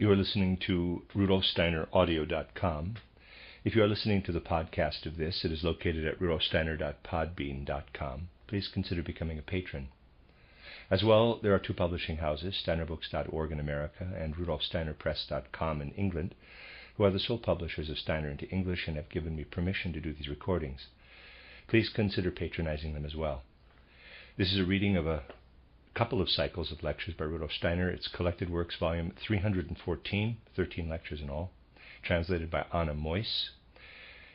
You are listening to RudolfSteinerAudio.com. If you are listening to the podcast of this, it is located at RudolfSteiner.podbean.com. Please consider becoming a patron. As well, there are two publishing houses, SteinerBooks.org in America and RudolfSteinerPress.com in England, who are the sole publishers of Steiner into English and have given me permission to do these recordings. Please consider patronizing them as well. This is a reading of a couple of cycles of lectures by Rudolf Steiner. It's Collected Works, volume 314, 13 lectures in all, translated by Anna Moyse,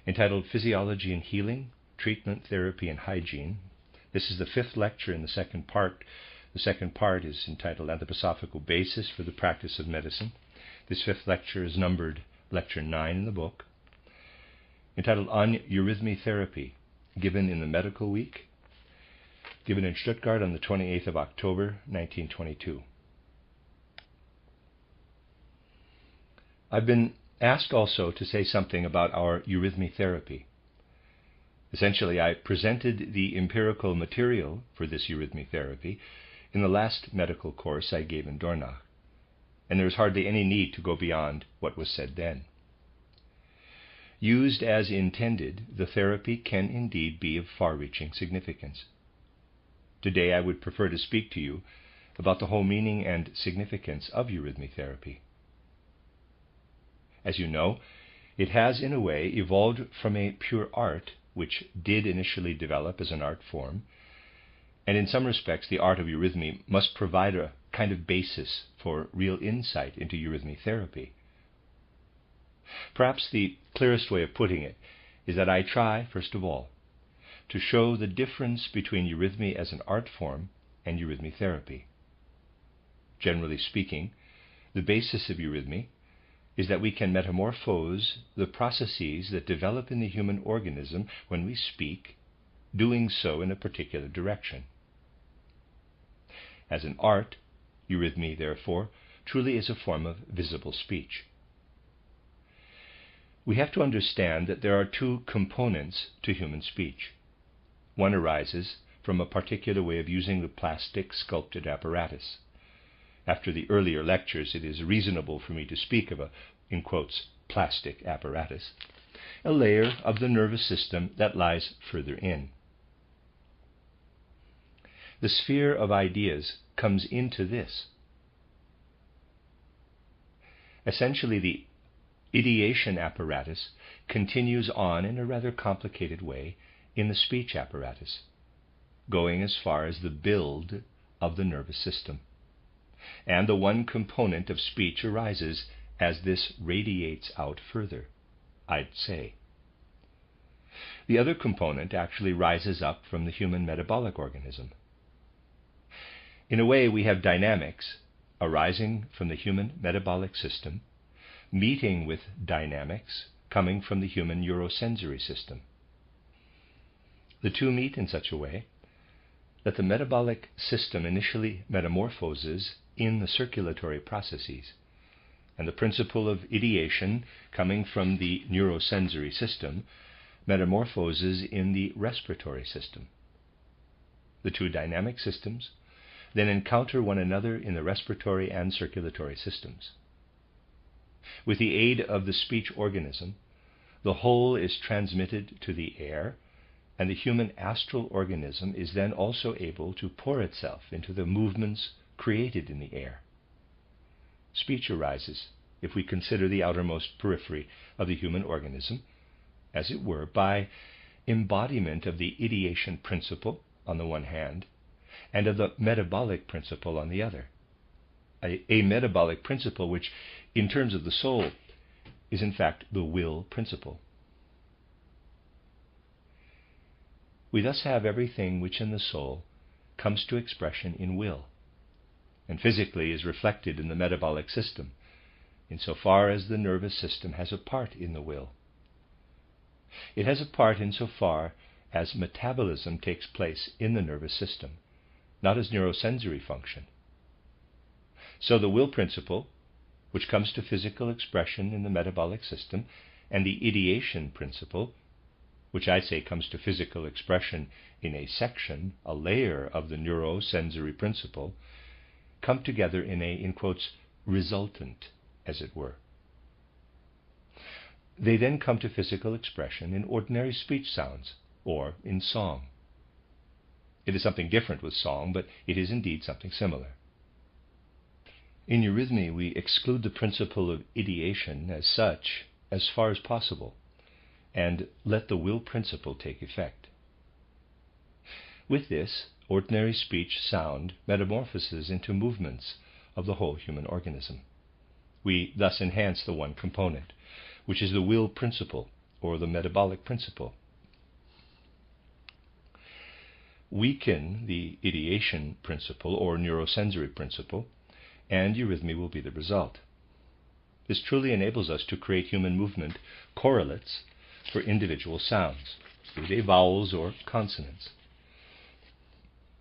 entitled Physiology and Healing, Treatment, Therapy, and Hygiene. This is the fifth lecture in the second part. The second part is entitled Anthroposophical Basis for the Practice of Medicine. This fifth lecture is numbered Lecture 9 in the book, entitled On Eurythmy Therapy, given in the Medical Week, given in Stuttgart on the 28th of October, 1922. I've been asked also to say something about our eurythmy therapy. Essentially, I presented the empirical material for this eurythmy therapy in the last medical course I gave in Dornach, and there is hardly any need to go beyond what was said then. Used as intended, the therapy can indeed be of far-reaching significance. Today I would prefer to speak to you about the whole meaning and significance of eurythmy therapy. As you know, it has in a way evolved from a pure art which did initially develop as an art form, and in some respects the art of eurythmy must provide a kind of basis for real insight into eurythmy therapy. Perhaps the clearest way of putting it is that I try, first of all, to show the difference between eurythmy as an art form and eurythmy therapy. Generally speaking, the basis of eurythmy is that we can metamorphose the processes that develop in the human organism when we speak, doing so in a particular direction. As an art, eurythmy, therefore, truly is a form of visible speech. We have to understand that there are two components to human speech. One arises from a particular way of using the plastic sculpted apparatus. After the earlier lectures, it is reasonable for me to speak of a, in quotes, plastic apparatus, a layer of the nervous system that lies further in. The sphere of ideas comes into this. Essentially, the ideation apparatus continues on in a rather complicated way in the speech apparatus, going as far as the build of the nervous system. And the one component of speech arises as this radiates out further, I'd say. The other component actually rises up from the human metabolic organism. In a way, we have dynamics arising from the human metabolic system, meeting with dynamics coming from the human neurosensory system. The two meet in such a way that the metabolic system initially metamorphoses in the circulatory processes, and the principle of ideation coming from the neurosensory system metamorphoses in the respiratory system. The two dynamic systems then encounter one another in the respiratory and circulatory systems. With the aid of the speech organism, the whole is transmitted to the air, and the human astral organism is then also able to pour itself into the movements created in the air. Speech arises, if we consider the outermost periphery of the human organism, as it were, by embodiment of the ideation principle on the one hand, and of the metabolic principle on the other. A metabolic principle which, in terms of the soul, is in fact the will principle. We thus have everything which in the soul comes to expression in will, and physically is reflected in the metabolic system, insofar as the nervous system has a part in the will. It has a part insofar as metabolism takes place in the nervous system, not as neurosensory function. So the will principle, which comes to physical expression in the metabolic system, and the ideation principle, which I say comes to physical expression in a section, a layer of the neurosensory principle, come together in a, in quotes, resultant as it were. They then come to physical expression in ordinary speech sounds, or in song. It is something different with song, but it is indeed something similar. In eurythmy, we exclude the principle of ideation as such as far as possible, and let the will principle take effect. With this, ordinary speech sound metamorphoses into movements of the whole human organism. We thus enhance the one component, which is the will principle, or the metabolic principle. Weaken the ideation principle, or neurosensory principle, and eurythmy will be the result. This truly enables us to create human movement correlates for individual sounds, be they vowels or consonants.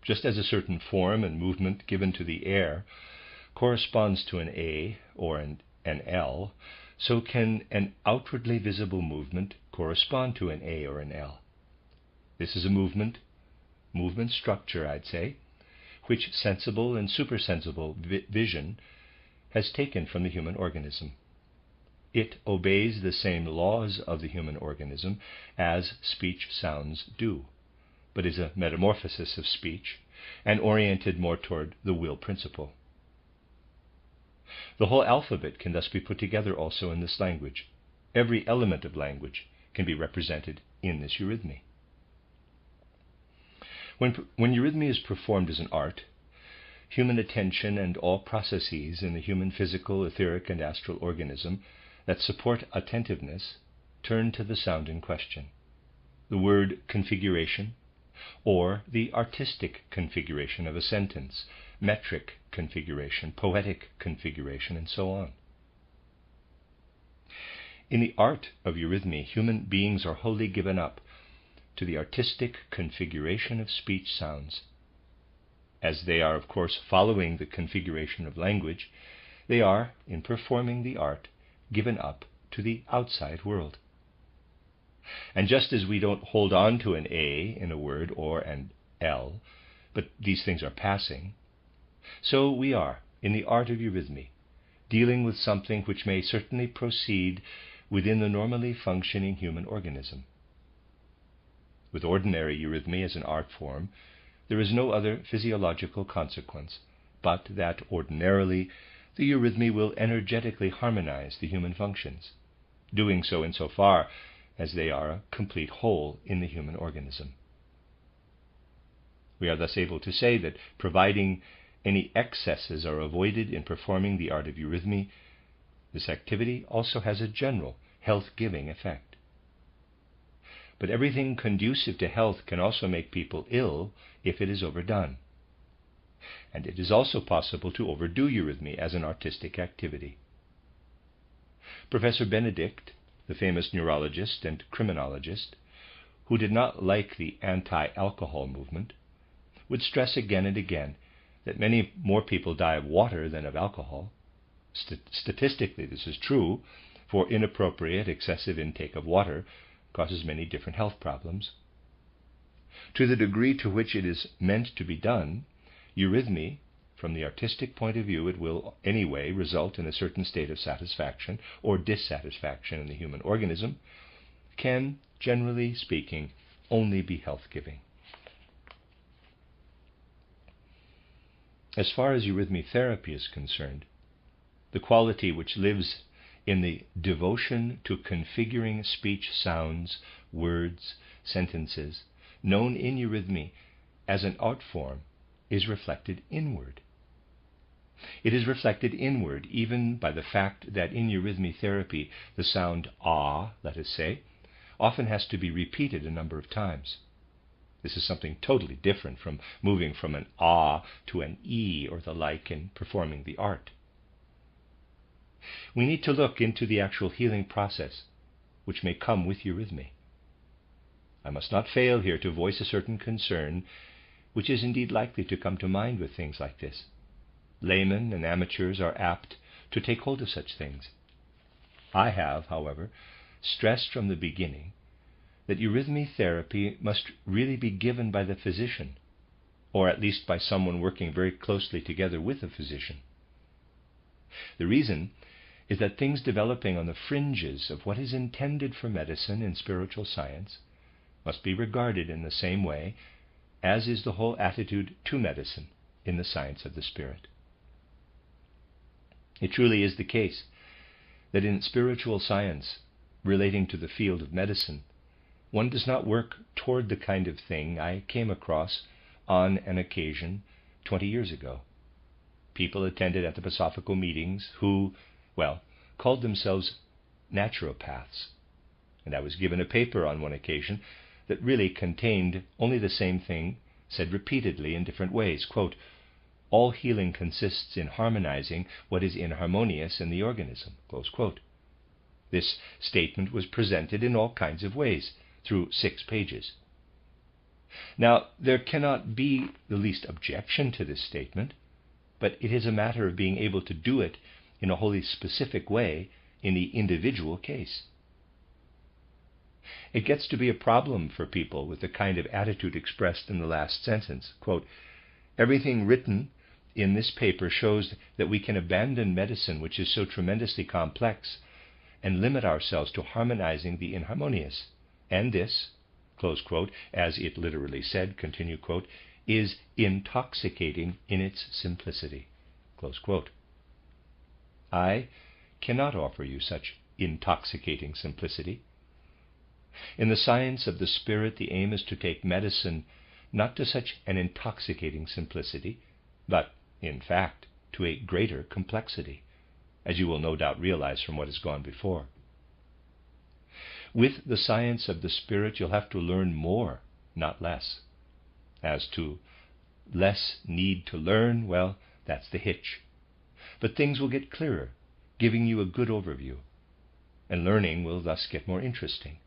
Just as a certain form and movement given to the air corresponds to an A or an L, so can an outwardly visible movement correspond to an A or an L. This is a movement structure, I'd say, which sensible and supersensible vision has taken from the human organism. It obeys the same laws of the human organism as speech sounds do, but is a metamorphosis of speech and oriented more toward the will principle. The whole alphabet can thus be put together also in this language. Every element of language can be represented in this eurythmy. When eurythmy is performed as an art, human attention and all processes in the human physical, etheric, and astral organism that support attentiveness turn to the sound in question. The word configuration, or the artistic configuration of a sentence, metric configuration, poetic configuration, and so on. In the art of eurythmy, human beings are wholly given up to the artistic configuration of speech sounds. As they are, of course, following the configuration of language, they are, in performing the art, given up to the outside world. And just as we don't hold on to an A in a word or an L, but these things are passing, so we are, in the art of eurythmy, dealing with something which may certainly proceed within the normally functioning human organism. With ordinary eurythmy as an art form, there is no other physiological consequence but that ordinarily the eurythmy will energetically harmonize the human functions, doing so insofar as they are a complete whole in the human organism. We are thus able to say that, providing any excesses are avoided in performing the art of eurythmy, this activity also has a general health-giving effect. But everything conducive to health can also make people ill if it is overdone. And it is also possible to overdo eurythmy as an artistic activity. Professor Benedict, the famous neurologist and criminologist, who did not like the anti-alcohol movement, would stress again and again that many more people die of water than of alcohol. Statistically, this is true, for inappropriate, excessive intake of water causes many different health problems. To the degree to which it is meant to be done, eurythmy, from the artistic point of view, it will anyway result in a certain state of satisfaction or dissatisfaction in the human organism, can, generally speaking, only be health-giving. As far as eurythmy therapy is concerned, the quality which lives in the devotion to configuring speech sounds, words, sentences, known in eurythmy as an art form, is reflected inward. It is reflected inward even by the fact that in eurythmy therapy the sound ah, let us say, often has to be repeated a number of times. This is something totally different from moving from an ah to an e or the like in performing the art. We need to look into the actual healing process which may come with eurythmy. I must not fail here to voice a certain concern which is indeed likely to come to mind with things like this. Laymen and amateurs are apt to take hold of such things. I have, however, stressed from the beginning that eurythmy therapy must really be given by the physician, or at least by someone working very closely together with a physician. The reason is that things developing on the fringes of what is intended for medicine and spiritual science must be regarded in the same way as is the whole attitude to medicine in the science of the spirit. It truly is the case that in spiritual science relating to the field of medicine, one does not work toward the kind of thing I came across on an occasion 20 years ago. People attended at the philosophical meetings who, called themselves naturopaths. And I was given a paper on one occasion that really contained only the same thing said repeatedly in different ways. Quote, "All healing consists in harmonizing what is inharmonious in the organism." Close quote. This statement was presented in all kinds of ways through 6 pages. Now, there cannot be the least objection to this statement, but it is a matter of being able to do it in a wholly specific way in the individual case. It gets to be a problem for people with the kind of attitude expressed in the last sentence. Quote, "Everything written in this paper shows that we can abandon medicine, which is so tremendously complex, and limit ourselves to harmonizing the inharmonious. And this," close quote, as it literally said, continue quote, "is intoxicating in its simplicity." Close quote. I cannot offer you such intoxicating simplicity. In the science of the spirit, the aim is to take medicine not to such an intoxicating simplicity, but, in fact, to a greater complexity, as you will no doubt realize from what has gone before. With the science of the spirit, you'll have to learn more, not less. As to less need to learn, that's the hitch. But things will get clearer, giving you a good overview, and learning will thus get more interesting.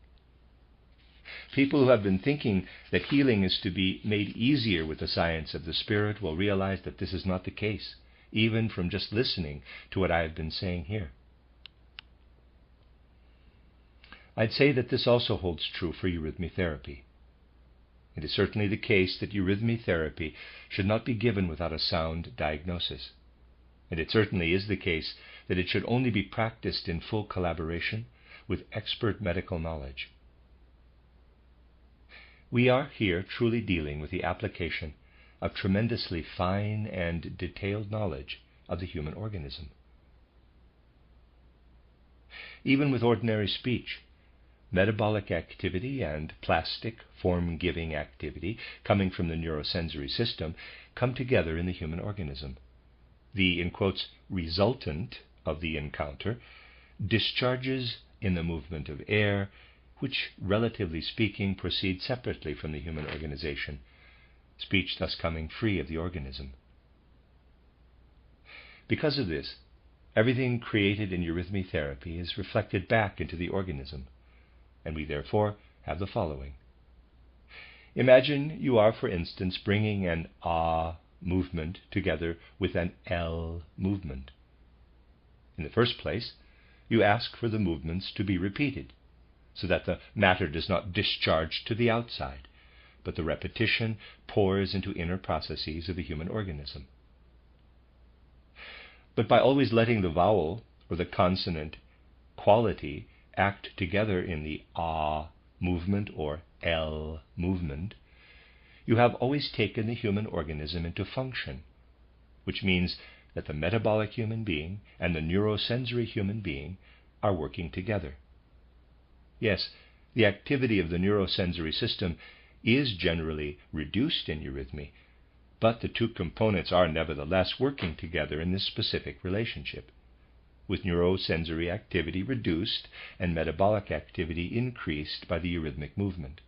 People who have been thinking that healing is to be made easier with the science of the spirit will realize that this is not the case, even from just listening to what I have been saying here. I'd say that this also holds true for eurythmy therapy. It is certainly the case that eurythmy therapy should not be given without a sound diagnosis. And it certainly is the case that it should only be practiced in full collaboration with expert medical knowledge. We are here truly dealing with the application of tremendously fine and detailed knowledge of the human organism. Even with ordinary speech, metabolic activity and plastic form-giving activity coming from the neurosensory system come together in the human organism. The, in quotes, resultant of the encounter discharges in the movement of air, which, relatively speaking, proceeds separately from the human organization, speech thus coming free of the organism. Because of this, everything created in eurythmy therapy is reflected back into the organism, and we therefore have the following. Imagine you are, for instance, bringing an ah movement together with an L movement. In the first place, you ask for the movements to be repeated, so that the matter does not discharge to the outside, but the repetition pours into inner processes of the human organism. But by always letting the vowel or the consonant quality act together in the ah movement or L movement, you have always taken the human organism into function, which means that the metabolic human being and the neurosensory human being are working together. Yes, the activity of the neurosensory system is generally reduced in eurythmy, but the two components are nevertheless working together in this specific relationship, with neurosensory activity reduced and metabolic activity increased by the eurythmic movement.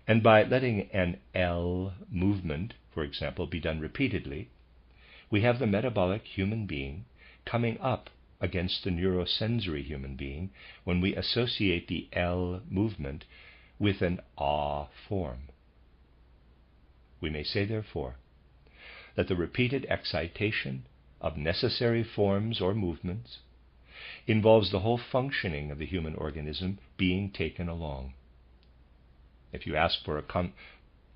And by letting an L movement, for example, be done repeatedly, we have the metabolic human being coming up against the neurosensory human being when we associate the L movement with an ah form. We may say, therefore, that the repeated excitation of necessary forms or movements involves the whole functioning of the human organism being taken along. If you ask for a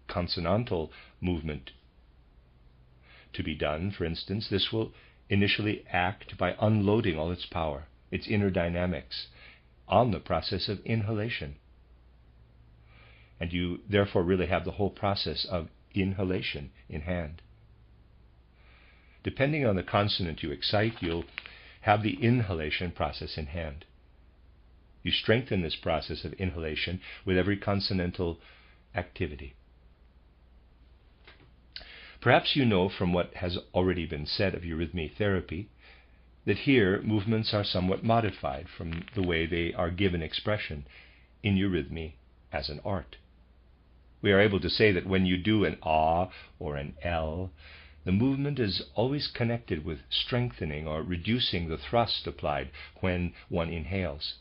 consonantal movement to be done, for instance, this will initially act by unloading all its power, its inner dynamics, on the process of inhalation. And you therefore really have the whole process of inhalation in hand. Depending on the consonant you excite, you'll have the inhalation process in hand. You strengthen this process of inhalation with every consonantal activity. Perhaps you know from what has already been said of eurythmy therapy that here movements are somewhat modified from the way they are given expression in eurythmy as an art. We are able to say that when you do an ah or an L, the movement is always connected with strengthening or reducing the thrust applied when one inhales.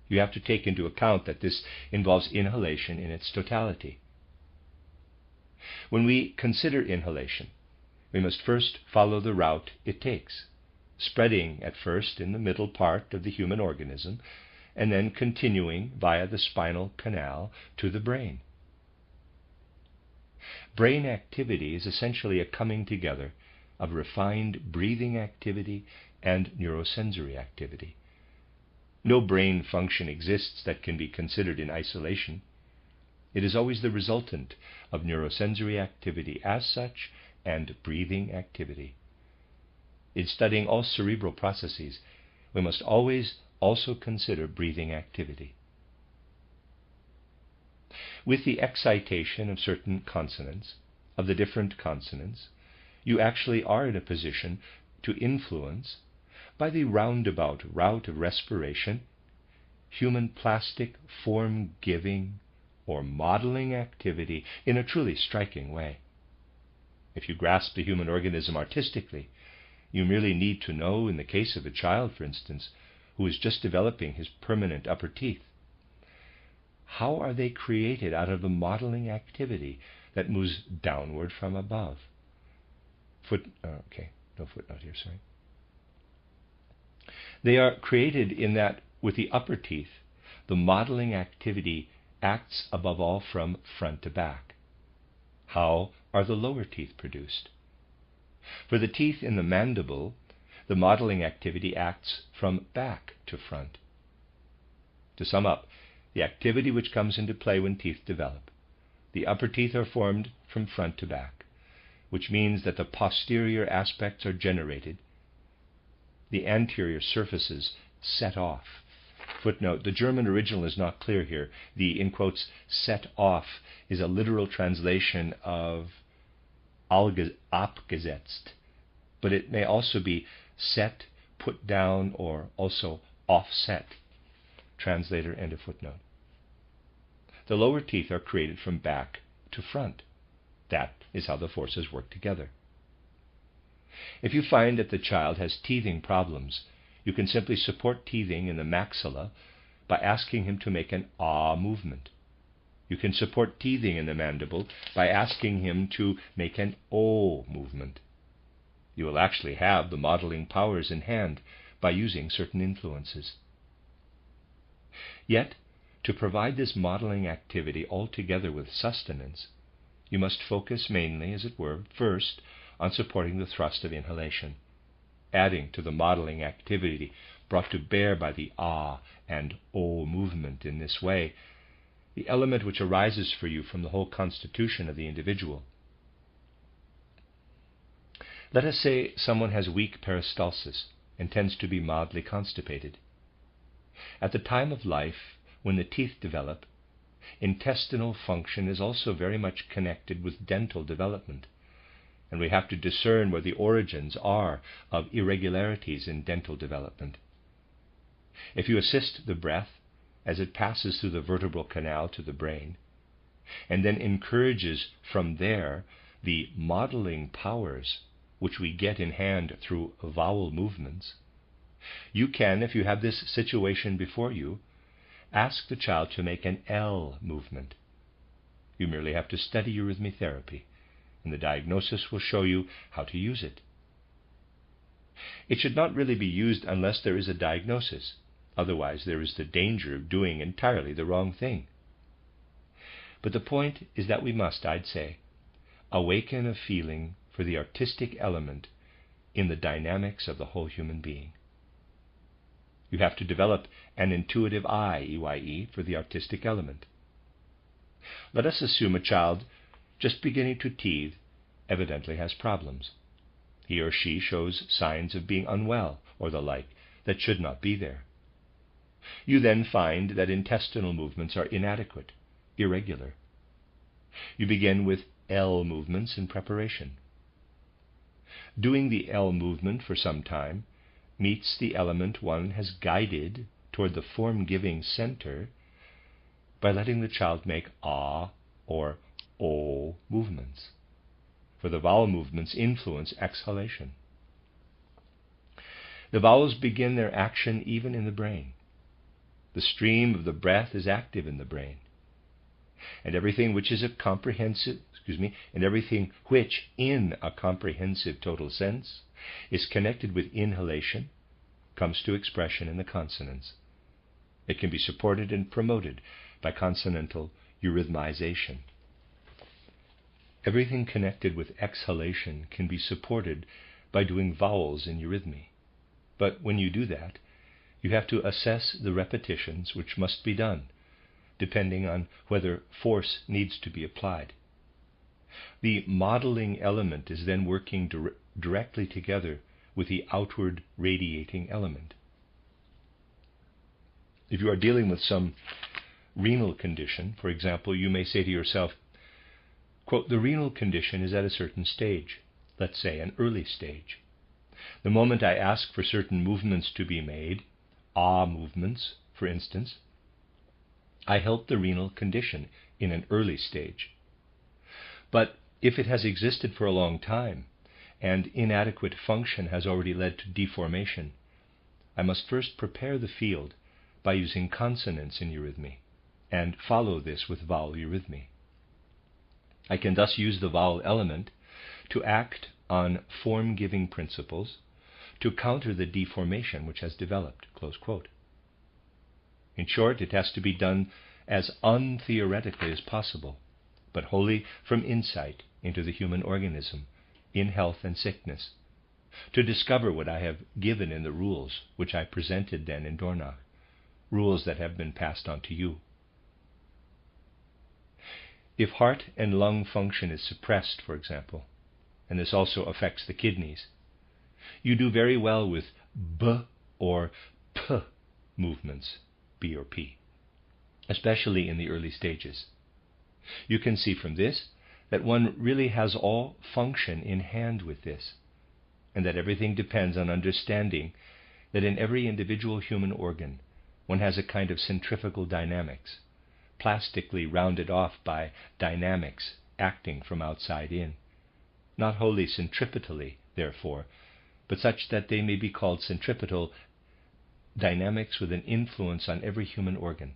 You have to take into account that this involves inhalation in its totality. When we consider inhalation, we must first follow the route it takes, spreading at first in the middle part of the human organism, and then continuing via the spinal canal to the brain. Brain activity is essentially a coming together of refined breathing activity and neurosensory activity. No brain function exists that can be considered in isolation. It is always the resultant of neurosensory activity as such and breathing activity. In studying all cerebral processes, we must always also consider breathing activity. With the excitation of certain consonants, of the different consonants, you actually are in a position to influence, by the roundabout route of respiration, human plastic form-giving or modeling activity in a truly striking way. If you grasp the human organism artistically, you merely need to know, in the case of a child, for instance, who is just developing his permanent upper teeth, how are they created out of the modeling activity that moves downward from above? No footnote here, sorry. They are created in that, with the upper teeth, the modeling activity acts above all from front to back. How are the lower teeth produced? For the teeth in the mandible, the modeling activity acts from back to front. To sum up, the activity which comes into play when teeth develop, the upper teeth are formed from front to back, which means that the posterior aspects are generated, the anterior surfaces set off. Footnote, the German original is not clear here. The, in quotes, set off is a literal translation of abgesetzt, but it may also be set, put down, or also offset. Translator, end of footnote. The lower teeth are created from back to front. That is how the forces work together. If you find that the child has teething problems, you can simply support teething in the maxilla by asking him to make an ah movement. You can support teething in the mandible by asking him to make an o movement. You will actually have the modeling powers in hand by using certain influences. Yet, to provide this modeling activity altogether with sustenance, you must focus mainly, as it were, first on supporting the thrust of inhalation, adding to the modeling activity brought to bear by the ah and o movement in this way, the element which arises for you from the whole constitution of the individual. Let us say someone has weak peristalsis and tends to be mildly constipated. At the time of life, when the teeth develop, intestinal function is also very much connected with dental development, and we have to discern where the origins are of irregularities in dental development. If you assist the breath as it passes through the vertebral canal to the brain, and then encourages from there the modeling powers which we get in hand through vowel movements, you can, if you have this situation before you, ask the child to make an L movement. You merely have to study eurythmy therapy, and the diagnosis will show you how to use it. It should not really be used unless there is a diagnosis. Otherwise, there is the danger of doing entirely the wrong thing. But the point is that we must, I'd say, awaken a feeling for the artistic element in the dynamics of the whole human being. You have to develop an intuitive eye, EYE, for the artistic element. Let us assume a child just beginning to teethe evidently has problems. He or she shows signs of being unwell or the like that should not be there. You then find that intestinal movements are inadequate, irregular. You begin with L movements in preparation. Doing the L movement for some time meets the element one has guided toward the form-giving center by letting the child make ah or o movements, for the vowel movements influence exhalation. The vowels begin their action even in the brain. The stream of the breath is active in the brain, and everything which in a comprehensive total sense is connected with inhalation comes to expression in the consonants. It can be supported and promoted by consonantal eurythmization. Everything connected with exhalation can be supported by doing vowels in eurythmy. But when you do that, you have to assess the repetitions which must be done, depending on whether force needs to be applied. The modeling element is then working directly together with the outward radiating element. If you are dealing with some renal condition, for example, you may say to yourself, quote, the renal condition is at a certain stage, let's say an early stage. The moment I ask for certain movements to be made, ah movements, for instance, I help the renal condition in an early stage. But if it has existed for a long time, and inadequate function has already led to deformation, I must first prepare the field by using consonants in eurythmy, and follow this with vowel eurythmy. I can thus use the vowel element to act on form-giving principles to counter the deformation which has developed, close quote. In short, it has to be done as untheoretically as possible, but wholly from insight into the human organism, in health and sickness, to discover what I have given in the rules which I presented then in Dornach, rules that have been passed on to you. If heart and lung function is suppressed, for example, and this also affects the kidneys, you do very well with B or P movements, B or P, especially in the early stages. You can see from this that one really has all function in hand with this, and that everything depends on understanding that in every individual human organ one has a kind of centrifugal dynamics, plastically rounded off by dynamics acting from outside in, not wholly centripetally, therefore, but such that they may be called centripetal dynamics with an influence on every human organ.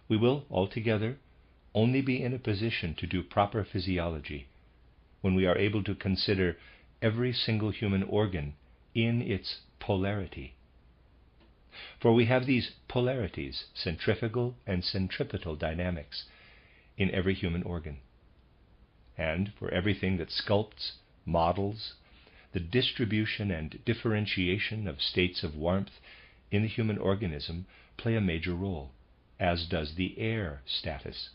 We will, altogether, only be in a position to do proper physiology when we are able to consider every single human organ in its polarity. For we have these polarities, centrifugal and centripetal dynamics, in every human organ. And for everything that sculpts, models, the distribution and differentiation of states of warmth in the human organism play a major role, as does the air status.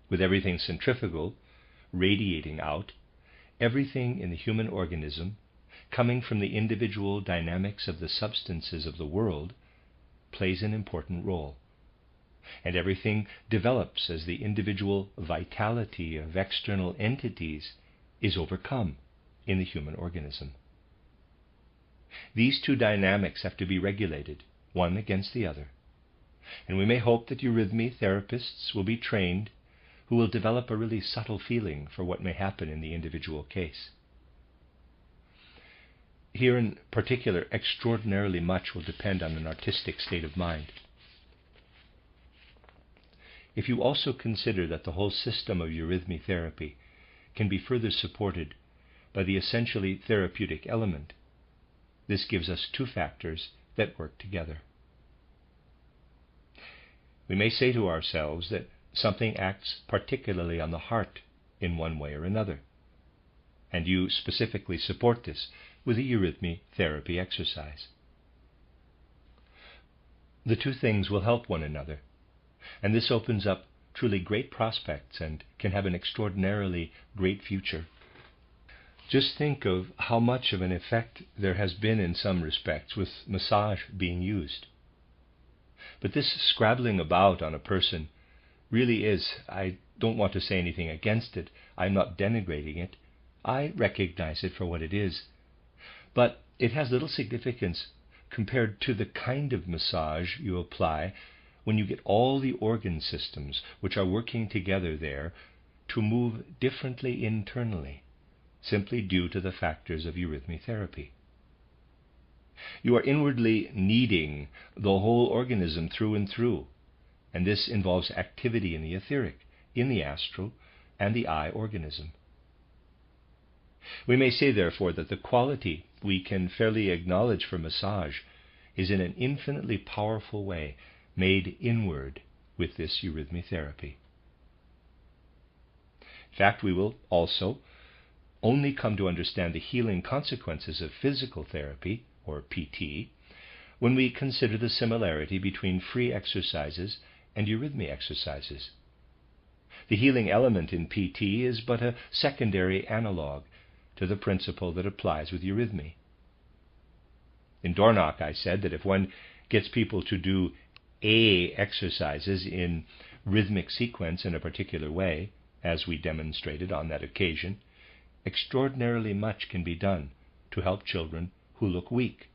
With everything centrifugal, radiating out, everything in the human organism, coming from the individual dynamics of the substances of the world, plays an important role. And everything develops as the individual vitality of external entities is overcome in the human organism. These two dynamics have to be regulated, one against the other. And we may hope that eurythmy therapists will be trained who will develop a really subtle feeling for what may happen in the individual case. Here in particular, extraordinarily much will depend on an artistic state of mind. If you also consider that the whole system of eurythmy therapy can be further supported by the essentially therapeutic element, this gives us two factors that work together. We may say to ourselves that something acts particularly on the heart in one way or another, and you specifically support this with a eurythmy therapy exercise. The two things will help one another, and this opens up truly great prospects and can have an extraordinarily great future. Just think of how much of an effect there has been in some respects with massage being used. But this scrabbling about on a person really is, I don't want to say anything against it, I'm not denigrating it, I recognize it for what it is, but it has little significance compared to the kind of massage you apply when you get all the organ systems which are working together there to move differently internally, simply due to the factors of eurythmy therapy. You are inwardly kneading the whole organism through and through, and this involves activity in the etheric, in the astral, and the eye organism. We may say, therefore, that the quality we can fairly acknowledge for massage is in an infinitely powerful way made inward with this eurythmy therapy. In fact, we will also only come to understand the healing consequences of physical therapy, or PT, when we consider the similarity between free exercises and eurythmy exercises. The healing element in PT is but a secondary analog to the principle that applies with eurythmy. In Dornach, I said that if one gets people to do A exercises in rhythmic sequence in a particular way, as we demonstrated on that occasion, extraordinarily much can be done to help children who look weak,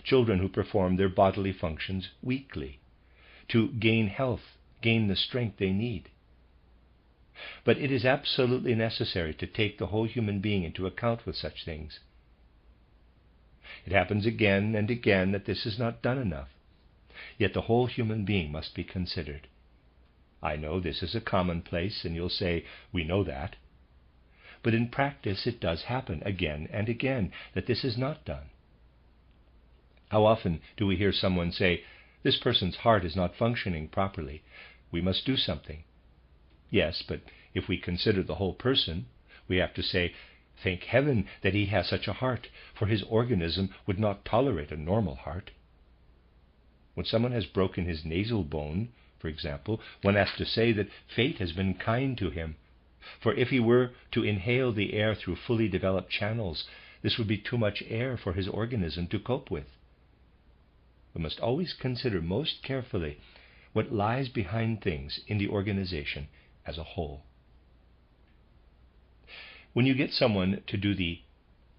children who perform their bodily functions weakly, to gain health, gain the strength they need. But it is absolutely necessary to take the whole human being into account with such things. It happens again and again that this is not done enough, yet the whole human being must be considered. I know this is a commonplace, and you'll say, we know that. But in practice it does happen again and again that this is not done. How often do we hear someone say, this person's heart is not functioning properly, we must do something. Yes, but if we consider the whole person, we have to say, thank heaven that he has such a heart, for his organism would not tolerate a normal heart. When someone has broken his nasal bone, for example, one has to say that fate has been kind to him, for if he were to inhale the air through fully developed channels, this would be too much air for his organism to cope with. We must always consider most carefully what lies behind things in the organization as a whole. When you get someone to do the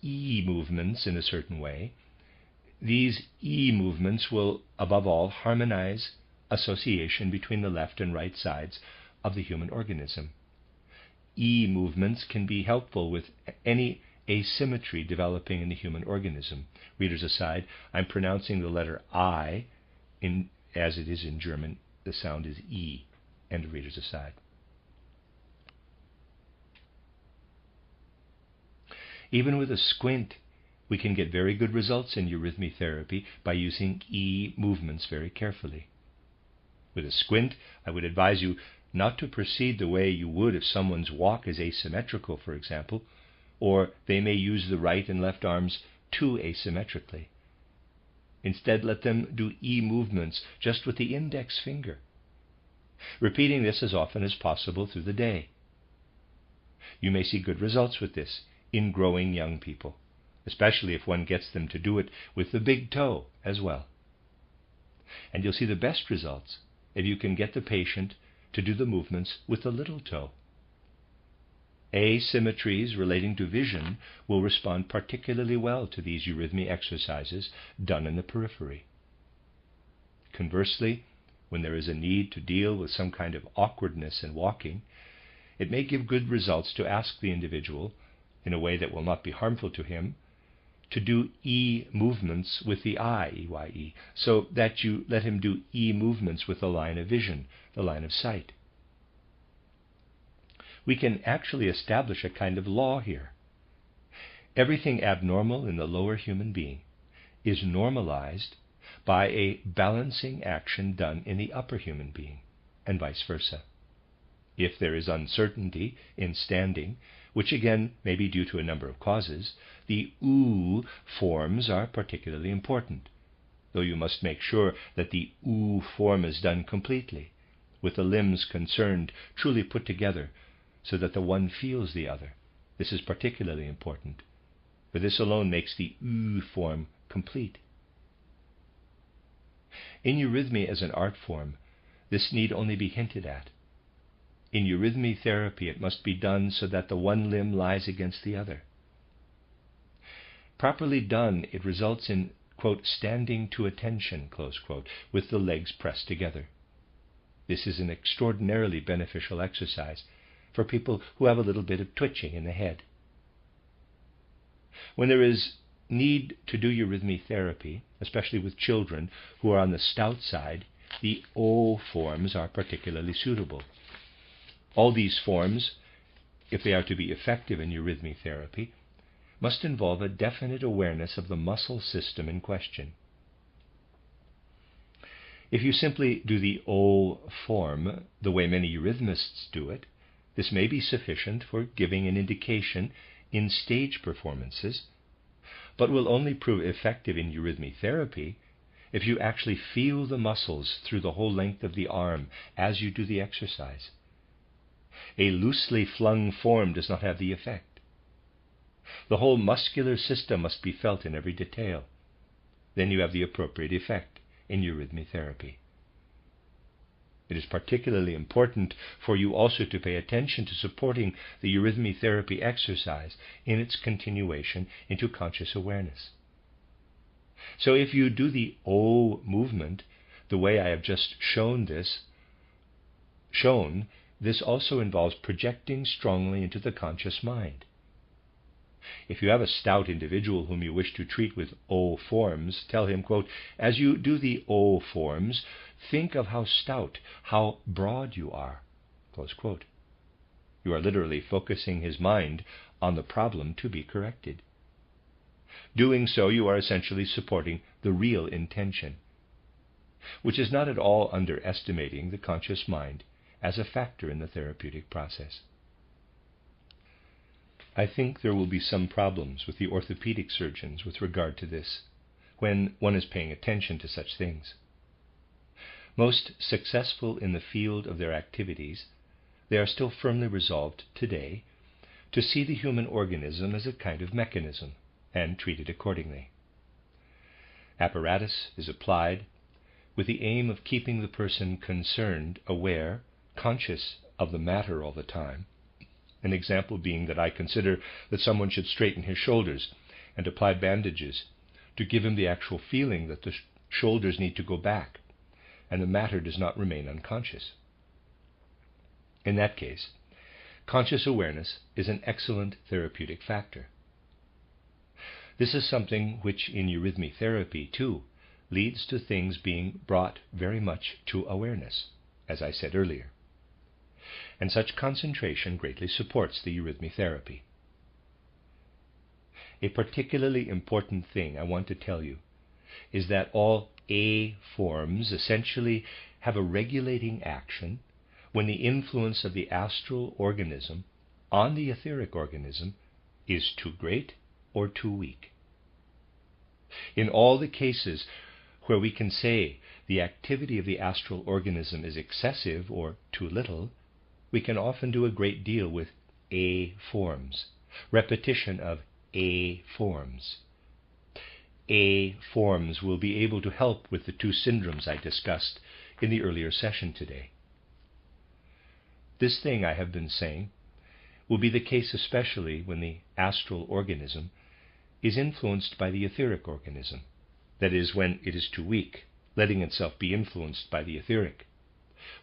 E movements in a certain way, these E movements will, above all, harmonize association between the left and right sides of the human organism. E movements can be helpful with any asymmetry developing in the human organism. Readers aside, I'm pronouncing the letter I as it is in German. The sound is E. End of readers aside. Even with a squint, we can get very good results in eurythmy therapy by using E movements very carefully. With a squint, I would advise you not to proceed the way you would if someone's walk is asymmetrical, for example, or they may use the right and left arms too asymmetrically. Instead, let them do E movements just with the index finger, repeating this as often as possible through the day. You may see good results with this in growing young people, especially if one gets them to do it with the big toe as well. And you'll see the best results if you can get the patient to do the movements with the little toe. Asymmetries relating to vision will respond particularly well to these eurythmy exercises done in the periphery. Conversely, when there is a need to deal with some kind of awkwardness in walking, it may give good results to ask the individual, in a way that will not be harmful to him, to do E movements with the eye, E-Y-E, so that you let him do E movements with the line of vision, the line of sight. We can actually establish a kind of law here. Everything abnormal in the lower human being is normalized by a balancing action done in the upper human being, and vice versa. If there is uncertainty in standing, which again may be due to a number of causes, the U forms are particularly important, though you must make sure that the U form is done completely, with the limbs concerned truly put together, so that the one feels the other. This is particularly important, for this alone makes the U form complete. In eurythmy as an art form, this need only be hinted at. In eurythmy therapy, it must be done so that the one limb lies against the other. Properly done, it results in, quote, standing to attention, close quote, with the legs pressed together. This is an extraordinarily beneficial exercise for people who have a little bit of twitching in the head. When there is need to do eurythmy therapy, especially with children who are on the stout side, the O forms are particularly suitable. All these forms, if they are to be effective in eurythmy therapy, must involve a definite awareness of the muscle system in question. If you simply do the O form the way many eurythmists do it, this may be sufficient for giving an indication in stage performances, but will only prove effective in eurythmy therapy if you actually feel the muscles through the whole length of the arm as you do the exercise. A loosely flung form does not have the effect. The whole muscular system must be felt in every detail. Then you have the appropriate effect in eurythmy therapy. It is particularly important for you also to pay attention to supporting the eurythmy therapy exercise in its continuation into conscious awareness. So if you do the O movement the way I have just shown, this also involves projecting strongly into the conscious mind. If you have a stout individual whom you wish to treat with O forms, tell him, quote, as you do the O forms, think of how stout, how broad you are, close quote. You are literally focusing his mind on the problem to be corrected. Doing so, you are essentially supporting the real intention, which is not at all underestimating the conscious mind as a factor in the therapeutic process. I think there will be some problems with the orthopedic surgeons with regard to this, when one is paying attention to such things. Most successful in the field of their activities, they are still firmly resolved today to see the human organism as a kind of mechanism and treat it accordingly. Apparatus is applied with the aim of keeping the person concerned, aware, conscious of the matter all the time. An example being that I consider that someone should straighten his shoulders and apply bandages to give him the actual feeling that the shoulders need to go back and the matter does not remain unconscious. In that case, conscious awareness is an excellent therapeutic factor. This is something which in eurythmy therapy, too, leads to things being brought very much to awareness, as I said earlier. And such concentration greatly supports the eurythmy therapy. A particularly important thing I want to tell you is that all A forms essentially have a regulating action when the influence of the astral organism on the etheric organism is too great or too weak. In all the cases where we can say the activity of the astral organism is excessive or too little, we can often do a great deal with A forms, repetition of A forms. A forms will be able to help with the two syndromes I discussed in the earlier session today. This thing I have been saying will be the case especially when the astral organism is influenced by the etheric organism, that is, when it is too weak, letting itself be influenced by the etheric,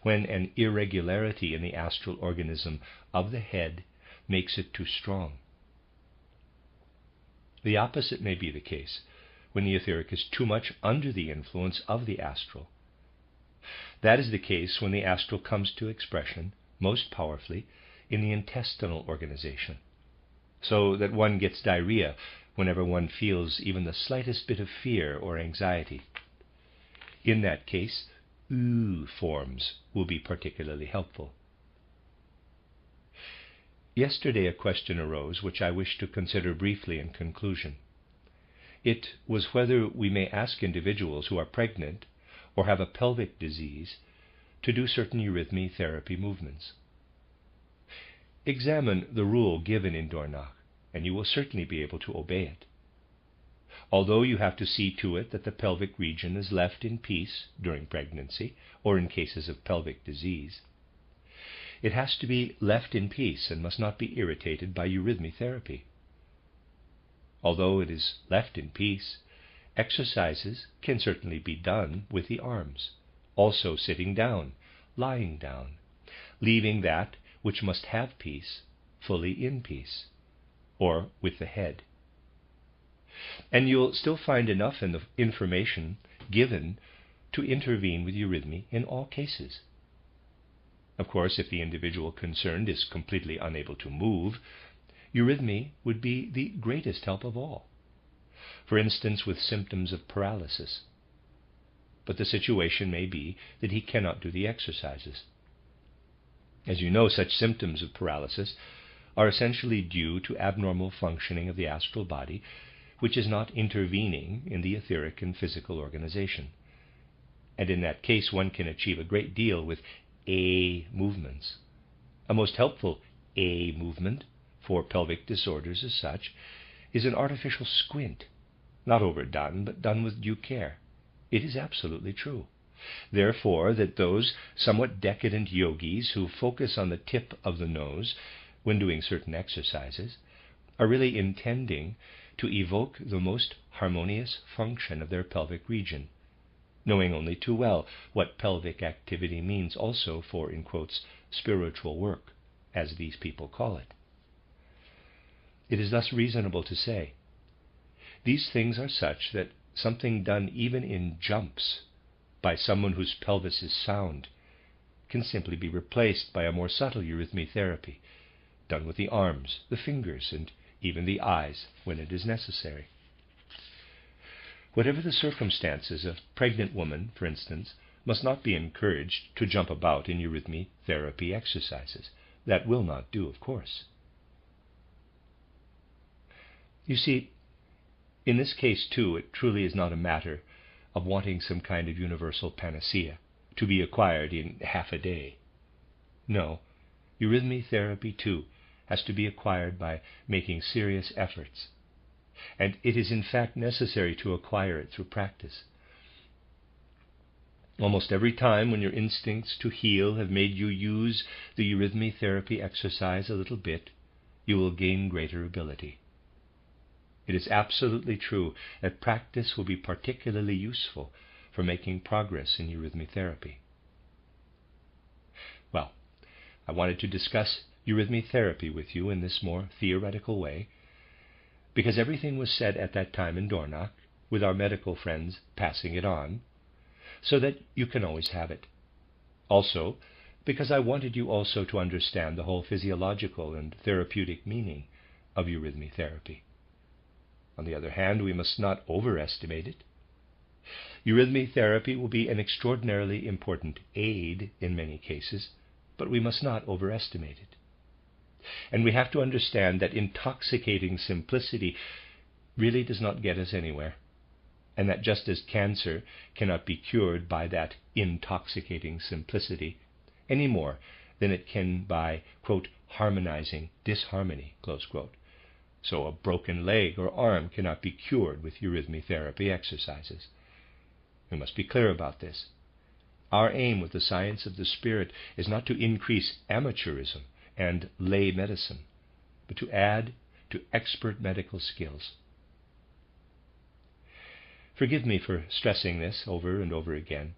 when an irregularity in the astral organism of the head makes it too strong. The opposite may be the case when the etheric is too much under the influence of the astral. That is the case when the astral comes to expression most powerfully in the intestinal organization, so that one gets diarrhea whenever one feels even the slightest bit of fear or anxiety. In that case, U forms will be particularly helpful. Yesterday a question arose which I wish to consider briefly in conclusion. It was whether we may ask individuals who are pregnant or have a pelvic disease to do certain eurythmy therapy movements. Examine the rule given in Dornach, and you will certainly be able to obey it. Although you have to see to it that the pelvic region is left in peace during pregnancy or in cases of pelvic disease, it has to be left in peace and must not be irritated by eurythmy therapy. Although it is left in peace, exercises can certainly be done with the arms, also sitting down, lying down, leaving that which must have peace fully in peace, or with the head. And you'll still find enough in the information given to intervene with eurythmy in all cases. Of course, if the individual concerned is completely unable to move, eurythmy would be the greatest help of all. For instance, with symptoms of paralysis. But the situation may be that he cannot do the exercises. As you know, such symptoms of paralysis are essentially due to abnormal functioning of the astral body, which is not intervening in the etheric and physical organization. And in that case, one can achieve a great deal with A movements. A most helpful A movement for pelvic disorders as such is an artificial squint, not overdone, but done with due care. It is absolutely true. Therefore, that those somewhat decadent yogis who focus on the tip of the nose when doing certain exercises are really intending to evoke the most harmonious function of their pelvic region, knowing only too well what pelvic activity means also for, in quotes, spiritual work, as these people call it. It is thus reasonable to say, these things are such that something done even in jumps by someone whose pelvis is sound can simply be replaced by a more subtle eurythmy therapy, done with the arms, the fingers, and even the eyes when it is necessary. Whatever the circumstances, a pregnant woman, for instance, must not be encouraged to jump about in eurythmy therapy exercises. That will not do, of course. You see, in this case, too, it truly is not a matter of wanting some kind of universal panacea to be acquired in half a day. No, eurythmy therapy, too, has to be acquired by making serious efforts. And it is in fact necessary to acquire it through practice. Almost every time when your instincts to heal have made you use the eurythmy therapy exercise a little bit, you will gain greater ability. It is absolutely true that practice will be particularly useful for making progress in eurythmy therapy. Well, I wanted to discuss eurythmy therapy with you in this more theoretical way, because everything was said at that time in Dornach, with our medical friends passing it on, so that you can always have it. Also, because I wanted you also to understand the whole physiological and therapeutic meaning of eurythmy therapy. On the other hand, we must not overestimate it. Eurythmy therapy will be an extraordinarily important aid in many cases, but we must not overestimate it. And we have to understand that intoxicating simplicity really does not get us anywhere, and that just as cancer cannot be cured by that intoxicating simplicity any more than it can by, quote, harmonizing disharmony, close quote, so a broken leg or arm cannot be cured with eurythmy therapy exercises. We must be clear about this. Our aim with the science of the spirit is not to increase amateurism and lay medicine, but to add to expert medical skills. Forgive me for stressing this over and over again,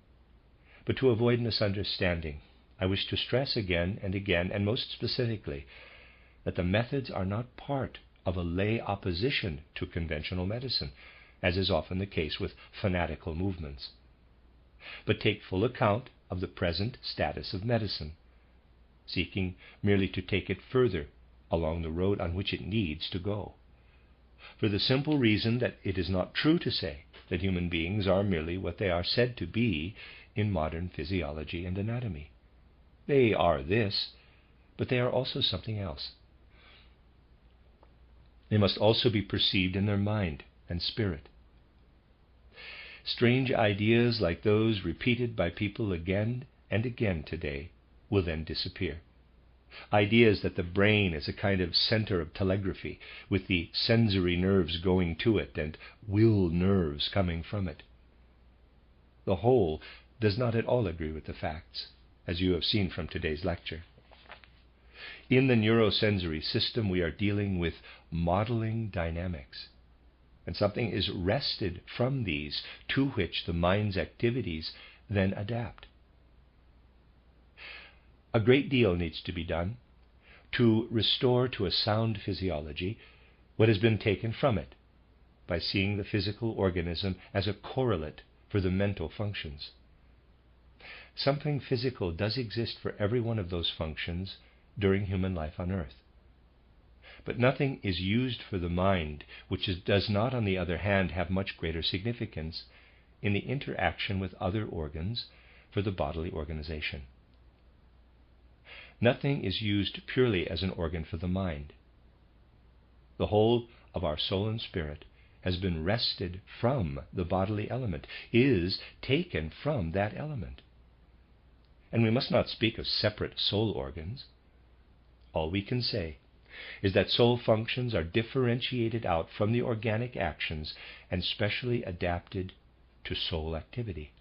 but to avoid misunderstanding, I wish to stress again and again, and most specifically, that the methods are not part of a lay opposition to conventional medicine, as is often the case with fanatical movements, but take full account of the present status of medicine, seeking merely to take it further along the road on which it needs to go, for the simple reason that it is not true to say that human beings are merely what they are said to be in modern physiology and anatomy. They are this, but they are also something else. They must also be perceived in their mind and spirit. Strange ideas like those repeated by people again and again today will then disappear. Ideas that the brain is a kind of center of telegraphy, with the sensory nerves going to it and will nerves coming from it. The whole does not at all agree with the facts, as you have seen from today's lecture. In the neurosensory system, we are dealing with modeling dynamics, and something is wrested from these to which the mind's activities then adapt. A great deal needs to be done to restore to a sound physiology what has been taken from it, by seeing the physical organism as a correlate for the mental functions. Something physical does exist for every one of those functions during human life on earth. But nothing is used for the mind which does not, on the other hand, have much greater significance in the interaction with other organs for the bodily organization. Nothing is used purely as an organ for the mind. The whole of our soul and spirit has been wrested from the bodily element, is taken from that element. And we must not speak of separate soul organs. All we can say is that soul functions are differentiated out from the organic actions and specially adapted to soul activity.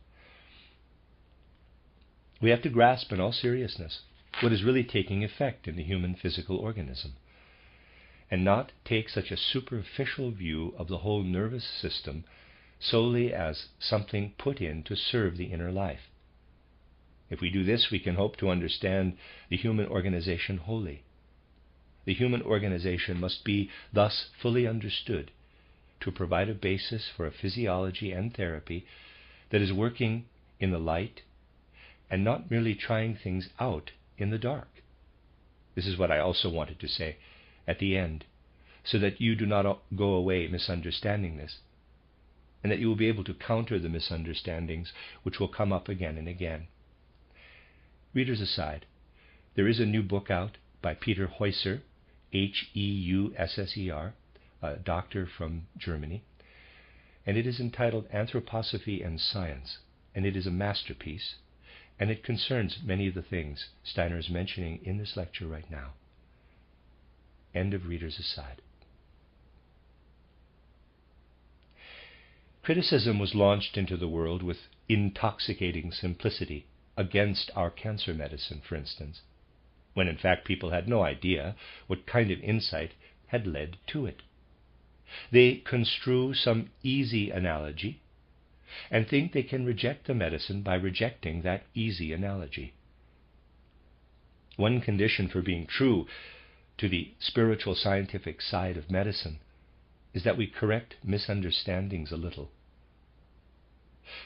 We have to grasp in all seriousness what is really taking effect in the human physical organism, and not take such a superficial view of the whole nervous system solely as something put in to serve the inner life. If we do this, we can hope to understand the human organization wholly. The human organization must be thus fully understood to provide a basis for a physiology and therapy that is working in the light and not merely trying things out in the dark. This is what I also wanted to say at the end, so that you do not go away misunderstanding this, and that you will be able to counter the misunderstandings which will come up again and again. Readers aside, there is a new book out by Peter Heusser, Heusser, a doctor from Germany, and it is entitled Anthroposophy and Science, and it is a masterpiece, and it concerns many of the things Steiner is mentioning in this lecture right now. End of readers aside. Criticism was launched into the world with intoxicating simplicity against our cancer medicine, for instance, when in fact people had no idea what kind of insight had led to it. They construe some easy analogy and think they can reject the medicine by rejecting that easy analogy. One condition for being true to the spiritual scientific side of medicine is that we correct misunderstandings a little.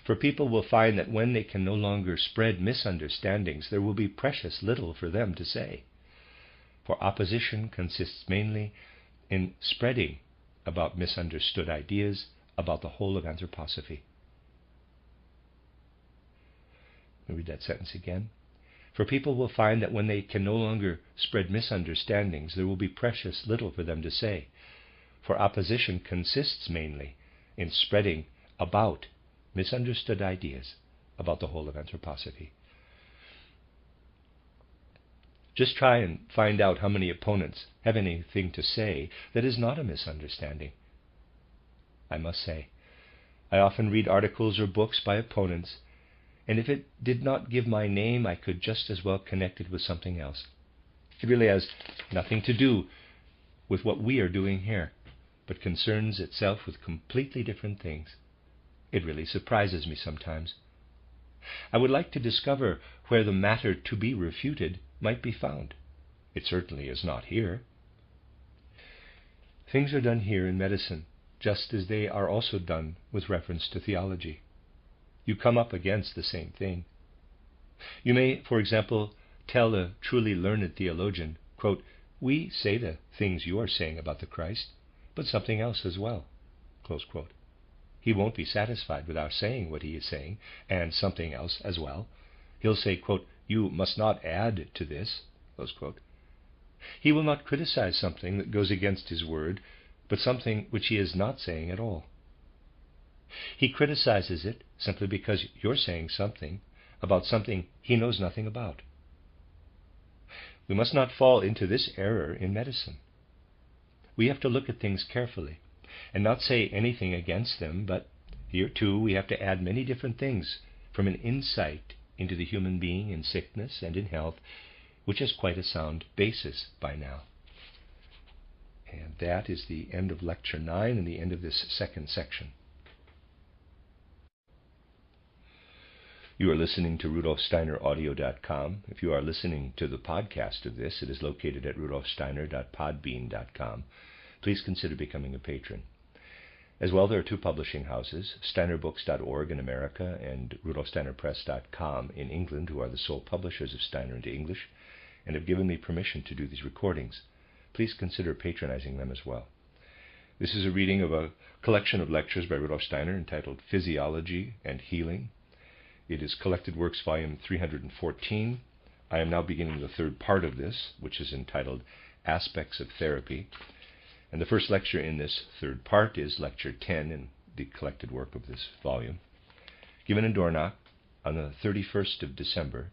For people will find that when they can no longer spread misunderstandings, there will be precious little for them to say. For opposition consists mainly in spreading about misunderstood ideas about the whole of anthroposophy. Let me read that sentence again. For people will find that when they can no longer spread misunderstandings, there will be precious little for them to say. For opposition consists mainly in spreading about misunderstood ideas about the whole of anthroposophy. Just try and find out how many opponents have anything to say that is not a misunderstanding. I must say, I often read articles or books by opponents, and if it did not give my name, I could just as well connect it with something else. It really has nothing to do with what we are doing here, but concerns itself with completely different things. It really surprises me sometimes. I would like to discover where the matter to be refuted might be found. It certainly is not here. Things are done here in medicine, just as they are also done with reference to theology. You come up against the same thing. You may, for example, tell a truly learned theologian, quote, "We say the things you are saying about the Christ, but something else as well," close quote. He won't be satisfied with our saying what he is saying, and something else as well. He'll say, quote, "You must not add to this," close quote. He will not criticize something that goes against his word but something which he is not saying at all. He criticizes it simply because you're saying something about something he knows nothing about. We must not fall into this error in medicine. We have to look at things carefully and not say anything against them, but here too we have to add many different things from an insight into the human being in sickness and in health, which has quite a sound basis by now. And that is the end of Lecture 9 and the end of this second section. You are listening to RudolfSteinerAudio.com. If you are listening to the podcast of this, it is located at RudolfSteiner.podbean.com. Please consider becoming a patron. As well, there are two publishing houses, SteinerBooks.org in America and RudolfSteinerPress.com in England, who are the sole publishers of Steiner into English and have given me permission to do these recordings. Please consider patronizing them as well. This is a reading of a collection of lectures by Rudolf Steiner entitled Physiology and Healing. It is Collected Works, Volume 314. I am now beginning the third part of this, which is entitled Aspects of Therapy. And the first lecture in this third part is Lecture 10 in the collected work of this volume, given in Dornach on the 31st of December,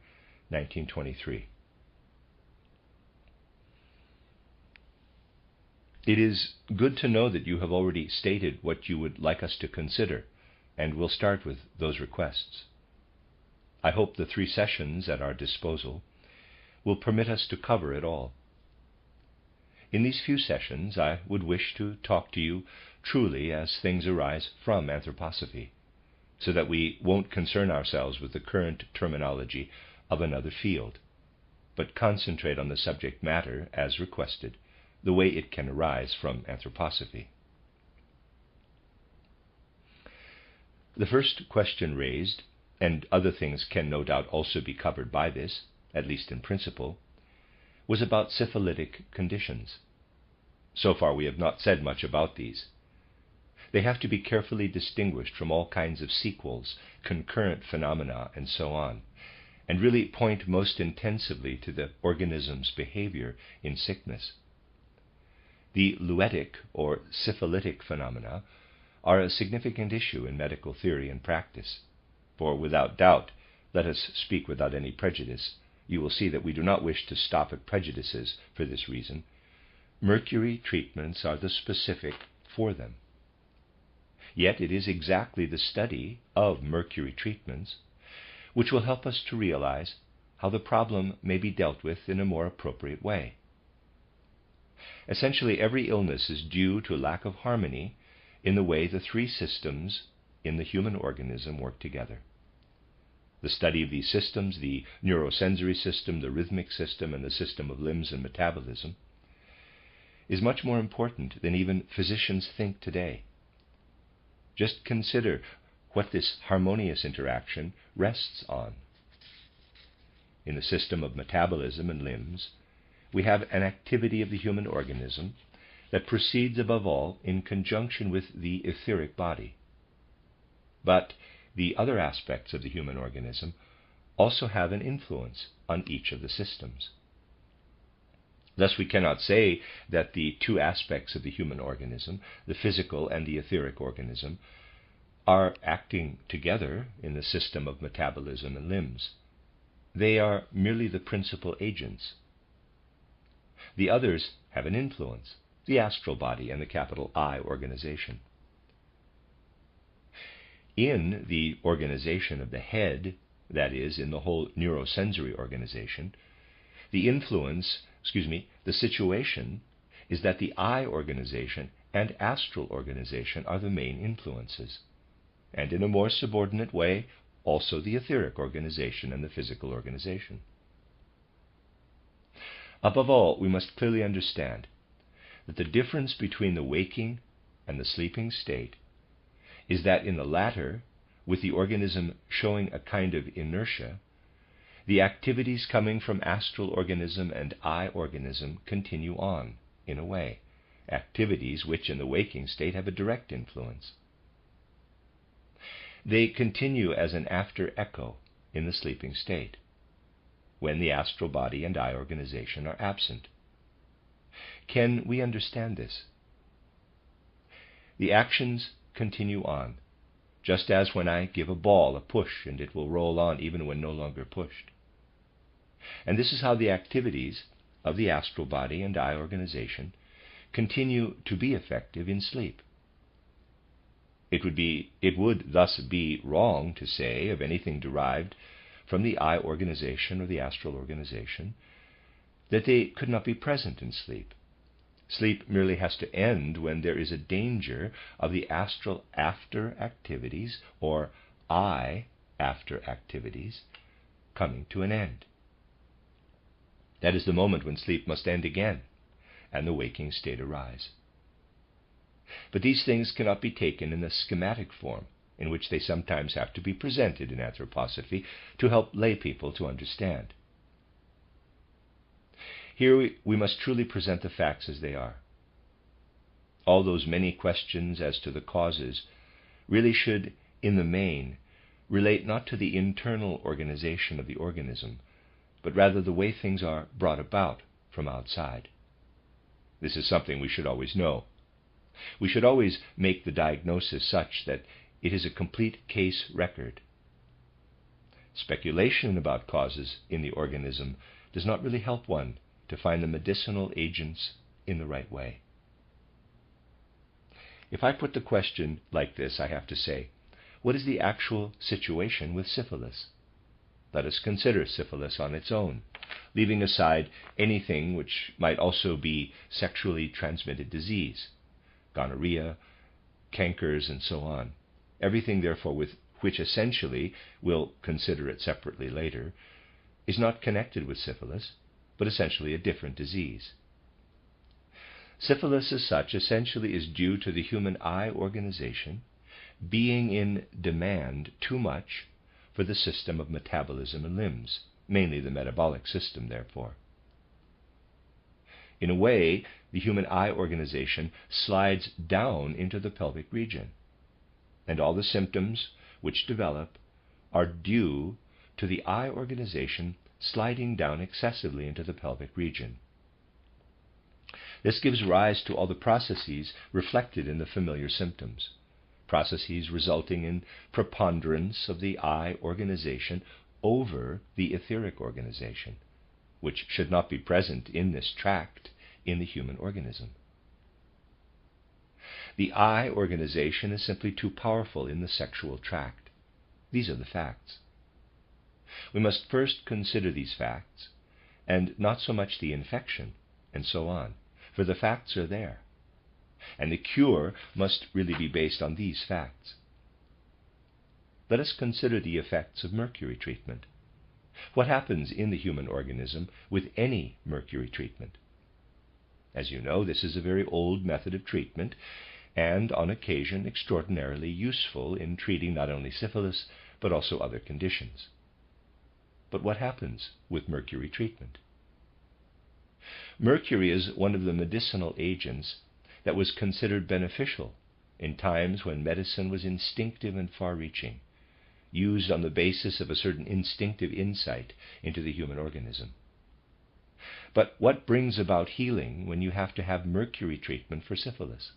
1923. It is good to know that you have already stated what you would like us to consider, and we'll start with those requests. I hope the 3 sessions at our disposal will permit us to cover it all. In these few sessions, I would wish to talk to you truly as things arise from anthroposophy, so that we won't concern ourselves with the current terminology of another field, but concentrate on the subject matter as requested, the way it can arise from anthroposophy. The first question raised, and other things can no doubt also be covered by this, at least in principle, was about syphilitic conditions. So far we have not said much about these. They have to be carefully distinguished from all kinds of sequels, concurrent phenomena, and so on, and really point most intensively to the organism's behavior in sickness. The luetic or syphilitic phenomena are a significant issue in medical theory and practice. For without doubt, let us speak without any prejudice, you will see that we do not wish to stop at prejudices for this reason. Mercury treatments are the specific for them. Yet it is exactly the study of mercury treatments which will help us to realize how the problem may be dealt with in a more appropriate way. Essentially, every illness is due to lack of harmony in the way the 3 systems in the human organism work together. The study of these systems, the neurosensory system, the rhythmic system, and the system of limbs and metabolism, is much more important than even physicians think today. Just consider what this harmonious interaction rests on. In the system of metabolism and limbs, we have an activity of the human organism that proceeds above all in conjunction with the etheric body. But the other aspects of the human organism also have an influence on each of the systems. Thus we cannot say that the 2 aspects of the human organism, the physical and the etheric organism, are acting together in the system of metabolism and limbs. They are merely the principal agents. The others have an influence, the astral body and the capital I organization. In the organization of the head, that is, in the whole neurosensory organization, the situation is that the eye organization and astral organization are the main influences, and in a more subordinate way, also the etheric organization and the physical organization. Above all, we must clearly understand that the difference between the waking and the sleeping state is that in the latter, with the organism showing a kind of inertia, the activities coming from astral organism and eye organism continue on, in a way, activities which in the waking state have a direct influence. They continue as an after echo in the sleeping state, when the astral body and eye organization are absent. Can we understand this? the actions continue on, just as when I give a ball a push and it will roll on even when no longer pushed. And this is how the activities of the astral body and eye organization continue to be effective in sleep. It would thus be wrong to say of anything derived from the eye organization or the astral organization that they could not be present in sleep. Sleep merely has to end when there is a danger of the astral after activities or eye after activities coming to an end. That is the moment when sleep must end again and the waking state arise. But these things cannot be taken in the schematic form in which they sometimes have to be presented in anthroposophy to help lay people to understand. Here we must truly present the facts as they are. All those many questions as to the causes really should, in the main, relate not to the internal organization of the organism, but rather the way things are brought about from outside. This is something we should always know. We should always make the diagnosis such that it is a complete case record. Speculation about causes in the organism does not really help one to find the medicinal agents in the right way. If I put the question like this, I have to say, what is the actual situation with syphilis? Let us consider syphilis on its own, leaving aside anything which might also be sexually transmitted disease, gonorrhea, cankers, and so on. Everything, therefore, with which essentially, we'll consider it separately later, is not connected with syphilis, but essentially a different disease. Syphilis as such essentially is due to the human eye organization being in demand too much for the system of metabolism and limbs, mainly the metabolic system, therefore. In a way, the human eye organization slides down into the pelvic region, and all the symptoms which develop are due to the eye organization sliding down excessively into the pelvic region. This gives rise to all the processes reflected in the familiar symptoms, processes resulting in preponderance of the eye organization over the etheric organization, which should not be present in this tract in the human organism. The eye organization is simply too powerful in the sexual tract. These are the facts. We must first consider these facts, and not so much the infection, and so on, for the facts are there, and the cure must really be based on these facts. Let us consider the effects of mercury treatment. What happens in the human organism with any mercury treatment? As you know, this is a very old method of treatment, and on occasion extraordinarily useful in treating not only syphilis, but also other conditions. But what happens with mercury treatment? Mercury is one of the medicinal agents that was considered beneficial in times when medicine was instinctive and far-reaching, used on the basis of a certain instinctive insight into the human organism. But what brings about healing when you have to have mercury treatment for syphilis?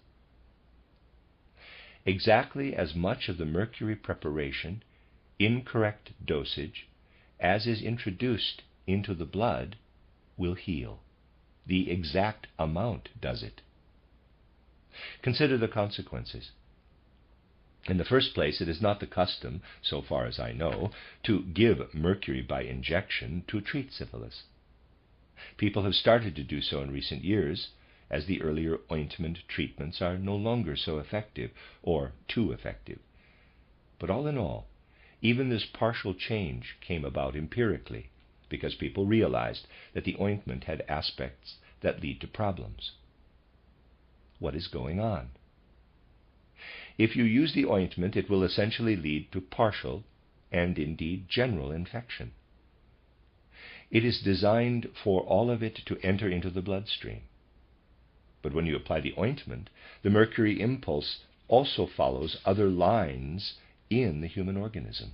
Exactly as much of the mercury preparation, incorrect dosage, as is introduced into the blood, will heal. The exact amount does it. Consider the consequences. In the first place, it is not the custom, so far as I know, to give mercury by injection to treat syphilis. People have started to do so in recent years, as the earlier ointment treatments are no longer so effective, or too effective. But all in all, even this partial change came about empirically, because people realized that the ointment had aspects that lead to problems. What is going on? If you use the ointment, it will essentially lead to partial and indeed general infection. It is designed for all of it to enter into the bloodstream. But when you apply the ointment, the mercury impulse also follows other lines in the human organism.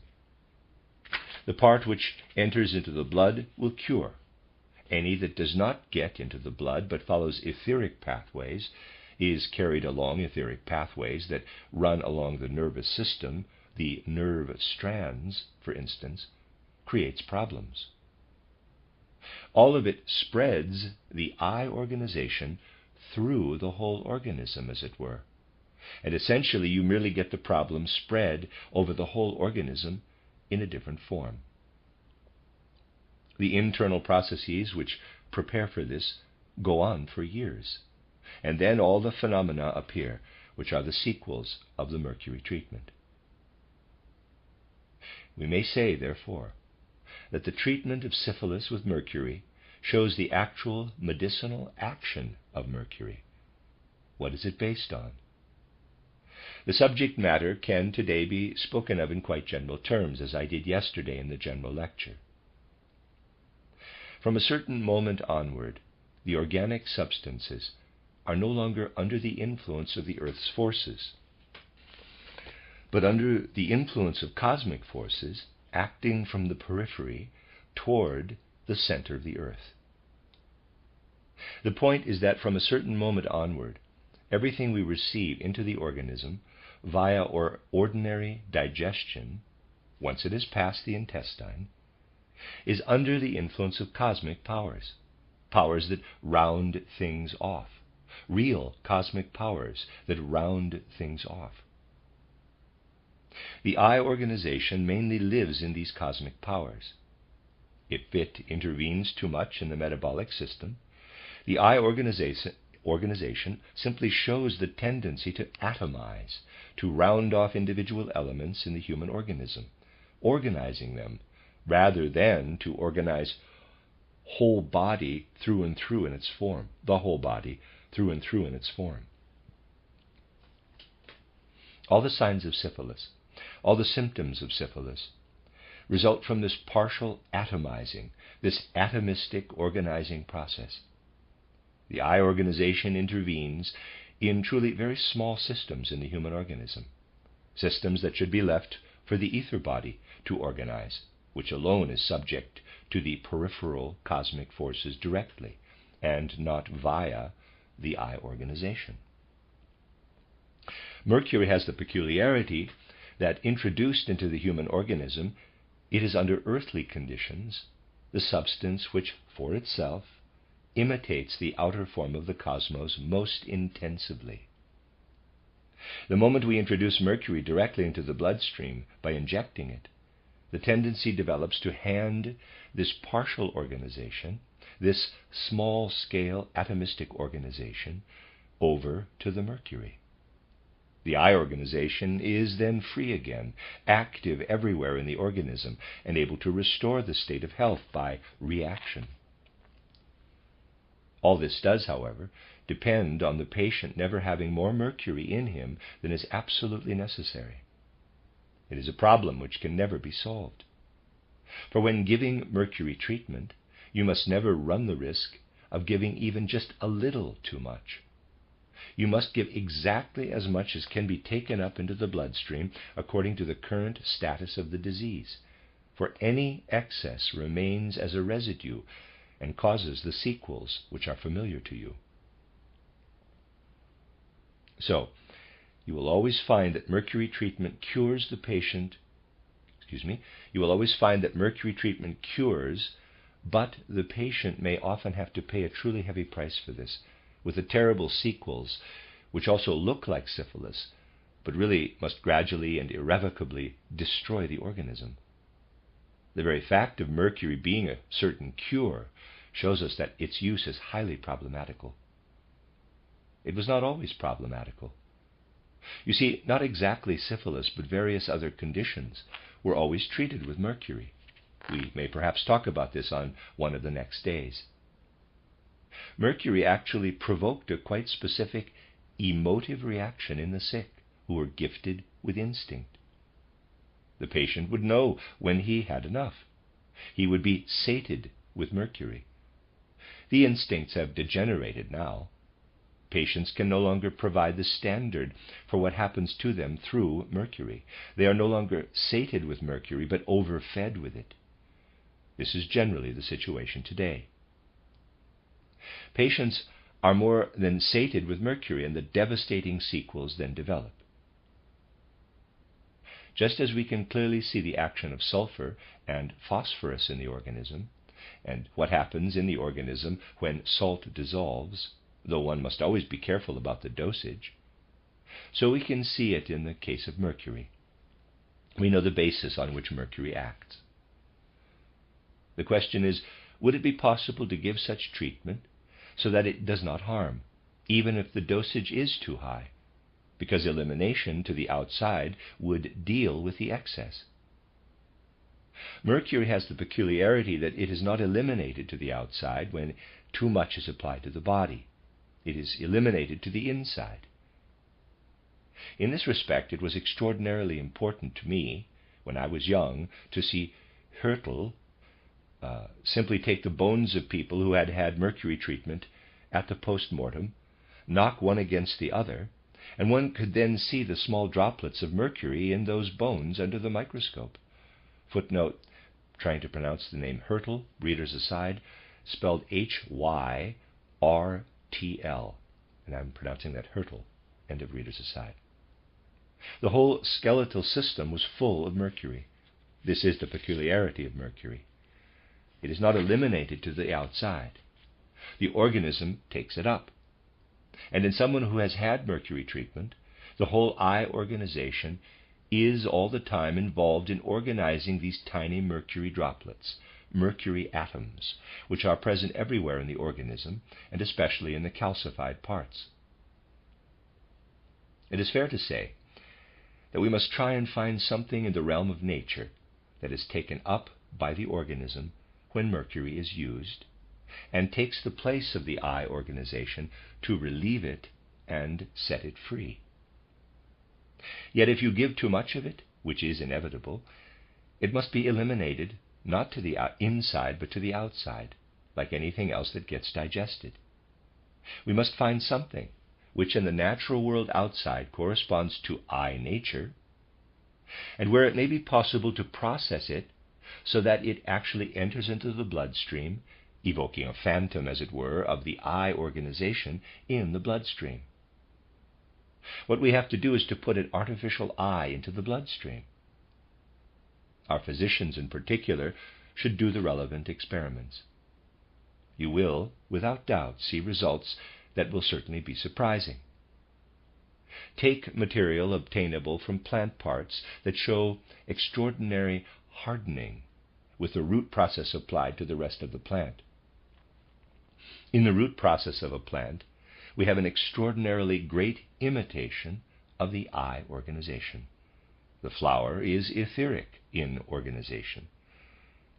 The part which enters into the blood will cure. Any that does not get into the blood but follows etheric pathways is carried along etheric pathways that run along the nervous system, the nerve strands, for instance, creates problems. All of it spreads the eye organization through the whole organism, as it were. And essentially you merely get the problem spread over the whole organism in a different form. The internal processes which prepare for this go on for years, and then all the phenomena appear, which are the sequels of the mercury treatment. We may say, therefore, that the treatment of syphilis with mercury shows the actual medicinal action of mercury. What is it based on? The subject matter can today be spoken of in quite general terms, as I did yesterday in the general lecture. From a certain moment onward, the organic substances are no longer under the influence of the Earth's forces, but under the influence of cosmic forces acting from the periphery toward the center of the Earth. The point is that from a certain moment onward, everything we receive into the organism via ordinary digestion, once it has passed the intestine, is under the influence of cosmic powers, powers that round things off, real cosmic powers that round things off. The eye organization mainly lives in these cosmic powers. If it intervenes too much in the metabolic system, the eye organization simply shows the tendency to atomize, to round off individual elements in the human organism, organizing them, rather than to organize whole body through and through in its form, the whole body through and through in its form. All the signs of syphilis, all the symptoms of syphilis, result from this partial atomizing, this atomistic organizing process. The eye organization intervenes in truly very small systems in the human organism, systems that should be left for the ether body to organize, which alone is subject to the peripheral cosmic forces directly, and not via the eye organization. Mercury has the peculiarity that, introduced into the human organism, it is under earthly conditions the substance which, for itself, imitates the outer form of the cosmos most intensively. The moment we introduce mercury directly into the bloodstream by injecting it, the tendency develops to hand this partial organization, this small-scale atomistic organization, over to the mercury. The eye organization is then free again, active everywhere in the organism, and able to restore the state of health by reaction. All this does, however, depend on the patient never having more mercury in him than is absolutely necessary. It is a problem which can never be solved. For when giving mercury treatment, you must never run the risk of giving even just a little too much. You must give exactly as much as can be taken up into the bloodstream according to the current status of the disease, for any excess remains as a residue and causes the sequels which are familiar to you. So, you will always find that mercury treatment cures the patient, you will always find that mercury treatment cures, but the patient may often have to pay a truly heavy price for this, with the terrible sequels, which also look like syphilis, but really must gradually and irrevocably destroy the organism. The very fact of mercury being a certain cure shows us that its use is highly problematical. It was not always problematical. You see, not exactly syphilis, but various other conditions were always treated with mercury. We may perhaps talk about this on one of the next days. Mercury actually provoked a quite specific emotive reaction in the sick who were gifted with instinct. The patient would know when he had enough. He would be sated with mercury. The instincts have degenerated now. Patients can no longer provide the standard for what happens to them through mercury. They are no longer sated with mercury, but overfed with it. This is generally the situation today. Patients are more than sated with mercury, and the devastating sequels then develop. Just as we can clearly see the action of sulfur and phosphorus in the organism, and what happens in the organism when salt dissolves, though one must always be careful about the dosage, so we can see it in the case of mercury. We know the basis on which mercury acts. The question is, would it be possible to give such treatment so that it does not harm, even if the dosage is too high, because elimination to the outside would deal with the excess? Mercury has the peculiarity that it is not eliminated to the outside when too much is applied to the body. It is eliminated to the inside. In this respect, it was extraordinarily important to me, when I was young, to see Hürtel simply take the bones of people who had had mercury treatment at the post-mortem, knock one against the other, and one could then see the small droplets of mercury in those bones under the microscope. Footnote, trying to pronounce the name Hürtel, readers aside, spelled H-Y-R-T-L, and I'm pronouncing that Hürtel, end of readers aside. The whole skeletal system was full of mercury. This is the peculiarity of mercury. It is not eliminated to the outside. The organism takes it up. And in someone who has had mercury treatment, the whole eye organization is all the time involved in organizing these tiny mercury droplets, mercury atoms, which are present everywhere in the organism, and especially in the calcified parts. It is fair to say that we must try and find something in the realm of nature that is taken up by the organism when mercury is used, and takes the place of the eye organization to relieve it and set it free. Yet if you give too much of it, which is inevitable, it must be eliminated not to the inside but to the outside, like anything else that gets digested. We must find something which in the natural world outside corresponds to eye nature, and where it may be possible to process it so that it actually enters into the bloodstream, evoking a phantom, as it were, of the eye organization in the bloodstream. What we have to do is to put an artificial eye into the bloodstream. Our physicians in particular should do the relevant experiments. You will, without doubt, see results that will certainly be surprising. Take material obtainable from plant parts that show extraordinary hardening with the root process applied to the rest of the plant. In the root process of a plant, we have an extraordinarily great imitation of the eye organization. The flower is etheric in organization.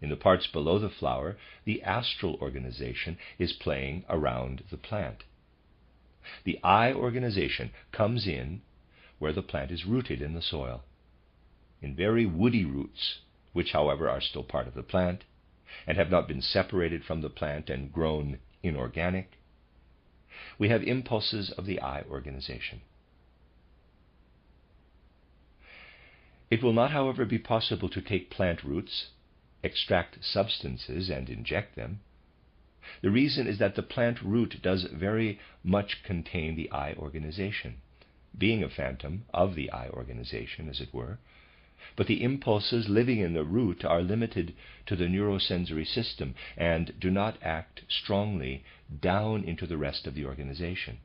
In the parts below the flower, the astral organization is playing around the plant. The eye organization comes in where the plant is rooted in the soil, in very woody roots, which, however, are still part of the plant and have not been separated from the plant and grown inorganic. We have impulses of the eye organization. It will not, however, be possible to take plant roots, extract substances, and inject them. The reason is that the plant root does very much contain the eye organization, being a phantom of the eye organization, as it were, but the impulses living in the root are limited to the neurosensory system and do not act strongly down into the rest of the organization.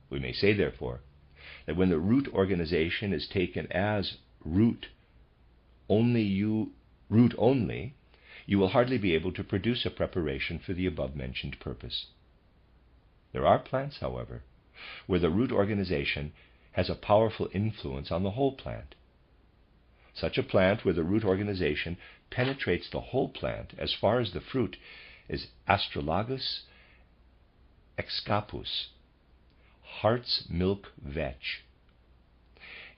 We may say, therefore, that when the root organization is taken as root only, you will hardly be able to produce a preparation for the above-mentioned purpose. There are plants, however, where the root organization has a powerful influence on the whole plant. Such a plant where the root organization penetrates the whole plant as far as the fruit is Astralagus excapus, heart's milk vetch.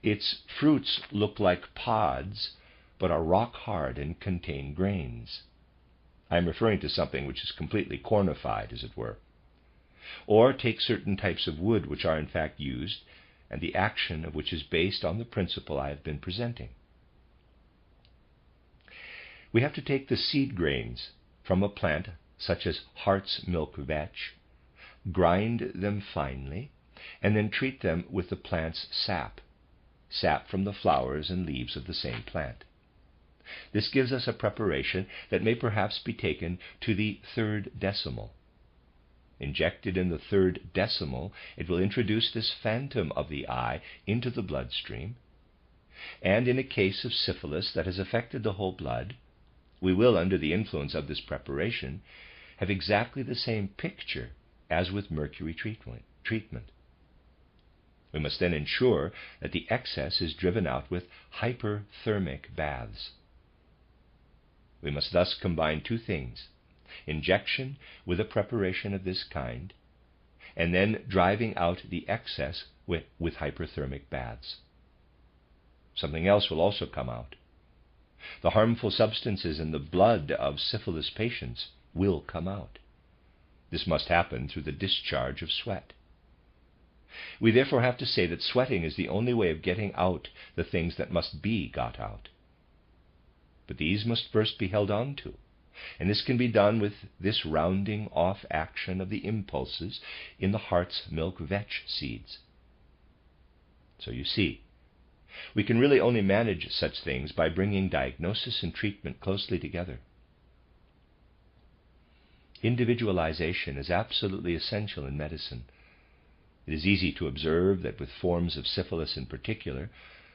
Its fruits look like pods, but are rock hard and contain grains. I am referring to something which is completely cornified, as it were. Or take certain types of wood which are in fact used, and the action of which is based on the principle I have been presenting. We have to take the seed grains from a plant such as heart's milk vetch, grind them finely, and then treat them with the plant's sap from the flowers and leaves of the same plant. This gives us a preparation that may perhaps be taken to the 3rd decimal. Injected in the 3rd decimal, it will introduce this phantom of the eye into the bloodstream, and in a case of syphilis that has affected the whole blood, we will, under the influence of this preparation, have exactly the same picture as with mercury treatment. We must then ensure that the excess is driven out with hyperthermic baths. We must thus combine two things: injection with a preparation of this kind, and then driving out the excess with hyperthermic baths. Something else will also come out. The harmful substances in the blood of syphilis patients will come out. This must happen through the discharge of sweat. We therefore have to say that sweating is the only way of getting out the things that must be got out. But these must first be held on to, and this can be done with this rounding off action of the impulses in the heart's milk vetch seeds. So you see, we can really only manage such things by bringing diagnosis and treatment closely together. Individualization is absolutely essential in medicine. It is easy to observe that with forms of syphilis in particular,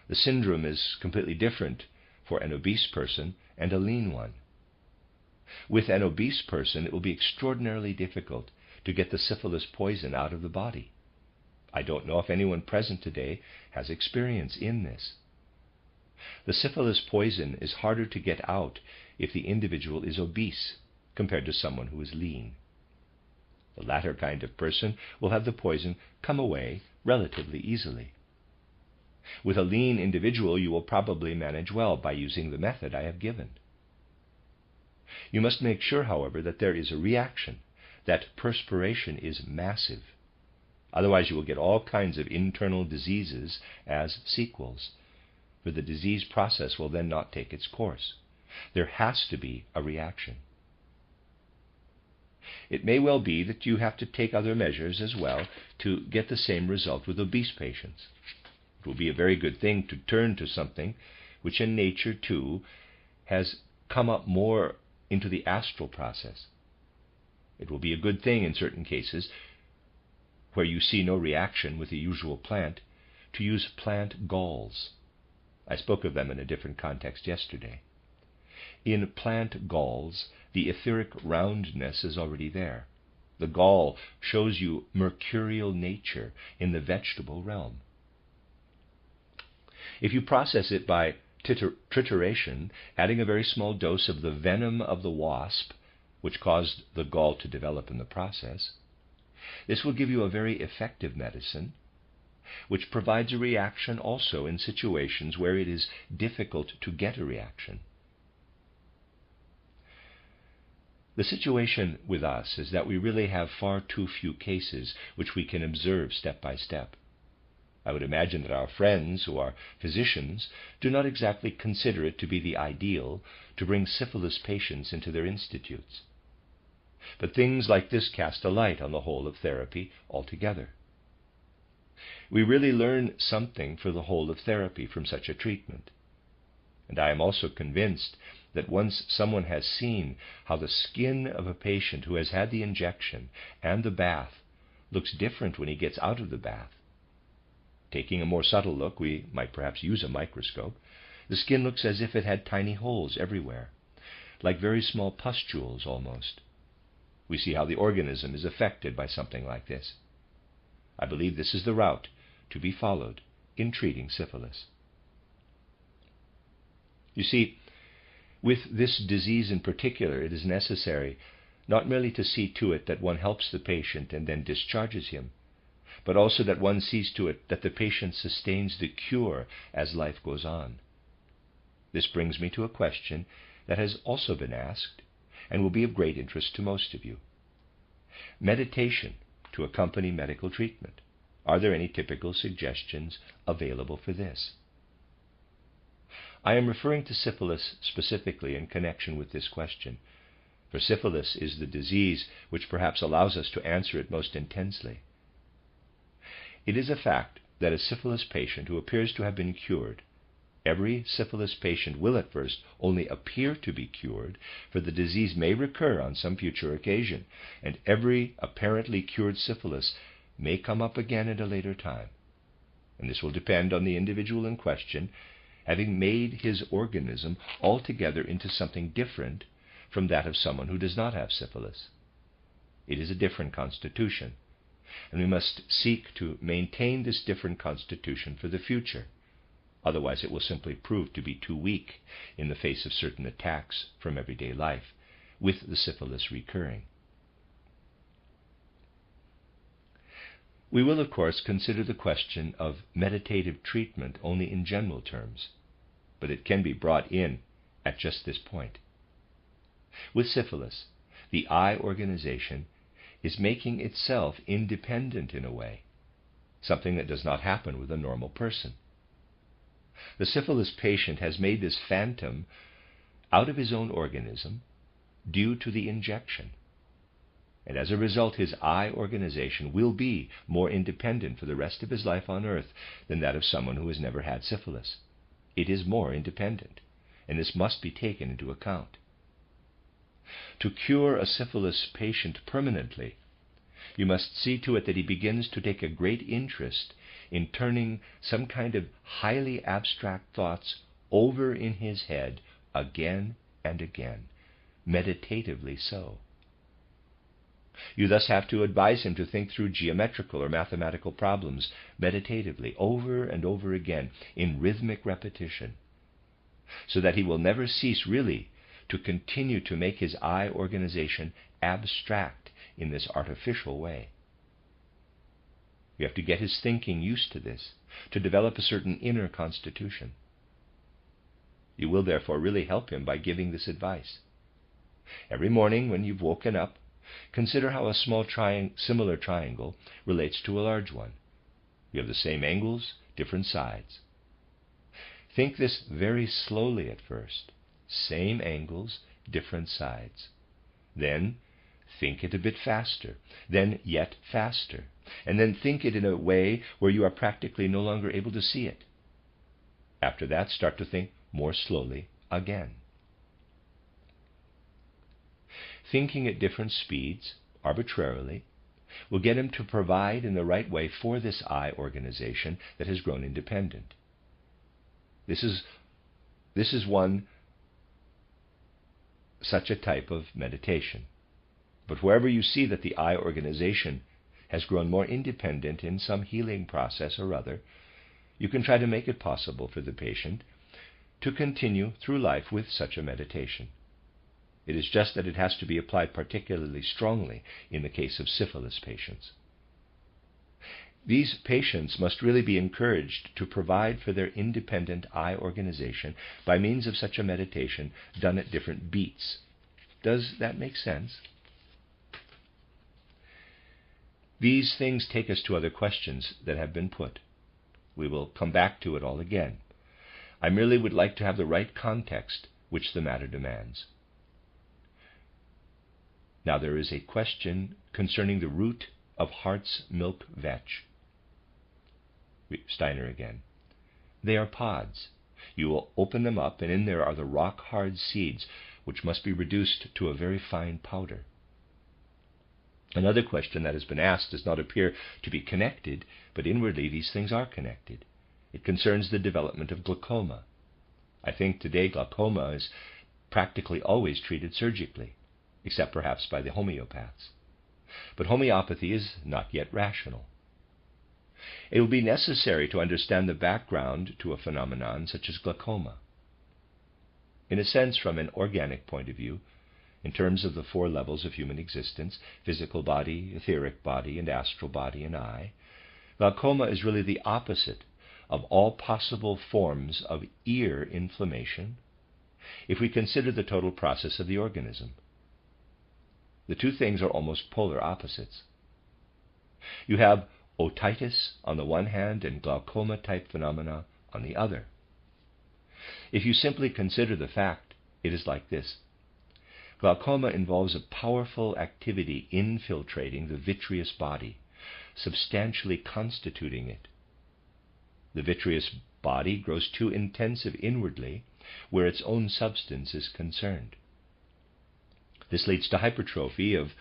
the syndrome is completely different for an obese person and a lean one. With an obese person, it will be extraordinarily difficult to get the syphilis poison out of the body. I don't know if anyone present today has experience in this. The syphilis poison is harder to get out if the individual is obese compared to someone who is lean. The latter kind of person will have the poison come away relatively easily. With a lean individual, you will probably manage well by using the method I have given. You must make sure, however, that there is a reaction, that perspiration is massive. Otherwise you will get all kinds of internal diseases as sequels, for the disease process will then not take its course. There has to be a reaction. It may well be that you have to take other measures as well to get the same result with obese patients. It will be a very good thing to turn to something which in nature, too, has come up more into the astral process. It will be a good thing in certain cases where you see no reaction with the usual plant to use plant galls. I spoke of them in a different context yesterday. In plant galls, the etheric roundness is already there. The gall shows you mercurial nature in the vegetable realm. If you process it by trituration, adding a very small dose of the venom of the wasp, which caused the gall to develop in the process, this will give you a very effective medicine, which provides a reaction also in situations where it is difficult to get a reaction. The situation with us is that we really have far too few cases which we can observe step by step. I would imagine that our friends who are physicians do not exactly consider it to be the ideal to bring syphilis patients into their institutes. But things like this cast a light on the whole of therapy altogether. We really learn something for the whole of therapy from such a treatment. And I am also convinced that once someone has seen how the skin of a patient who has had the injection and the bath looks different when he gets out of the bath. Taking a more subtle look, we might perhaps use a microscope. The skin looks as if it had tiny holes everywhere, like very small pustules almost. We see how the organism is affected by something like this. I believe this is the route to be followed in treating syphilis. You see, with this disease in particular, it is necessary not merely to see to it that one helps the patient and then discharges him, but also that one sees to it that the patient sustains the cure as life goes on. This brings me to a question that has also been asked and will be of great interest to most of you. Meditation to accompany medical treatment. Are there any typical suggestions available for this? I am referring to syphilis specifically in connection with this question, For syphilis is the disease which perhaps allows us to answer it most intensely. It is a fact that a syphilis patient who appears to have been cured, every syphilis patient will at first only appear to be cured, for the disease may recur on some future occasion, and every apparently cured syphilis may come up again at a later time. And this will depend on the individual in question having made his organism altogether into something different from that of someone who does not have syphilis. It is a different constitution, and we must seek to maintain this different constitution for the future. Otherwise it will simply prove to be too weak in the face of certain attacks from everyday life, with the syphilis recurring. We will, of course, consider the question of meditative treatment only in general terms, but it can be brought in at just this point. With syphilis, the eye organization is making itself independent in a way, something that does not happen with a normal person. The syphilis patient has made this phantom out of his own organism due to the injection. And as a result, his eye organization will be more independent for the rest of his life on earth than that of someone who has never had syphilis. It is more independent, and this must be taken into account. To cure a syphilis patient permanently, you must see to it that he begins to take a great interest in turning some kind of highly abstract thoughts over in his head again and again, meditatively so. You thus have to advise him to think through geometrical or mathematical problems meditatively over and over again in rhythmic repetition, so that he will never cease really to continue to make his eye organization abstract in this artificial way. You have to get his thinking used to this, to develop a certain inner constitution. You will therefore really help him by giving this advice. Every morning when you've woken up, consider how a small similar triangle relates to a large one. You have the same angles, different sides. Think this very slowly at first. Same angles, different sides. Then think it a bit faster, then yet faster, and then think it in a way where you are practically no longer able to see it. After that, start to think more slowly again. Thinking at different speeds, arbitrarily, will get him to provide in the right way for this eye organization that has grown independent. This is one such a type of meditation. But wherever you see that the eye organization has grown more independent in some healing process or other, you can try to make it possible for the patient to continue through life with such a meditation. It is just that it has to be applied particularly strongly in the case of syphilis patients. These patients must really be encouraged to provide for their independent eye organization by means of such a meditation done at different beats. Does that make sense? These things take us to other questions that have been put. We will come back to it all again. I merely would like to have the right context which the matter demands. Now there is a question concerning the root of heart's milk vetch. Steiner again. They are pods. You will open them up, and in there are the rock-hard seeds, which must be reduced to a very fine powder. Another question that has been asked does not appear to be connected, but inwardly these things are connected. It concerns the development of glaucoma. I think today glaucoma is practically always treated surgically, except perhaps by the homeopaths. But homeopathy is not yet rational. It will be necessary to understand the background to a phenomenon such as glaucoma. In a sense, from an organic point of view, in terms of the four levels of human existence, physical body, etheric body, and astral body and eye, glaucoma is really the opposite of all possible forms of ear inflammation, if we consider the total process of the organism. The two things are almost polar opposites. You have otitis on the one hand and glaucoma-type phenomena on the other. If you simply consider the fact, it is like this. Glaucoma involves a powerful activity infiltrating the vitreous body, substantially constituting it. The vitreous body grows too intensive inwardly where its own substance is concerned. This leads to hypertrophy of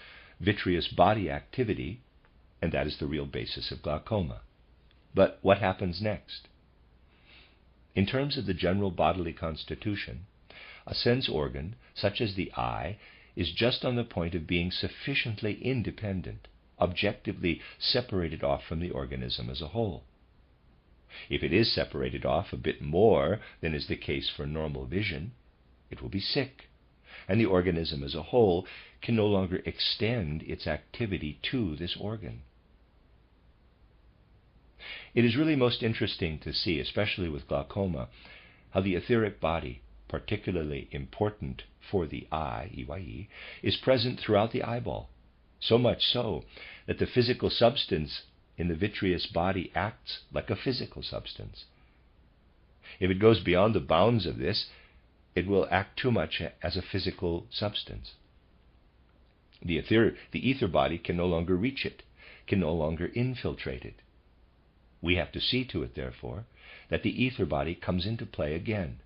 vitreous body activity, and that is the real basis of glaucoma. But what happens next? In terms of the general bodily constitution, a sense organ, such as the eye, is just on the point of being sufficiently independent, objectively separated off from the organism as a whole. If it is separated off a bit more than is the case for normal vision, it will be sick, and the organism as a whole can no longer extend its activity to this organ. It is really most interesting to see, especially with glaucoma, how the etheric body, particularly important for the eye, EYE, is present throughout the eyeball, so much so that the physical substance in the vitreous body acts like a physical substance. If it goes beyond the bounds of this, it will act too much as a physical substance. The ether body can no longer reach it, can no longer infiltrate it. We have to see to it, therefore, that the ether body comes into play again,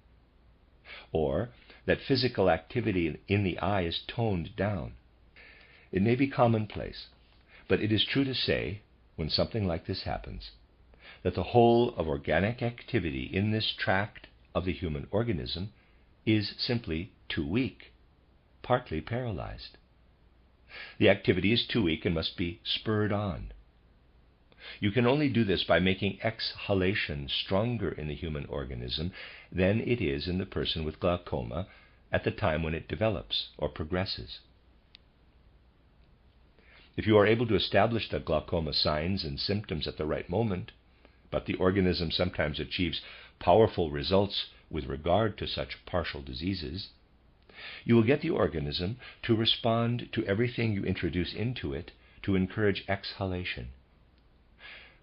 or that physical activity in the eye is toned down. It may be commonplace, but it is true to say, when something like this happens, that the whole of organic activity in this tract of the human organism is simply too weak, partly paralyzed. The activity is too weak and must be spurred on. You can only do this by making exhalation stronger in the human organism than it is in the person with glaucoma at the time when it develops or progresses. If you are able to establish the glaucoma signs and symptoms at the right moment, but the organism sometimes achieves powerful results with regard to such partial diseases, you will get the organism to respond to everything you introduce into it to encourage exhalation,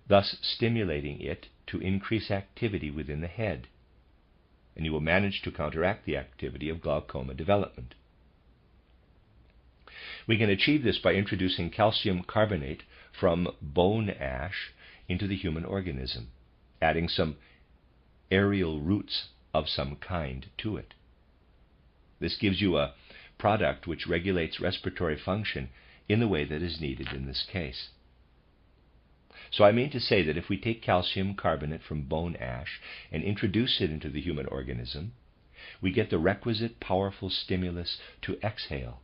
thus stimulating it to increase activity within the head, and you will manage to counteract the activity of glaucoma development. We can achieve this by introducing calcium carbonate from bone ash into the human organism, adding some aerial roots of some kind to it. This gives you a product which regulates respiratory function in the way that is needed in this case. So I mean to say that if we take calcium carbonate from bone ash and introduce it into the human organism, we get the requisite powerful stimulus to exhale.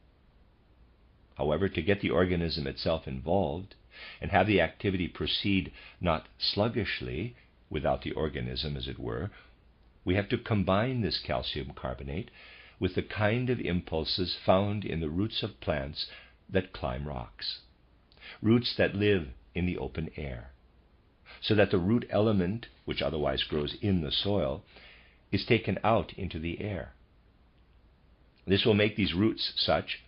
However, to get the organism itself involved and have the activity proceed not sluggishly, without the organism, as it were, we have to combine this calcium carbonate with the kind of impulses found in the roots of plants that climb rocks, roots that live in the open air, so that the root element, which otherwise grows in the soil, is taken out into the air. This will make these roots such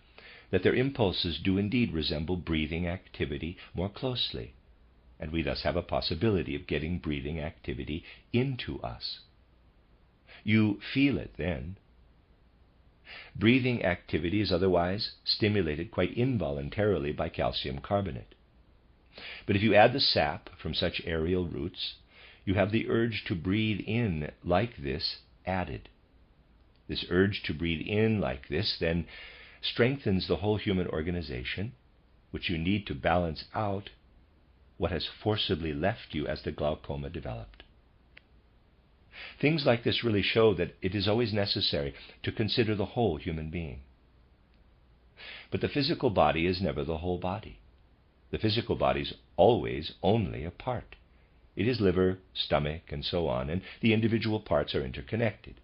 that their impulses do indeed resemble breathing activity more closely, and we thus have a possibility of getting breathing activity into us. You feel it then. Breathing activity is otherwise stimulated quite involuntarily by calcium carbonate. But if you add the sap from such aerial roots, you have the urge to breathe in like this added. This urge to breathe in like this then strengthens the whole human organization, which you need to balance out what has forcibly left you as the glaucoma developed. Things like this really show that it is always necessary to consider the whole human being. But the physical body is never the whole body. The physical body is always only a part. It is liver, stomach, and so on, and the individual parts are interconnected.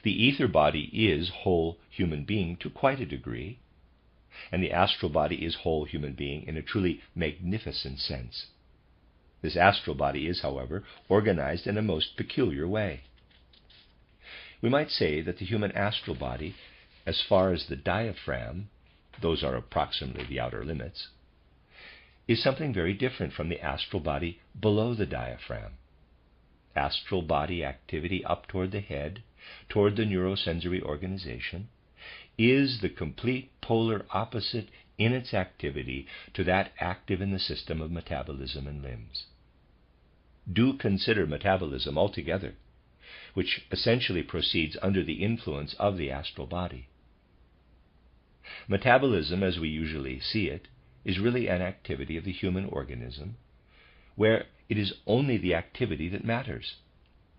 The ether body is whole human being to quite a degree, and the astral body is whole human being in a truly magnificent sense. This astral body is, however, organized in a most peculiar way. We might say that the human astral body, as far as the diaphragm, those are approximately the outer limits, is something very different from the astral body below the diaphragm. Astral body activity up toward the head, toward the neurosensory organization, is the complete polar opposite in its activity to that active in the system of metabolism and limbs. Do consider metabolism altogether, which essentially proceeds under the influence of the astral body. Metabolism, as we usually see it, is really an activity of the human organism, where it is only the activity that matters.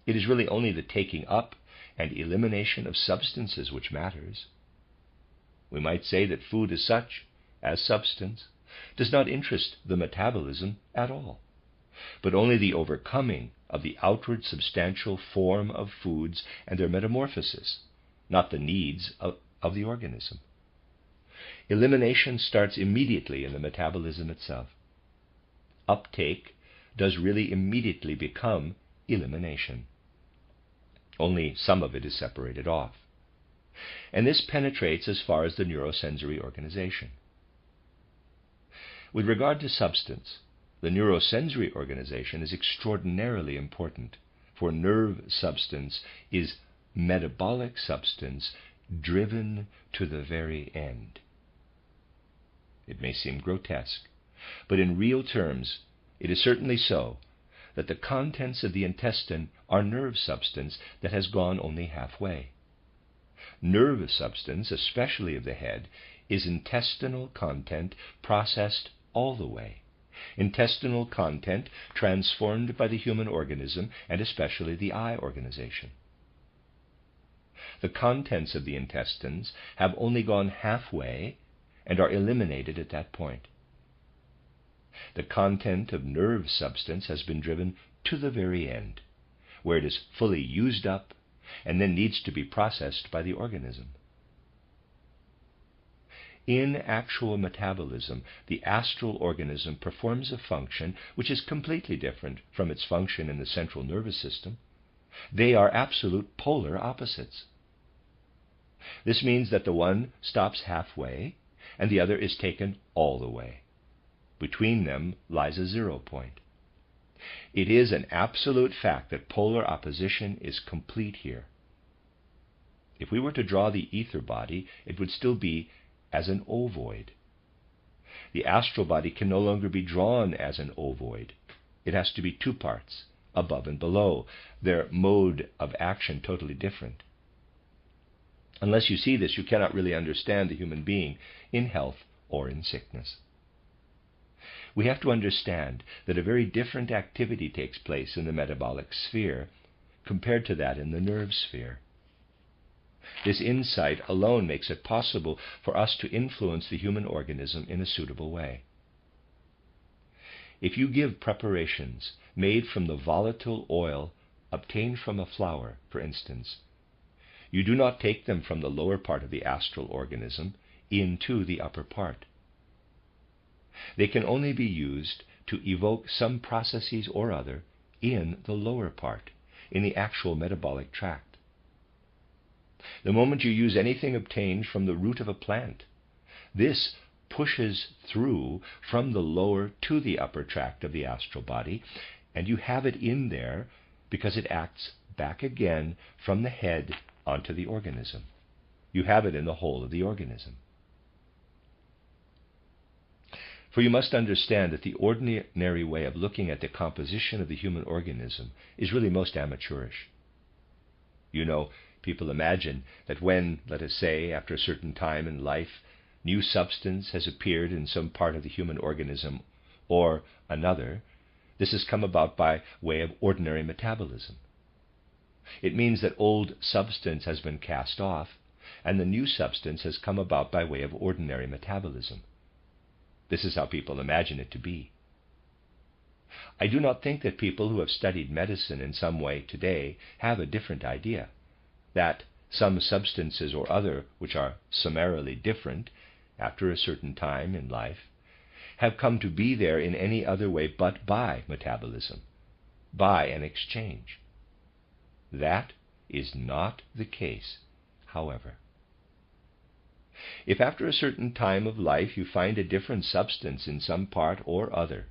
It is really only the taking up and elimination of substances which matters. We might say that food as such, as substance, does not interest the metabolism at all, but only the overcoming of the outward substantial form of foods and their metamorphosis, not the needs of the organism. Elimination starts immediately in the metabolism itself. Uptake does really immediately become elimination. Only some of it is separated off. And this penetrates as far as the neurosensory organization. With regard to substance, the neurosensory organization is extraordinarily important, for nerve substance is metabolic substance driven to the very end. It may seem grotesque, but in real terms, it is certainly so that the contents of the intestine are nerve substance that has gone only halfway. Nerve substance, especially of the head, is intestinal content processed all the way. Intestinal content transformed by the human organism, and especially the eye organization. The contents of the intestines have only gone halfway and are eliminated at that point. The content of nerve substance has been driven to the very end, where it is fully used up and then needs to be processed by the organism. In actual metabolism, the astral organism performs a function which is completely different from its function in the central nervous system. They are absolute polar opposites. This means that the one stops halfway and the other is taken all the way. Between them lies a 0 point. It is an absolute fact that polar opposition is complete here. If we were to draw the ether body, it would still be as an ovoid. The astral body can no longer be drawn as an ovoid. It has to be two parts, above and below, their mode of action totally different. Unless you see this, you cannot really understand the human being in health or in sickness. We have to understand that a very different activity takes place in the metabolic sphere compared to that in the nerve sphere. This insight alone makes it possible for us to influence the human organism in a suitable way. If you give preparations made from the volatile oil obtained from a flower, for instance, you do not take them from the lower part of the astral organism into the upper part. They can only be used to evoke some processes or other in the lower part, in the actual metabolic tract. The moment you use anything obtained from the root of a plant, this pushes through from the lower to the upper tract of the astral body, and you have it in there because it acts back again from the head onto the organism. You have it in the whole of the organism. For you must understand that the ordinary way of looking at the composition of the human organism is really most amateurish. You know, people imagine that when, let us say, after a certain time in life, new substance has appeared in some part of the human organism or another, this has come about by way of ordinary metabolism. It means that old substance has been cast off, and the new substance has come about by way of ordinary metabolism. This is how people imagine it to be. I do not think that people who have studied medicine in some way today have a different idea, that some substances or other which are summarily different after a certain time in life have come to be there in any other way but by metabolism, by an exchange. That is not the case, however. If after a certain time of life you find a different substance in some part or other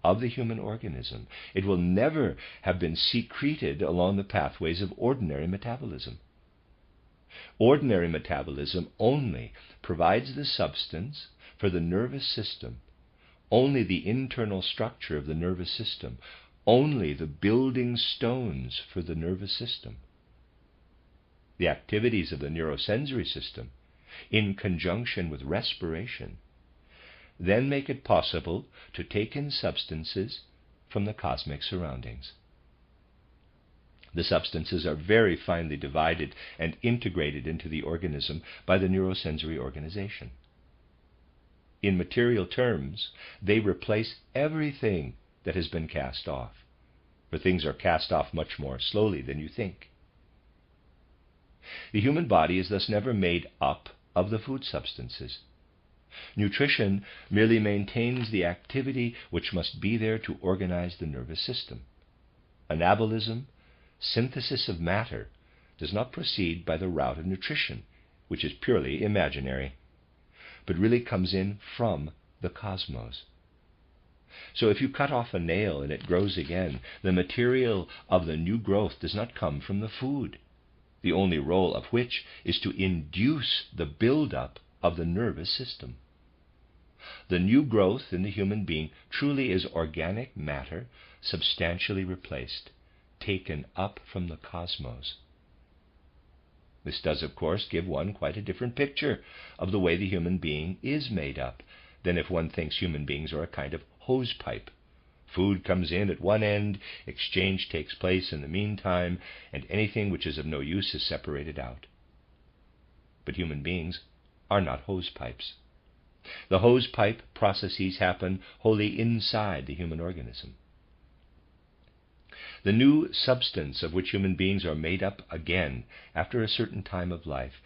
of the human organism, it will never have been secreted along the pathways of ordinary metabolism. Ordinary metabolism only provides the substance for the nervous system, only the internal structure of the nervous system, only the building stones for the nervous system. The activities of the neurosensory system, in conjunction with respiration, then make it possible to take in substances from the cosmic surroundings. The substances are very finely divided and integrated into the organism by the neurosensory organization. In material terms, they replace everything that has been cast off, for things are cast off much more slowly than you think. The human body is thus never made up of the food substances. Nutrition merely maintains the activity which must be there to organize the nervous system. Anabolism, synthesis of matter, does not proceed by the route of nutrition, which is purely imaginary, but really comes in from the cosmos. So if you cut off a nail and it grows again, the material of the new growth does not come from the food, the only role of which is to induce the build-up of the nervous system. The new growth in the human being truly is organic matter substantially replaced, taken up from the cosmos. This does, of course, give one quite a different picture of the way the human being is made up than if one thinks human beings are a kind of hose pipe. Food comes in at one end, exchange takes place in the meantime, and anything which is of no use is separated out. But human beings are not hose pipes. The hose pipe processes happen wholly inside the human organism. The new substance of which human beings are made up again after a certain time of life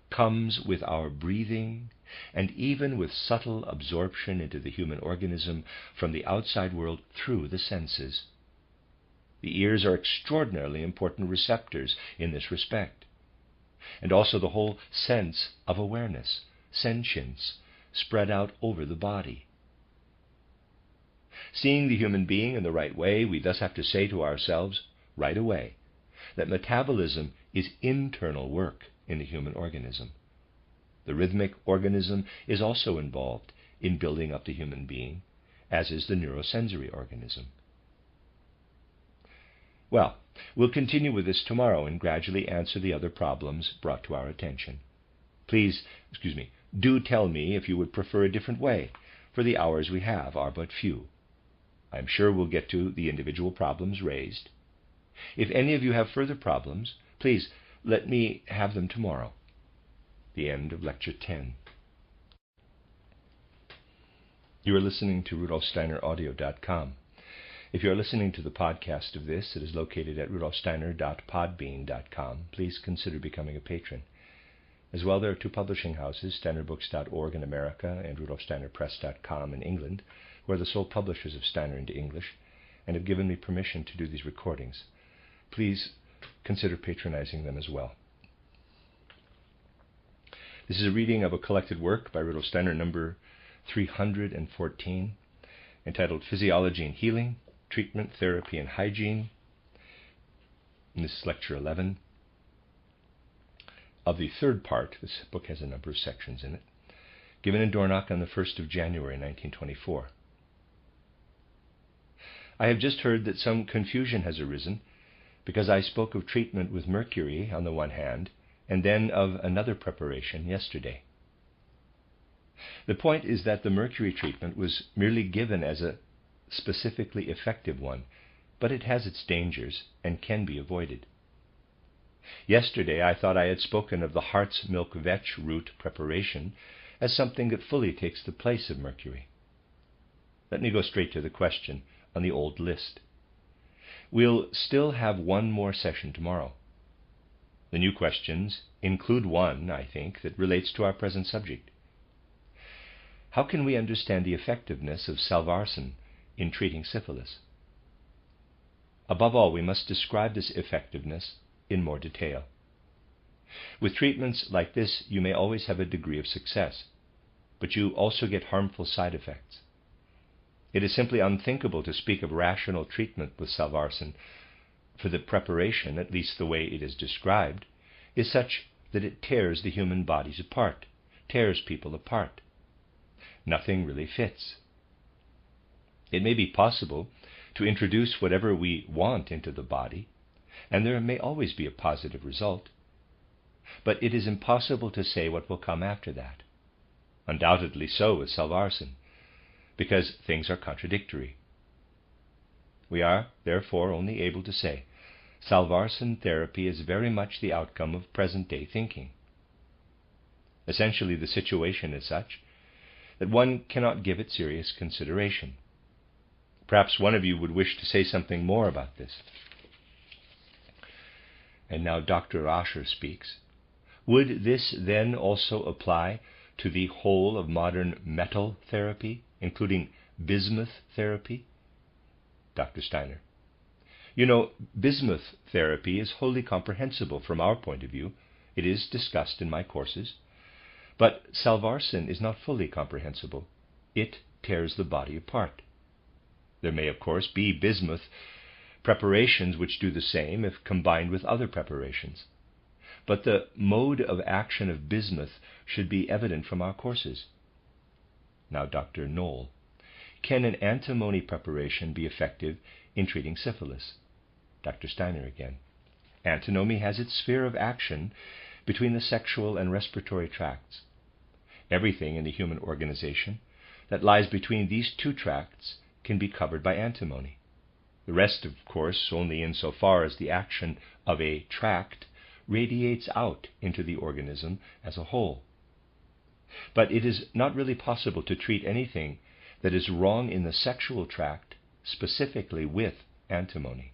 comes with our breathing and even with subtle absorption into the human organism from the outside world through the senses. The ears are extraordinarily important receptors in this respect, and also the whole sense of awareness, sentience, spread out over the body. Seeing the human being in the right way, we thus have to say to ourselves right away that metabolism is internal work in the human organism. The rhythmic organism is also involved in building up the human being, as is the neurosensory organism. Well, we'll continue with this tomorrow and gradually answer the other problems brought to our attention. Please, do tell me if you would prefer a different way, for the hours we have are but few. I'm sure we'll get to the individual problems raised. If any of you have further problems, please let me have them tomorrow. The end of Lecture 10. You are listening to RudolfSteinerAudio.com. If you are listening to the podcast of this, it is located at RudolfSteiner.podbean.com. Please consider becoming a patron. As well, there are two publishing houses, SteinerBooks.org in America and RudolfSteinerPress.com in England, who are the sole publishers of Steiner into English, and have given me permission to do these recordings. Please consider patronizing them as well. This is a reading of a collected work by Rudolf Steiner, number 314, entitled Physiology and Healing, Treatment, Therapy, and Hygiene. And this is Lecture 11 of the third part. This book has a number of sections in it, given in Dornach on the 1st of January 1924. I have just heard that some confusion has arisen because I spoke of treatment with mercury on the one hand and then of another preparation yesterday. The point is that the mercury treatment was merely given as a specifically effective one, but it has its dangers and can be avoided. Yesterday I thought I had spoken of the heart's milk vetch root preparation as something that fully takes the place of mercury. Let me go straight to the question on the old list. We'll still have one more session tomorrow. The new questions include one, I think, that relates to our present subject. How can we understand the effectiveness of salvarsan in treating syphilis? Above all, we must describe this effectiveness in more detail. With treatments like this, you may always have a degree of success, but you also get harmful side effects. It is simply unthinkable to speak of rational treatment with salvarsan, for the preparation, at least the way it is described, is such that it tears the human bodies apart, tears people apart. Nothing really fits. It may be possible to introduce whatever we want into the body, and there may always be a positive result. But it is impossible to say what will come after that. Undoubtedly so with Salvarsan, because things are contradictory. We are, therefore, only able to say, Salvarsan therapy is very much the outcome of present-day thinking. Essentially, the situation is such that one cannot give it serious consideration. Perhaps one of you would wish to say something more about this. And now Dr. Rascher speaks. Would this then also apply to the whole of modern metal therapy, including bismuth therapy? Dr. Steiner. You know, bismuth therapy is wholly comprehensible from our point of view. It is discussed in my courses. But Salvarsan is not fully comprehensible. It tears the body apart. There may, of course, be bismuth preparations which do the same if combined with other preparations. But the mode of action of bismuth should be evident from our courses. Now, Dr. Knoll. Can an antimony preparation be effective in treating syphilis? Dr. Steiner again. Antinomy has its sphere of action between the sexual and respiratory tracts. Everything in the human organization that lies between these two tracts can be covered by antimony. The rest, of course, only insofar as the action of a tract radiates out into the organism as a whole. But it is not really possible to treat anything that is wrong in the sexual tract specifically with antimony.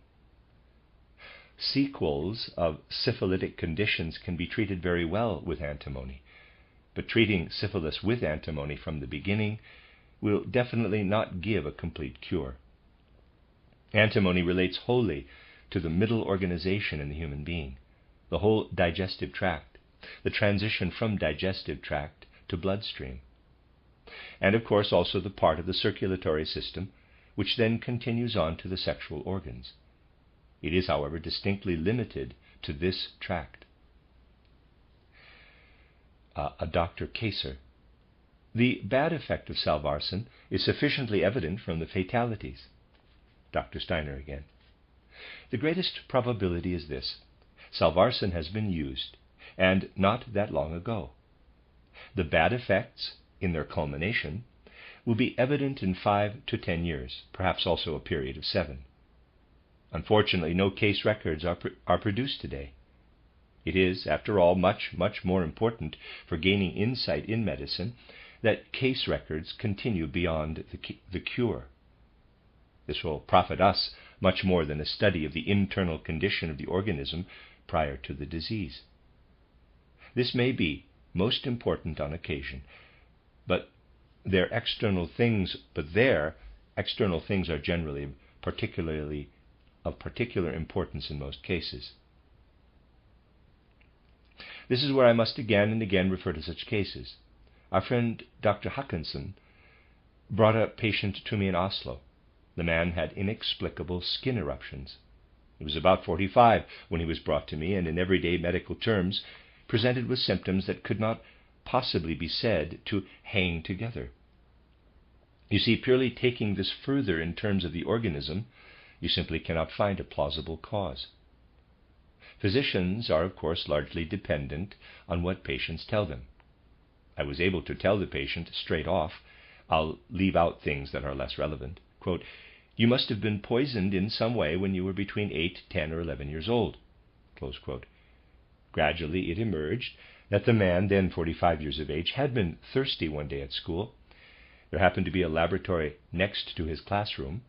Sequels of syphilitic conditions can be treated very well with antimony, but treating syphilis with antimony from the beginning will definitely not give a complete cure. Antimony relates wholly to the middle organization in the human being, the whole digestive tract, the transition from digestive tract to bloodstream, and of course also the part of the circulatory system which then continues on to the sexual organs. It is, however, distinctly limited to this tract. Dr. Kaser. The bad effect of Salvarsan is sufficiently evident from the fatalities. Dr. Steiner again. The greatest probability is this. Salvarsan has been used, and not that long ago. The bad effects, in their culmination, will be evident in 5 to 10 years, perhaps also a period of 7. Unfortunately, no case records are produced today. It is, after all, much more important for gaining insight in medicine that case records continue beyond the cure. This will profit us much more than a study of the internal condition of the organism prior to the disease. This may be most important on occasion, but their external things are generally of particular importance in most cases. This is where I must again and again refer to such cases. Our friend Dr. Haakonsen brought a patient to me in Oslo. The man had inexplicable skin eruptions. He was about 45 when he was brought to me, and in everyday medical terms presented with symptoms that could not possibly be said to hang together. You see, purely taking this further in terms of the organism, you simply cannot find a plausible cause. Physicians are, of course, largely dependent on what patients tell them. I was able to tell the patient straight off, I'll leave out things that are less relevant, quote, "You must have been poisoned in some way when you were between 8, 10, or 11 years old." Close quote. Gradually it emerged that the man, then 45 years of age, had been thirsty one day at school. There happened to be a laboratory next to his classroom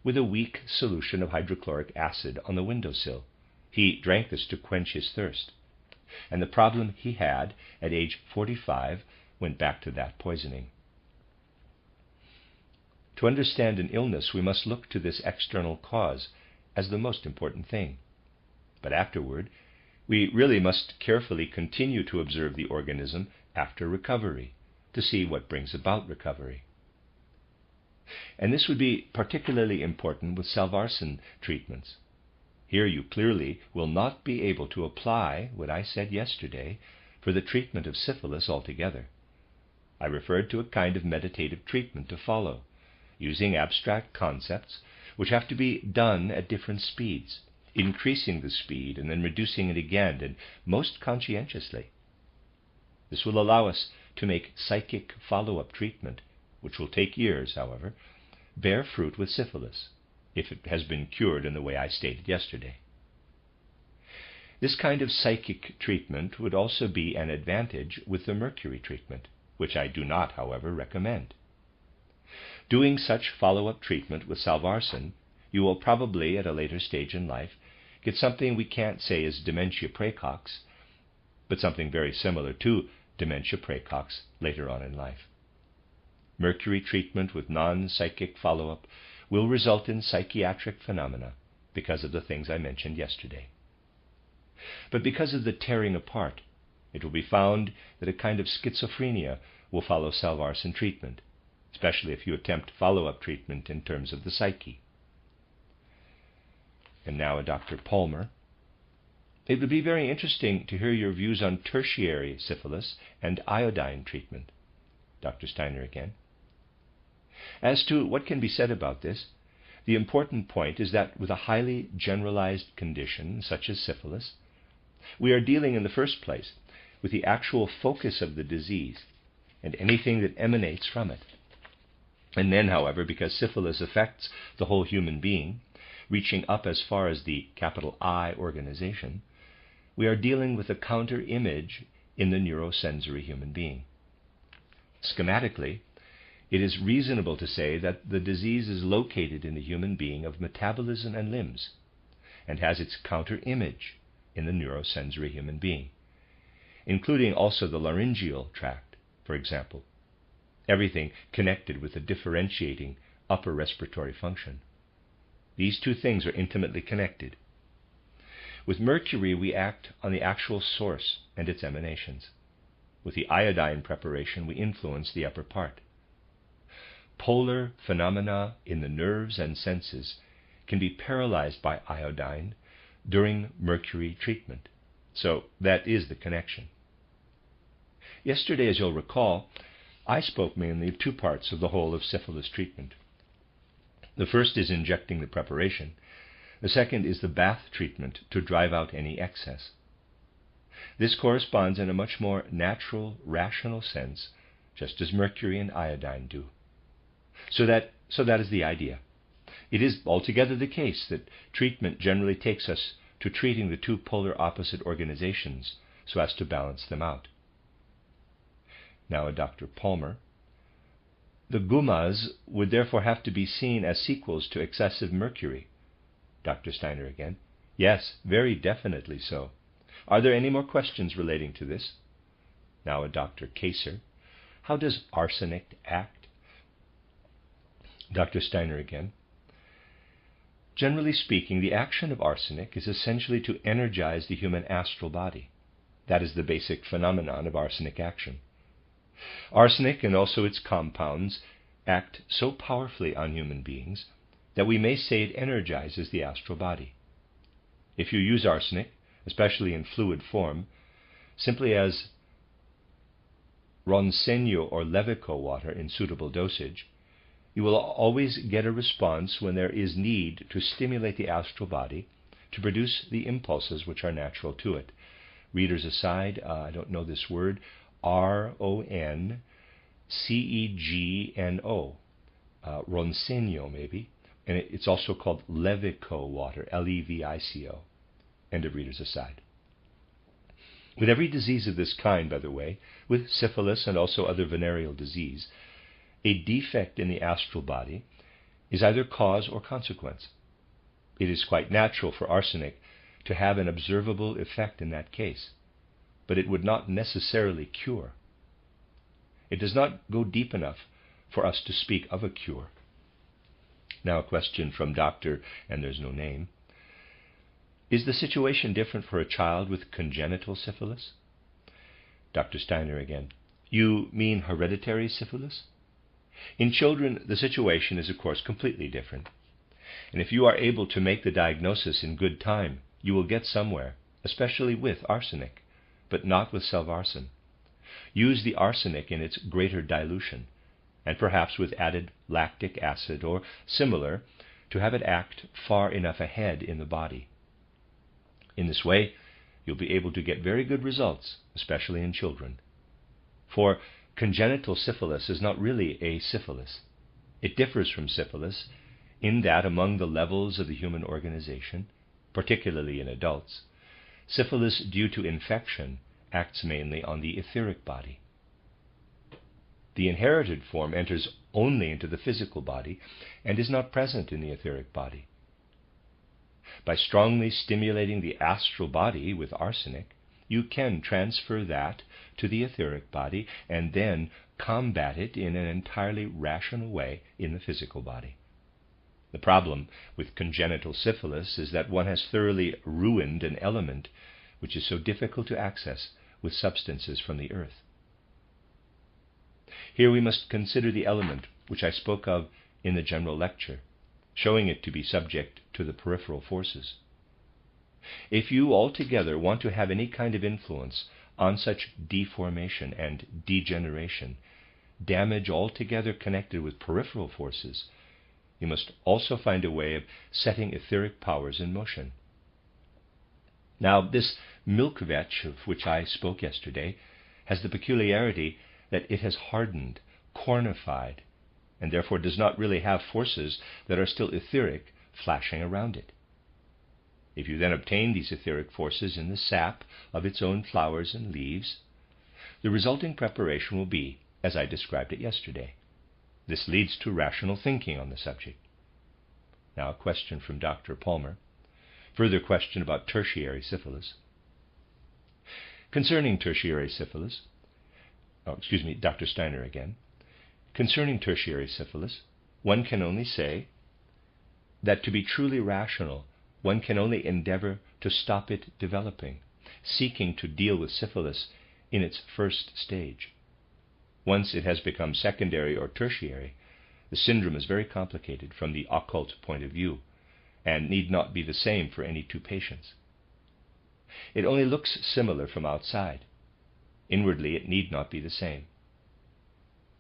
with a weak solution of hydrochloric acid on the windowsill. He drank this to quench his thirst, and the problem he had at age 45 went back to that poisoning. To understand an illness, we must look to this external cause as the most important thing. But afterward, we really must carefully continue to observe the organism after recovery to see what brings about recovery. And this would be particularly important with Salvarsan treatments. Here you clearly will not be able to apply what I said yesterday for the treatment of syphilis altogether. I referred to a kind of meditative treatment to follow, using abstract concepts which have to be done at different speeds, increasing the speed and then reducing it again, and most conscientiously. This will allow us to make psychic follow-up treatment, which will take years, however, bear fruit with syphilis, if it has been cured in the way I stated yesterday. This kind of psychic treatment would also be an advantage with the mercury treatment, which I do not, however, recommend. Doing such follow-up treatment with salvarsan, you will probably, at a later stage in life, get something we can't say is dementia praecox, but something very similar to dementia praecox later on in life. Mercury treatment with non-psychic follow-up will result in psychiatric phenomena because of the things I mentioned yesterday. But because of the tearing apart, it will be found that a kind of schizophrenia will follow salvarsan treatment, especially if you attempt follow-up treatment in terms of the psyche. And now Dr. Palmer. It would be very interesting to hear your views on tertiary syphilis and iodine treatment. Dr. Steiner again. As to what can be said about this, the important point is that with a highly generalized condition such as syphilis, we are dealing in the first place with the actual focus of the disease and anything that emanates from it. And then, however, because syphilis affects the whole human being, reaching up as far as the capital I organization, we are dealing with a counter image in the neurosensory human being. Schematically, it is reasonable to say that the disease is located in the human being of metabolism and limbs, and has its counter image in the neurosensory human being, including also the laryngeal tract, for example, everything connected with the differentiating upper respiratory function. These two things are intimately connected. With mercury, we act on the actual source and its emanations. With the iodine preparation, we influence the upper part. Polar phenomena in the nerves and senses can be paralyzed by iodine during mercury treatment. So that is the connection. Yesterday, as you'll recall, I spoke mainly of two parts of the whole of syphilis treatment. The first is injecting the preparation. The second is the bath treatment to drive out any excess. This corresponds in a much more natural, rational sense, just as mercury and iodine do. So that is the idea. It is altogether the case that treatment generally takes us to treating the two polar opposite organizations so as to balance them out. Now, Dr. Palmer. The gumas would therefore have to be seen as sequels to excessive mercury. Dr. Steiner again. Yes, very definitely so. Are there any more questions relating to this? Now, Dr. Kaser. How does arsenic act? Dr. Steiner again. Generally speaking, the action of arsenic is essentially to energize the human astral body. That is the basic phenomenon of arsenic action. Arsenic and also its compounds act so powerfully on human beings that we may say it energizes the astral body. If you use arsenic, especially in fluid form, simply as ronsenio or levico water in suitable dosage, you will always get a response when there is need to stimulate the astral body to produce the impulses which are natural to it. Readers aside, I don't know this word, RONCEGNO, ronsenio maybe, and it's also called levico water, LEVICO, end of readers aside. With every disease of this kind, by the way, with syphilis and also other venereal disease, a defect in the astral body is either cause or consequence. It is quite natural for arsenic to have an observable effect in that case, but it would not necessarily cure. It does not go deep enough for us to speak of a cure. Now a question from Dr. and there's no name. Is the situation different for a child with congenital syphilis? Dr. Steiner again. You mean hereditary syphilis? In children, the situation is of course completely different. And if you are able to make the diagnosis in good time, you will get somewhere, especially with arsenic, but not with selvarsen. Use the arsenic in its greater dilution, and perhaps with added lactic acid or similar, to have it act far enough ahead in the body. In this way, you'll be able to get very good results, especially in children. For congenital syphilis is not really a syphilis. It differs from syphilis in that among the levels of the human organization, particularly in adults, syphilis due to infection acts mainly on the etheric body. The inherited form enters only into the physical body and is not present in the etheric body. By strongly stimulating the astral body with arsenic, you can transfer that to the etheric body and then combat it in an entirely rational way in the physical body. The problem with congenital syphilis is that one has thoroughly ruined an element which is so difficult to access with substances from the earth. Here we must consider the element which I spoke of in the general lecture, showing it to be subject to the peripheral forces. If you altogether want to have any kind of influence on such deformation and degeneration, damage altogether connected with peripheral forces, you must also find a way of setting etheric powers in motion. Now, this milk vetch of which I spoke yesterday has the peculiarity that it has hardened, cornified, and therefore does not really have forces that are still etheric flashing around it. If you then obtain these etheric forces in the sap of its own flowers and leaves, the resulting preparation will be as I described it yesterday. This leads to rational thinking on the subject. Now a question from Dr. Palmer. Further question about tertiary syphilis. Concerning tertiary syphilis, Dr. Steiner again. Concerning tertiary syphilis, one can only say that to be truly rational, one can only endeavor to stop it developing, seeking to deal with syphilis in its first stage. Once it has become secondary or tertiary, the syndrome is very complicated from the occult point of view, and need not be the same for any two patients. It only looks similar from outside. Inwardly, it need not be the same.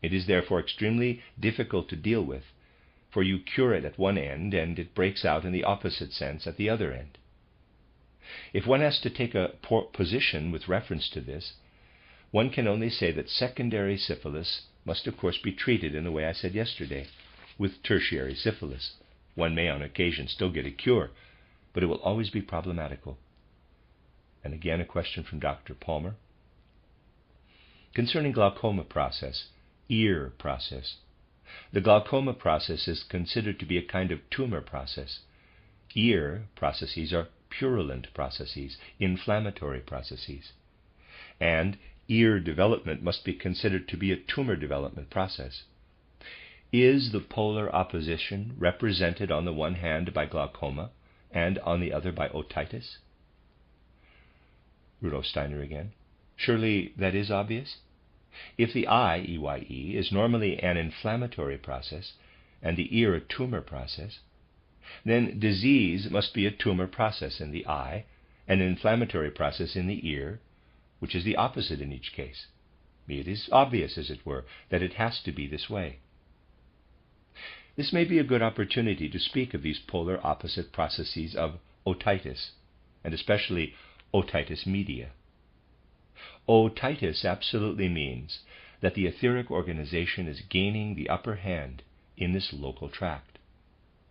It is therefore extremely difficult to deal with, for you cure it at one end and it breaks out in the opposite sense at the other end. If one has to take a position with reference to this, one can only say that secondary syphilis must of course be treated in the way I said yesterday, with tertiary syphilis. One may on occasion still get a cure, but it will always be problematical. And again a question from Dr. Palmer. Concerning glaucoma process, ear process. The glaucoma process is considered to be a kind of tumor process. Ear processes are purulent processes, inflammatory processes. And ear development must be considered to be a tumor development process. Is the polar opposition represented on the one hand by glaucoma and on the other by otitis? Rudolf Steiner again. Surely that is obvious? If the eye, EYE, is normally an inflammatory process and the ear a tumor process, then disease must be a tumor process in the eye, an inflammatory process in the ear, which is the opposite in each case. It is obvious, as it were, that it has to be this way. This may be a good opportunity to speak of these polar opposite processes of otitis, and especially otitis media. Otitis absolutely means that the etheric organization is gaining the upper hand in this local tract.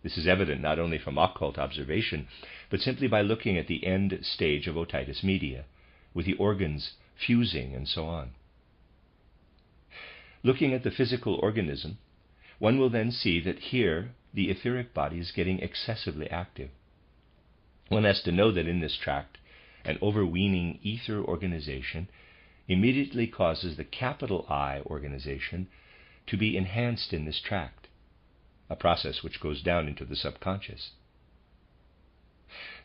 This is evident not only from occult observation, but simply by looking at the end stage of otitis media, with the organs fusing and so on. Looking at the physical organism, one will then see that here the etheric body is getting excessively active. One has to know that in this tract, an overweening ether organization immediately causes the capital I organization to be enhanced in this tract, a process which goes down into the subconscious.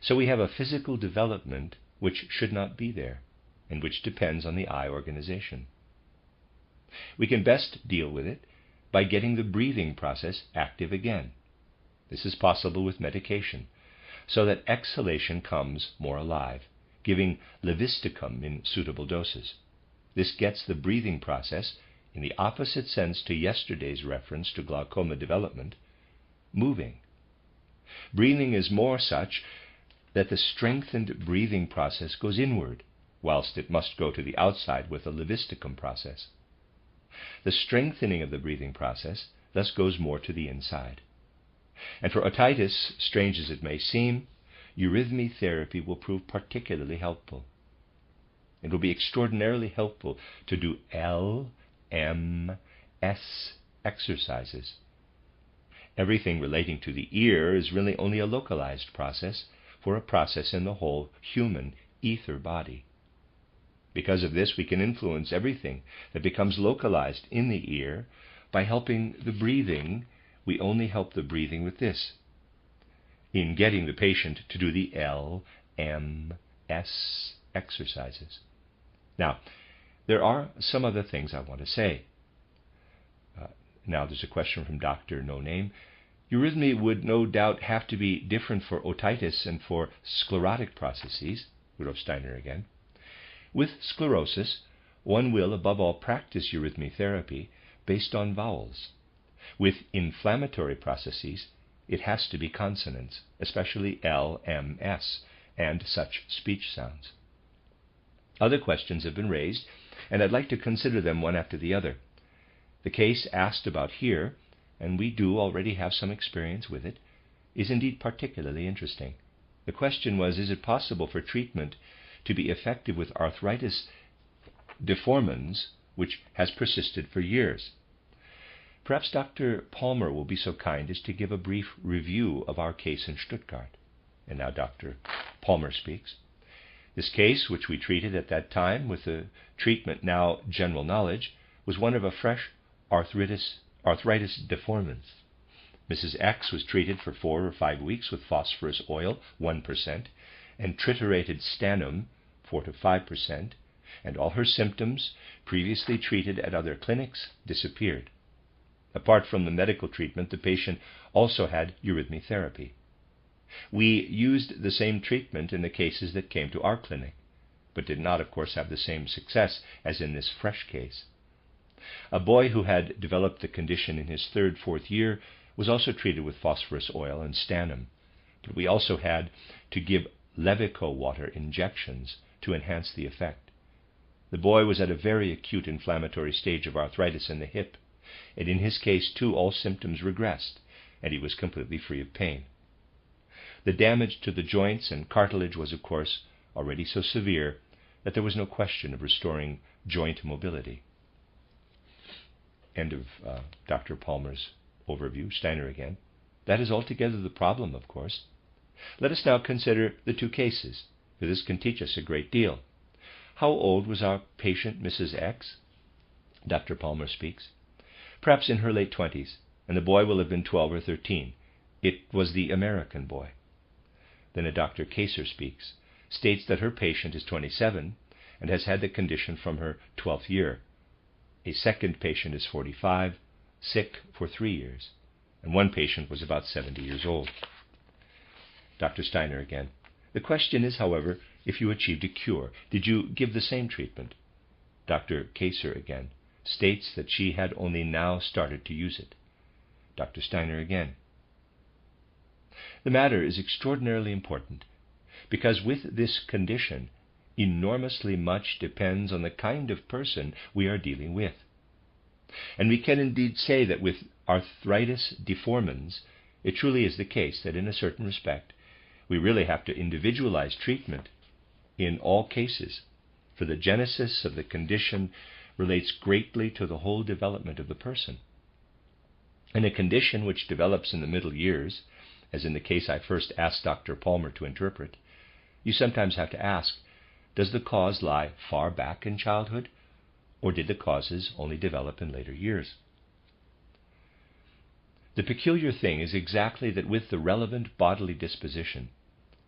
So we have a physical development which should not be there, and which depends on the I organization. We can best deal with it by getting the breathing process active again. This is possible with medication, so that exhalation comes more alive, giving levisticum in suitable doses. This gets the breathing process, in the opposite sense to yesterday's reference to glaucoma development, moving. Breathing is more such that the strengthened breathing process goes inward, whilst it must go to the outside with the levisticum process. The strengthening of the breathing process thus goes more to the inside. And for otitis, strange as it may seem, eurythmy therapy will prove particularly helpful. It will be extraordinarily helpful to do L, M, S exercises. Everything relating to the ear is really only a localized process for a process in the whole human ether body. Because of this, we can influence everything that becomes localized in the ear by helping the breathing. We only help the breathing with this, in getting the patient to do the L, M, S exercises. Now, there are some other things I want to say. Now there's a question from Dr. No Name. Eurythmy would no doubt have to be different for otitis and for sclerotic processes. Rudolf Steiner again. With sclerosis, one will above all practice eurythmy therapy based on vowels. With inflammatory processes, it has to be consonants, especially L, M, S, and such speech sounds. Other questions have been raised, and I'd like to consider them one after the other. The case asked about here, and we do already have some experience with it, is indeed particularly interesting. The question was, is it possible for treatment to be effective with arthritis deformans which has persisted for years? Perhaps Dr. Palmer will be so kind as to give a brief review of our case in Stuttgart. And now Dr. Palmer speaks. This case, which we treated at that time with the treatment now general knowledge, was one of a fresh arthritis deformans. Mrs. X was treated for 4 or 5 weeks with phosphorus oil, 1%, and triturated stannum, 4 to 5%, and all her symptoms, previously treated at other clinics, disappeared. Apart from the medical treatment, the patient also had eurythmy therapy. We used the same treatment in the cases that came to our clinic, but did not, of course, have the same success as in this fresh case. A boy who had developed the condition in his 3rd, 4th year was also treated with phosphorus oil and stannum, but we also had to give Levico water injections to enhance the effect. The boy was at a very acute inflammatory stage of arthritis in the hip, and in his case, too, all symptoms regressed, and he was completely free of pain. The damage to the joints and cartilage was, of course, already so severe that there was no question of restoring joint mobility. End of Dr. Palmer's overview. Steiner again. That is altogether the problem, of course. Let us now consider the 2 cases, for this can teach us a great deal. How old was our patient, Mrs. X? Dr. Palmer speaks. Perhaps in her late 20s, and the boy will have been 12 or 13. It was the American boy. Then a Dr. Kaser speaks, states that her patient is 27 and has had the condition from her 12th year. A second patient is 45, sick for 3 years, and one patient was about 70 years old. Dr. Steiner again. The question is, however, if you achieved a cure. Did you give the same treatment? Dr. Kaser again states that she had only now started to use it. Dr. Steiner again. The matter is extraordinarily important, because with this condition, enormously much depends on the kind of person we are dealing with. And we can indeed say that with arthritis deformans, it truly is the case that in a certain respect, we really have to individualize treatment in all cases, for the genesis of the condition relates greatly to the whole development of the person. In a condition which develops in the middle years, as in the case I first asked Dr. Palmer to interpret, you sometimes have to ask, does the cause lie far back in childhood, or did the causes only develop in later years? The peculiar thing is exactly that with the relevant bodily disposition,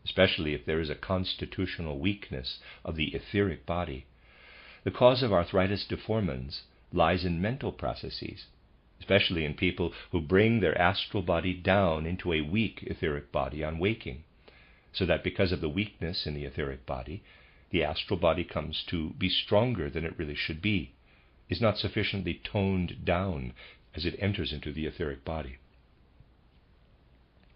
especially if there is a constitutional weakness of the etheric body, the cause of arthritis deformans lies in mental processes, especially in people who bring their astral body down into a weak etheric body on waking, so that because of the weakness in the etheric body, the astral body comes to be stronger than it really should be, is not sufficiently toned down as it enters into the etheric body.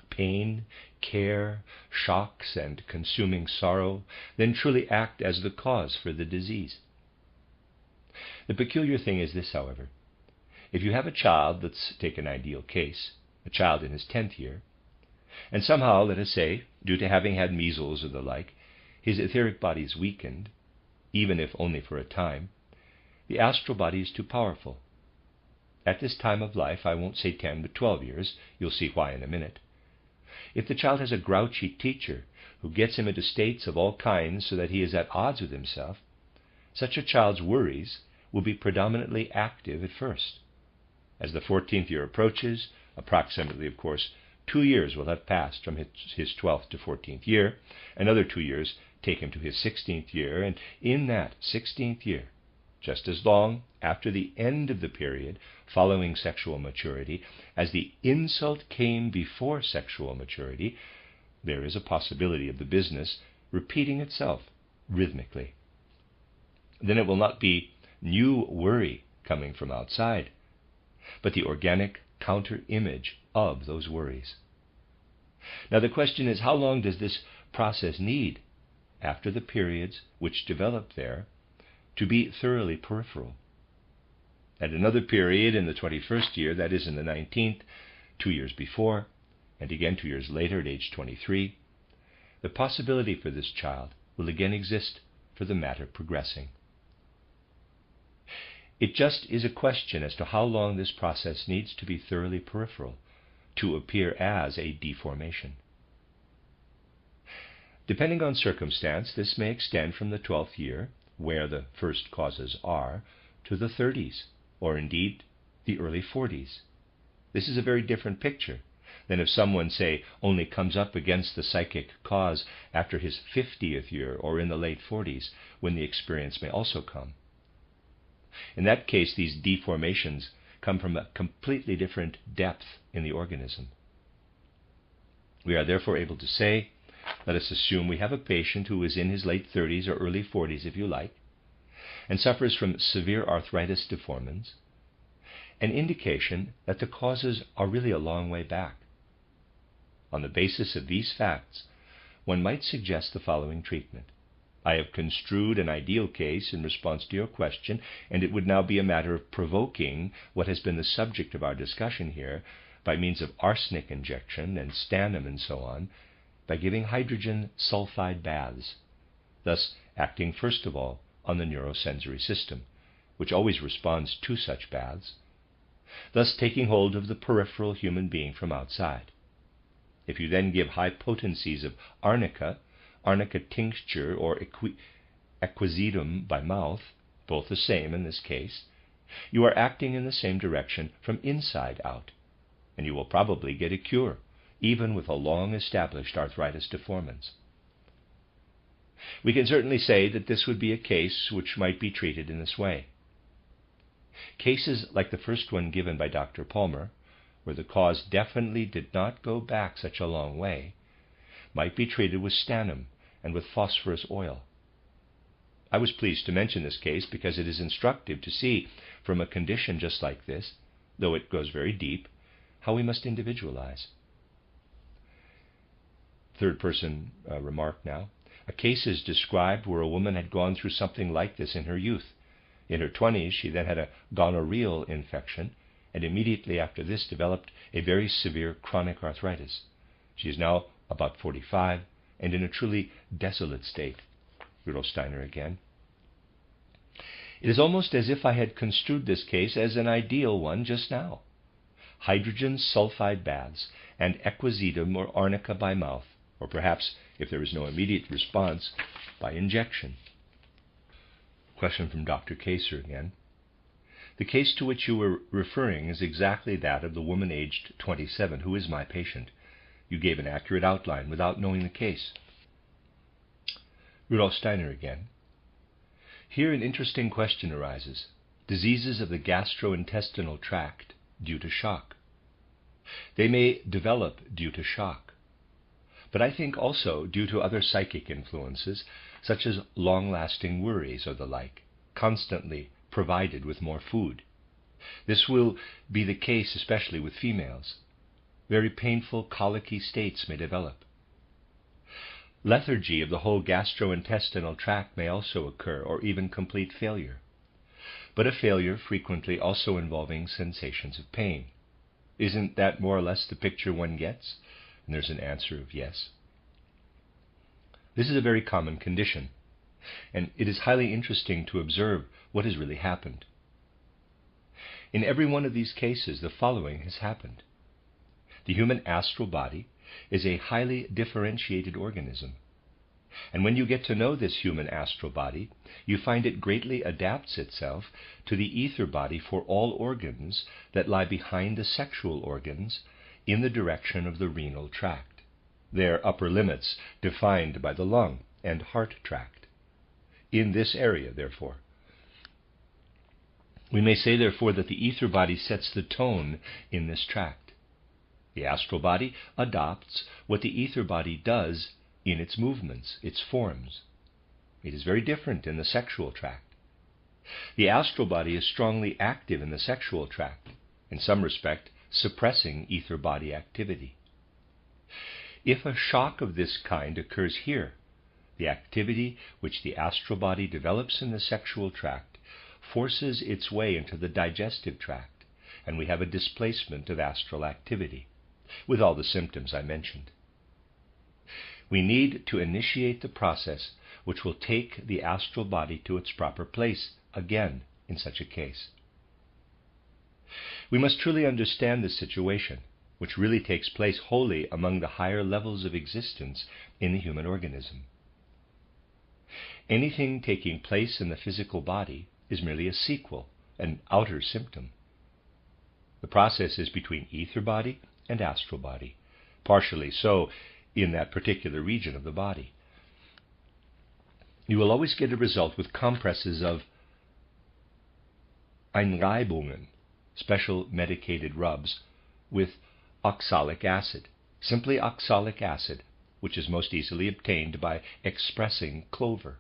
Pain, care, shocks, and consuming sorrow then truly act as the cause for the disease. The peculiar thing is this, however. If you have a child, let's take an ideal case, a child in his 10th year, and somehow, let us say, due to having had measles or the like, his etheric body is weakened, even if only for a time, the astral body is too powerful. At this time of life, I won't say 10, but 12 years, you'll see why in a minute. If the child has a grouchy teacher who gets him into states of all kinds so that he is at odds with himself, such a child's worries will be predominantly active at first. As the 14th year approaches, approximately, of course, 2 years will have passed from his 12th to 14th year. Another 2 years take him to his 16th year, and in that 16th year, just as long after the end of the period following sexual maturity as the insult came before sexual maturity, there is a possibility of the business repeating itself rhythmically. Then it will not be new worry coming from outside, but the organic counter-image of those worries. Now the question is, how long does this process need after the periods which develop there to be thoroughly peripheral? At another period in the 21st year, that is in the 19th, 2 years before, and again 2 years later at age 23, the possibility for this child will again exist for the matter progressing. It just is a question as to how long this process needs to be thoroughly peripheral to appear as a deformation. Depending on circumstance, this may extend from the 12th year, where the first causes are, to the 30s, or indeed the early 40s. This is a very different picture than if someone, say, only comes up against the psychic cause after his 50th year or in the late 40s, when the experience may also come. In that case, these deformations come from a completely different depth in the organism. We are therefore able to say, let us assume we have a patient who is in his late 30s or early 40s, if you like, and suffers from severe arthritis deformans, an indication that the causes are really a long way back. On the basis of these facts, one might suggest the following treatment. I have construed an ideal case in response to your question, and it would now be a matter of provoking what has been the subject of our discussion here by means of arsenic injection and stannum and so on, by giving hydrogen sulfide baths, thus acting first of all on the neurosensory system, which always responds to such baths, thus taking hold of the peripheral human being from outside. If you then give high potencies of arnica tincture or equisetum by mouth, both the same in this case, you are acting in the same direction from inside out, and you will probably get a cure, even with a long-established arthritis deformans. We can certainly say that this would be a case which might be treated in this way. Cases like the first one given by Dr. Palmer, where the cause definitely did not go back such a long way, might be treated with stannum and with phosphorus oil. I was pleased to mention this case because it is instructive to see from a condition just like this, though it goes very deep, how we must individualize. Third person remark now. A case is described where a woman had gone through something like this in her youth. In her 20s, she then had a gonorrheal infection, and immediately after this developed a very severe chronic arthritis. She is now about 45, and in a truly desolate state. Rudolf Steiner again. It is almost as if I had construed this case as an ideal one just now. Hydrogen sulfide baths and equisetum or arnica by mouth, or perhaps, if there is no immediate response, by injection. Question from Dr. Kaser again. The case to which you were referring is exactly that of the woman aged 27 who is my patient. You gave an accurate outline without knowing the case. Rudolf Steiner again. Here an interesting question arises. Diseases of the gastrointestinal tract due to shock. They may develop due to shock, but I think also due to other psychic influences, such as long-lasting worries or the like, constantly provided with more food. This will be the case especially with females. Very painful colicky states may develop. Lethargy of the whole gastrointestinal tract may also occur, or even complete failure, but a failure frequently also involving sensations of pain. Isn't that more or less the picture one gets? And there's an answer of yes. This is a very common condition, and it is highly interesting to observe what has really happened. In every one of these cases, the following has happened. The human astral body is a highly differentiated organism. And when you get to know this human astral body, you find it greatly adapts itself to the ether body for all organs that lie behind the sexual organs in the direction of the renal tract, their upper limits defined by the lung and heart tract. In this area, therefore, we may say, therefore, that the ether body sets the tone in this tract. The astral body adopts what the ether body does in its movements, its forms. It is very different in the sexual tract. The astral body is strongly active in the sexual tract, in some respect suppressing ether body activity. If a shock of this kind occurs here, the activity which the astral body develops in the sexual tract forces its way into the digestive tract, and we have a displacement of astral activity, with all the symptoms I mentioned. We need to initiate the process which will take the astral body to its proper place again in such a case. We must truly understand this situation, which really takes place wholly among the higher levels of existence in the human organism. Anything taking place in the physical body is merely a sequel, an outer symptom. The process is between ether body and astral body, partially so in that particular region of the body. You will always get a result with compresses of Einreibungen, special medicated rubs, with oxalic acid, simply oxalic acid, which is most easily obtained by expressing clover.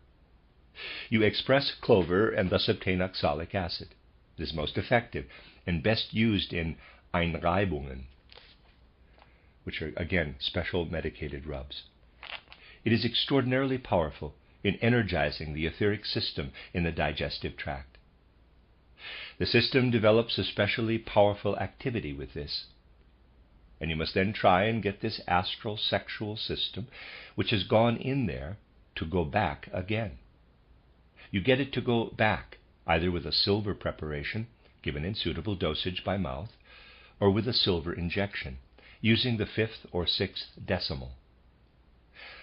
You express clover and thus obtain oxalic acid. It is most effective and best used in Einreibungen, which are, again, special medicated rubs. It is extraordinarily powerful in energizing the etheric system in the digestive tract. The system develops especially powerful activity with this, and you must then try and get this astral sexual system, which has gone in there, to go back again. You get it to go back either with a silver preparation, given in suitable dosage by mouth, or with a silver injection, using the 5th or 6th decimal.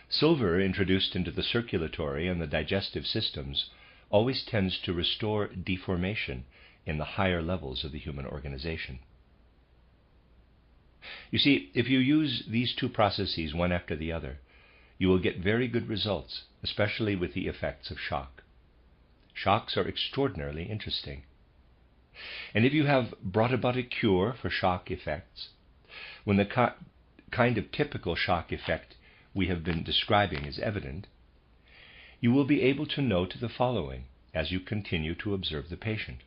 Silver introduced into the circulatory and the digestive systems always tends to restore deformation in the higher levels of the human organization. You see, if you use these two processes one after the other, you will get very good results, especially with the effects of shock. Shocks are extraordinarily interesting. And if you have brought about a cure for shock effects, when the kind of typical shock effect we have been describing is evident, you will be able to note the following as you continue to observe the patient.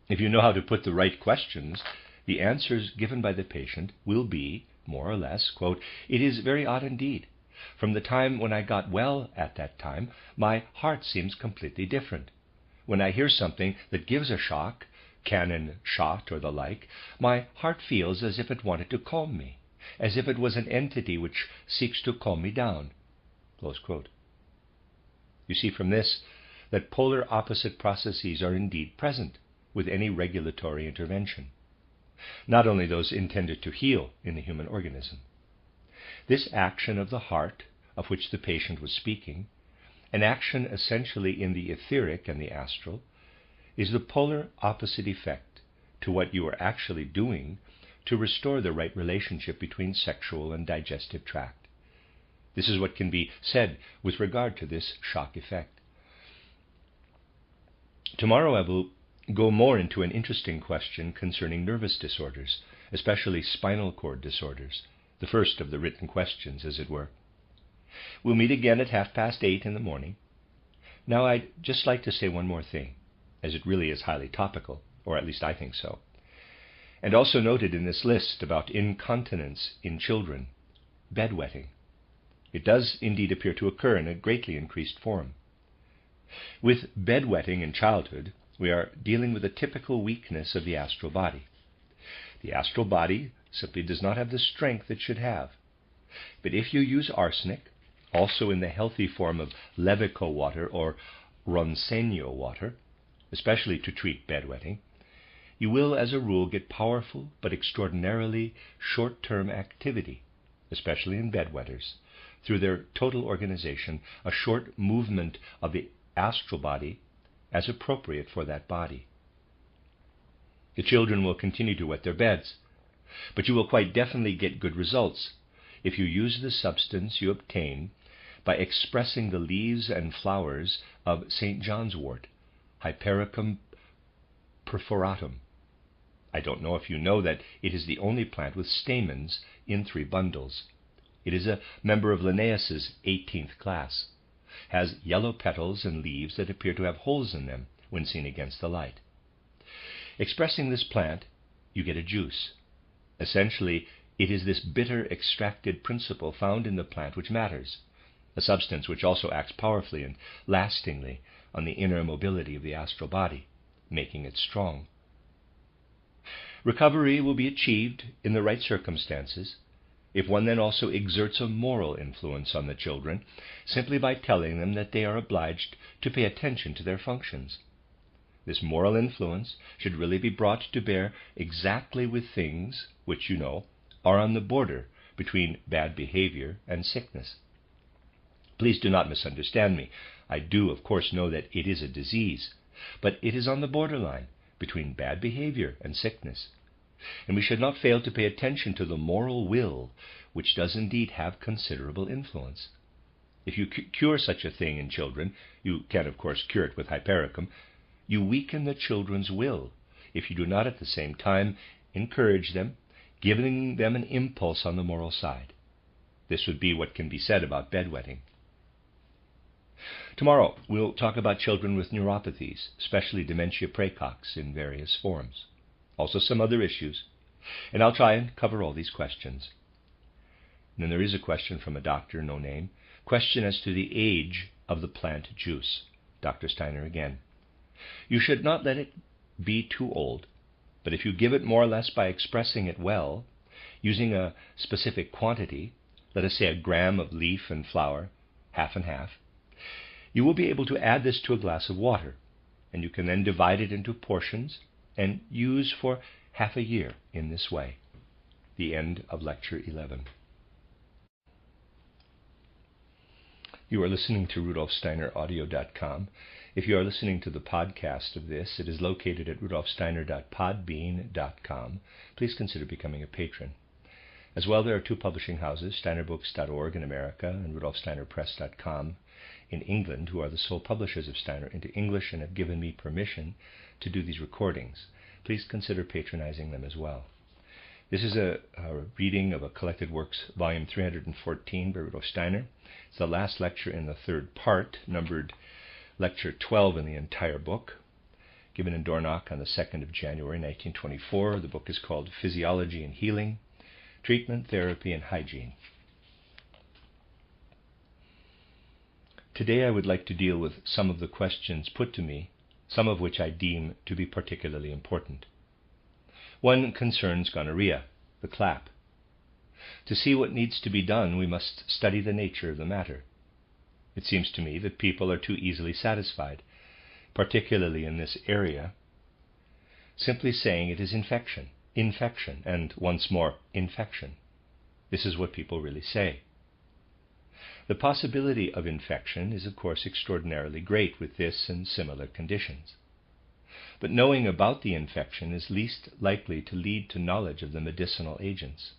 If you know how to put the right questions, the answers given by the patient will be, more or less, quote, "It is very odd indeed. From the time when I got well at that time, my heart seems completely different. When I hear something that gives a shock, cannon shot or the like, my heart feels as if it wanted to calm me, as if it was an entity which seeks to calm me down." Close quote. You see from this that polar opposite processes are indeed present with any regulatory intervention, not only those intended to heal in the human organism. This action of the heart, of which the patient was speaking, an action essentially in the etheric and the astral, is the polar opposite effect to what you are actually doing to restore the right relationship between sexual and digestive tract. This is what can be said with regard to this shock effect. Tomorrow I will go more into an interesting question concerning nervous disorders, especially spinal cord disorders, the first of the written questions, as it were. We'll meet again at 8:30 in the morning. Now, I'd just like to say one more thing, as it really is highly topical, or at least I think so, and also noted in this list about incontinence in children, bedwetting. It does indeed appear to occur in a greatly increased form. With bedwetting in childhood, we are dealing with a typical weakness of the astral body. The astral body simply does not have the strength it should have. But if you use arsenic, also in the healthy form of Levico water or Ronsenio water, especially to treat bedwetting, you will as a rule get powerful but extraordinarily short-term activity, especially in bedwetters, through their total organization, a short movement of the astral body as appropriate for that body. The children will continue to wet their beds, but you will quite definitely get good results if you use the substance you obtain by expressing the leaves and flowers of St. John's wort, Hypericum perforatum. I don't know if you know that it is the only plant with stamens in 3 bundles. It is a member of Linnaeus's 18th class, has yellow petals and leaves that appear to have holes in them when seen against the light. Expressing this plant, you get a juice. Essentially, it is this bitter extracted principle found in the plant which matters, a substance which also acts powerfully and lastingly on the inner mobility of the astral body, making it strong. Recovery will be achieved in the right circumstances if one then also exerts a moral influence on the children, simply by telling them that they are obliged to pay attention to their functions. This moral influence should really be brought to bear exactly with things which, you know, are on the border between bad behavior and sickness. Please do not misunderstand me. I do, of course, know that it is a disease, but it is on the borderline between bad behavior and sickness. And we should not fail to pay attention to the moral will, which does indeed have considerable influence. If you cure such a thing in children, you can, of course, cure it with hypericum, you weaken the children's will if you do not at the same time encourage them, giving them an impulse on the moral side. This would be what can be said about bedwetting. Tomorrow we'll talk about children with neuropathies, especially dementia praecox in various forms. Also some other issues, and I'll try and cover all these questions. And then there is a question from a doctor, no name, question as to the age of the plant juice. Dr. Steiner again. You should not let it be too old, but if you give it more or less by expressing it well, using a specific quantity, let us say a gram of leaf and flower, half and half, you will be able to add this to a glass of water, and you can then divide it into portions and use for half a year in this way. The end of Lecture 11. You are listening to RudolfSteinerAudio.com. If you are listening to the podcast of this, it is located at RudolfSteiner.podbean.com. Please consider becoming a patron. As well, there are 2 publishing houses, SteinerBooks.org in America and RudolfSteinerPress.com in England, who are the sole publishers of Steiner into English and have given me permission to do these recordings. Please consider patronizing them as well. This is a reading of a Collected Works, Volume 314 by Rudolf Steiner. It's the last lecture in the 3rd part, numbered Lecture 12 in the entire book, given in Dornach on the 2nd of January 1924. The book is called Physiology and Healing, Treatment, Therapy, and Hygiene. Today I would like to deal with some of the questions put to me, some of which I deem to be particularly important. One concerns gonorrhea, the clap. To see what needs to be done, we must study the nature of the matter. It seems to me that people are too easily satisfied, particularly in this area, simply saying it is infection, and once more, infection. This is what people really say. The possibility of infection is, of course, extraordinarily great with this and similar conditions. But knowing about the infection is least likely to lead to knowledge of the medicinal agents.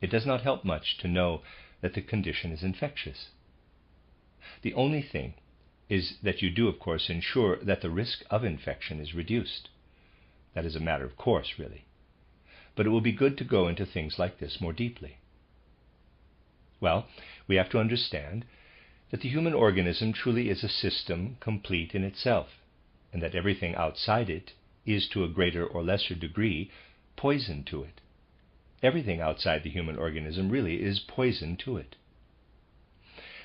It does not help much to know that the condition is infectious. The only thing is that you do, of course, ensure that the risk of infection is reduced. That is a matter of course, really. But it will be good to go into things like this more deeply. Well, we have to understand that the human organism truly is a system complete in itself, and that everything outside it is, to a greater or lesser degree, poison to it. Everything outside the human organism really is poison to it.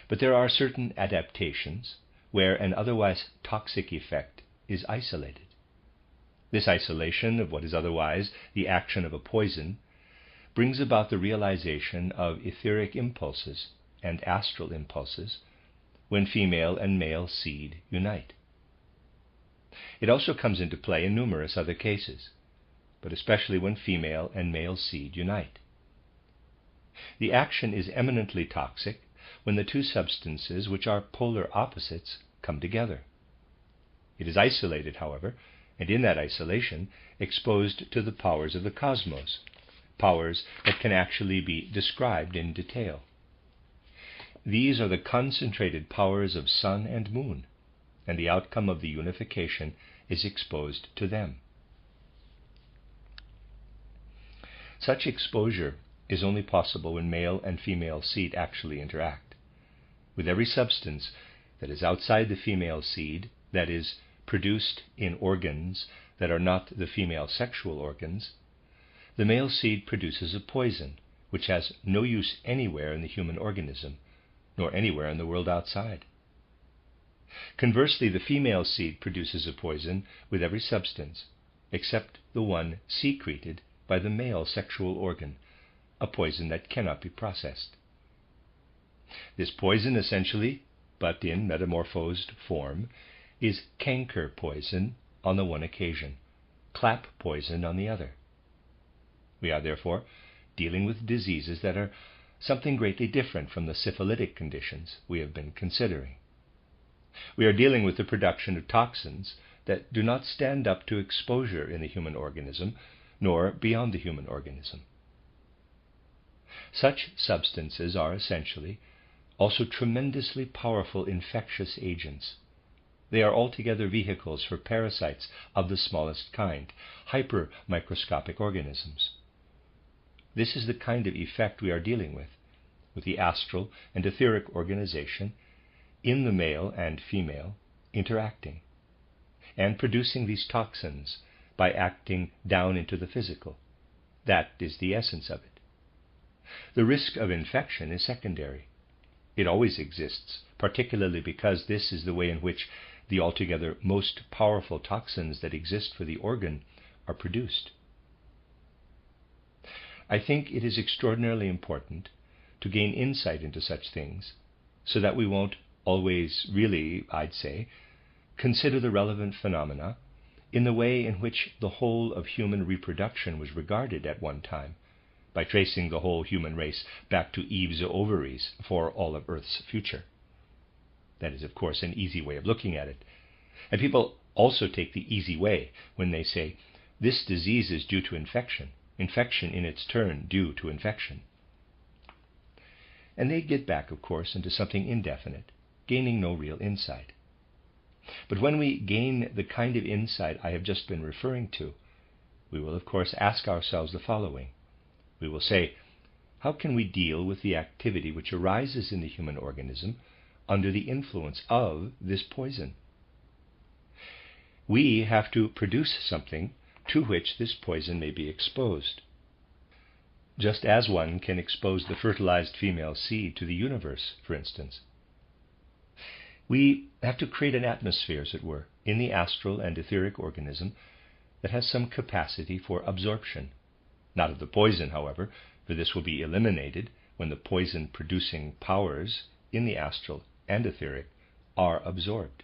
But there are certain adaptations where an otherwise toxic effect is isolated. This isolation of what is otherwise the action of a poison brings about the realization of etheric impulses and astral impulses when female and male seed unite. It also comes into play in numerous other cases, but especially when female and male seed unite. The action is eminently toxic when the two substances, which are polar opposites, come together. It is isolated, however, and in that isolation exposed to the powers of the cosmos, powers that can actually be described in detail. These are the concentrated powers of sun and moon, and the outcome of the unification is exposed to them. Such exposure is only possible when male and female seed actually interact. With every substance that is outside the female seed, that is, produced in organs that are not the female sexual organs, the male seed produces a poison which has no use anywhere in the human organism, nor anywhere in the world outside. Conversely, the female seed produces a poison with every substance, except the one secreted by the male sexual organ, a poison that cannot be processed. This poison essentially, but in metamorphosed form, is canker poison on the one occasion, clap poison on the other. We are therefore dealing with diseases that are something greatly different from the syphilitic conditions we have been considering. We are dealing with the production of toxins that do not stand up to exposure in the human organism, nor beyond the human organism. Such substances are essentially also tremendously powerful infectious agents. They are altogether vehicles for parasites of the smallest kind, hypermicroscopic organisms. This is the kind of effect we are dealing with the astral and etheric organization in the male and female interacting, and producing these toxins by acting down into the physical. That is the essence of it. The risk of infection is secondary. It always exists, particularly because this is the way in which the altogether most powerful toxins that exist for the organ are produced. I think it is extraordinarily important to gain insight into such things so that we won't always really, I'd say, consider the relevant phenomena in the way in which the whole of human reproduction was regarded at one time, by tracing the whole human race back to Eve's ovaries for all of Earth's future. That is, of course, an easy way of looking at it. And people also take the easy way when they say, this disease is due to infection, infection in its turn due to infection. And they get back, of course, into something indefinite, gaining no real insight. But when we gain the kind of insight I have just been referring to, we will, of course, ask ourselves the following. We will say, how can we deal with the activity which arises in the human organism under the influence of this poison? We have to produce something to which this poison may be exposed. Just as one can expose the fertilized female seed to the universe, for instance. We have to create an atmosphere, as it were, in the astral and etheric organism that has some capacity for absorption. Not of the poison, however, for this will be eliminated when the poison-producing powers in the astral and etheric are absorbed.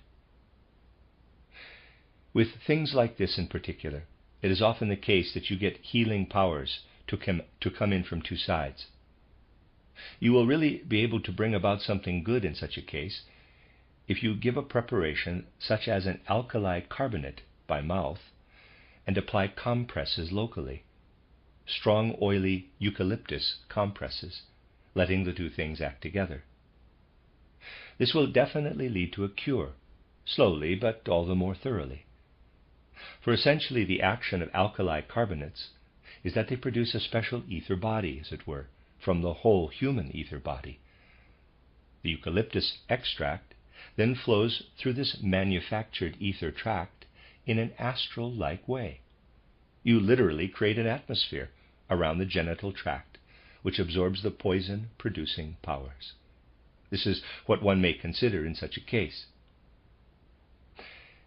With things like this in particular, it is often the case that you get healing powers to come in from two sides. You will really be able to bring about something good in such a case if you give a preparation such as an alkali carbonate by mouth and apply compresses locally, strong oily eucalyptus compresses, letting the two things act together. This will definitely lead to a cure, slowly but all the more thoroughly. For essentially the action of alkali carbonates is that they produce a special ether body, as it were, from the whole human ether body. The eucalyptus extract then flows through this manufactured ether tract in an astral-like way. You literally create an atmosphere around the genital tract, which absorbs the poison-producing powers. This is what one may consider in such a case.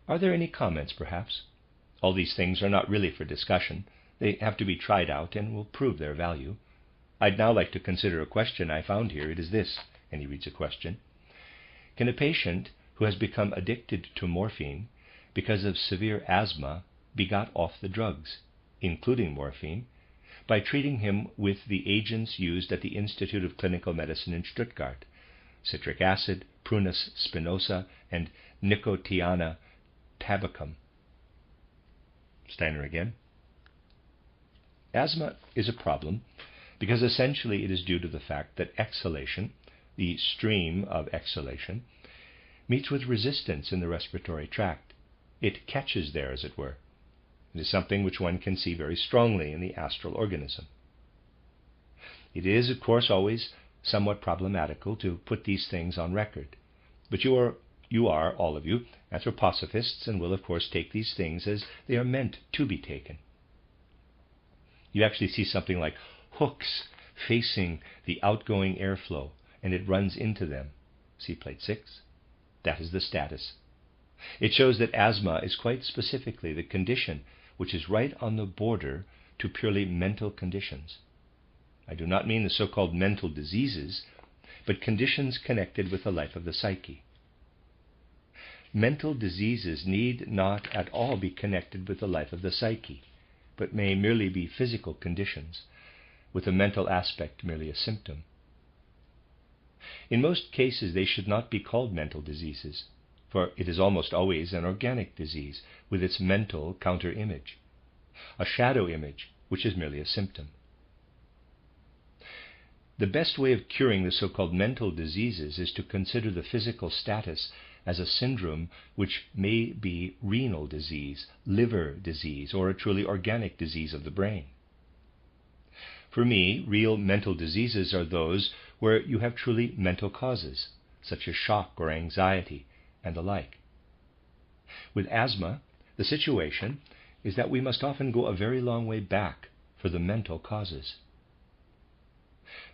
Are there any comments, perhaps? All these things are not really for discussion. They have to be tried out and will prove their value. I'd now like to consider a question I found here. It is this, and he reads a question. Can a patient who has become addicted to morphine because of severe asthma be got off the drugs, including morphine, by treating him with the agents used at the Institute of Clinical Medicine in Stuttgart, citric acid, Prunus spinosa, and Nicotiana tabacum? Steiner again. Asthma is a problem because essentially it is due to the fact that exhalation, the stream of exhalation, meets with resistance in the respiratory tract. It catches there, as it were. It is something which one can see very strongly in the astral organism. It is, of course, always somewhat problematical to put these things on record, but you are, all of you, anthroposophists, and will, of course, take these things as they are meant to be taken. You actually see something like hooks facing the outgoing airflow, and it runs into them. See plate 6? That is the status. It shows that asthma is quite specifically the condition which is right on the border to purely mental conditions. I do not mean the so-called mental diseases, but conditions connected with the life of the psyche. Mental diseases need not at all be connected with the life of the psyche, but may merely be physical conditions, with a mental aspect merely a symptom. In most cases they should not be called mental diseases, for it is almost always an organic disease with its mental counter-image, a shadow image which is merely a symptom. The best way of curing the so-called mental diseases is to consider the physical status as a syndrome which may be renal disease, liver disease, or a truly organic disease of the brain. For me, real mental diseases are those where you have truly mental causes, such as shock or anxiety, and the like. With asthma, the situation is that we must often go a very long way back for the mental causes.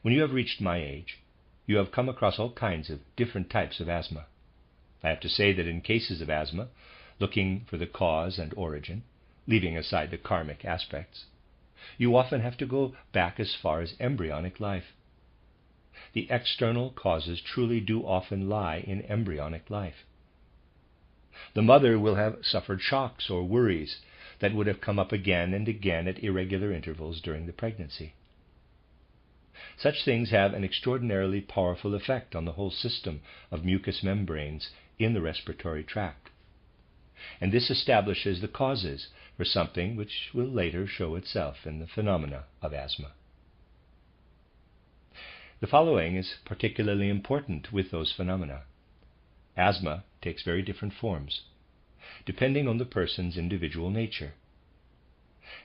When you have reached my age, you have come across all kinds of different types of asthma. I have to say that in cases of asthma, looking for the cause and origin, leaving aside the karmic aspects, you often have to go back as far as embryonic life. The external causes truly do often lie in embryonic life. The mother will have suffered shocks or worries that would have come up again and again at irregular intervals during the pregnancy. Such things have an extraordinarily powerful effect on the whole system of mucous membranes in the respiratory tract, and this establishes the causes for something which will later show itself in the phenomena of asthma. The following is particularly important with those phenomena. Asthma takes very different forms, depending on the person's individual nature,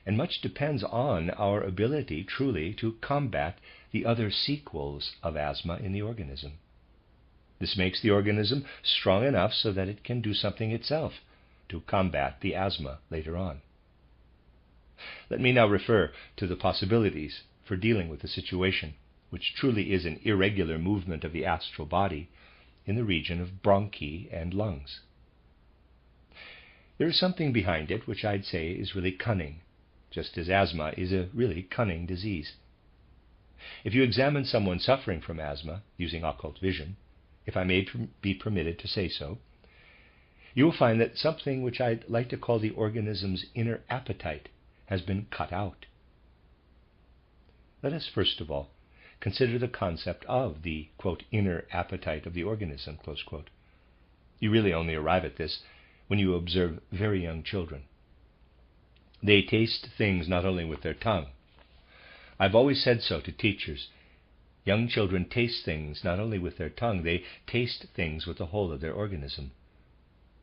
and much depends on our ability truly to combat the other sequels of asthma in the organism. This makes the organism strong enough so that it can do something itself to combat the asthma later on. Let me now refer to the possibilities for dealing with the situation, which truly is an irregular movement of the astral body in the region of bronchi and lungs. There is something behind it which I'd say is really cunning, just as asthma is a really cunning disease. If you examine someone suffering from asthma using occult vision, if I may be permitted to say so, you will find that something which I'd like to call the organism's inner appetite has been cut out. Let us first of all consider the concept of the, quote, inner appetite of the organism, close quote. You really only arrive at this when you observe very young children. They taste things not only with their tongue. I've always said so to teachers. Young children taste things not only with their tongue, they taste things with the whole of their organism.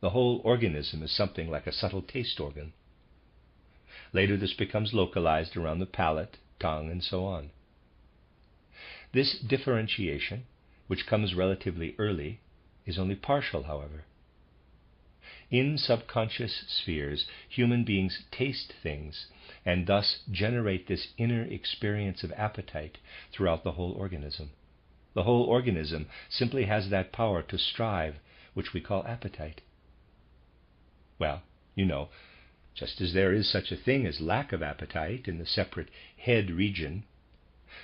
The whole organism is something like a subtle taste organ. Later this becomes localized around the palate, tongue, and so on. This differentiation, which comes relatively early, is only partial, however. In subconscious spheres, human beings taste things and thus generate this inner experience of appetite throughout the whole organism. The whole organism simply has that power to strive, which we call appetite. Well, just as there is such a thing as lack of appetite in the separate head region,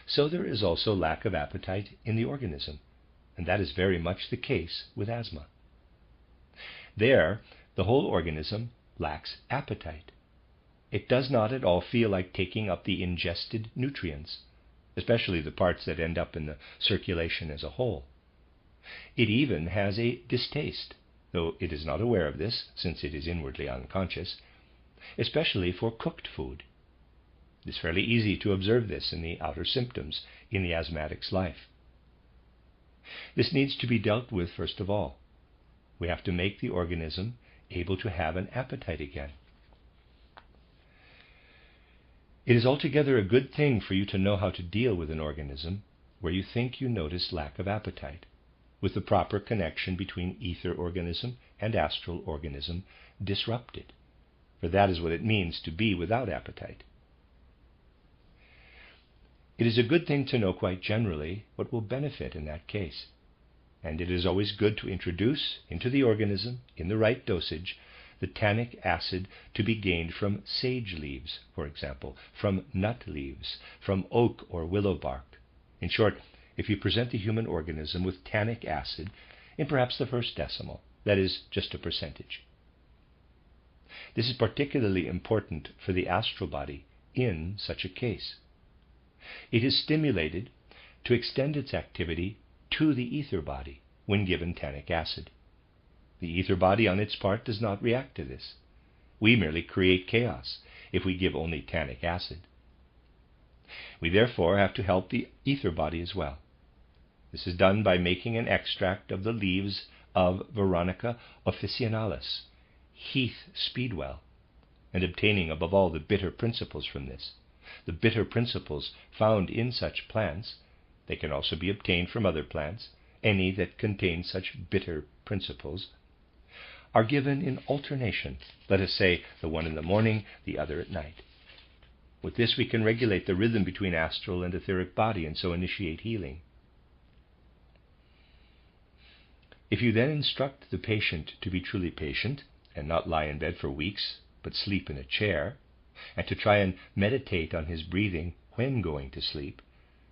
so there is also lack of appetite in the organism, and that is very much the case with asthma. There, the whole organism lacks appetite. It does not at all feel like taking up the ingested nutrients, especially the parts that end up in the circulation as a whole. It even has a distaste, though it is not aware of this, since it is inwardly unconscious, especially for cooked food. It is fairly easy to observe this in the outer symptoms in the asthmatic's life. This needs to be dealt with first of all. We have to make the organism able to have an appetite again. It is altogether a good thing for you to know how to deal with an organism where you think you notice lack of appetite, with the proper connection between ether organism and astral organism disrupted, for that is what it means to be without appetite. It is a good thing to know quite generally what will benefit in that case, and it is always good to introduce into the organism, in the right dosage, the tannic acid to be gained from sage leaves, for example, from nut leaves, from oak or willow bark. In short, if you present the human organism with tannic acid in perhaps the first decimal, that is, just a percentage. This is particularly important for the astral body in such a case. It is stimulated to extend its activity to the ether body when given tannic acid. The ether body on its part does not react to this. We merely create chaos if we give only tannic acid. We therefore have to help the ether body as well. This is done by making an extract of the leaves of Veronica officinalis, heath speedwell, and obtaining above all the bitter principles from this. The bitter principles found in such plants, they can also be obtained from other plants, any that contain such bitter principles, are given in alternation, let us say the one in the morning, the other at night. With this we can regulate the rhythm between astral and etheric body and so initiate healing. If you then instruct the patient to be truly patient and not lie in bed for weeks but sleep in a chair, and to try and meditate on his breathing when going to sleep,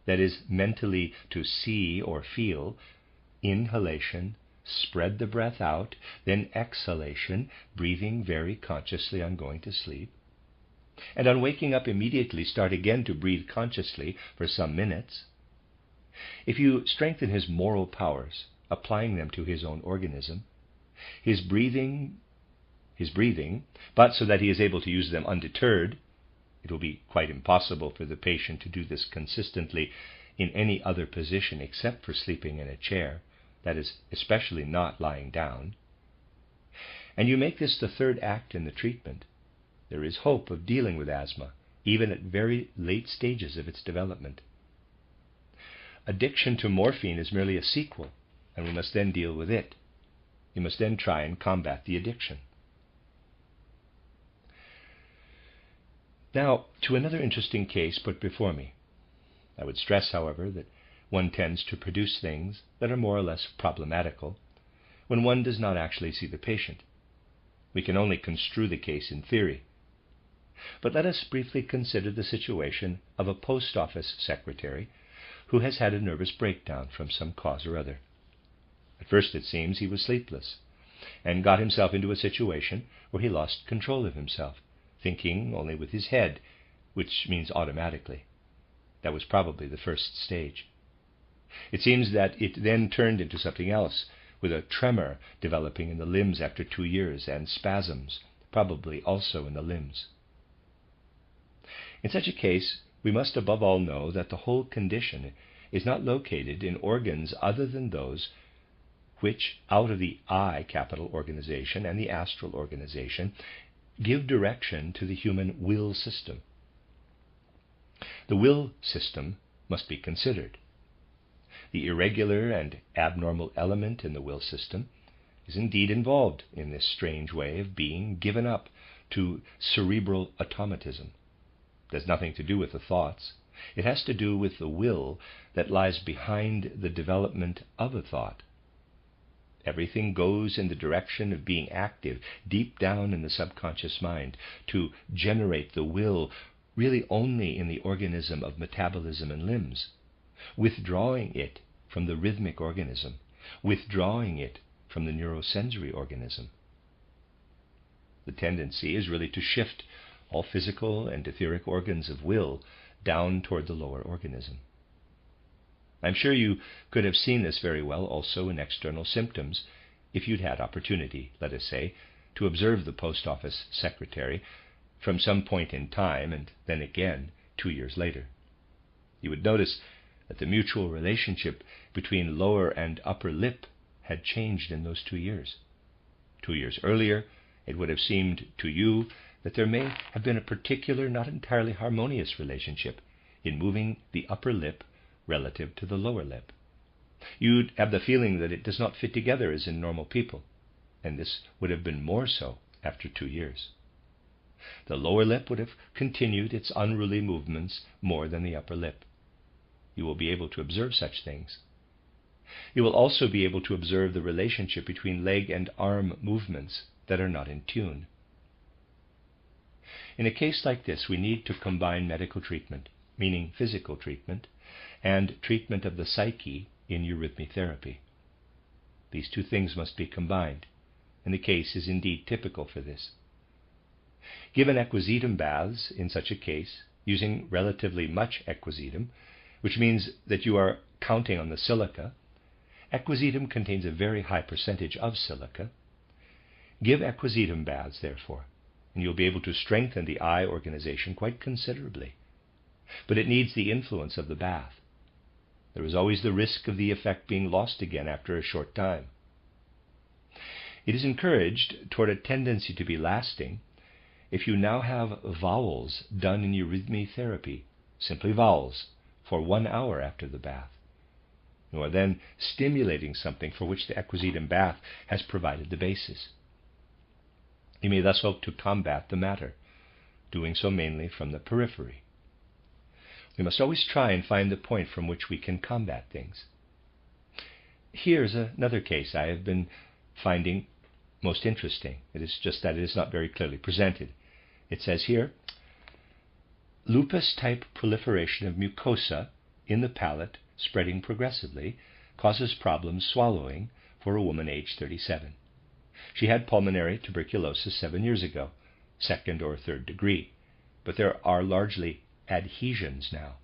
that is, mentally to see or feel inhalation, spread the breath out, then exhalation, breathing very consciously on going to sleep, and on waking up immediately start again to breathe consciously for some minutes. If you strengthen his moral powers, applying them to his own organism, his breathing, but so that he is able to use them undeterred, it will be quite impossible for the patient to do this consistently in any other position except for sleeping in a chair, that is, especially not lying down. And you make this the third act in the treatment. There is hope of dealing with asthma, even at very late stages of its development. Addiction to morphine is merely a sequel, and we must then deal with it. You must then try and combat the addiction. Now, to another interesting case put before me. I would stress, however, that one tends to produce things that are more or less problematical when one does not actually see the patient. We can only construe the case in theory. But let us briefly consider the situation of a post office secretary who has had a nervous breakdown from some cause or other. At first, it seems, he was sleepless, and got himself into a situation where he lost control of himself, thinking only with his head, which means automatically. That was probably the first stage. It seems that it then turned into something else, with a tremor developing in the limbs after 2 years, and spasms, probably also in the limbs. In such a case, we must above all know that the whole condition is not located in organs other than those which, out of the I capital organization and the astral organization, give direction to the human will system. The will system must be considered. The irregular and abnormal element in the will system is indeed involved in this strange way of being given up to cerebral automatism. It has nothing to do with the thoughts. It has to do with the will that lies behind the development of a thought. Everything goes in the direction of being active deep down in the subconscious mind to generate the will really only in the organism of metabolism and limbs, withdrawing it from the rhythmic organism, withdrawing it from the neurosensory organism. The tendency is really to shift all physical and etheric organs of will down toward the lower organism. I'm sure you could have seen this very well also in external symptoms if you'd had opportunity, let us say, to observe the post office secretary from some point in time and then again 2 years later. You would notice that the mutual relationship between lower and upper lip had changed in those 2 years. 2 years earlier, it would have seemed to you that there may have been a particular, not entirely harmonious relationship in moving the upper lip relative to the lower lip. You'd have the feeling that it does not fit together as in normal people, and this would have been more so after 2 years. The lower lip would have continued its unruly movements more than the upper lip. You will be able to observe such things. You will also be able to observe the relationship between leg and arm movements that are not in tune. In a case like this, we need to combine medical treatment, meaning physical treatment, and treatment of the psyche in eurythmy therapy. These two things must be combined, and the case is indeed typical for this. Given equisetum baths in such a case, using relatively much equisetum, which means that you are counting on the silica. Equisetum contains a very high percentage of silica. Give equisetum baths, therefore, and you'll be able to strengthen the eye organization quite considerably. But it needs the influence of the bath. There is always the risk of the effect being lost again after a short time. It is encouraged toward a tendency to be lasting if you now have vowels done in eurythmy therapy, simply vowels, for 1 hour after the bath. You are then stimulating something for which the equisetum bath has provided the basis. You may thus hope to combat the matter, doing so mainly from the periphery. We must always try and find the point from which we can combat things. Here's another case I have been finding most interesting. It is just that it is not very clearly presented. It says here, lupus-type proliferation of mucosa in the palate spreading progressively causes problems swallowing for a woman aged 37. She had pulmonary tuberculosis 7 years ago, 2nd or 3rd degree, but there are largely adhesions now.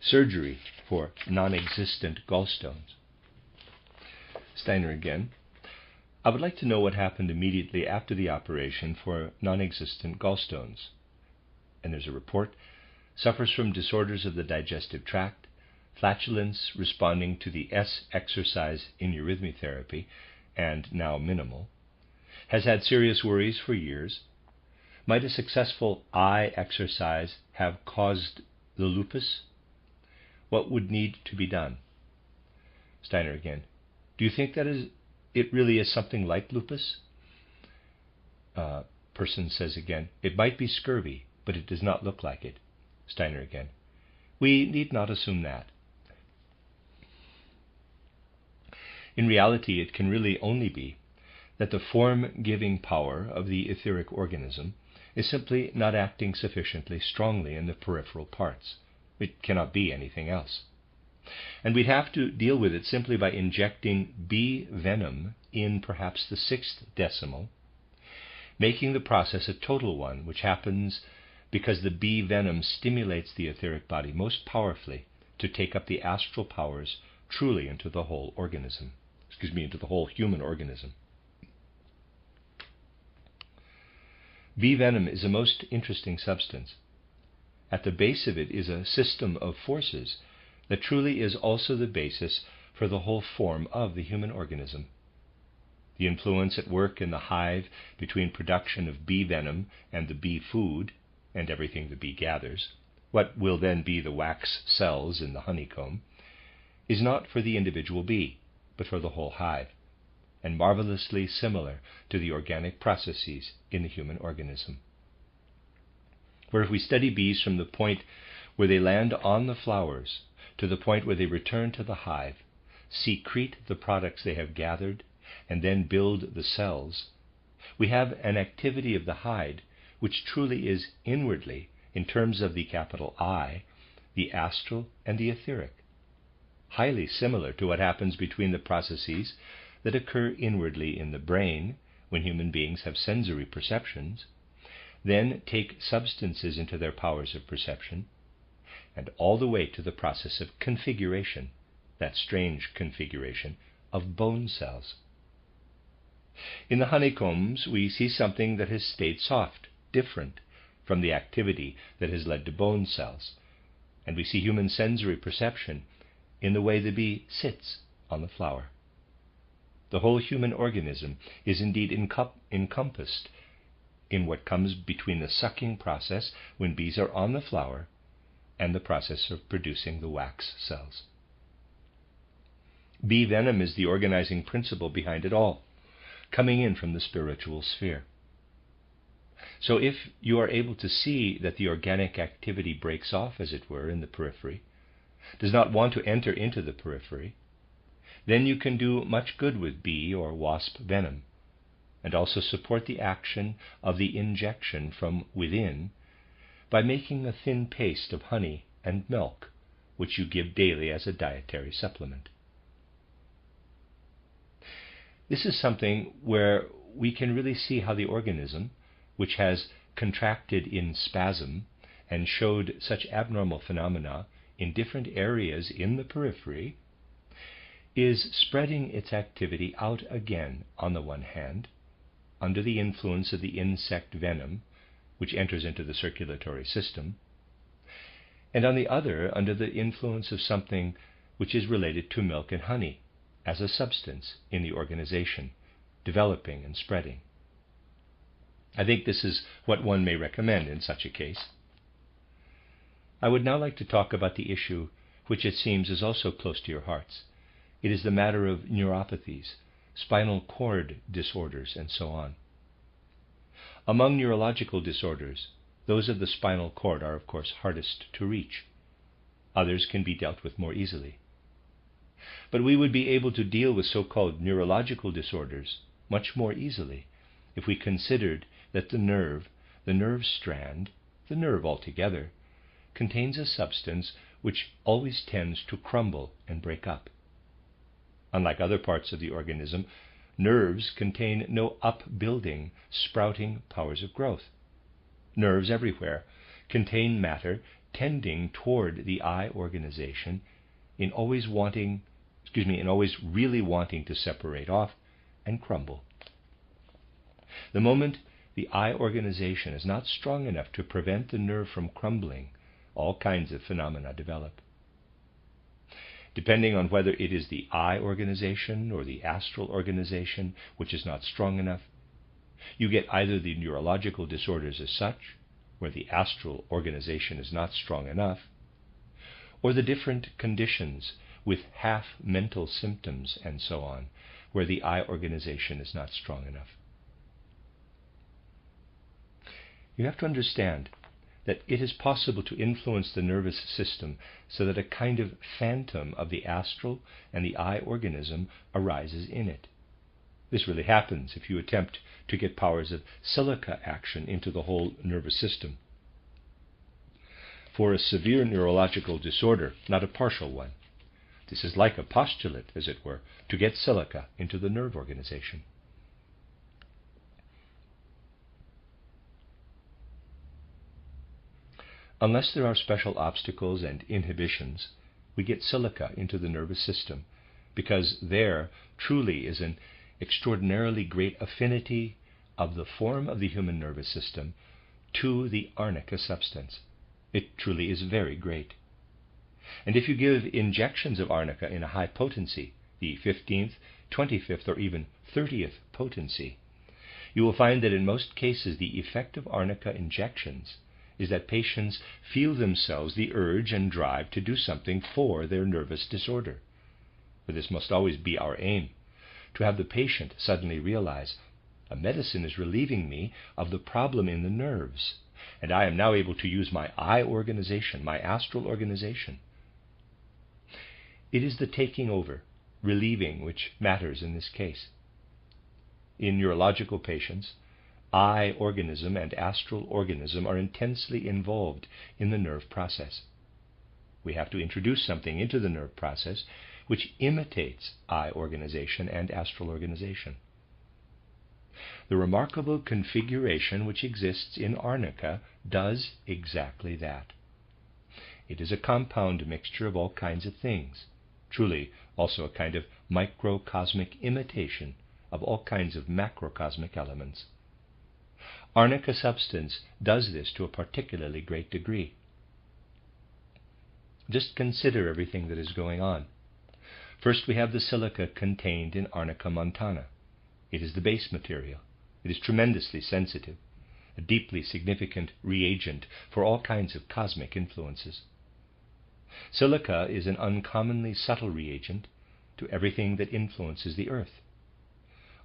Surgery for non-existent gallstones. Steiner again. I would like to know what happened immediately after the operation for non-existent gallstones. And there's a report. Suffers from disorders of the digestive tract, flatulence responding to the S exercise in eurythmy therapy, and now minimal. Has had serious worries for years. Might a successful eye exercise have caused the lupus? What would need to be done? Steiner again. Do you think that it really is something like lupus? Person says again, it might be scurvy, but it does not look like it. Steiner again. We need not assume that. In reality, it can really only be that the form-giving power of the etheric organism is simply not acting sufficiently strongly in the peripheral parts. It cannot be anything else. And we'd have to deal with it simply by injecting bee venom in perhaps the 6th decimal, making the process a total one, which happens because the bee venom stimulates the etheric body most powerfully to take up the astral powers truly into the whole organism, into the whole human organism. Bee venom is a most interesting substance. At the base of it is a system of forces that truly is also the basis for the whole form of the human organism. The influence at work in the hive between production of bee venom and the bee food, and everything the bee gathers, what will then be the wax cells in the honeycomb, is not for the individual bee, but for the whole hive, and marvelously similar to the organic processes in the human organism. For if we study bees from the point where they land on the flowers to the point where they return to the hive, secrete the products they have gathered, and then build the cells, we have an activity of the hive which truly is inwardly, in terms of the capital I, the astral and the etheric, highly similar to what happens between the processes that occur inwardly in the brain when human beings have sensory perceptions, then take substances into their powers of perception, and all the way to the process of configuration, that strange configuration of bone cells. In the honeycombs, we see something that has stayed soft, different from the activity that has led to bone cells, and we see human sensory perception in the way the bee sits on the flower. The whole human organism is indeed encompassed in what comes between the sucking process when bees are on the flower and the process of producing the wax cells. Bee venom is the organizing principle behind it all, coming in from the spiritual sphere. So if you are able to see that the organic activity breaks off, as it were, in the periphery, does not want to enter into the periphery, then you can do much good with bee or wasp venom, and also support the action of the injection from within by making a thin paste of honey and milk, which you give daily as a dietary supplement. This is something where we can really see how the organism, which has contracted in spasm and showed such abnormal phenomena in different areas in the periphery, is spreading its activity out again on the one hand, under the influence of the insect venom, which enters into the circulatory system, and on the other under the influence of something which is related to milk and honey as a substance in the organization, developing and spreading. I think this is what one may recommend in such a case. I would now like to talk about the issue which it seems is also close to your hearts. It is the matter of neuropathies, spinal cord disorders, and so on. Among neurological disorders, those of the spinal cord are of course hardest to reach. Others can be dealt with more easily. But we would be able to deal with so-called neurological disorders much more easily if we considered that the nerve strand, the nerve altogether, contains a substance which always tends to crumble and break up. Unlike other parts of the organism, nerves contain no upbuilding, sprouting powers of growth. Nerves everywhere contain matter tending toward the I organization in always really wanting to separate off and crumble. The moment the I organization is not strong enough to prevent the nerve from crumbling, all kinds of phenomena develop. Depending on whether it is the I organization or the astral organization which is not strong enough, you get either the neurological disorders as such, where the astral organization is not strong enough, or the different conditions with half mental symptoms and so on, where the I organization is not strong enough. You have to understand that it is possible to influence the nervous system so that a kind of phantom of the astral and the I organism arises in it. This really happens if you attempt to get powers of silica action into the whole nervous system. For a severe neurological disorder, not a partial one, this is like a postulate, as it were, to get silica into the nerve organization. Unless there are special obstacles and inhibitions, we get silica into the nervous system, because there truly is an extraordinarily great affinity of the form of the human nervous system to the arnica substance. It truly is very great. And if you give injections of arnica in a high potency, the 15th, 25th, or even 30th potency, you will find that in most cases the effect of arnica injections is that patients feel themselves the urge and drive to do something for their nervous disorder. For this must always be our aim, to have the patient suddenly realize, a medicine is relieving me of the problem in the nerves, and I am now able to use my eye organization, my astral organization. It is the taking over, relieving, which matters in this case. In neurological patients, eye organism and astral organism are intensely involved in the nerve process. We have to introduce something into the nerve process which imitates eye organization and astral organization. The remarkable configuration which exists in arnica does exactly that. It is a compound mixture of all kinds of things, truly also a kind of microcosmic imitation of all kinds of macrocosmic elements. Arnica substance does this to a particularly great degree. Just consider everything that is going on. First, we have the silica contained in Arnica montana. It is the base material. It is tremendously sensitive, a deeply significant reagent for all kinds of cosmic influences. Silica is an uncommonly subtle reagent to everything that influences the earth.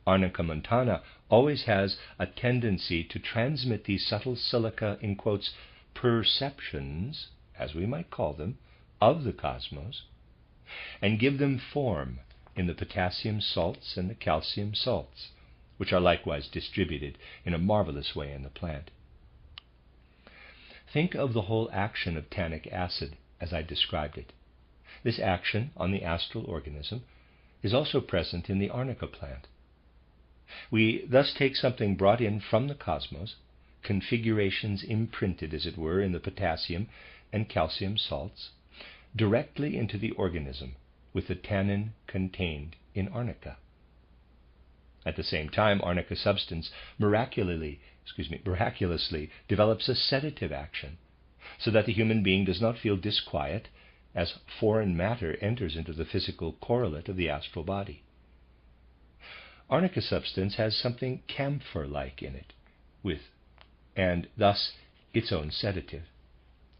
Arnica montana always has a tendency to transmit these subtle silica, in quotes, perceptions, as we might call them, of the cosmos, and give them form in the potassium salts and the calcium salts, which are likewise distributed in a marvelous way in the plant. Think of the whole action of tannic acid as I described it. This action on the astral organism is also present in the arnica plant. We thus take something brought in from the cosmos, configurations imprinted, as it were, in the potassium and calcium salts, directly into the organism with the tannin contained in arnica. At the same time, arnica substance miraculously develops a sedative action, so that the human being does not feel disquiet as foreign matter enters into the physical correlate of the astral body. Arnica substance has something camphor-like in it, and thus its own sedative.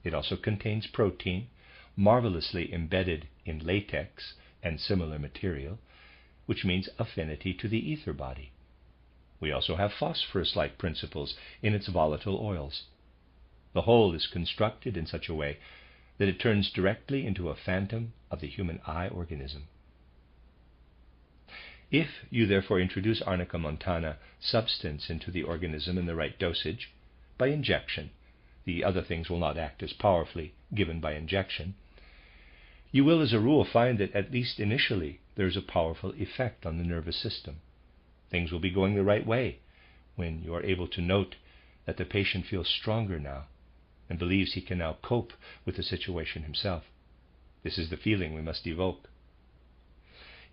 It also contains protein, marvelously embedded in latex and similar material, which means affinity to the ether body. We also have phosphorus-like principles in its volatile oils. The whole is constructed in such a way that it turns directly into a phantom of the human eye organism. If you therefore introduce Arnica montana substance into the organism in the right dosage, by injection, the other things will not act as powerfully given by injection, you will as a rule find that at least initially there is a powerful effect on the nervous system. Things will be going the right way when you are able to note that the patient feels stronger now and believes he can now cope with the situation himself. This is the feeling we must evoke.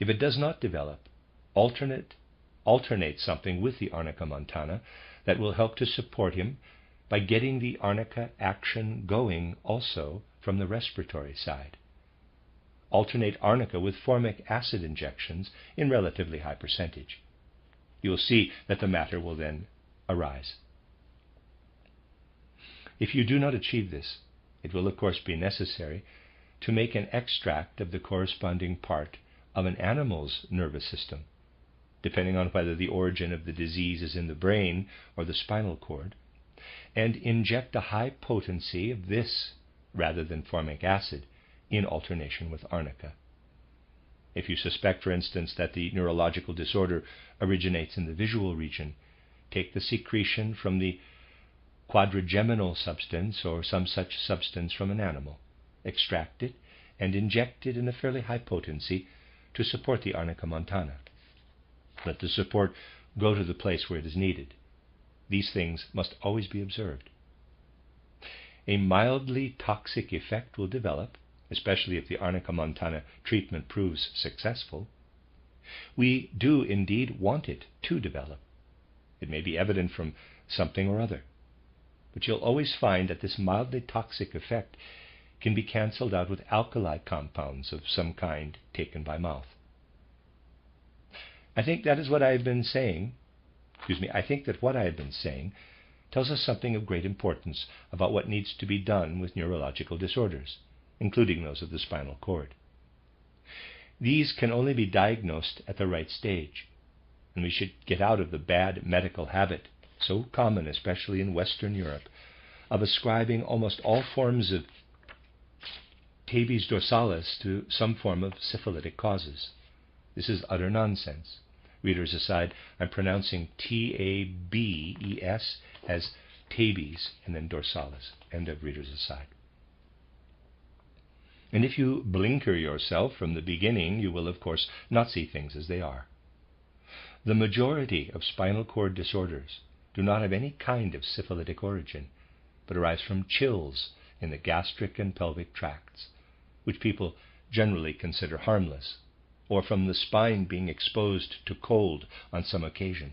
If it does not develop, alternate something with the Arnica montana that will help to support him by getting the arnica action going also from the respiratory side. Alternate arnica with formic acid injections in relatively high percentage. You will see that the matter will then arise. If you do not achieve this, it will of course be necessary to make an extract of the corresponding part of an animal's nervous system, depending on whether the origin of the disease is in the brain or the spinal cord, and inject a high potency of this rather than formic acid in alternation with arnica. If you suspect, for instance, that the neurological disorder originates in the visual region, take the secretion from the quadrigeminal substance or some such substance from an animal, extract it, and inject it in a fairly high potency to support the Arnica montana. Let the support go to the place where it is needed. These things must always be observed. A mildly toxic effect will develop, especially if the Arnica montana treatment proves successful. We do indeed want it to develop. It may be evident from something or other. But you'll always find that this mildly toxic effect can be cancelled out with alkali compounds of some kind taken by mouth. I think that what I have been saying tells us something of great importance about what needs to be done with neurological disorders, including those of the spinal cord. These can only be diagnosed at the right stage, and we should get out of the bad medical habit, so common especially in Western Europe, of ascribing almost all forms of tabes dorsalis to some form of syphilitic causes. This is utter nonsense. Readers aside, I'm pronouncing T-A-B-E-S as tabes and then dorsalis. End of readers aside. And if you blinker yourself from the beginning, you will, of course, not see things as they are. The majority of spinal cord disorders do not have any kind of syphilitic origin, but arise from chills in the gastric and pelvic tracts, which people generally consider harmless, or from the spine being exposed to cold on some occasion.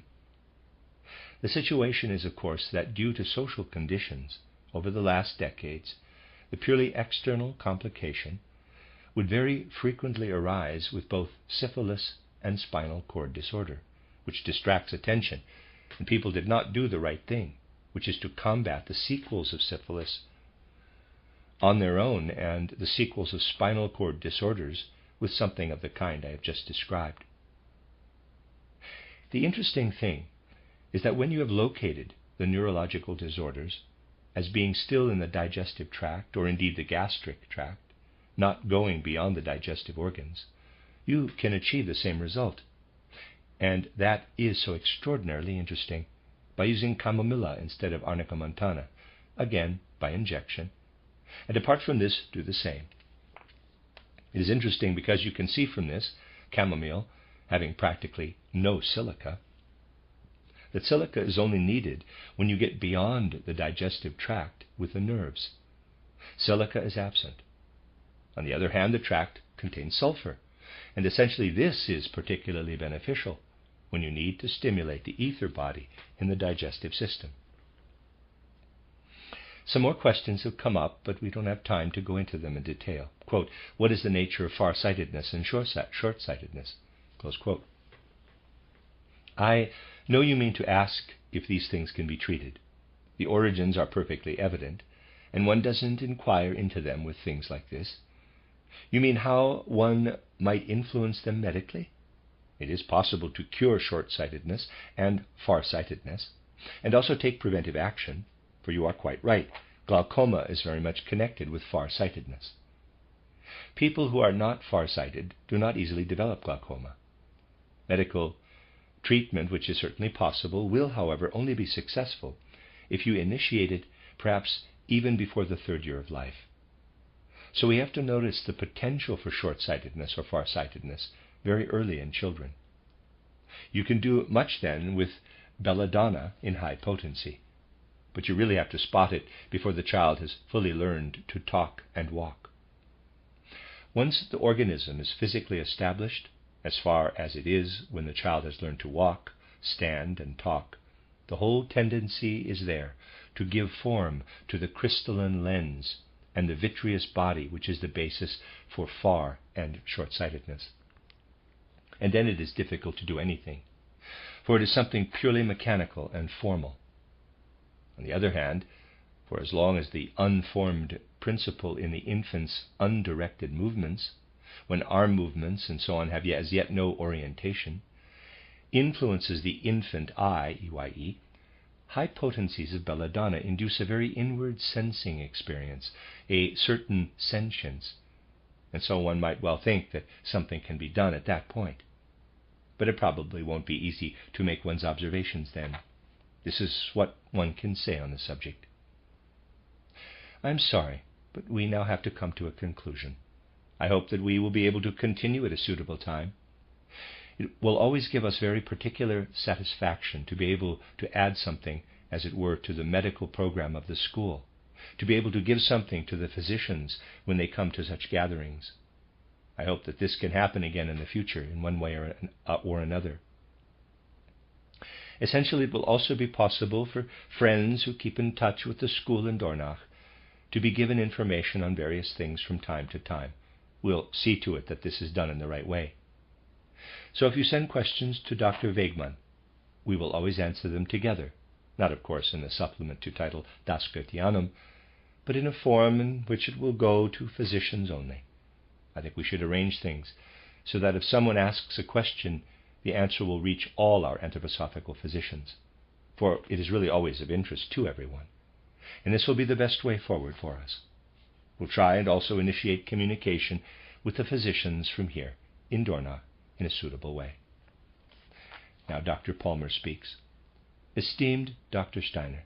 The situation is, of course, that due to social conditions over the last decades, the purely external complication would very frequently arise with both syphilis and spinal cord disorder, which distracts attention, and people did not do the right thing, which is to combat the sequels of syphilis on their own and the sequels of spinal cord disorders with something of the kind I have just described. The interesting thing is that when you have located the neurological disorders as being still in the digestive tract, or indeed the gastric tract, not going beyond the digestive organs, you can achieve the same result. And that is so extraordinarily interesting, by using chamomilla instead of arnica montana, again by injection, and apart from this, do the same. It is interesting because you can see from this, chamomile having practically no silica, that silica is only needed when you get beyond the digestive tract with the nerves. Silica is absent. On the other hand, the tract contains sulfur, and essentially this is particularly beneficial when you need to stimulate the ether body in the digestive system. Some more questions have come up, but we don't have time to go into them in detail. Quote, what is the nature of farsightedness and short-sightedness? Close quote. I know you mean to ask if these things can be treated. The origins are perfectly evident, and one doesn't inquire into them with things like this. You mean how one might influence them medically? It is possible to cure short-sightedness and farsightedness, and also take preventive action, for you are quite right, glaucoma is very much connected with farsightedness. People who are not farsighted do not easily develop glaucoma. Medical treatment, which is certainly possible, will, however, only be successful if you initiate it perhaps even before the 3rd year of life. So we have to notice the potential for short-sightedness or farsightedness very early in children. You can do much then with belladonna in high potency, but you really have to spot it before the child has fully learned to talk and walk. Once the organism is physically established, as far as it is when the child has learned to walk, stand, and talk, the whole tendency is there to give form to the crystalline lens and the vitreous body, which is the basis for far and short-sightedness. And then it is difficult to do anything, for it is something purely mechanical and formal. On the other hand, for as long as the unformed principle in the infant's undirected movements, when arm movements and so on have as yet no orientation, influences the infant eye, EYE, high potencies of belladonna induce a very inward sensing experience, a certain sentience, and so one might well think that something can be done at that point. But it probably won't be easy to make one's observations then. This is what one can say on the subject. I'm sorry, but we now have to come to a conclusion. I hope that we will be able to continue at a suitable time. It will always give us very particular satisfaction to be able to add something, as it were, to the medical program of the school, to be able to give something to the physicians when they come to such gatherings. I hope that this can happen again in the future in one way or another. Essentially, it will also be possible for friends who keep in touch with the school in Dornach to be given information on various things from time to time. We'll see to it that this is done in the right way. So if you send questions to Dr. Wegmann, we will always answer them together, not of course in the supplement to title Das Goetheanum, but in a form in which it will go to physicians only. I think we should arrange things so that if someone asks a question, the answer will reach all our anthroposophical physicians, for it is really always of interest to everyone. And this will be the best way forward for us. We'll try and also initiate communication with the physicians from here in Dornach in a suitable way. Now Dr. Palmer speaks. Esteemed Dr. Steiner,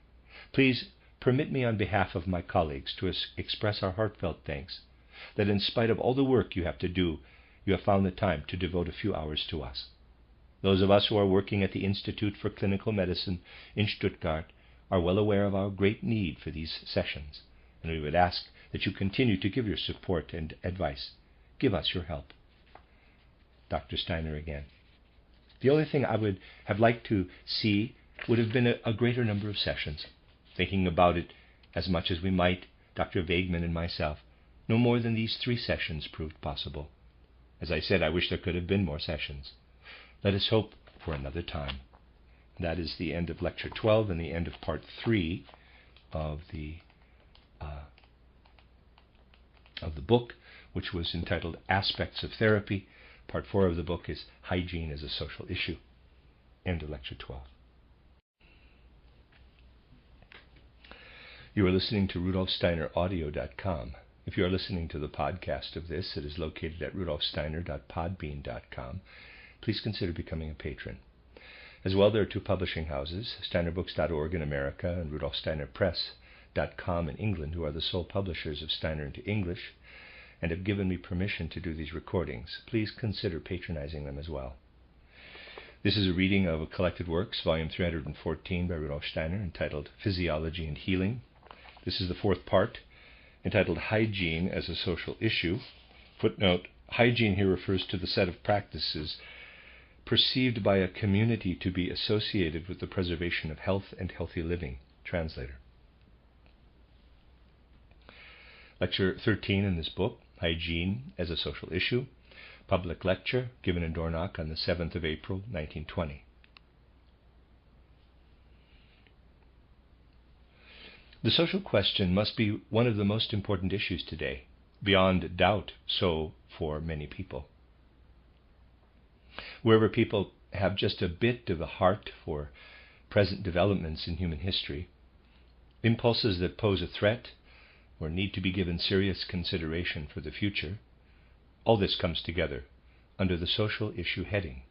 please permit me on behalf of my colleagues to express our heartfelt thanks that in spite of all the work you have to do, you have found the time to devote a few hours to us. Those of us who are working at the Institute for Clinical Medicine in Stuttgart are well aware of our great need for these sessions, and we would ask that you continue to give your support and advice. Give us your help. Dr. Steiner again. The only thing I would have liked to see would have been a greater number of sessions. Thinking about it as much as we might, Dr. Wegmann and myself, no more than these 3 sessions proved possible. As I said, I wish there could have been more sessions. Let us hope for another time. That is the end of Lecture 12 and the end of Part 3 of the book, which was entitled Aspects of Therapy. Part 4 of the book is Hygiene as a Social Issue. End of Lecture 12. You are listening to RudolfSteinerAudio.com. If you are listening to the podcast of this, it is located at rudolfsteiner.podbean.com. Please consider becoming a patron. As well, there are 2 publishing houses, steinerbooks.org in America and rudolfsteinerpress.com in England, who are the sole publishers of Steiner into English and have given me permission to do these recordings. Please consider patronizing them as well. This is a reading of Collected Works, Volume 314 by Rudolf Steiner, entitled Physiology and Healing. This is the 4th part, entitled Hygiene as a Social Issue. Footnote, hygiene here refers to the set of practices perceived by a community to be associated with the preservation of health and healthy living. Translator. Lecture 13 in this book, Hygiene as a Social Issue, public lecture given in Dornach on the 7th of April, 1920. The social question must be one of the most important issues today, beyond doubt so for many people. Wherever people have just a bit of a heart for present developments in human history, impulses that pose a threat or need to be given serious consideration for the future, all this comes together under the social issue heading.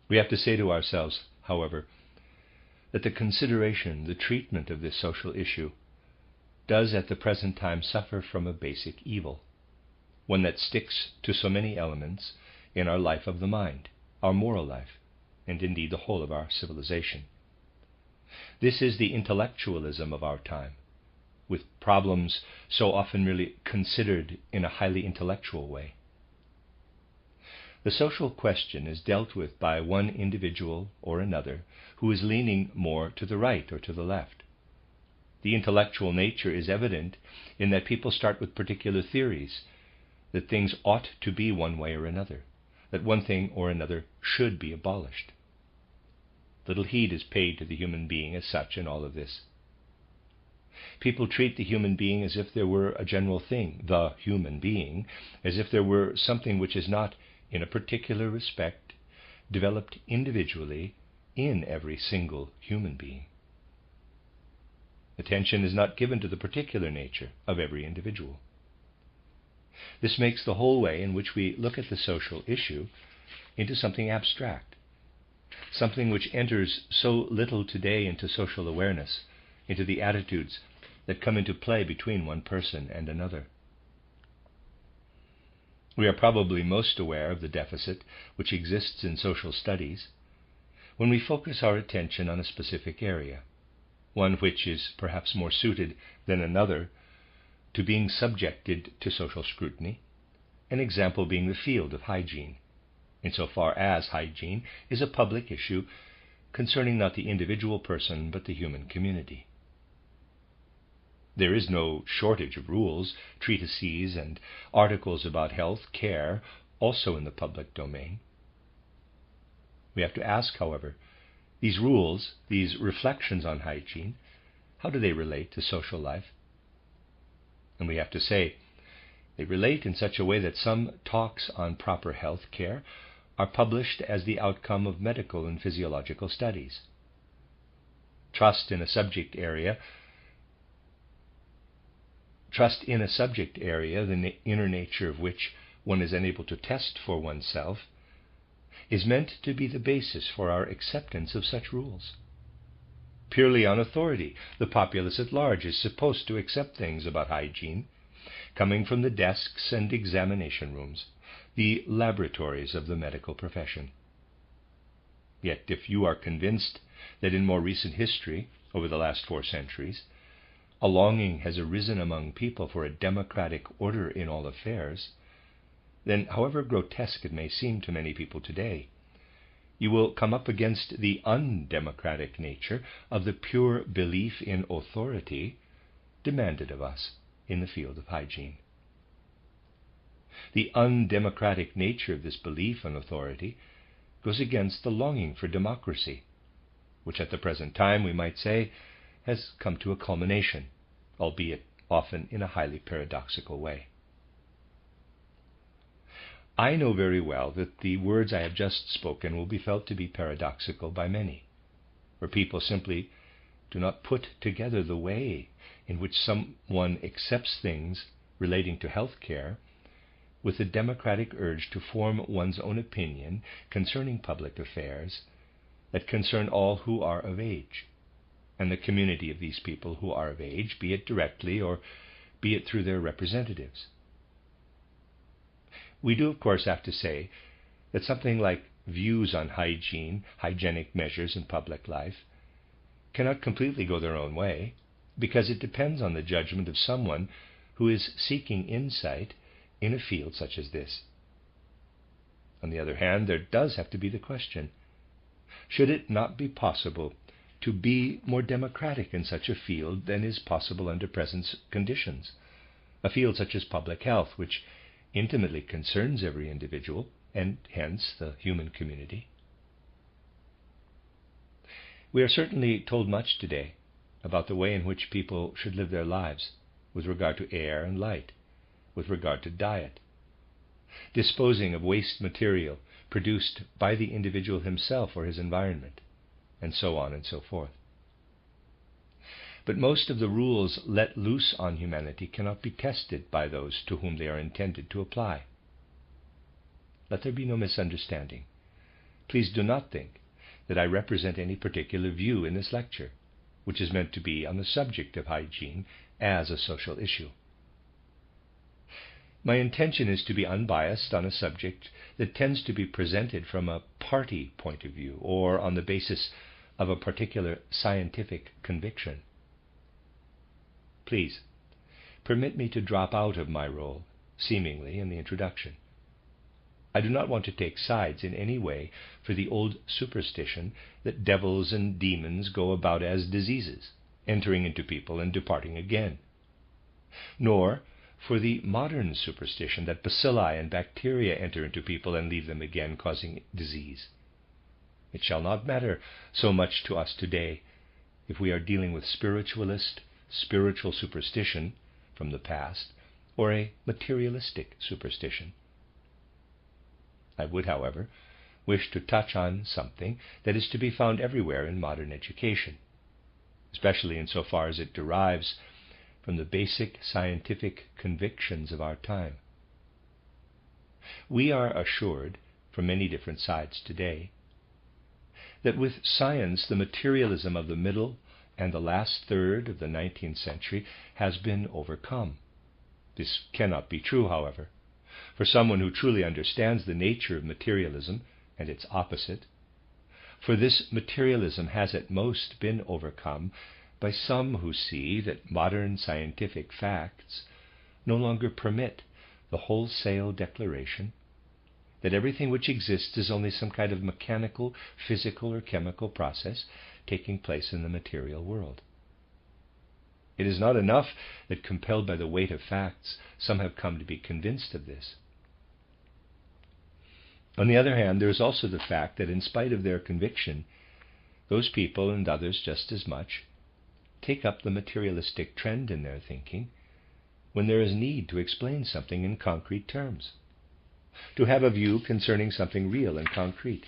We have to say to ourselves, however, that the consideration, the treatment of this social issue does at the present time suffer from a basic evil, one that sticks to so many elements in our life of the mind, our moral life, and indeed the whole of our civilization. This is the intellectualism of our time, with problems so often merely considered in a highly intellectual way. The social question is dealt with by one individual or another who is leaning more to the right or to the left. The intellectual nature is evident in that people start with particular theories, that things ought to be one way or another, that one thing or another should be abolished. Little heed is paid to the human being as such in all of this. People treat the human being as if there were a general thing, the human being, as if there were something which is not, in a particular respect, developed individually in every single human being. Attention is not given to the particular nature of every individual. This makes the whole way in which we look at the social issue into something abstract, something which enters so little today into social awareness, into the attitudes that come into play between one person and another. We are probably most aware of the deficit which exists in social studies when we focus our attention on a specific area, one which is perhaps more suited than another to being subjected to social scrutiny, an example being the field of hygiene, insofar as hygiene is a public issue concerning not the individual person but the human community. There is no shortage of rules, treatises, and articles about health care, also in the public domain. We have to ask, however, these rules, these reflections on hygiene, how do they relate to social life? And we have to say, they relate in such a way that some talks on proper health care are published as the outcome of medical and physiological studies. Trust in a subject area, the inner nature of which one is unable to test for oneself, is meant to be the basis for our acceptance of such rules. Purely on authority, the populace at large is supposed to accept things about hygiene, coming from the desks and examination rooms, the laboratories of the medical profession. Yet if you are convinced that in more recent history, over the last 4 centuries, a longing has arisen among people for a democratic order in all affairs, then however grotesque it may seem to many people today, you will come up against the undemocratic nature of the pure belief in authority demanded of us in the field of hygiene. The undemocratic nature of this belief in authority goes against the longing for democracy, which at the present time, we might say, has come to a culmination, albeit often in a highly paradoxical way. I know very well that the words I have just spoken will be felt to be paradoxical by many, where people simply do not put together the way in which someone accepts things relating to health care with the democratic urge to form one's own opinion concerning public affairs that concern all who are of age, and the community of these people who are of age, be it directly or be it through their representatives. We do, of course, have to say that something like views on hygiene, hygienic measures in public life, cannot completely go their own way, because it depends on the judgment of someone who is seeking insight in a field such as this. On the other hand, there does have to be the question, should it not be possible to be more democratic in such a field than is possible under present conditions? A field such as public health, which intimately concerns every individual, and hence the human community. We are certainly told much today about the way in which people should live their lives with regard to air and light, with regard to diet, disposing of waste material produced by the individual himself or his environment, and so on and so forth. But most of the rules let loose on humanity cannot be tested by those to whom they are intended to apply. Let there be no misunderstanding. Please do not think that I represent any particular view in this lecture, which is meant to be on the subject of hygiene as a social issue. My intention is to be unbiased on a subject that tends to be presented from a party point of view or on the basis of a particular scientific conviction. Please, permit me to drop out of my role, seemingly, in the introduction. I do not want to take sides in any way for the old superstition that devils and demons go about as diseases, entering into people and departing again, nor for the modern superstition that bacilli and bacteria enter into people and leave them again, causing disease. It shall not matter so much to us today if we are dealing with spiritual superstition from the past, or a materialistic superstition. I would, however, wish to touch on something that is to be found everywhere in modern education, especially insofar as it derives from the basic scientific convictions of our time. We are assured from many different sides today that with science the materialism of the middle and the last third of the 19th century has been overcome. This cannot be true, however, for someone who truly understands the nature of materialism and its opposite, for this materialism has at most been overcome by some who see that modern scientific facts no longer permit the wholesale declaration that everything which exists is only some kind of mechanical, physical, or chemical process taking place in the material world. It is not enough that, compelled by the weight of facts, some have come to be convinced of this. On the other hand, there is also the fact that in spite of their conviction, those people, and others just as much, take up the materialistic trend in their thinking when there is need to explain something in concrete terms, to have a view concerning something real and concrete.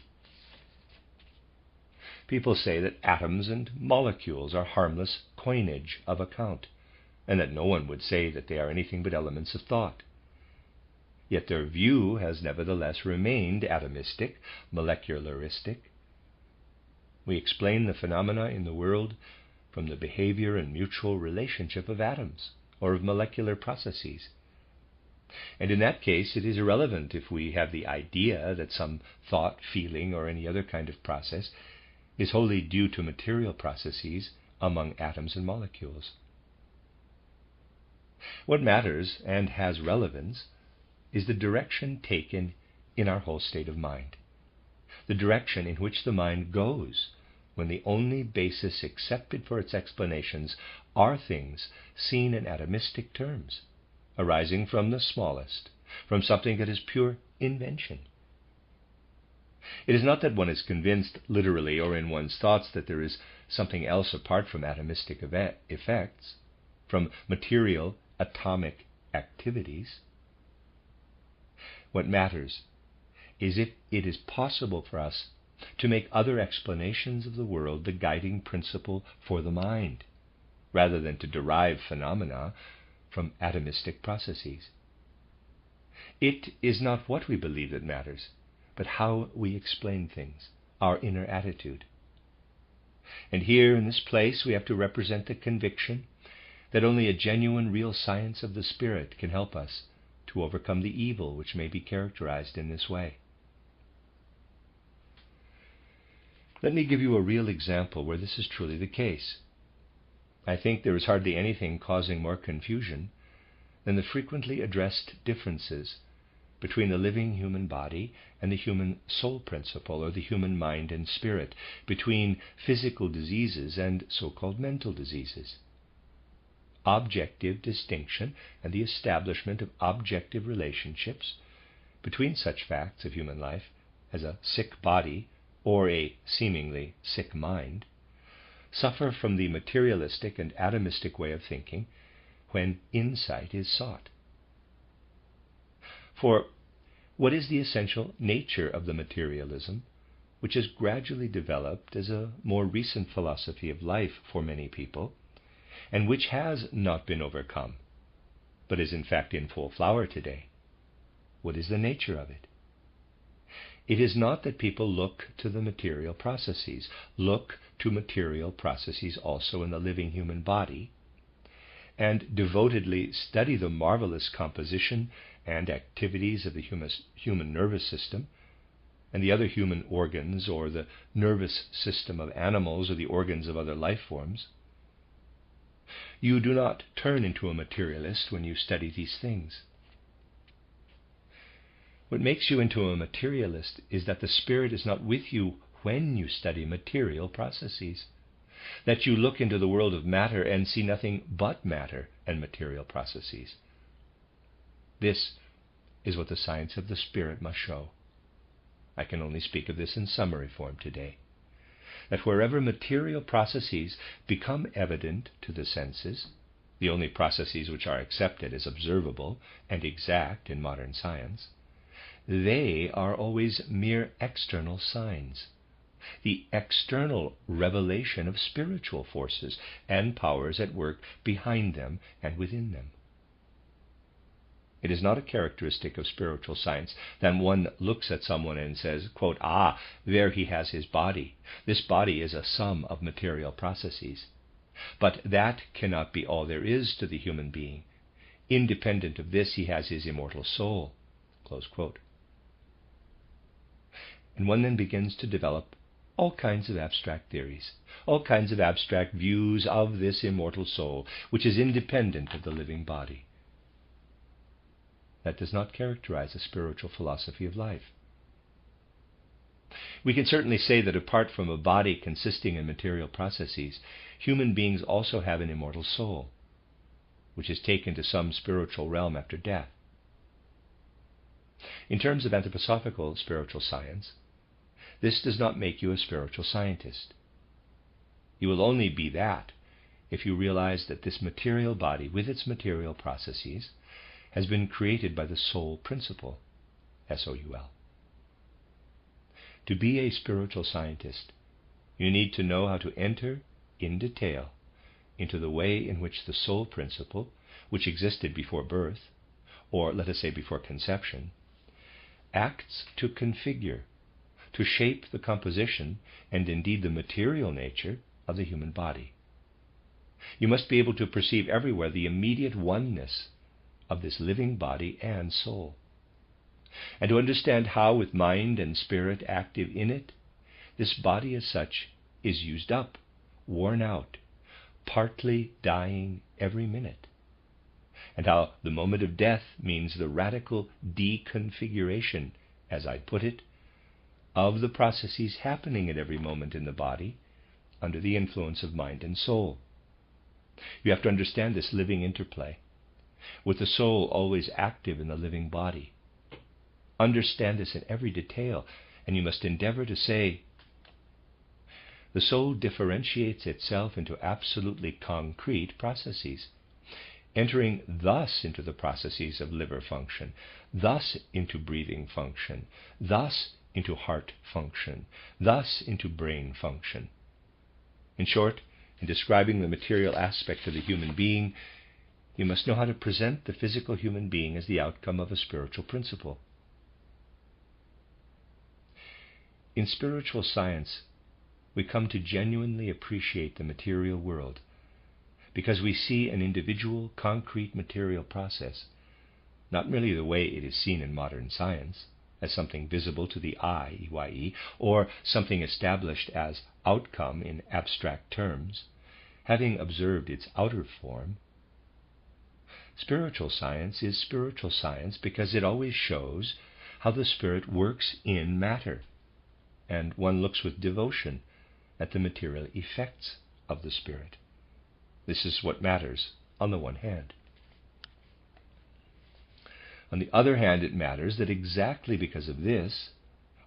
People say that atoms and molecules are harmless coinage of account, and that no one would say that they are anything but elements of thought. Yet their view has nevertheless remained atomistic, molecularistic. We explain the phenomena in the world from the behavior and mutual relationship of atoms or of molecular processes. And in that case, it is irrelevant if we have the idea that some thought, feeling, or any other kind of process is wholly due to material processes among atoms and molecules. What matters and has relevance is the direction taken in our whole state of mind, the direction in which the mind goes when the only basis accepted for its explanations are things seen in atomistic terms, arising from the smallest, from something that is pure invention. It is not that one is convinced literally or in one's thoughts that there is something else apart from atomistic effects, from material atomic activities. What matters is if it is possible for us to make other explanations of the world the guiding principle for the mind, rather than to derive phenomena from atomistic processes. It is not what we believe that matters, but how we explain things, our inner attitude. And here in this place we have to represent the conviction that only a genuine real science of the spirit can help us to overcome the evil which may be characterized in this way. Let me give you a real example where this is truly the case. I think there is hardly anything causing more confusion than the frequently addressed differences between the living human body and the human soul principle, or the human mind and spirit, between physical diseases and so-called mental diseases. Objective distinction and the establishment of objective relationships between such facts of human life as a sick body or a seemingly sick mind suffer from the materialistic and atomistic way of thinking when insight is sought. For what is the essential nature of the materialism which has gradually developed as a more recent philosophy of life for many people, and which has not been overcome, but is in fact in full flower today? What is the nature of it? It is not that people look to the material processes, look to material processes also in the living human body, and devotedly study the marvelous composition and activities of the human nervous system, and the other human organs, or the nervous system of animals, or the organs of other life forms. You do not turn into a materialist when you study these things. What makes you into a materialist is that the spirit is not with you when you study material processes, that you look into the world of matter and see nothing but matter and material processes. This is what the science of the spirit must show. I can only speak of this in summary form today, that wherever material processes become evident to the senses, the only processes which are accepted as observable and exact in modern science, they are always mere external signs, the external revelation of spiritual forces and powers at work behind them and within them. It is not a characteristic of spiritual science that one looks at someone and says, quote, "Ah, there he has his body. This body is a sum of material processes. But that cannot be all there is to the human being. Independent of this, he has his immortal soul." Close quote. And one then begins to develop all kinds of abstract theories, all kinds of abstract views of this immortal soul, which is independent of the living body. That does not characterize a spiritual philosophy of life. We can certainly say that apart from a body consisting in material processes, human beings also have an immortal soul, which is taken to some spiritual realm after death. In terms of anthroposophical spiritual science, this does not make you a spiritual scientist. You will only be that if you realize that this material body, with its material processes, has been created by the soul principle, S-O-U-L. To be a spiritual scientist, you need to know how to enter in detail into the way in which the soul principle, which existed before birth, or let us say before conception, acts to configure, to shape the composition and indeed the material nature of the human body. You must be able to perceive everywhere the immediate oneness of this living body and soul, and to understand how, with mind and spirit active in it, this body as such is used up, worn out, partly dying every minute, and how the moment of death means the radical deconfiguration, as I put it, of the processes happening at every moment in the body under the influence of mind and soul. You have to understand this living interplay, with the soul always active in the living body. Understand this in every detail, and you must endeavor to say, the soul differentiates itself into absolutely concrete processes, entering thus into the processes of liver function, thus into breathing function, thus into heart function, thus into brain function. In short, in describing the material aspect of the human being, you must know how to present the physical human being as the outcome of a spiritual principle. In spiritual science, we come to genuinely appreciate the material world because we see an individual, concrete material process, not merely the way it is seen in modern science, as something visible to the eye, E-Y-E, or something established as outcome in abstract terms, having observed its outer form. Spiritual science is spiritual science because it always shows how the spirit works in matter, and one looks with devotion at the material effects of the spirit. This is what matters on the one hand. On the other hand, it matters that exactly because of this,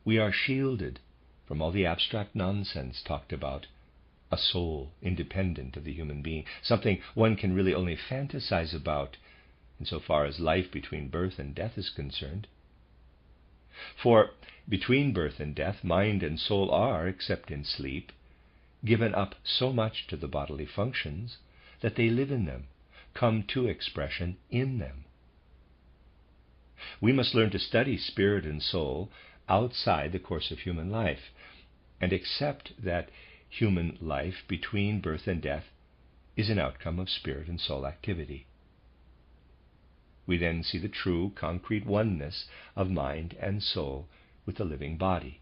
we are shielded from all the abstract nonsense talked about a soul independent of the human being, something one can really only fantasize about insofar as life between birth and death is concerned. For between birth and death, mind and soul are, except in sleep, given up so much to the bodily functions that they live in them, come to expression in them. We must learn to study spirit and soul outside the course of human life, and accept that human life between birth and death is an outcome of spirit and soul activity. We then see the true, concrete oneness of mind and soul with the living body.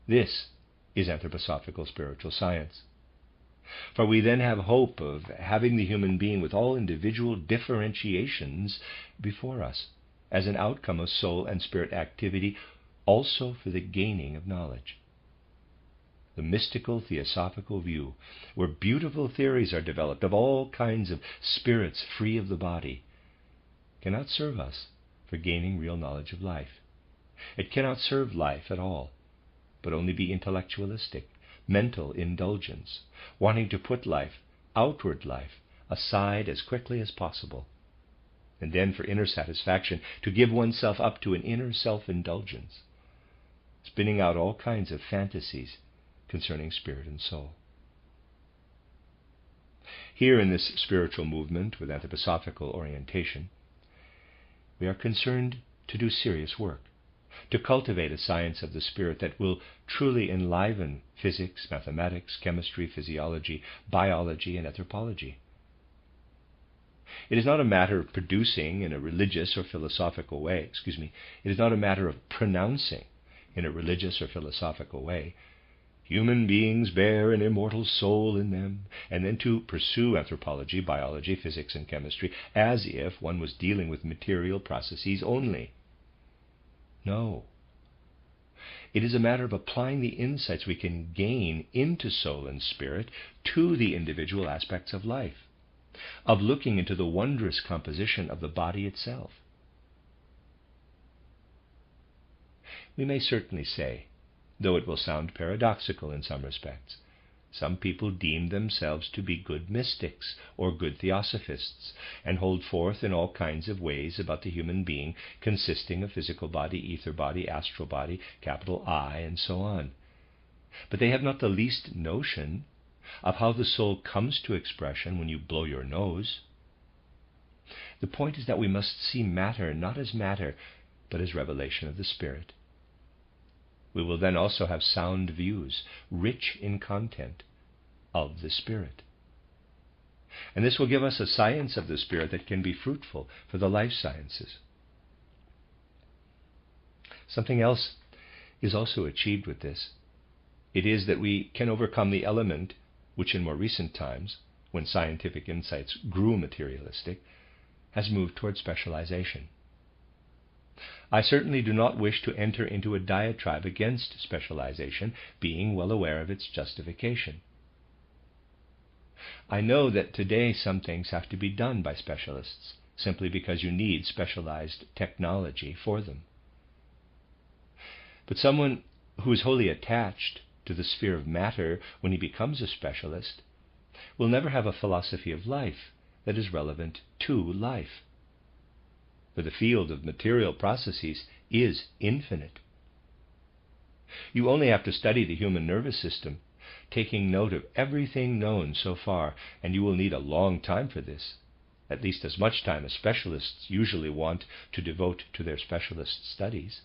This is anthroposophical spiritual science. For we then have hope of having the human being with all individual differentiations before us, as an outcome of soul and spirit activity, also for the gaining of knowledge. The mystical theosophical view, where beautiful theories are developed of all kinds of spirits free of the body, cannot serve us for gaining real knowledge of life. It cannot serve life at all, but only be intellectualistic, mental indulgence, wanting to put life, outward life, aside as quickly as possible, and then for inner satisfaction to give oneself up to an inner self-indulgence, spinning out all kinds of fantasies concerning spirit and soul. Here in this spiritual movement with anthroposophical orientation, we are concerned to do serious work, to cultivate a science of the spirit that will truly enliven physics, mathematics, chemistry, physiology, biology, and anthropology. It is not a matter of producing in a religious or philosophical way, it is not a matter of pronouncing in a religious or philosophical way, human beings bear an immortal soul in them, and then to pursue anthropology, biology, physics, and chemistry as if one was dealing with material processes only. No. It is a matter of applying the insights we can gain into soul and spirit to the individual aspects of life, of looking into the wondrous composition of the body itself. We may certainly say, though it will sound paradoxical in some respects, some people deem themselves to be good mystics or good theosophists, and hold forth in all kinds of ways about the human being, consisting of physical body, ether body, astral body, capital I, and so on. But they have not the least notion of how the soul comes to expression when you blow your nose. The point is that we must see matter not as matter, but as revelation of the Spirit. We will then also have sound views, rich in content, of the Spirit. And this will give us a science of the Spirit that can be fruitful for the life sciences. Something else is also achieved with this. It is that we can overcome the element which in more recent times, when scientific insights grew materialistic, has moved toward specialization. I certainly do not wish to enter into a diatribe against specialization, being well aware of its justification. I know that today some things have to be done by specialists, simply because you need specialized technology for them. But someone who is wholly attached to the sphere of matter when he becomes a specialist will never have a philosophy of life that is relevant to life. For the field of material processes is infinite. You only have to study the human nervous system, taking note of everything known so far, and you will need a long time for this, at least as much time as specialists usually want to devote to their specialist studies.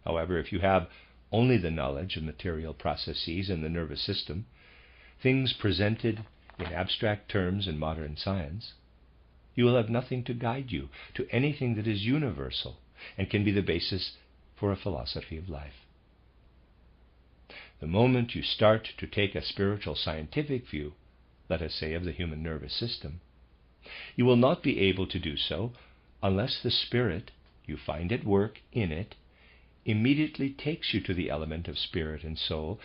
However, if you have only the knowledge of material processes in the nervous system, things presented in abstract terms in modern science, you will have nothing to guide you to anything that is universal and can be the basis for a philosophy of life. The moment you start to take a spiritual scientific view, let us say of the human nervous system, you will not be able to do so unless the Spirit you find at work in it immediately takes you to the element of spirit and soul,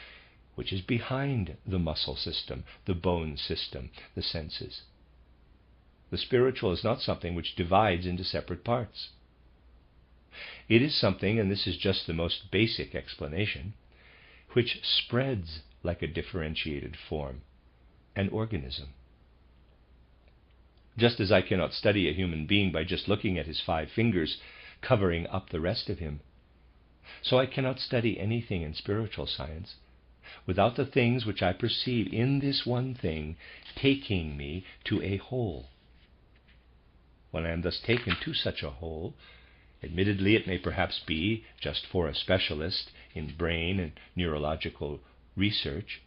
which is behind the muscle system, the bone system, the senses. The spiritual is not something which divides into separate parts. It is something, and this is just the most basic explanation, which spreads like a differentiated form, an organism. Just as I cannot study a human being by just looking at his 5 fingers covering up the rest of him, so I cannot study anything in spiritual science without the things which I perceive in this one thing taking me to a whole. When I am thus taken to such a whole, admittedly it may perhaps be just for a specialist in brain and neurological research,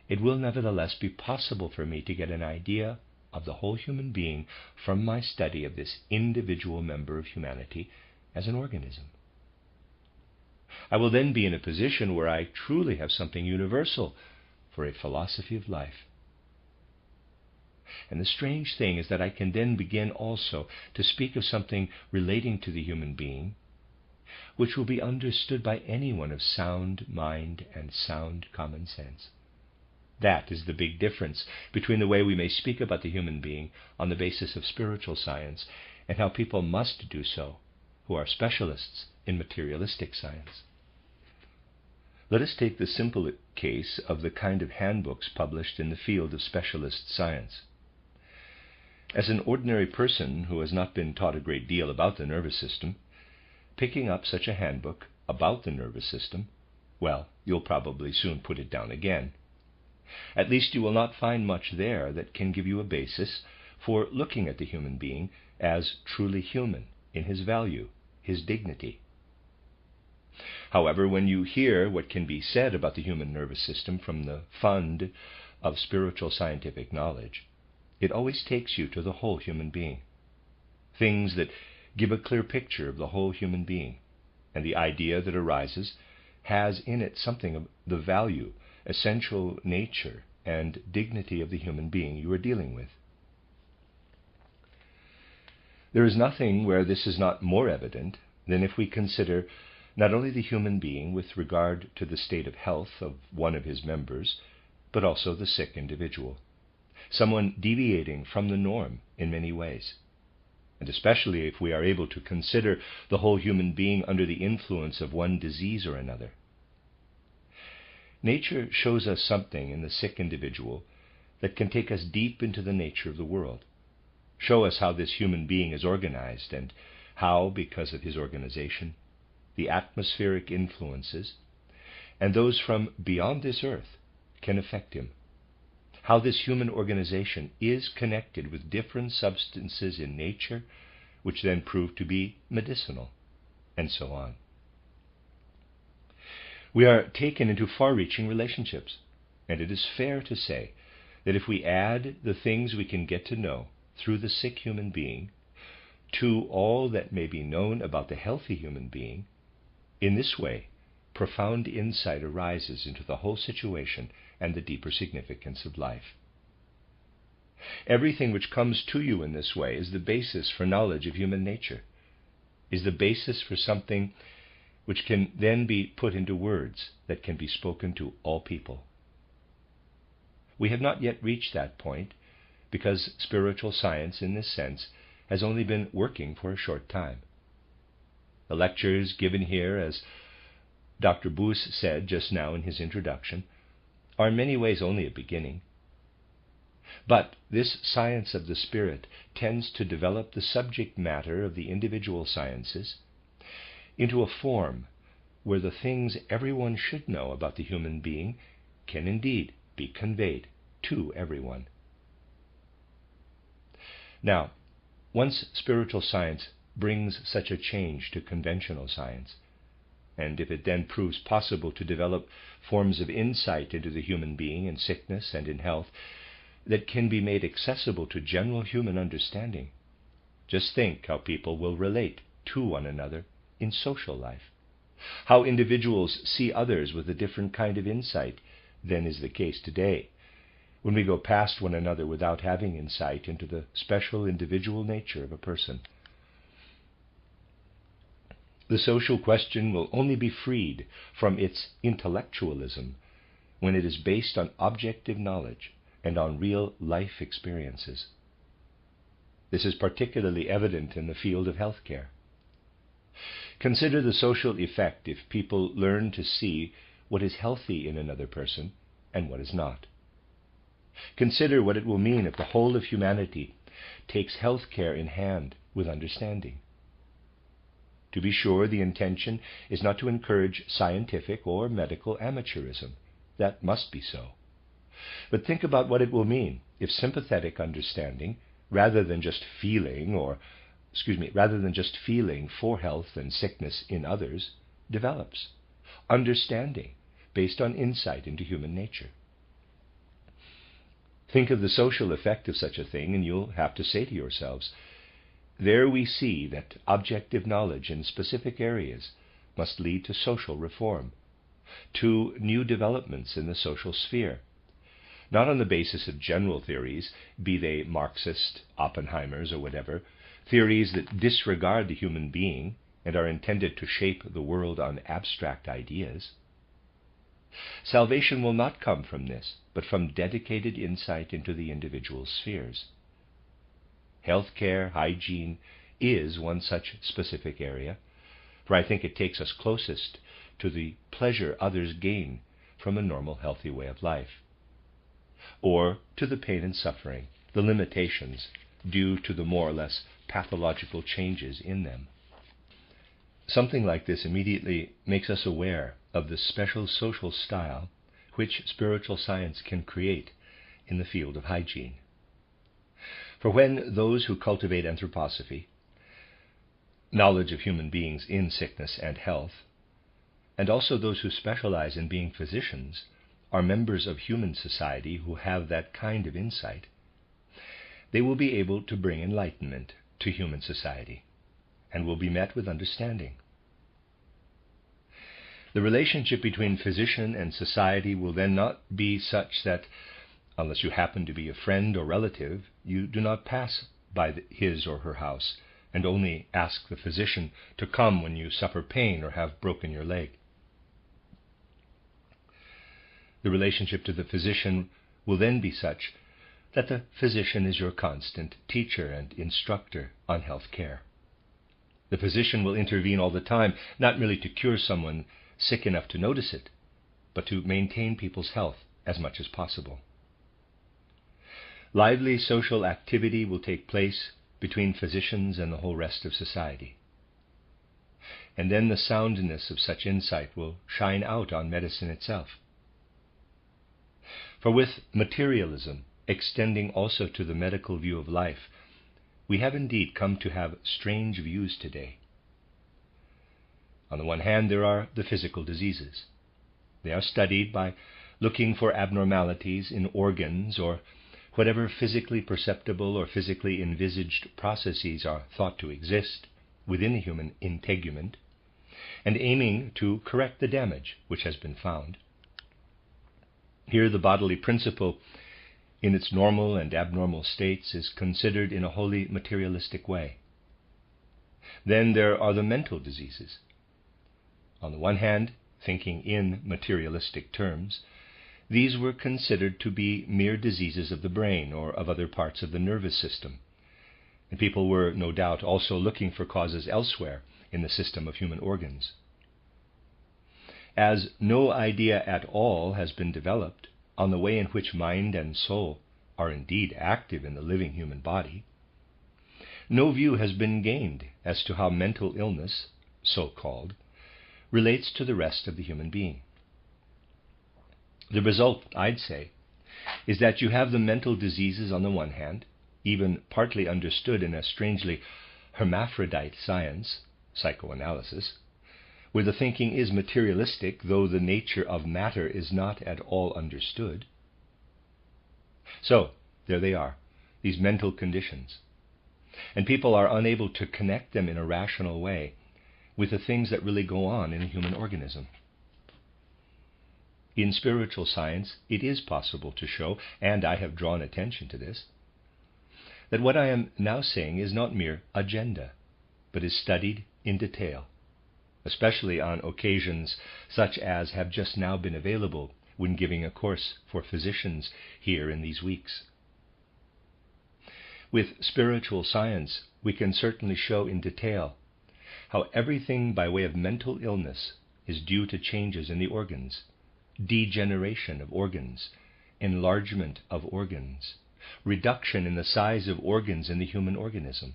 it will nevertheless be possible for me to get an idea of the whole human being from my study of this individual member of humanity as an organism. I will then be in a position where I truly have something universal for a philosophy of life. And the strange thing is that I can then begin also to speak of something relating to the human being, which will be understood by anyone of sound mind and sound common sense. That is the big difference between the way we may speak about the human being on the basis of spiritual science and how people must do so who are specialists in materialistic science. Let us take the simple case of the kind of handbooks published in the field of specialist science. As an ordinary person who has not been taught a great deal about the nervous system, picking up such a handbook about the nervous system, well, you'll probably soon put it down again. At least you will not find much there that can give you a basis for looking at the human being as truly human in his value, his dignity. However, when you hear what can be said about the human nervous system from the fund of spiritual scientific knowledge, it always takes you to the whole human being. Things that give a clear picture of the whole human being, and the idea that arises has in it something of the value, essential nature, and dignity of the human being you are dealing with. There is nothing where this is not more evident than if we consider not only the human being with regard to the state of health of one of his members, but also the sick individual. someone deviating from the norm in many ways, and especially if we are able to consider the whole human being under the influence of one disease or another. Nature shows us something in the sick individual that can take us deep into the nature of the world, show us how this human being is organized, and how, because of his organization, the atmospheric influences and those from beyond this earth can affect him, how this human organization is connected with different substances in nature, which then prove to be medicinal, and so on. We are taken into far-reaching relationships, and it is fair to say that if we add the things we can get to know through the sick human being to all that may be known about the healthy human being, in this way, profound insight arises into the whole situation and the deeper significance of life. Everything which comes to you in this way is the basis for knowledge of human nature, is the basis for something which can then be put into words that can be spoken to all people. We have not yet reached that point because spiritual science, in this sense, has only been working for a short time. The lectures given here, as Dr. Boos said just now in his introduction, are in many ways only a beginning. But this science of the spirit tends to develop the subject matter of the individual sciences into a form where the things everyone should know about the human being can indeed be conveyed to everyone. Now, once spiritual science brings such a change to conventional science, and if it then proves possible to develop forms of insight into the human being in sickness and in health that can be made accessible to general human understanding, just think how people will relate to one another in social life, how individuals see others with a different kind of insight than is the case today, when we go past one another without having insight into the special individual nature of a person. The social question will only be freed from its intellectualism when it is based on objective knowledge and on real life experiences. This is particularly evident in the field of healthcare. Consider the social effect if people learn to see what is healthy in another person and what is not. Consider what it will mean if the whole of humanity takes healthcare in hand with understanding. To be sure, the intention is not to encourage scientific or medical amateurism. That must be so. But think about what it will mean if sympathetic understanding, rather than just feeling for health and sickness in others, develops understanding based on insight into human nature. Think of the social effect of such a thing, and you'll have to say to yourselves, there we see that objective knowledge in specific areas must lead to social reform, to new developments in the social sphere, not on the basis of general theories, be they Marxist, Oppenheimers, or whatever, theories that disregard the human being and are intended to shape the world on abstract ideas. Salvation will not come from this, but from dedicated insight into the individual spheres. Healthcare, hygiene, is one such specific area, for I think it takes us closest to the pleasure others gain from a normal, healthy way of life, or to the pain and suffering, the limitations due to the more or less pathological changes in them. Something like this immediately makes us aware of the special social style which spiritual science can create in the field of hygiene. For when those who cultivate anthroposophy, knowledge of human beings in sickness and health, and also those who specialize in being physicians, are members of human society who have that kind of insight, they will be able to bring enlightenment to human society and will be met with understanding. The relationship between physician and society will then not be such that, unless you happen to be a friend or relative, you do not pass by his or her house and only ask the physician to come when you suffer pain or have broken your leg. The relationship to the physician will then be such that the physician is your constant teacher and instructor on health care. The physician will intervene all the time, not merely to cure someone sick enough to notice it, but to maintain people's health as much as possible. Lively social activity will take place between physicians and the whole rest of society. And then the soundness of such insight will shine out on medicine itself. For with materialism extending also to the medical view of life, we have indeed come to have strange views today. On the one hand, there are the physical diseases. They are studied by looking for abnormalities in organs or whatever physically perceptible or physically envisaged processes are thought to exist within the human integument, and aiming to correct the damage which has been found. Here the bodily principle in its normal and abnormal states is considered in a wholly materialistic way. Then there are the mental diseases. On the one hand, thinking in materialistic terms, these were considered to be mere diseases of the brain or of other parts of the nervous system, and people were no doubt also looking for causes elsewhere in the system of human organs. As no idea at all has been developed on the way in which mind and soul are indeed active in the living human body, no view has been gained as to how mental illness, so-called, relates to the rest of the human being. The result, I'd say, is that you have the mental diseases on the one hand, even partly understood in a strangely hermaphrodite science, psychoanalysis, where the thinking is materialistic, though the nature of matter is not at all understood. So, there they are, these mental conditions. And people are unable to connect them in a rational way with the things that really go on in a human organism. In spiritual science, it is possible to show, and I have drawn attention to this, that what I am now saying is not mere agenda, but is studied in detail, especially on occasions such as have just now been available when giving a course for physicians here in these weeks. With spiritual science, we can certainly show in detail how everything by way of mental illness is due to changes in the organs, degeneration of organs, enlargement of organs, reduction in the size of organs in the human organism.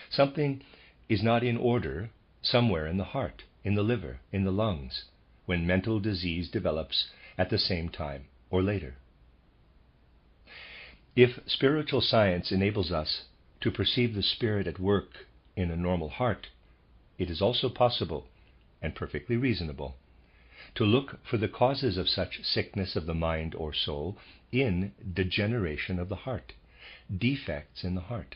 Something is not in order somewhere in the heart, in the liver, in the lungs, when mental disease develops at the same time or later. If spiritual science enables us to perceive the spirit at work in a normal heart, it is also possible, and perfectly reasonable, to look for the causes of such sickness of the mind or soul in degeneration of the heart, defects in the heart.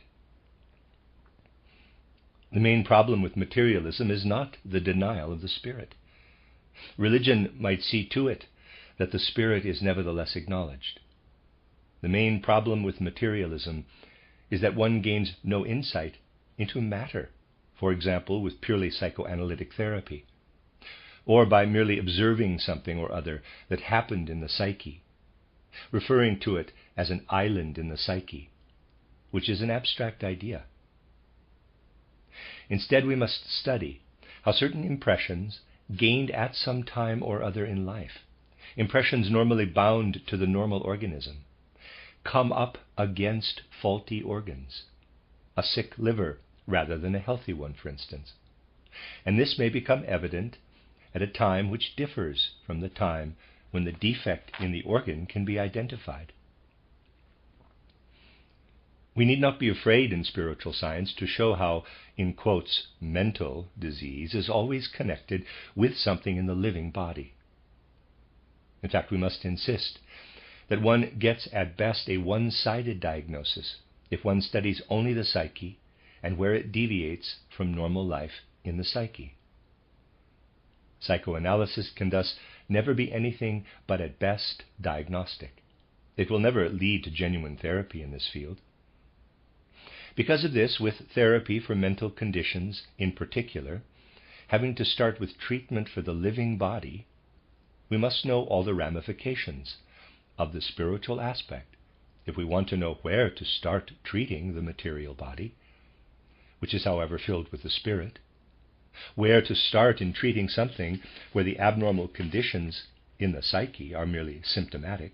The main problem with materialism is not the denial of the spirit. Religion might see to it that the spirit is nevertheless acknowledged. The main problem with materialism is that one gains no insight into matter, for example, with purely psychoanalytic therapy, or by merely observing something or other that happened in the psyche, referring to it as an island in the psyche, which is an abstract idea. Instead, we must study how certain impressions gained at some time or other in life, impressions normally bound to the normal organism, come up against faulty organs, a sick liver rather than a healthy one, for instance. And this may become evident at a time which differs from the time when the defect in the organ can be identified. We need not be afraid in spiritual science to show how, in quotes, mental disease is always connected with something in the living body. In fact, we must insist that one gets at best a one-sided diagnosis if one studies only the psyche and where it deviates from normal life in the psyche. Psychoanalysis can thus never be anything but at best diagnostic. It will never lead to genuine therapy in this field. Because of this, with therapy for mental conditions in particular, having to start with treatment for the living body, we must know all the ramifications of the spiritual aspect if we want to know where to start treating the material body, which is, however, filled with the spirit, where to start in treating something where the abnormal conditions in the psyche are merely symptomatic.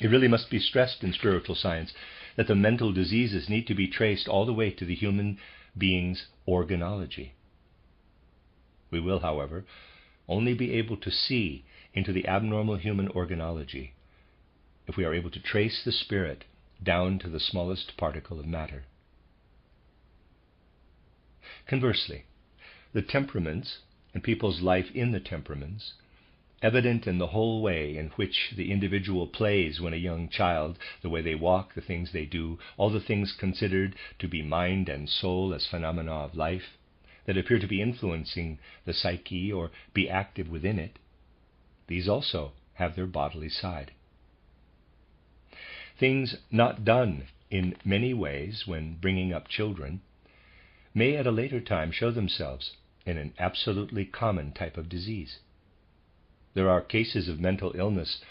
It really must be stressed in spiritual science that the mental diseases need to be traced all the way to the human being's organology. We will, however, only be able to see into the abnormal human organology if we are able to trace the spirit down to the smallest particle of matter. Conversely, the temperaments and people's life in the temperaments, evident in the whole way in which the individual plays when a young child, the way they walk, the things they do, all the things considered to be mind and soul as phenomena of life, that appear to be influencing the psyche or be active within it, these also have their bodily side. Things not done in many ways when bringing up children may at a later time show themselves in an absolutely common type of disease. There are cases of mental illness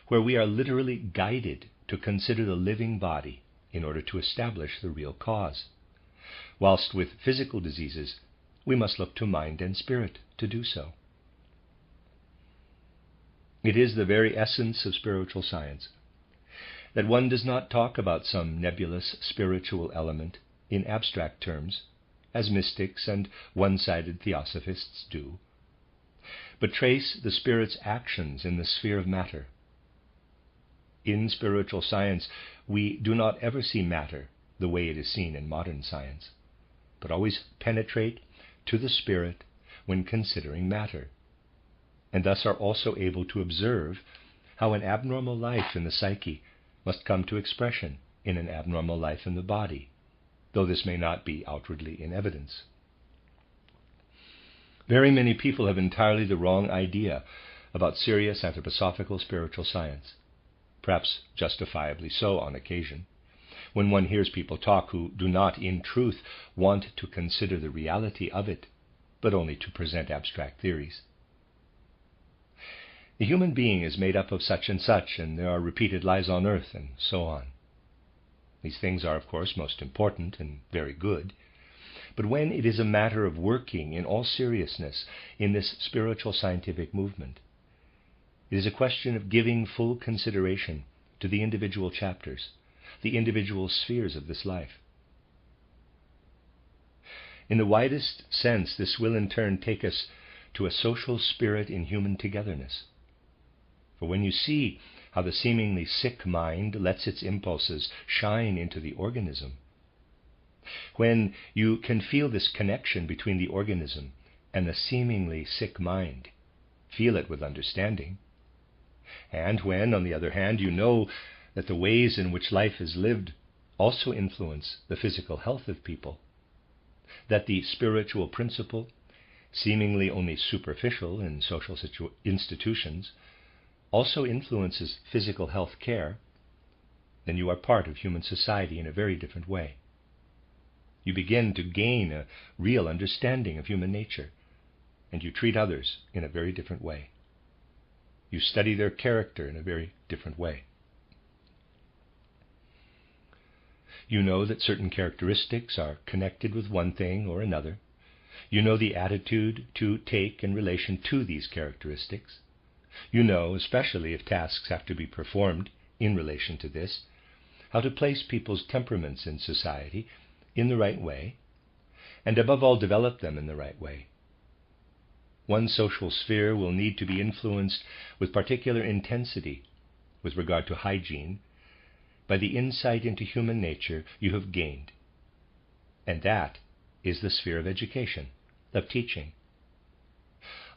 where we are literally guided to consider the living body in order to establish the real cause, whilst with physical diseases we must look to mind and spirit to do so. It is the very essence of spiritual science that one does not talk about some nebulous spiritual element in abstract terms, as mystics and one-sided theosophists do, but trace the spirit's actions in the sphere of matter. In spiritual science, we do not ever see matter the way it is seen in modern science, but always penetrate to the spirit when considering matter, and thus are also able to observe how an abnormal life in the psyche must come to expression in an abnormal life in the body, though this may not be outwardly in evidence. Very many people have entirely the wrong idea about serious anthroposophical spiritual science, perhaps justifiably so on occasion, when one hears people talk who do not in truth want to consider the reality of it, but only to present abstract theories. The human being is made up of such, and there are repeated lives on earth, and so on. These things are, of course, most important and very good, but when it is a matter of working in all seriousness in this spiritual scientific movement, it is a question of giving full consideration to the individual chapters, the individual spheres of this life. In the widest sense, this will in turn take us to a social spirit in human togetherness. For when you see how the seemingly sick mind lets its impulses shine into the organism, when you can feel this connection between the organism and the seemingly sick mind, feel it with understanding, and when, on the other hand, you know that the ways in which life is lived also influence the physical health of people, that the spiritual principle, seemingly only superficial in social institutions, also influences physical health care, then you are part of human society in a very different way. You begin to gain a real understanding of human nature, and you treat others in a very different way. You study their character in a very different way. You know that certain characteristics are connected with one thing or another. You know the attitude to take in relation to these characteristics. You know, especially if tasks have to be performed in relation to this, how to place people's temperaments in society in the right way, and above all develop them in the right way. One social sphere will need to be influenced with particular intensity with regard to hygiene by the insight into human nature you have gained, and that is the sphere of education, of teaching.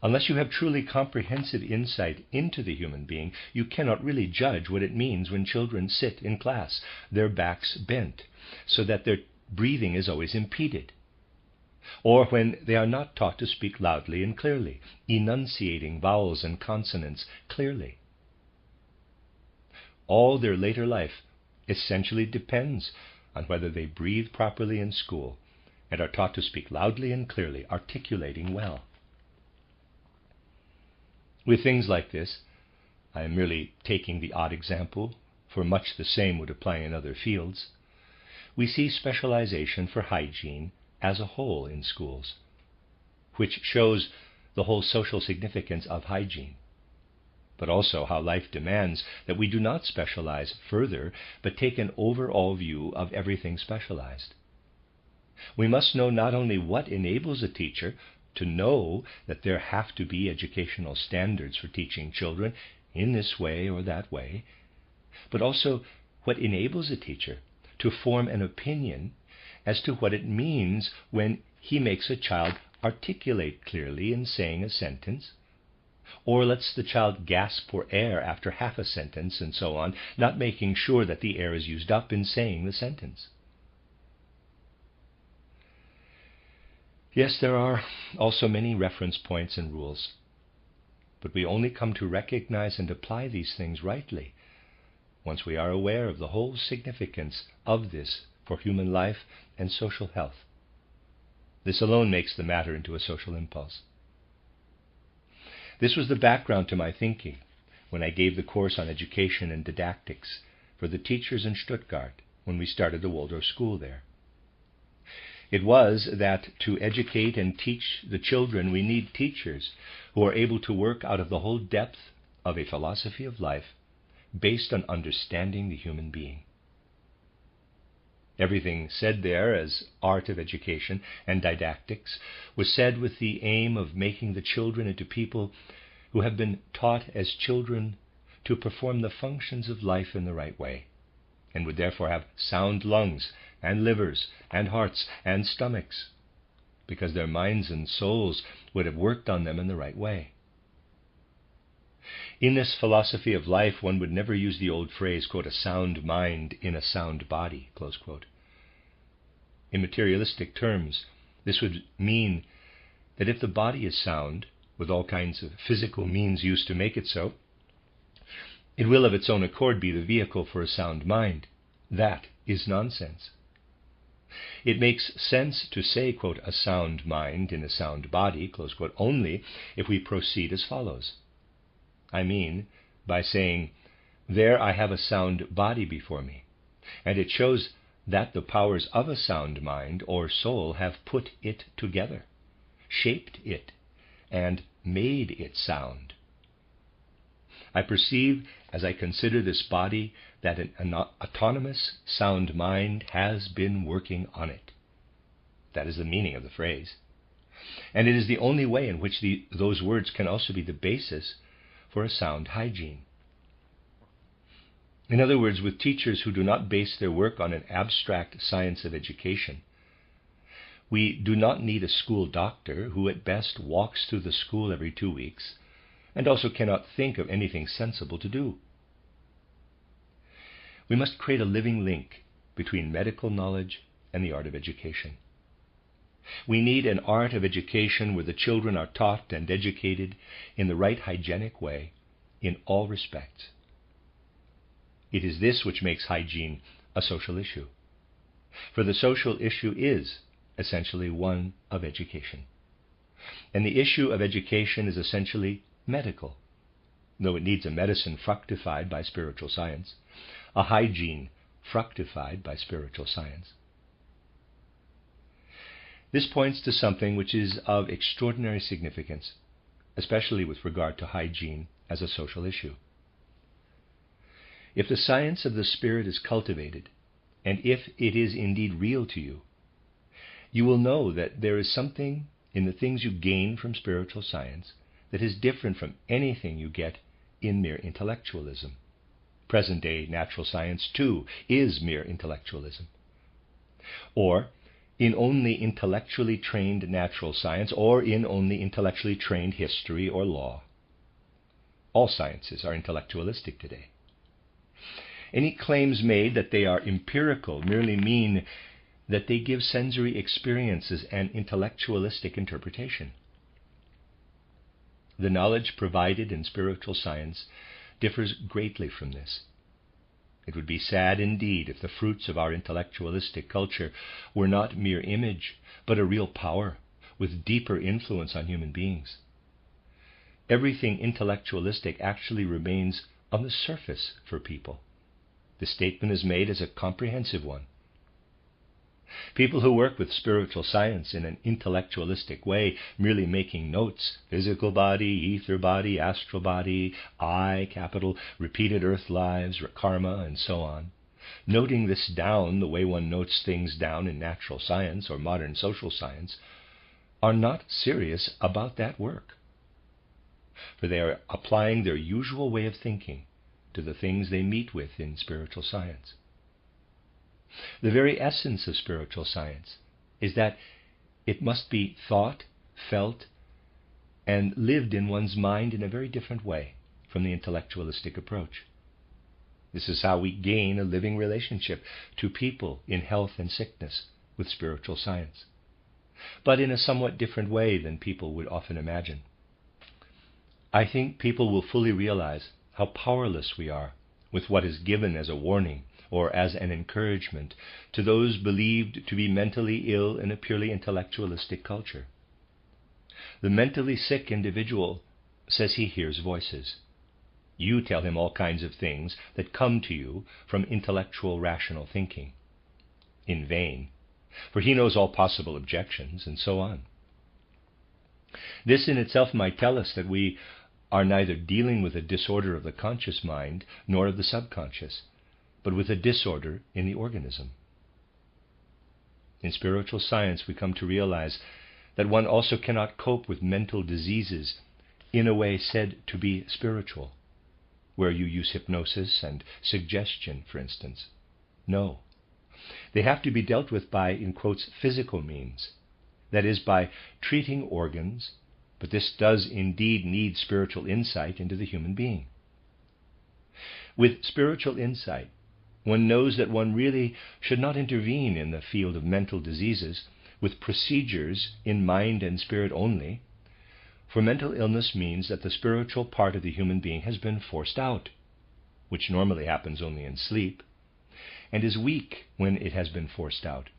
Unless you have truly comprehensive insight into the human being, you cannot really judge what it means when children sit in class, their backs bent, so that their breathing is always impeded, or when they are not taught to speak loudly and clearly, enunciating vowels and consonants clearly. All their later life essentially depends on whether they breathe properly in school and are taught to speak loudly and clearly, articulating well. With things like this, I am merely taking the odd example for much the same would apply in other fields, we see specialization for hygiene as a whole in schools, which shows the whole social significance of hygiene, but also how life demands that we do not specialize further, but take an overall view of everything specialized. We must know not only what enables a teacher to know that there have to be educational standards for teaching children in this way or that way, but also what enables a teacher to form an opinion as to what it means when he makes a child articulate clearly in saying a sentence, or lets the child gasp for air after half a sentence and so on, not making sure that the air is used up in saying the sentence. Yes, there are also many reference points and rules, but we only come to recognize and apply these things rightly once we are aware of the whole significance of this for human life and social health. This alone makes the matter into a social impulse. This was the background to my thinking when I gave the course on education and didactics for the teachers in Stuttgart when we started the Waldorf school there. It was that to educate and teach the children, we need teachers who are able to work out of the whole depth of a philosophy of life based on understanding the human being. Everything said there as art of education and didactics was said with the aim of making the children into people who have been taught as children to perform the functions of life in the right way, and would therefore have sound lungs and livers and hearts and stomachs, because their minds and souls would have worked on them in the right way. In this philosophy of life, one would never use the old phrase, quote, a sound mind in a sound body, close quote. In materialistic terms, this would mean that if the body is sound, with all kinds of physical means used to make it so, it will of its own accord be the vehicle for a sound mind. That is nonsense. It makes sense to say, quote, a sound mind in a sound body, close quote, only if we proceed as follows. I mean, by saying, there I have a sound body before me, and it shows that the powers of a sound mind or soul have put it together, shaped it, and made it sound. I perceive, as I consider this body, that an autonomous sound mind has been working on it. That is the meaning of the phrase. And it is the only way in which those words can also be the basis for a sound hygiene. In other words, with teachers who do not base their work on an abstract science of education, we do not need a school doctor who at best walks through the school every 2 weeks and also cannot think of anything sensible to do. We must create a living link between medical knowledge and the art of education. We need an art of education where the children are taught and educated in the right hygienic way in all respects. It is this which makes hygiene a social issue. For the social issue is essentially one of education. And the issue of education is essentially medical, though it needs a medicine fructified by spiritual science, a hygiene fructified by spiritual science. This points to something which is of extraordinary significance, especially with regard to hygiene as a social issue. If the science of the Spirit is cultivated, and if it is indeed real to you, you will know that there is something in the things you gain from spiritual science that is different from anything you get in mere intellectualism. Present-day natural science, too, is mere intellectualism. Or in only intellectually trained natural science, or in only intellectually trained history or law. All sciences are intellectualistic today. Any claims made that they are empirical merely mean that they give sensory experiences an intellectualistic interpretation. The knowledge provided in spiritual science differs greatly from this. It would be sad indeed if the fruits of our intellectualistic culture were not mere image, but a real power with deeper influence on human beings. Everything intellectualistic actually remains on the surface for people. The statement is made as a comprehensive one. People who work with spiritual science in an intellectualistic way, merely making notes, physical body, ether body, astral body, I, capital, repeated earth lives, karma, and so on, noting this down the way one notes things down in natural science or modern social science, are not serious about that work. For they are applying their usual way of thinking to the things they meet with in spiritual science. The very essence of spiritual science is that it must be thought, felt, and lived in one's mind in a very different way from the intellectualistic approach. This is how we gain a living relationship to people in health and sickness with spiritual science, but in a somewhat different way than people would often imagine. I think people will fully realize how powerless we are with what is given as a warning or as an encouragement to those believed to be mentally ill in a purely intellectualistic culture. The mentally sick individual says he hears voices. You tell him all kinds of things that come to you from intellectual rational thinking. In vain, for he knows all possible objections, and so on. This in itself might tell us that we are neither dealing with a disorder of the conscious mind nor of the subconscious, but with a disorder in the organism. In spiritual science, we come to realize that one also cannot cope with mental diseases in a way said to be spiritual, where you use hypnosis and suggestion, for instance. No. They have to be dealt with by, in quotes, physical means. That is, by treating organs, but this does indeed need spiritual insight into the human being. With spiritual insight, one knows that one really should not intervene in the field of mental diseases with procedures in mind and spirit only, for mental illness means that the spiritual part of the human being has been forced out, which normally happens only in sleep, and is weak when it has been forced out.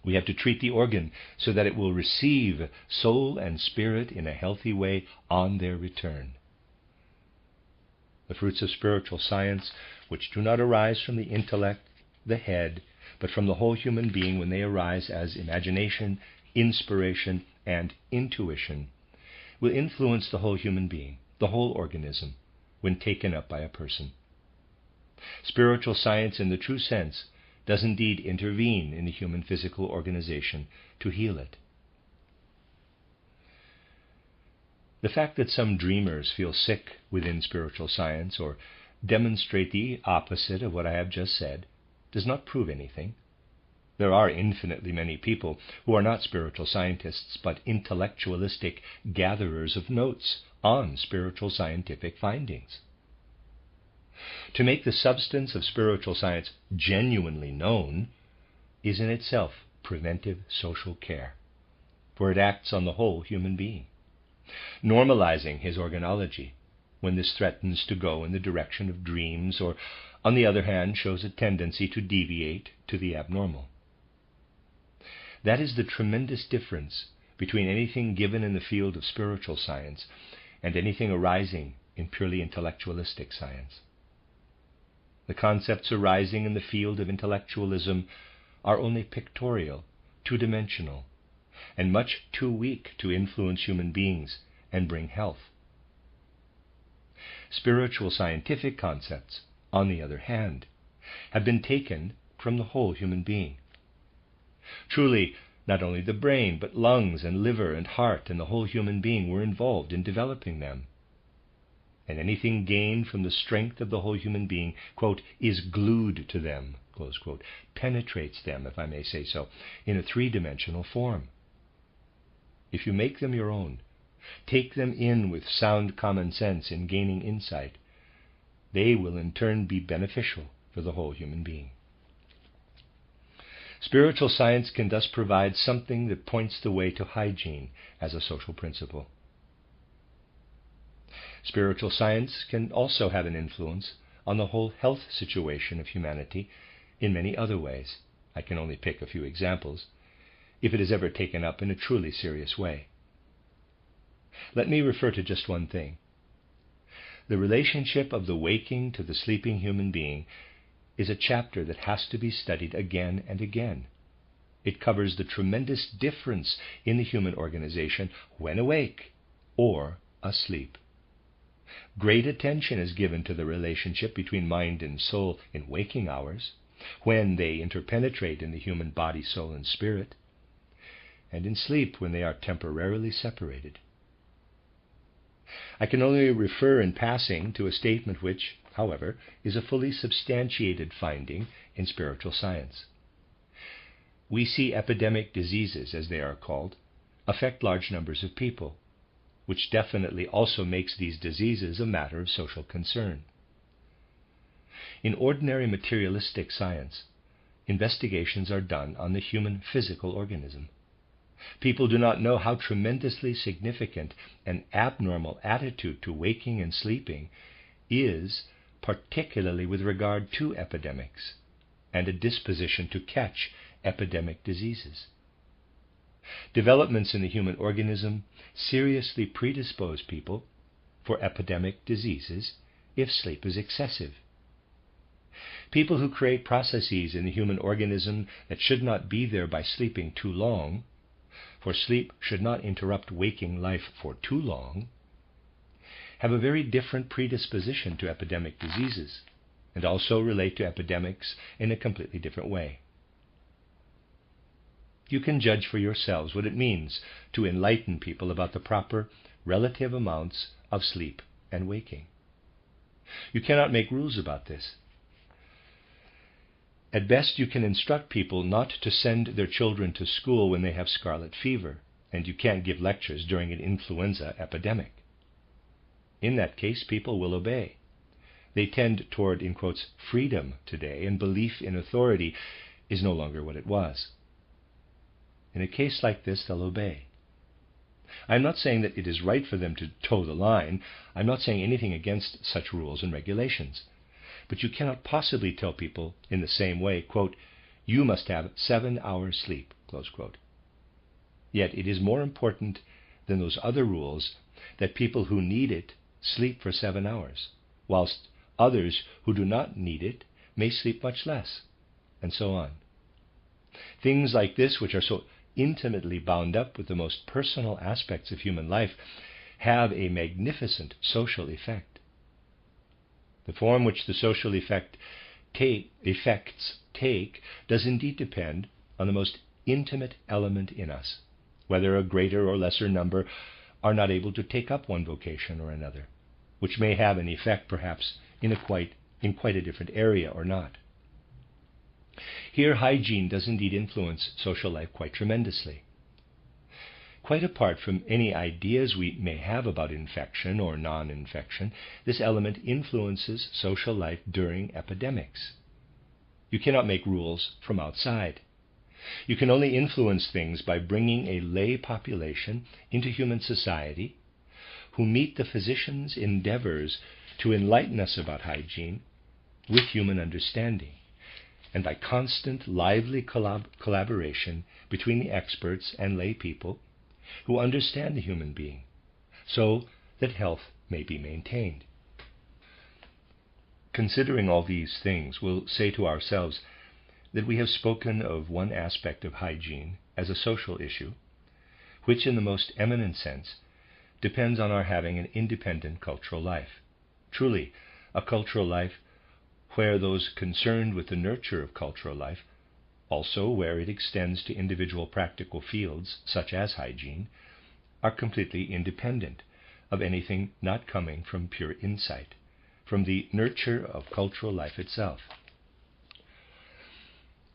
We have to treat the organ so that it will receive soul and spirit in a healthy way on their return. The fruits of spiritual science, which do not arise from the intellect, the head, but from the whole human being when they arise as imagination, inspiration, and intuition, will influence the whole human being, the whole organism, when taken up by a person. Spiritual science in the true sense does indeed intervene in the human physical organization to heal it. The fact that some dreamers feel sick within spiritual science or demonstrate the opposite of what I have just said does not prove anything. There are infinitely many people who are not spiritual scientists but intellectualistic gatherers of notes on spiritual scientific findings. To make the substance of spiritual science genuinely known is in itself preventive social care, for it acts on the whole human being, normalizing his organology when this threatens to go in the direction of dreams or, on the other hand, shows a tendency to deviate to the abnormal. That is the tremendous difference between anything given in the field of spiritual science and anything arising in purely intellectualistic science. The concepts arising in the field of intellectualism are only pictorial, two-dimensional, and much too weak to influence human beings and bring health. Spiritual scientific concepts, on the other hand, have been taken from the whole human being. Truly, not only the brain, but lungs and liver and heart and the whole human being were involved in developing them. And anything gained from the strength of the whole human being, quote, is glued to them, close quote, penetrates them, if I may say so, in a three-dimensional form. If you make them your own, take them in with sound common sense in gaining insight, they will in turn be beneficial for the whole human being. Spiritual science can thus provide something that points the way to hygiene as a social principle. Spiritual science can also have an influence on the whole health situation of humanity in many other ways. I can only pick a few examples, if it is ever taken up in a truly serious way. Let me refer to just one thing. The relationship of the waking to the sleeping human being is a chapter that has to be studied again and again. It covers the tremendous difference in the human organization when awake or asleep. Great attention is given to the relationship between mind and soul in waking hours, when they interpenetrate in the human body, soul, and spirit, and in sleep when they are temporarily separated. I can only refer in passing to a statement which, however, is a fully substantiated finding in spiritual science. We see epidemic diseases, as they are called, affect large numbers of people, which definitely also makes these diseases a matter of social concern. In ordinary materialistic science, investigations are done on the human physical organism. People do not know how tremendously significant an abnormal attitude to waking and sleeping is, particularly with regard to epidemics, and a disposition to catch epidemic diseases. Developments in the human organism seriously predispose people for epidemic diseases if sleep is excessive. People who create processes in the human organism that should not be there by sleeping too long, for sleep should not interrupt waking life for too long, have a very different predisposition to epidemic diseases, and also relate to epidemics in a completely different way. You can judge for yourselves what it means to enlighten people about the proper relative amounts of sleep and waking. You cannot make rules about this. At best, you can instruct people not to send their children to school when they have scarlet fever, and you can't give lectures during an influenza epidemic. In that case, people will obey. They tend toward, in quotes, freedom today, and belief in authority is no longer what it was. In a case like this, they'll obey. I'm not saying that it is right for them to toe the line. I'm not saying anything against such rules and regulations. But you cannot possibly tell people in the same way, quote, you must have 7 hours sleep, close quote. Yet it is more important than those other rules that people who need it sleep for 7 hours, whilst others who do not need it may sleep much less, and so on. Things like this, which are so intimately bound up with the most personal aspects of human life, have a magnificent social effect. The form which the social effects take does indeed depend on the most intimate element in us, whether a greater or lesser number are not able to take up one vocation or another, which may have an effect perhaps in quite a different area or not. Here hygiene does indeed influence social life quite tremendously. Quite apart from any ideas we may have about infection or non-infection, this element influences social life during epidemics. You cannot make rules from outside. You can only influence things by bringing a lay population into human society who meet the physician's endeavors to enlighten us about hygiene with human understanding, and by constant, lively collaboration between the experts and lay people who understand the human being, so that health may be maintained. Considering all these things, we'll say to ourselves that we have spoken of one aspect of hygiene as a social issue, which in the most eminent sense depends on our having an independent cultural life. Truly, a cultural life where those concerned with the nurture of cultural life, also where it extends to individual practical fields, such as hygiene, are completely independent of anything not coming from pure insight, from the nurture of cultural life itself.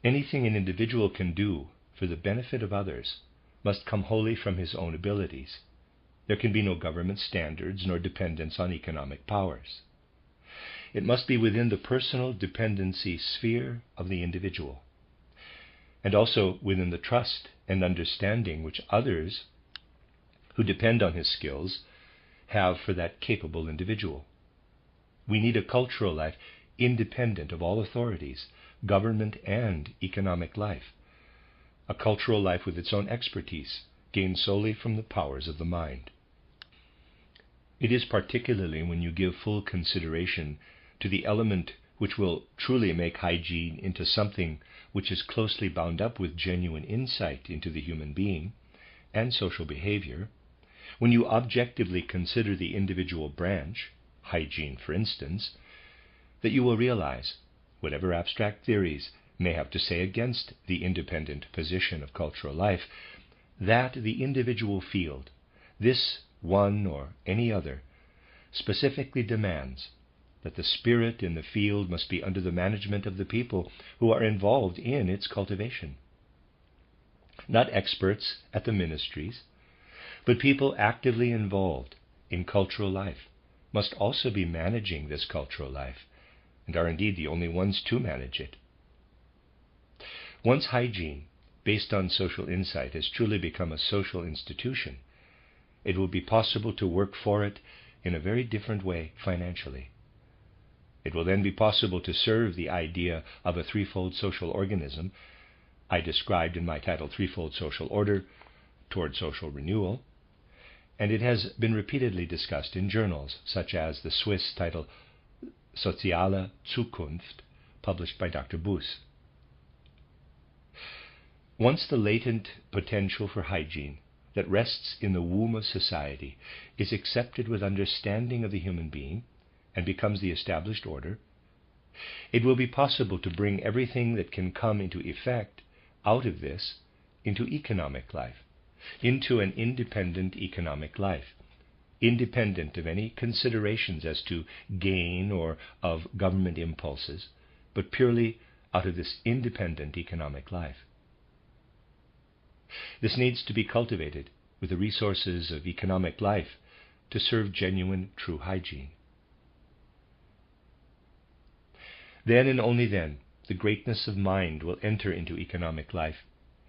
Anything an individual can do for the benefit of others must come wholly from his own abilities. There can be no government standards nor dependence on economic powers. It must be within the personal dependency sphere of the individual, and also within the trust and understanding which others who depend on his skills have for that capable individual. We need a cultural life independent of all authorities, government and economic life, a cultural life with its own expertise, gained solely from the powers of the mind. It is particularly when you give full consideration to the element which will truly make hygiene into something which is closely bound up with genuine insight into the human being and social behavior, when you objectively consider the individual branch, hygiene for instance, that you will realize, whatever abstract theories may have to say against the independent position of cultural life, that the individual field, this one or any other, specifically demands that the spirit in the field must be under the management of the people who are involved in its cultivation. Not experts at the ministries, but people actively involved in cultural life must also be managing this cultural life, and are indeed the only ones to manage it. Once hygiene, based on social insight, has truly become a social institution, it will be possible to work for it in a very different way financially. It will then be possible to serve the idea of a threefold social organism I described in my title, Threefold Social Order Toward Social Renewal, and it has been repeatedly discussed in journals such as the Swiss title Soziale Zukunft, published by Dr. Buss. Once the latent potential for hygiene that rests in the womb of society is accepted with understanding of the human being and becomes the established order, it will be possible to bring everything that can come into effect out of this into economic life, into an independent economic life, independent of any considerations as to gain or of government impulses, but purely out of this independent economic life. This needs to be cultivated with the resources of economic life to serve genuine, true hygiene. Then and only then, the greatness of mind will enter into economic life,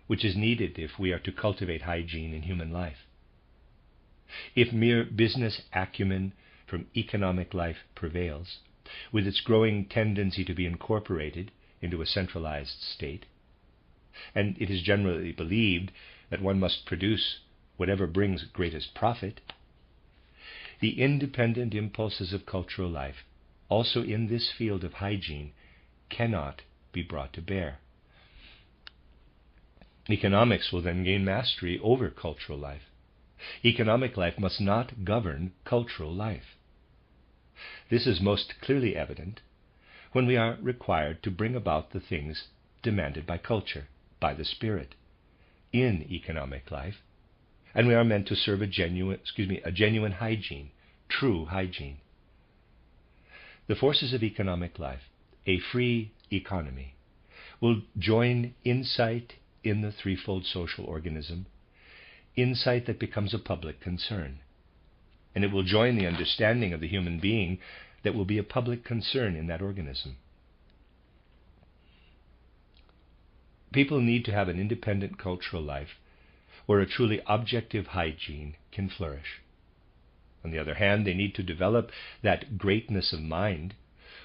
which is needed if we are to cultivate hygiene in human life. If mere business acumen from economic life prevails, with its growing tendency to be incorporated into a centralized state, and it is generally believed that one must produce whatever brings greatest profit, the independent impulses of cultural life, also in this field of hygiene, cannot be brought to bear. Economics will then gain mastery over cultural life. Economic life must not govern cultural life. This is most clearly evident when we are required to bring about the things demanded by culture, by the spirit, in economic life, and we are meant to serve a genuine hygiene, true hygiene. The forces of economic life, a free economy, will join insight in the threefold social organism, insight that becomes a public concern, and it will join the understanding of the human being that will be a public concern in that organism. People need to have an independent cultural life where a truly objective hygiene can flourish. On the other hand, they need to develop that greatness of mind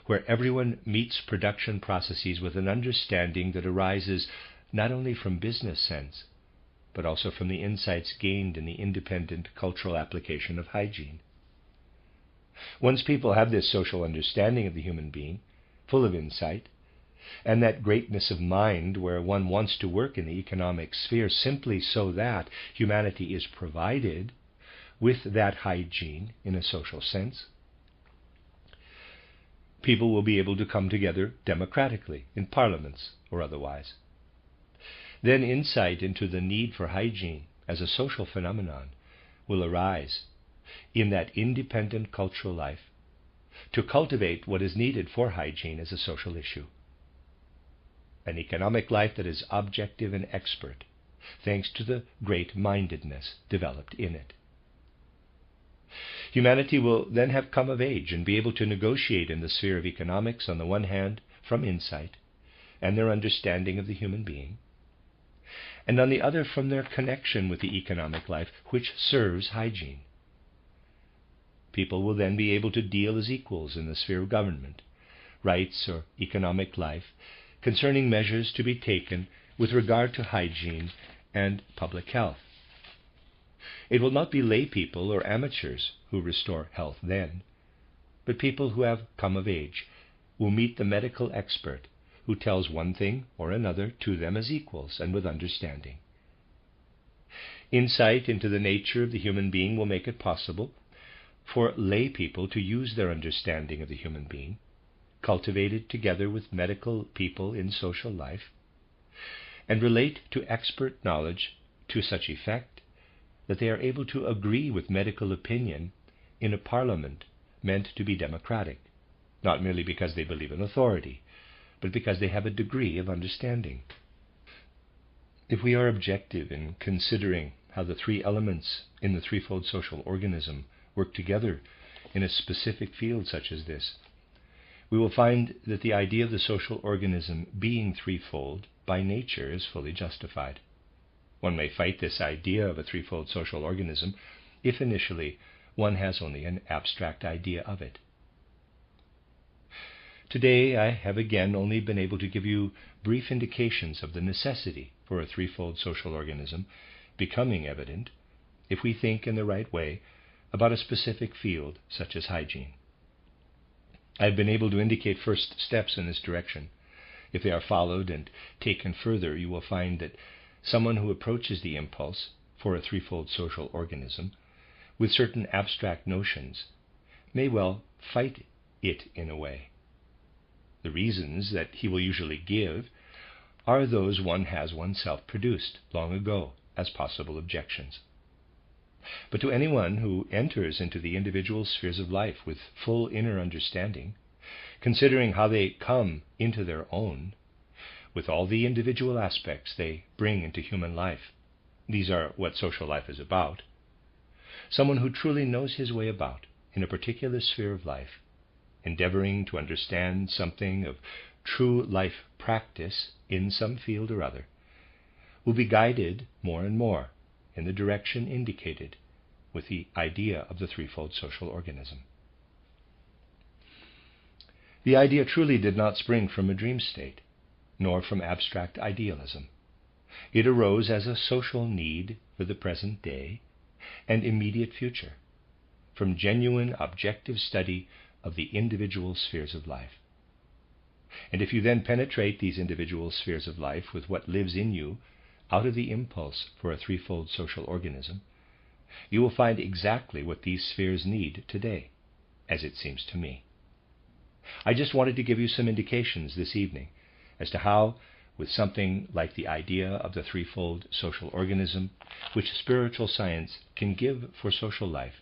where everyone meets production processes with an understanding that arises not only from business sense, but also from the insights gained in the independent cultural application of hygiene. Once people have this social understanding of the human being, full of insight, and that greatness of mind where one wants to work in the economic sphere simply so that humanity is provided with that hygiene in a social sense, people will be able to come together democratically in parliaments or otherwise. Then insight into the need for hygiene as a social phenomenon will arise in that independent cultural life to cultivate what is needed for hygiene as a social issue. An economic life that is objective and expert, thanks to the great mindedness developed in it. Humanity will then have come of age and be able to negotiate in the sphere of economics, on the one hand, from insight and their understanding of the human being, and on the other from their connection with the economic life which serves hygiene. People will then be able to deal as equals in the sphere of government, rights, or economic life, concerning measures to be taken with regard to hygiene and public health. It will not be lay people or amateurs who restore health then, but people who have come of age will meet the medical expert who tells one thing or another to them as equals and with understanding. Insight into the nature of the human being will make it possible for lay people to use their understanding of the human being, cultivated together with medical people in social life, and relate to expert knowledge to such effect that they are able to agree with medical opinion in a parliament meant to be democratic, not merely because they believe in authority, but because they have a degree of understanding. If we are objective in considering how the three elements in the threefold social organism work together in a specific field such as this, we will find that the idea of the social organism being threefold by nature is fully justified. One may fight this idea of a threefold social organism if initially one has only an abstract idea of it. Today I have again only been able to give you brief indications of the necessity for a threefold social organism becoming evident if we think in the right way about a specific field such as hygiene. I have been able to indicate first steps in this direction. If they are followed and taken further, you will find that someone who approaches the impulse for a threefold social organism with certain abstract notions may well fight it in a way. The reasons that he will usually give are those one has oneself produced long ago as possible objections. But to anyone who enters into the individual spheres of life with full inner understanding, considering how they come into their own, with all the individual aspects they bring into human life, these are what social life is about, someone who truly knows his way about in a particular sphere of life, endeavoring to understand something of true life practice in some field or other, will be guided more and more in the direction indicated with the idea of the threefold social organism. The idea truly did not spring from a dream state, nor from abstract idealism. It arose as a social need for the present day and immediate future, from genuine objective study of the individual spheres of life. And if you then penetrate these individual spheres of life with what lives in you out of the impulse for a threefold social organism, you will find exactly what these spheres need today, as it seems to me. I just wanted to give you some indications this evening as to how, with something like the idea of the threefold social organism, which spiritual science can give for social life,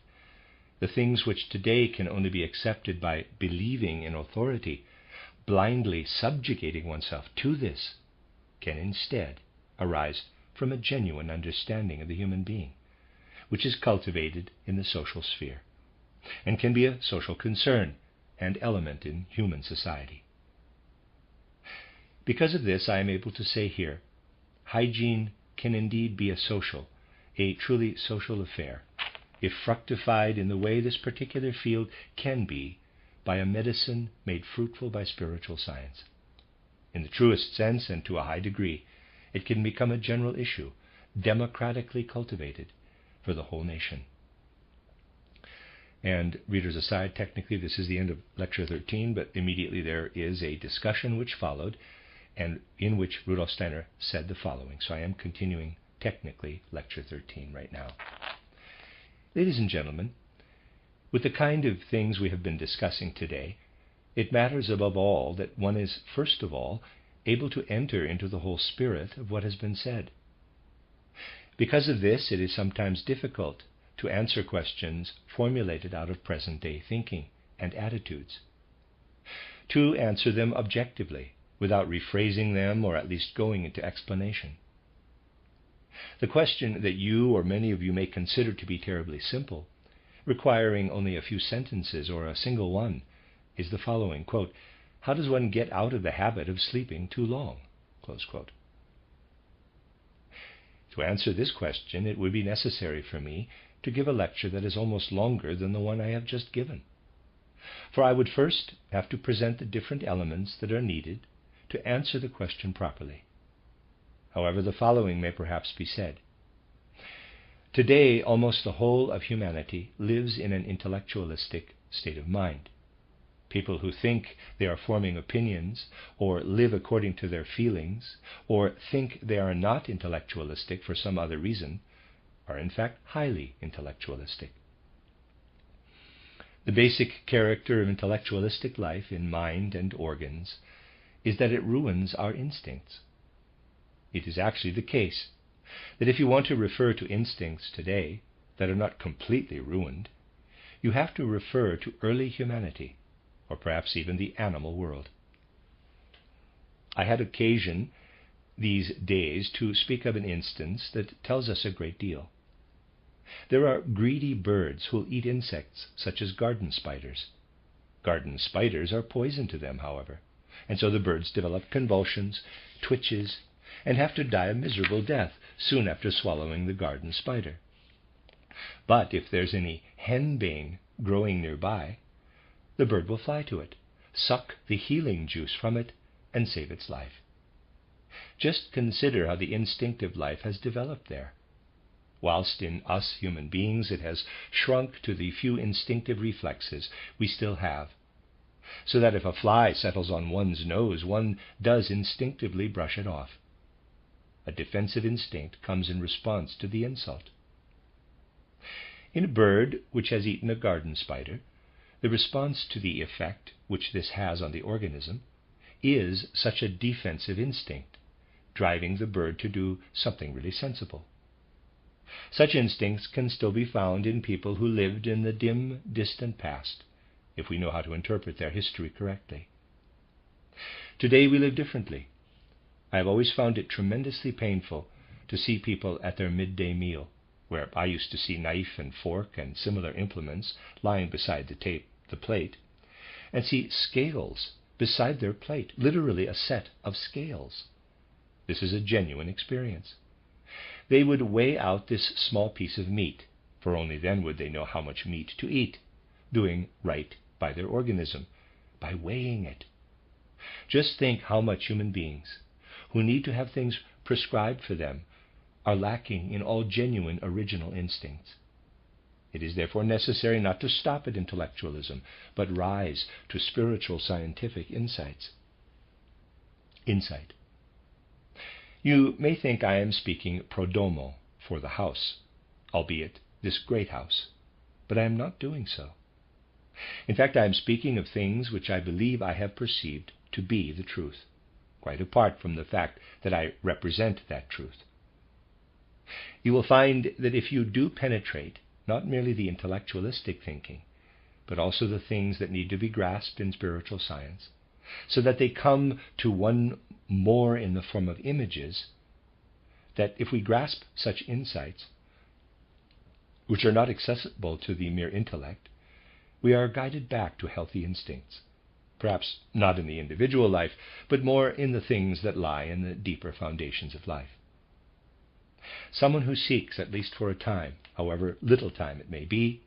the things which today can only be accepted by believing in authority, blindly subjugating oneself to this, can instead arise from a genuine understanding of the human being, which is cultivated in the social sphere, and can be a social concern and element in human society. Because of this, I am able to say here, hygiene can indeed be a truly social affair, if fructified in the way this particular field can be by a medicine made fruitful by spiritual science. In the truest sense and to a high degree, it can become a general issue, democratically cultivated for the whole nation. And readers aside, technically this is the end of Lecture 13, but immediately there is a discussion which followed, and in which Rudolf Steiner said the following. So I am continuing technically Lecture 13 right now. Ladies and gentlemen, with the kind of things we have been discussing today, it matters above all that one is, first of all, able to enter into the whole spirit of what has been said. Because of this, it is sometimes difficult to answer questions formulated out of present-day thinking and attitudes, to answer them objectively, without rephrasing them or at least going into explanation. The question that you or many of you may consider to be terribly simple, requiring only a few sentences or a single one, is the following, quote, "How does one get out of the habit of sleeping too long?" Close quote. To answer this question, it would be necessary for me to give a lecture that is almost longer than the one I have just given. For I would first have to present the different elements that are needed to answer the question properly. However, the following may perhaps be said. Today, almost the whole of humanity lives in an intellectualistic state of mind. People who think they are forming opinions, or live according to their feelings, or think they are not intellectualistic for some other reason, are in fact highly intellectualistic. The basic character of intellectualistic life in mind and organs is that it ruins our instincts. It is actually the case that if you want to refer to instincts today that are not completely ruined, you have to refer to early humanity, or perhaps even the animal world. I had occasion these days to speak of an instance that tells us a great deal. There are greedy birds who will eat insects, such as garden spiders. Garden spiders are poison to them, however, and so the birds develop convulsions, twitches, and have to die a miserable death soon after swallowing the garden spider. But if there's any henbane growing nearby, the bird will fly to it, suck the healing juice from it, and save its life. Just consider how the instinctive life has developed there. Whilst in us human beings it has shrunk to the few instinctive reflexes we still have, so that if a fly settles on one's nose, one does instinctively brush it off. A defensive instinct comes in response to the insult. In a bird which has eaten a garden spider, the response to the effect which this has on the organism is such a defensive instinct, driving the bird to do something really sensible. Such instincts can still be found in people who lived in the dim, distant past, if we know how to interpret their history correctly. Today we live differently. I have always found it tremendously painful to see people at their midday meal, where I used to see knife and fork and similar implements lying beside the plate, and see scales beside their plate, literally a set of scales. This is a genuine experience. They would weigh out this small piece of meat, for only then would they know how much meat to eat, doing right by their organism, by weighing it. Just think how much human beings, who need to have things prescribed for them, are lacking in all genuine original instincts. It is therefore necessary not to stop at intellectualism, but rise to spiritual scientific insights. Insight. You may think I am speaking pro domo, for the house, albeit this great house, but I am not doing so. In fact, I am speaking of things which I believe I have perceived to be the truth, quite apart from the fact that I represent that truth. You will find that if you do penetrate not merely the intellectualistic thinking, but also the things that need to be grasped in spiritual science, so that they come to one more in the form of images, that if we grasp such insights, which are not accessible to the mere intellect, we are guided back to healthy instincts, perhaps not in the individual life, but more in the things that lie in the deeper foundations of life. Someone who seeks, at least for a time, however little time it may be,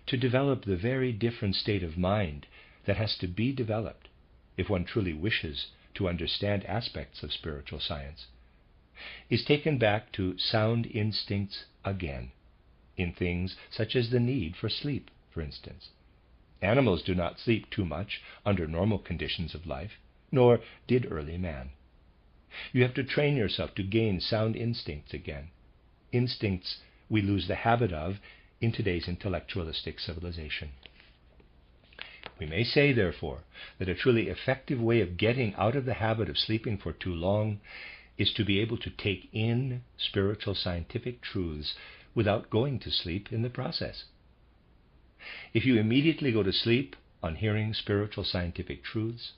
to develop the very different state of mind that has to be developed if one truly wishes to understand aspects of spiritual science, is taken back to sound instincts again, in things such as the need for sleep, for instance. Animals do not sleep too much under normal conditions of life, nor did early man. You have to train yourself to gain sound instincts again, instincts we lose the habit of in today's intellectualistic civilization. We may say, therefore, that a truly effective way of getting out of the habit of sleeping for too long is to be able to take in spiritual scientific truths without going to sleep in the process. If you immediately go to sleep on hearing spiritual scientific truths,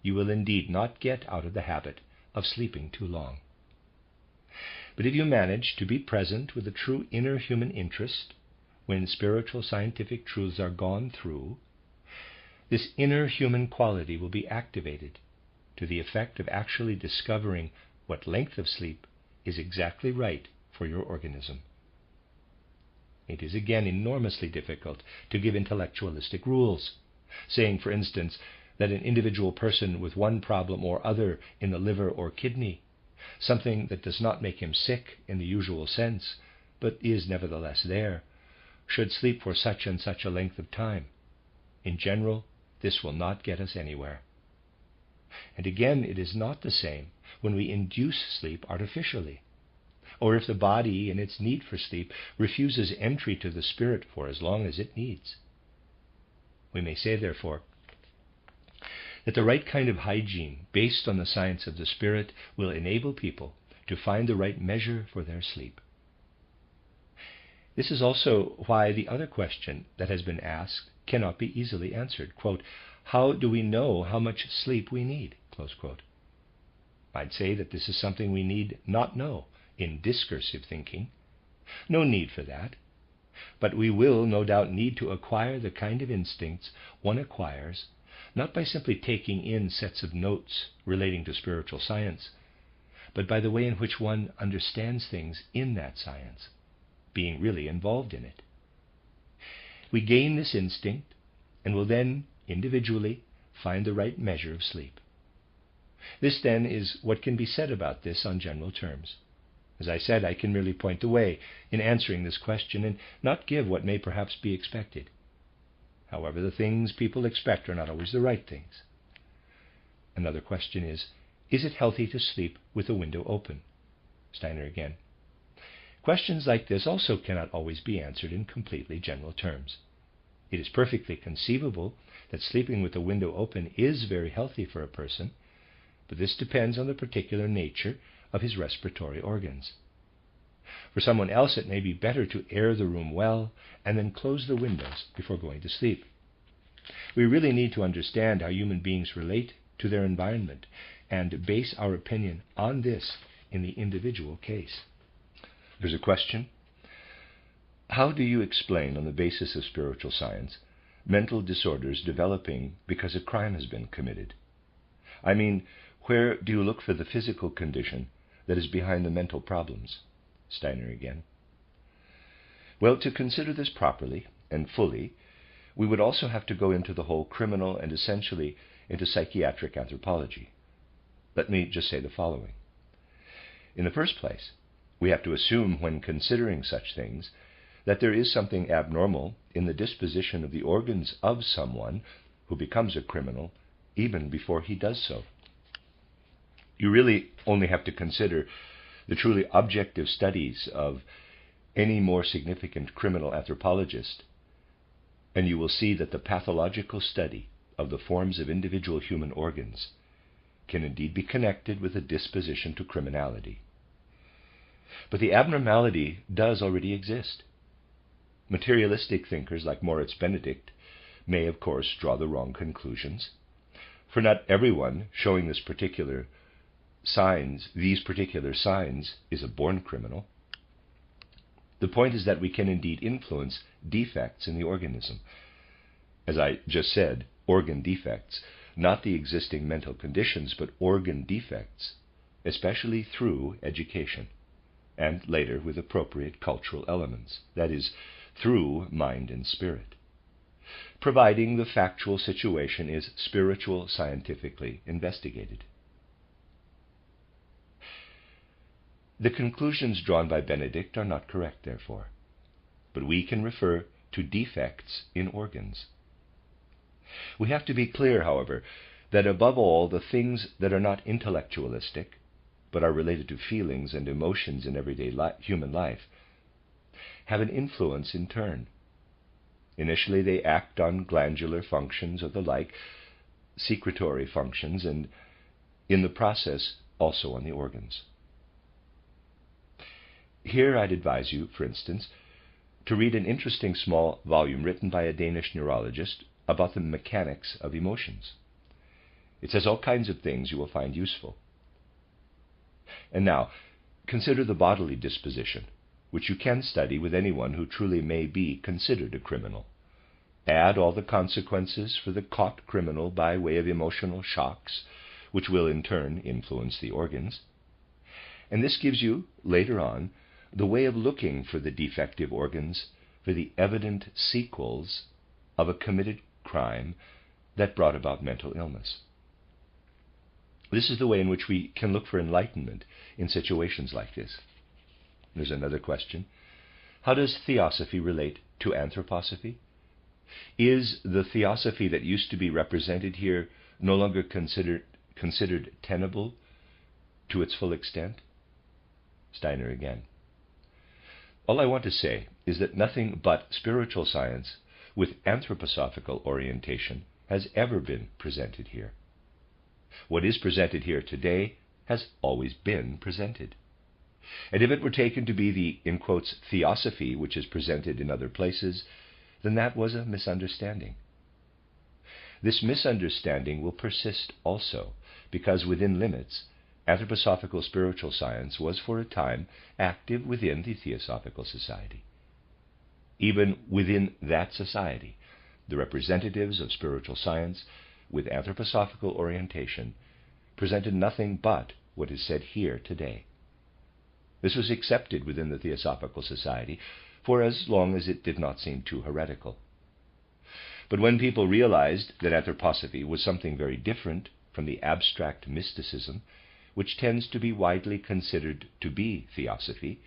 you will indeed not get out of the habit of sleeping too long. But if you manage to be present with a true inner human interest when spiritual scientific truths are gone through, this inner human quality will be activated to the effect of actually discovering what length of sleep is exactly right for your organism. It is again enormously difficult to give intellectualistic rules, saying, for instance, that an individual person with one problem or other in the liver or kidney, something that does not make him sick in the usual sense, but is nevertheless there, should sleep for such and such a length of time. In general, this will not get us anywhere. And again, it is not the same when we induce sleep artificially, or if the body, in its need for sleep, refuses entry to the spirit for as long as it needs. We may say, therefore, that the right kind of hygiene, based on the science of the spirit, will enable people to find the right measure for their sleep. This is also why the other question that has been asked cannot be easily answered. Quote, how do we know how much sleep we need? Close quote. I'd say that this is something we need not know in discursive thinking. No need for that. But we will no doubt need to acquire the kind of instincts one acquires, not by simply taking in sets of notes relating to spiritual science, but by the way in which one understands things in that science, being really involved in it. We gain this instinct and will then, individually, find the right measure of sleep. This, then, is what can be said about this on general terms. As I said, I can merely point the way in answering this question and not give what may perhaps be expected. However, the things people expect are not always the right things. Another question is it healthy to sleep with the window open? Steiner again. Questions like this also cannot always be answered in completely general terms. It is perfectly conceivable that sleeping with the window open is very healthy for a person, but this depends on the particular nature of his respiratory organs. For someone else, it may be better to air the room well and then close the windows before going to sleep. We really need to understand how human beings relate to their environment and base our opinion on this in the individual case. There's a question. How do you explain, on the basis of spiritual science, mental disorders developing because a crime has been committed? I mean, where do you look for the physical condition that is behind the mental problems? Steiner again. Well, to consider this properly and fully, we would also have to go into the whole criminal and essentially into psychiatric anthropology. Let me just say the following. In the first place, we have to assume, when considering such things, that there is something abnormal in the disposition of the organs of someone who becomes a criminal even before he does so. You really only have to consider the truly objective studies of any more significant criminal anthropologist, and you will see that the pathological study of the forms of individual human organs can indeed be connected with a disposition to criminality. But the abnormality does already exist. Materialistic thinkers like Moritz Benedict may, of course, draw the wrong conclusions, for not everyone showing these particular signs, is a born criminal. The point is that we can indeed influence defects in the organism. As I just said, organ defects, not the existing mental conditions, but organ defects, especially through education, and later with appropriate cultural elements, that is, through mind and spirit, providing the factual situation is spiritual scientifically investigated. The conclusions drawn by Benedict are not correct, therefore, but we can refer to defects in organs. We have to be clear, however, that above all, the things that are not intellectualistic, but are related to feelings and emotions in everyday human life, have an influence in turn. Initially, they act on glandular functions or the like, secretory functions, and in the process, also on the organs. Here I'd advise you, for instance, to read an interesting small volume written by a Danish neurologist about the mechanics of emotions. It says all kinds of things you will find useful. And now, consider the bodily disposition, which you can study with anyone who truly may be considered a criminal. Add all the consequences for the caught criminal by way of emotional shocks, which will in turn influence the organs. And this gives you, later on, the way of looking for the defective organs, for the evident sequels of a committed crime that brought about mental illness. This is the way in which we can look for enlightenment in situations like this. There's another question. how does theosophy relate to anthroposophy? Is the theosophy that used to be represented here no longer considered tenable to its full extent? Steiner again. All I want to say is that nothing but spiritual science with anthroposophical orientation has ever been presented here. What is presented here today has always been presented. And if it were taken to be the, in quotes, theosophy which is presented in other places, then that was a misunderstanding. This misunderstanding will persist also, because within limits, anthroposophical spiritual science was for a time active within the Theosophical Society. Even within that society, the representatives of spiritual science with anthroposophical orientation presented nothing but what is said here today. This was accepted within the Theosophical Society for as long as it did not seem too heretical. But when people realized that anthroposophy was something very different from the abstract mysticism which tends to be widely considered to be theosophy,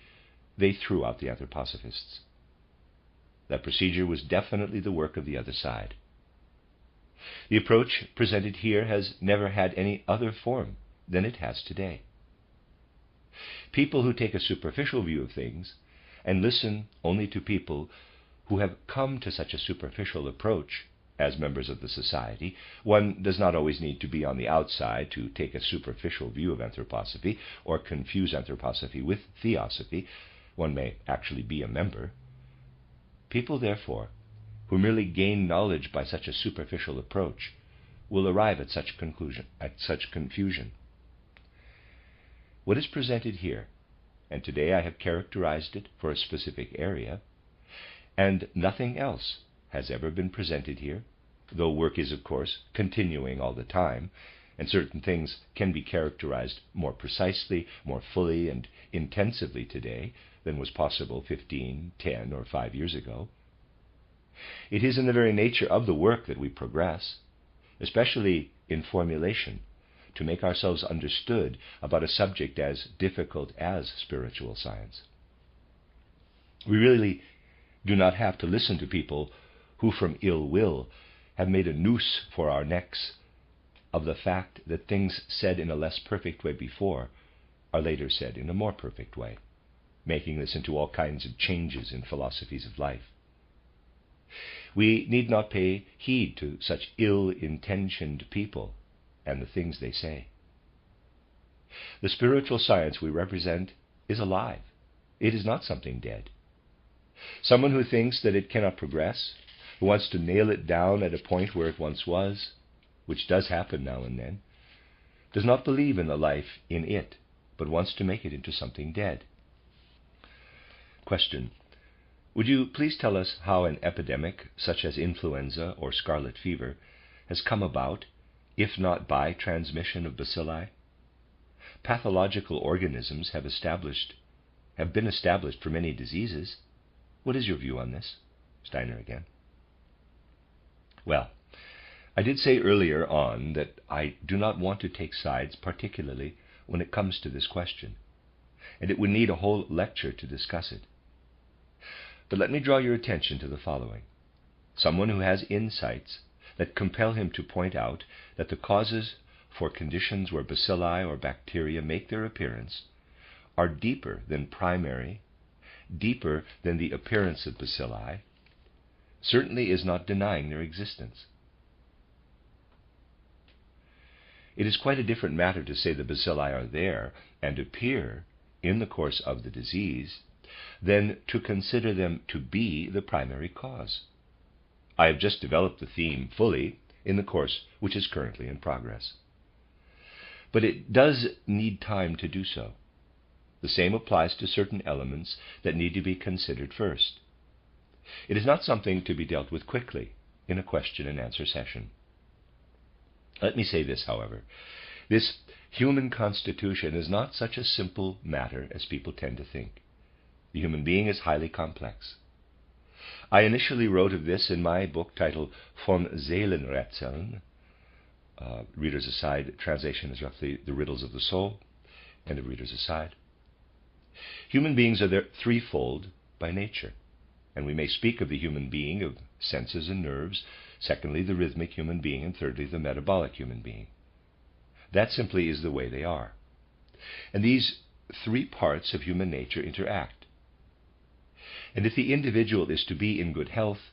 they threw out the anthroposophists. That procedure was definitely the work of the other side. The approach presented here has never had any other form than it has today. People who take a superficial view of things and listen only to people who have come to such a superficial approach as members of the society, one does not always need to be on the outside to take a superficial view of anthroposophy or confuse anthroposophy with theosophy. One may actually be a member. People, therefore, who merely gain knowledge by such a superficial approach will arrive at such confusion. What is presented here, and today I have characterized it for a specific area, and nothing else has ever been presented here, though work is, of course, continuing all the time, and certain things can be characterized more precisely, more fully, and intensively today than was possible 15, 10, or 5 years ago. It is in the very nature of the work that we progress, especially in formulation, to make ourselves understood about a subject as difficult as spiritual science. We really do not have to listen to people who from ill will have made a noose for our necks of the fact that things said in a less perfect way before are later said in a more perfect way, making this into all kinds of changes in philosophies of life. We need not pay heed to such ill-intentioned people and the things they say. The spiritual science we represent is alive. It is not something dead. Someone who thinks that it cannot progress, who wants to nail it down at a point where it once was, which does happen now and then, does not believe in the life in it, but wants to make it into something dead. Question: would you please tell us how an epidemic such as influenza or scarlet fever has come about, if not by transmission of bacilli? Pathological organisms have been established for many diseases. What is your view on this? Steiner again. Well, I did say earlier on that I do not want to take sides, particularly when it comes to this question, and it would need a whole lecture to discuss it. But let me draw your attention to the following. Someone who has insights that compel him to point out that the causes for conditions where bacilli or bacteria make their appearance are deeper than primary, deeper than the appearance of bacilli, certainly is not denying their existence. It is quite a different matter to say the bacilli are there and appear in the course of the disease than to consider them to be the primary cause. I have just developed the theme fully in the course which is currently in progress. But it does need time to do so. The same applies to certain elements that need to be considered first. It is not something to be dealt with quickly in a question and answer session. Let me say this, however. This human constitution is not such a simple matter as people tend to think. The human being is highly complex. I initially wrote of this in my book titled Von Seelenrätseln. Readers aside, translation is roughly The Riddles of the Soul, and of readers aside. Human beings are threefold by nature. And we may speak of the human being of senses and nerves, secondly, the rhythmic human being, and thirdly, the metabolic human being. That simply is the way they are. And these three parts of human nature interact. And if the individual is to be in good health,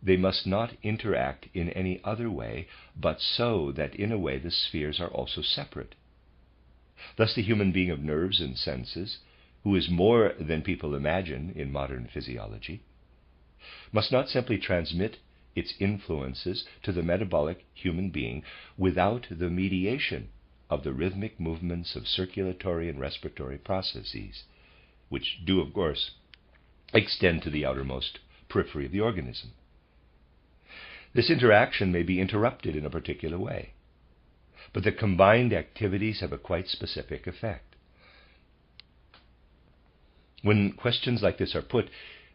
they must not interact in any other way, but so that in a way the spheres are also separate. Thus the human being of nerves and senses, who is more than people imagine in modern physiology, must not simply transmit its influences to the metabolic human being without the mediation of the rhythmic movements of circulatory and respiratory processes, which do, of course, extend to the outermost periphery of the organism. This interaction may be interrupted in a particular way, but the combined activities have a quite specific effect. When questions like this are put,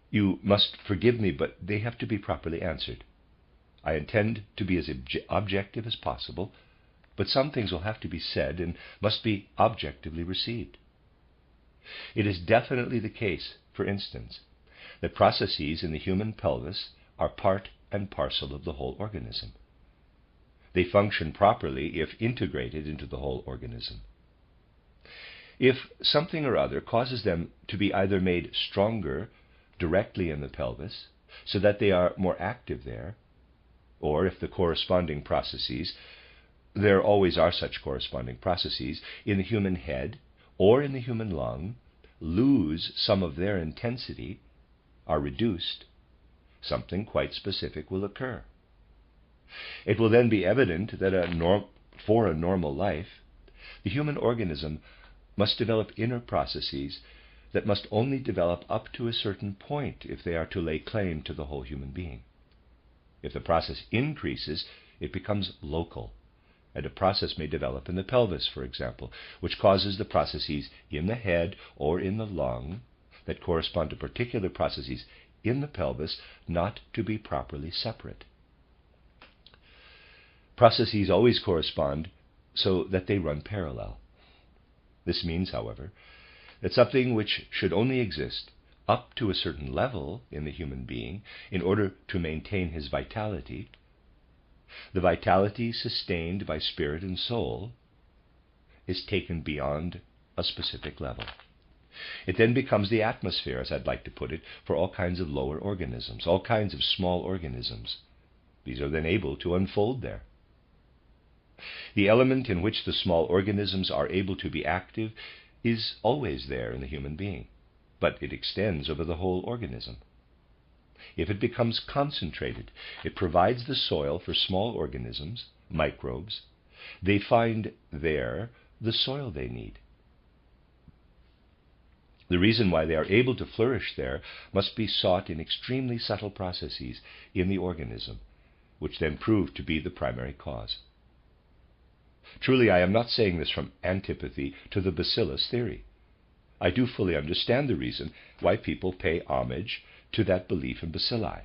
you must forgive me, but they have to be properly answered. I intend to be as objective as possible, but some things will have to be said and must be objectively received. It is definitely the case, for instance, that processes in the human pelvis are part and parcel of the whole organism. They function properly if integrated into the whole organism. If something or other causes them to be either made stronger directly in the pelvis, so that they are more active there, or if the corresponding processes, there always are such corresponding processes, in the human head or in the human lung, lose some of their intensity, are reduced, something quite specific will occur. It will then be evident that for a normal life, the human organism must develop inner processes that must only develop up to a certain point if they are to lay claim to the whole human being. If the process increases, it becomes local, and a process may develop in the pelvis, for example, which causes the processes in the head or in the lung that correspond to particular processes in the pelvis not to be properly separate. Processes always correspond so that they run parallel. This means, however, that something which should only exist up to a certain level in the human being in order to maintain his vitality, the vitality sustained by spirit and soul, is taken beyond a specific level. It then becomes the atmosphere, as I'd like to put it, for all kinds of lower organisms, all kinds of small organisms. These are then able to unfold there. The element in which the small organisms are able to be active is always there in the human being, but it extends over the whole organism. If it becomes concentrated, it provides the soil for small organisms, microbes. They find there the soil they need. The reason why they are able to flourish there must be sought in extremely subtle processes in the organism, which then prove to be the primary cause. Truly, I am not saying this from antipathy to the bacillus theory. I do fully understand the reason why people pay homage to that belief in bacilli.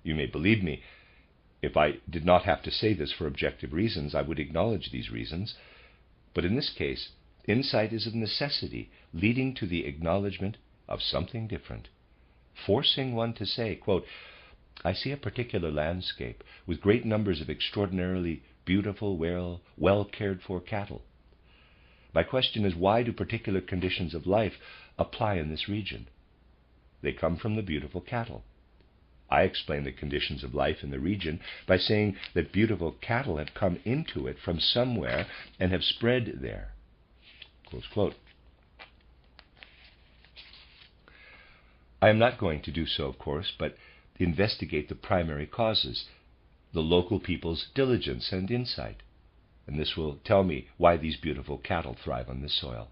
You may believe me, if I did not have to say this for objective reasons, I would acknowledge these reasons. But in this case, insight is of necessity leading to the acknowledgement of something different, forcing one to say, quote, I see a particular landscape with great numbers of extraordinarily beautiful, well cared for cattle. My question is, why do particular conditions of life apply in this region? They come from the beautiful cattle. I explain the conditions of life in the region by saying that beautiful cattle have come into it from somewhere and have spread there. Close quote. I am not going to do so, of course, but investigate the primary causes, the local people's diligence and insight, and this will tell me why these beautiful cattle thrive on this soil.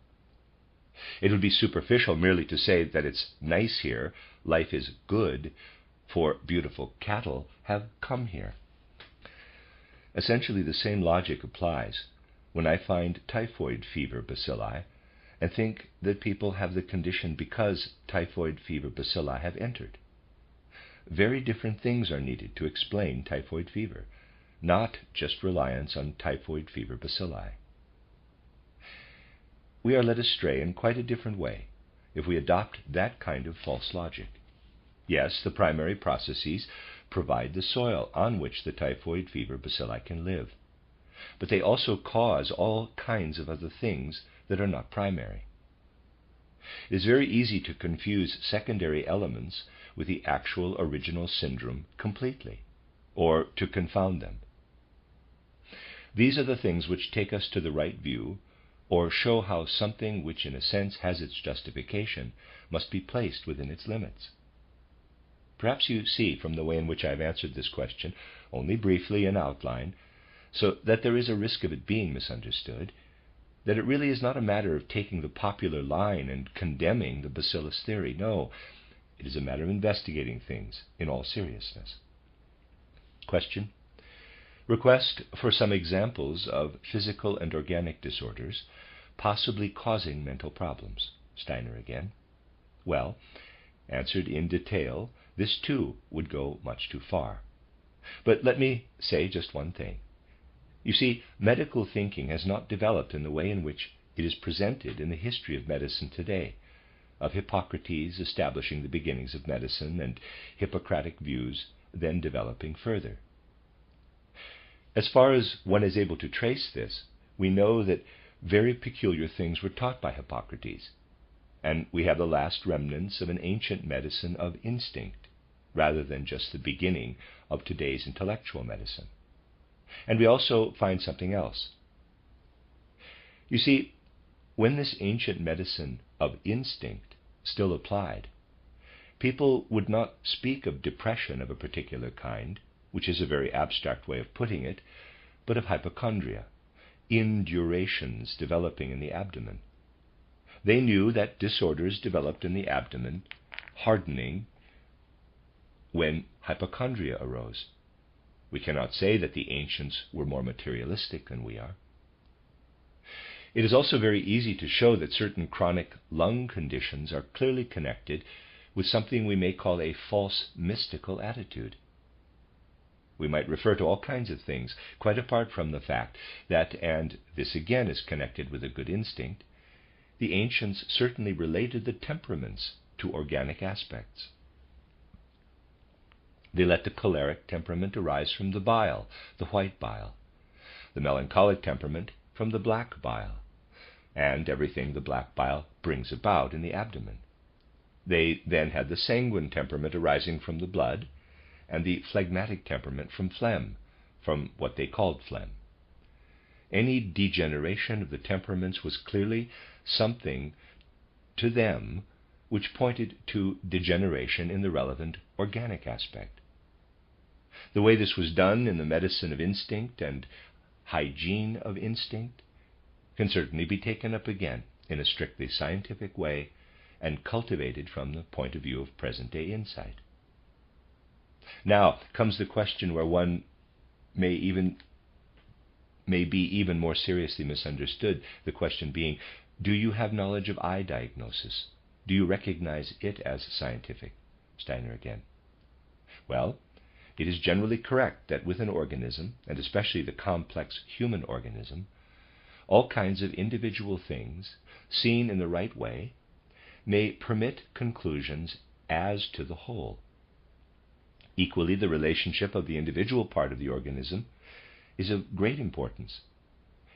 It would be superficial merely to say that it's nice here, life is good, for beautiful cattle have come here. Essentially, the same logic applies when I find typhoid fever bacilli and think that people have the condition because typhoid fever bacilli have entered. Very different things are needed to explain typhoid fever, not just reliance on typhoid fever bacilli. We are led astray in quite a different way if we adopt that kind of false logic. Yes, the primary processes provide the soil on which the typhoid fever bacilli can live, but they also cause all kinds of other things that are not primary. It is very easy to confuse secondary elements with the actual original syndrome completely, or to confound them. These are the things which take us to the right view, or show how something which in a sense has its justification must be placed within its limits. Perhaps you see from the way in which I have answered this question, only briefly in outline, so that there is a risk of it being misunderstood, that it really is not a matter of taking the popular line and condemning the bacillus theory. No, it is a matter of investigating things in all seriousness. Question. Request for some examples of physical and organic disorders possibly causing mental problems. Steiner again. Well, answered in detail, this too would go much too far. But let me say just one thing. You see, medical thinking has not developed in the way in which it is presented in the history of medicine today, of Hippocrates establishing the beginnings of medicine and Hippocratic views then developing further. As far as one is able to trace this, we know that very peculiar things were taught by Hippocrates, and we have the last remnants of an ancient medicine of instinct, rather than just the beginning of today's intellectual medicine. And we also find something else. You see, when this ancient medicine of instinct still applied, people would not speak of depression of a particular kind, which is a very abstract way of putting it, but of hypochondria, indurations developing in the abdomen. They knew that disorders developed in the abdomen, hardening, when hypochondria arose. We cannot say that the ancients were more materialistic than we are. It is also very easy to show that certain chronic lung conditions are clearly connected with something we may call a false mystical attitude. We might refer to all kinds of things, quite apart from the fact that, and this again is connected with a good instinct, the ancients certainly related the temperaments to organic aspects. They let the choleric temperament arise from the bile, the white bile, the melancholic temperament from the black bile, and everything the black bile brings about in the abdomen. They then had the sanguine temperament arising from the blood, and the phlegmatic temperament from phlegm, from what they called phlegm. Any degeneration of the temperaments was clearly something to them which pointed to degeneration in the relevant organic aspect. The way this was done in the medicine of instinct and hygiene of instinct can certainly be taken up again in a strictly scientific way and cultivated from the point of view of present-day insight. Now comes the question where one may be even more seriously misunderstood, the question being, do you have knowledge of eye diagnosis? Do you recognize it as scientific? Steiner again. Well, it is generally correct that with an organism, and especially the complex human organism, all kinds of individual things, seen in the right way, may permit conclusions as to the whole. Equally, the relationship of the individual part of the organism is of great importance.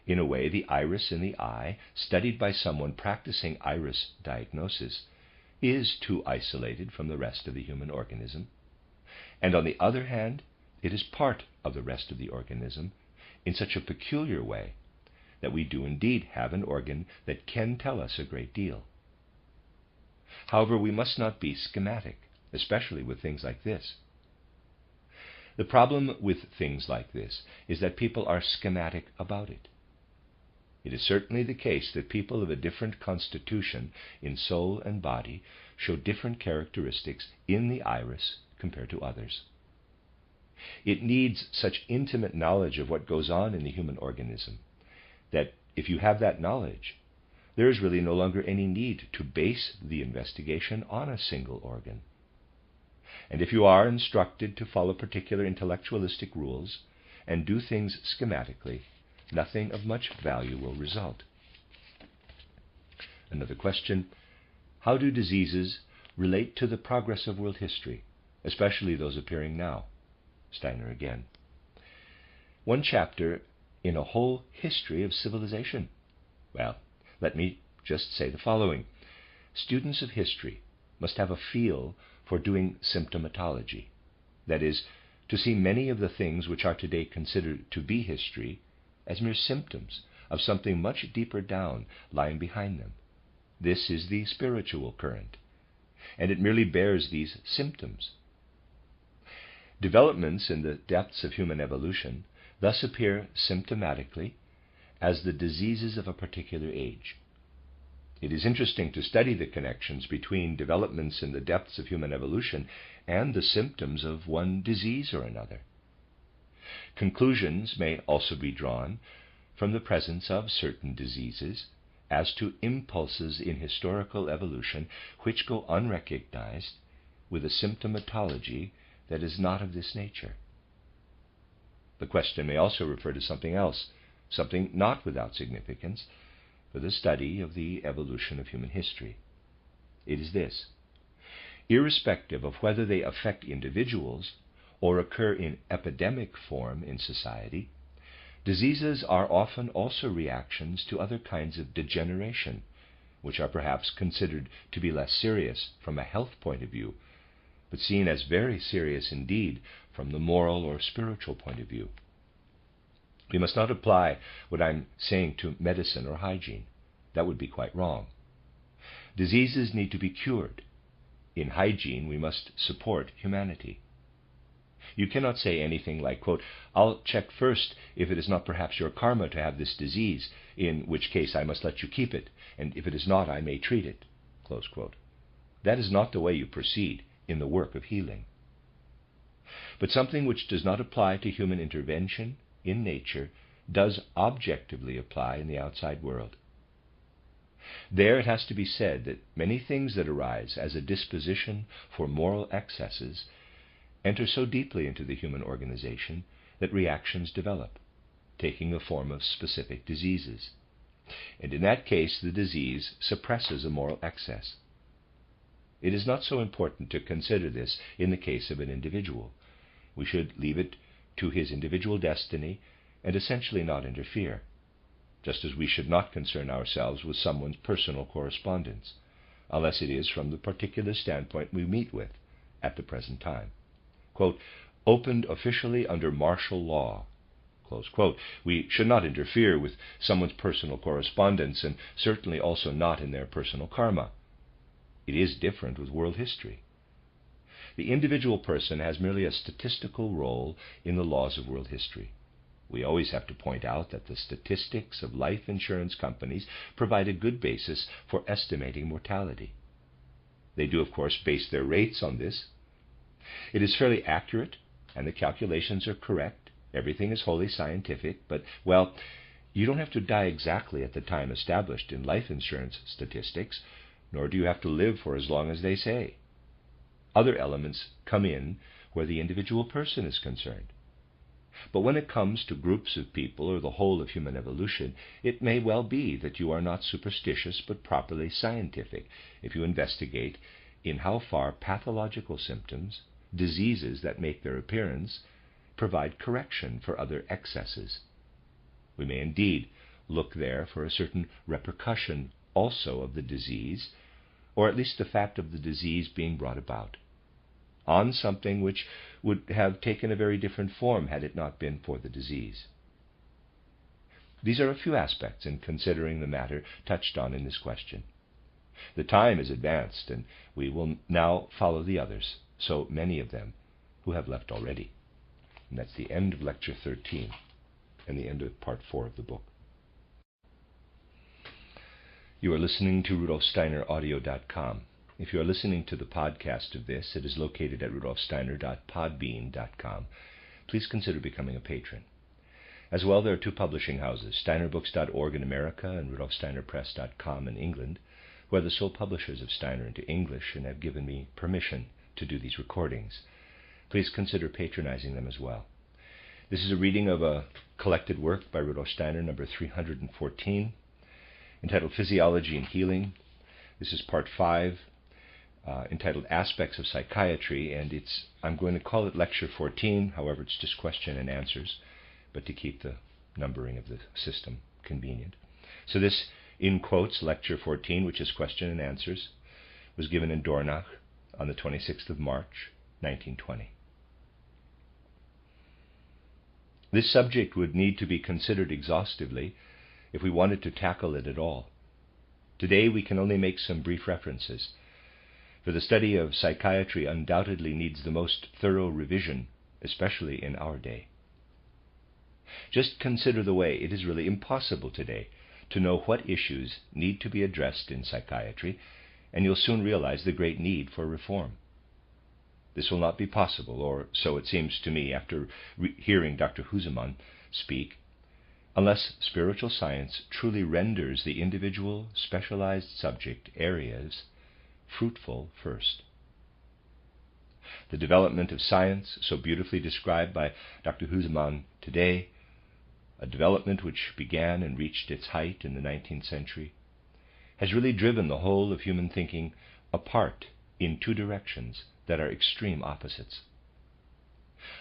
In a way, the iris in the eye, studied by someone practicing iris diagnosis, is too isolated from the rest of the human organism. And on the other hand, it is part of the rest of the organism in such a peculiar way that we do indeed have an organ that can tell us a great deal. However, we must not be schematic, especially with things like this. The problem with things like this is that people are schematic about it. It is certainly the case that people of a different constitution in soul and body show different characteristics in the iris compared to others. It needs such intimate knowledge of what goes on in the human organism that if you have that knowledge, there is really no longer any need to base the investigation on a single organ. And if you are instructed to follow particular intellectualistic rules and do things schematically, nothing of much value will result. Another question. How do diseases relate to the progress of world history, especially those appearing now? Steiner again. One chapter in a whole history of civilization. Well, let me just say the following. Students of history must have a feel for doing symptomatology. That is, to see many of the things which are today considered to be history as mere symptoms of something much deeper down lying behind them. This is the spiritual current, and it merely bears these symptoms. Developments in the depths of human evolution thus appear symptomatically as the diseases of a particular age. It is interesting to study the connections between developments in the depths of human evolution and the symptoms of one disease or another. Conclusions may also be drawn from the presence of certain diseases as to impulses in historical evolution which go unrecognized with a symptomatology that is not of this nature. The question may also refer to something else, something not without significance for the study of the evolution of human history. It is this: irrespective of whether they affect individuals or occur in epidemic form in society, diseases are often also reactions to other kinds of degeneration, which are perhaps considered to be less serious from a health point of view, but seen as very serious indeed from the moral or spiritual point of view. We must not apply what I'm saying to medicine or hygiene. That would be quite wrong. Diseases need to be cured. In hygiene, we must support humanity. You cannot say anything like, quote, "I'll check first if it is not perhaps your karma to have this disease, in which case I must let you keep it, and if it is not, I may treat it," close quote. That is not the way you proceed in the work of healing. But something which does not apply to human intervention in nature does objectively apply in the outside world. There it has to be said that many things that arise as a disposition for moral excesses enter so deeply into the human organization that reactions develop, taking the form of specific diseases. And in that case, the disease suppresses a moral excess. It is not so important to consider this in the case of an individual. We should leave it to his individual destiny and essentially not interfere, just as we should not concern ourselves with someone's personal correspondence, unless it is from the particular standpoint we meet with at the present time. Quote, "opened officially under martial law," close quote. We should not interfere with someone's personal correspondence, and certainly also not in their personal karma. It is different with world history. The individual person has merely a statistical role in the laws of world history. We always have to point out that the statistics of life insurance companies provide a good basis for estimating mortality. They do, of course, base their rates on this. It is fairly accurate, and the calculations are correct. Everything is wholly scientific, but, well, you don't have to die exactly at the time established in life insurance statistics, nor do you have to live for as long as they say. Other elements come in where the individual person is concerned. But when it comes to groups of people or the whole of human evolution, it may well be that you are not superstitious but properly scientific if you investigate in how far pathological symptoms, diseases that make their appearance, provide correction for other excesses. We may indeed look there for a certain repercussion also of the disease, or at least the fact of the disease being brought about, on something which would have taken a very different form had it not been for the disease. These are a few aspects in considering the matter touched on in this question. The time is advanced, and we will now follow the others, so many of them who have left already. And that's the end of Lecture 13 and the end of Part 4 of the book. You are listening to RudolfSteinerAudio.com. If you are listening to the podcast of this, it is located at RudolfSteiner.podbean.com. Please consider becoming a patron. As well, there are two publishing houses, SteinerBooks.org in America and RudolfSteinerPress.com in England, who are the sole publishers of Steiner into English and have given me permission to do these recordings. Please consider patronizing them as well. This is a reading of a collected work by Rudolf Steiner, number 314, entitled Physiology and Healing, This is part 5, entitled Aspects of Psychiatry, and I'm going to call it Lecture 14, however it's just question and answers, but to keep the numbering of the system convenient. So this, in quotes, Lecture 14, which is question and answers, was given in Dornach on the 26th of March, 1920. This subject would need to be considered exhaustively if we wanted to tackle it at all. Today we can only make some brief references, for the study of psychiatry undoubtedly needs the most thorough revision, especially in our day. Just consider the way it is really impossible today to know what issues need to be addressed in psychiatry, and you'll soon realize the great need for reform. This will not be possible, or so it seems to me after hearing Dr. HYGIENE speak, unless spiritual science truly renders the individual specialized subject areas fruitful first. The development of science, so beautifully described by Dr. HYGIENE today, a development which began and reached its height in the 19th century, has really driven the whole of human thinking apart in two directions that are extreme opposites.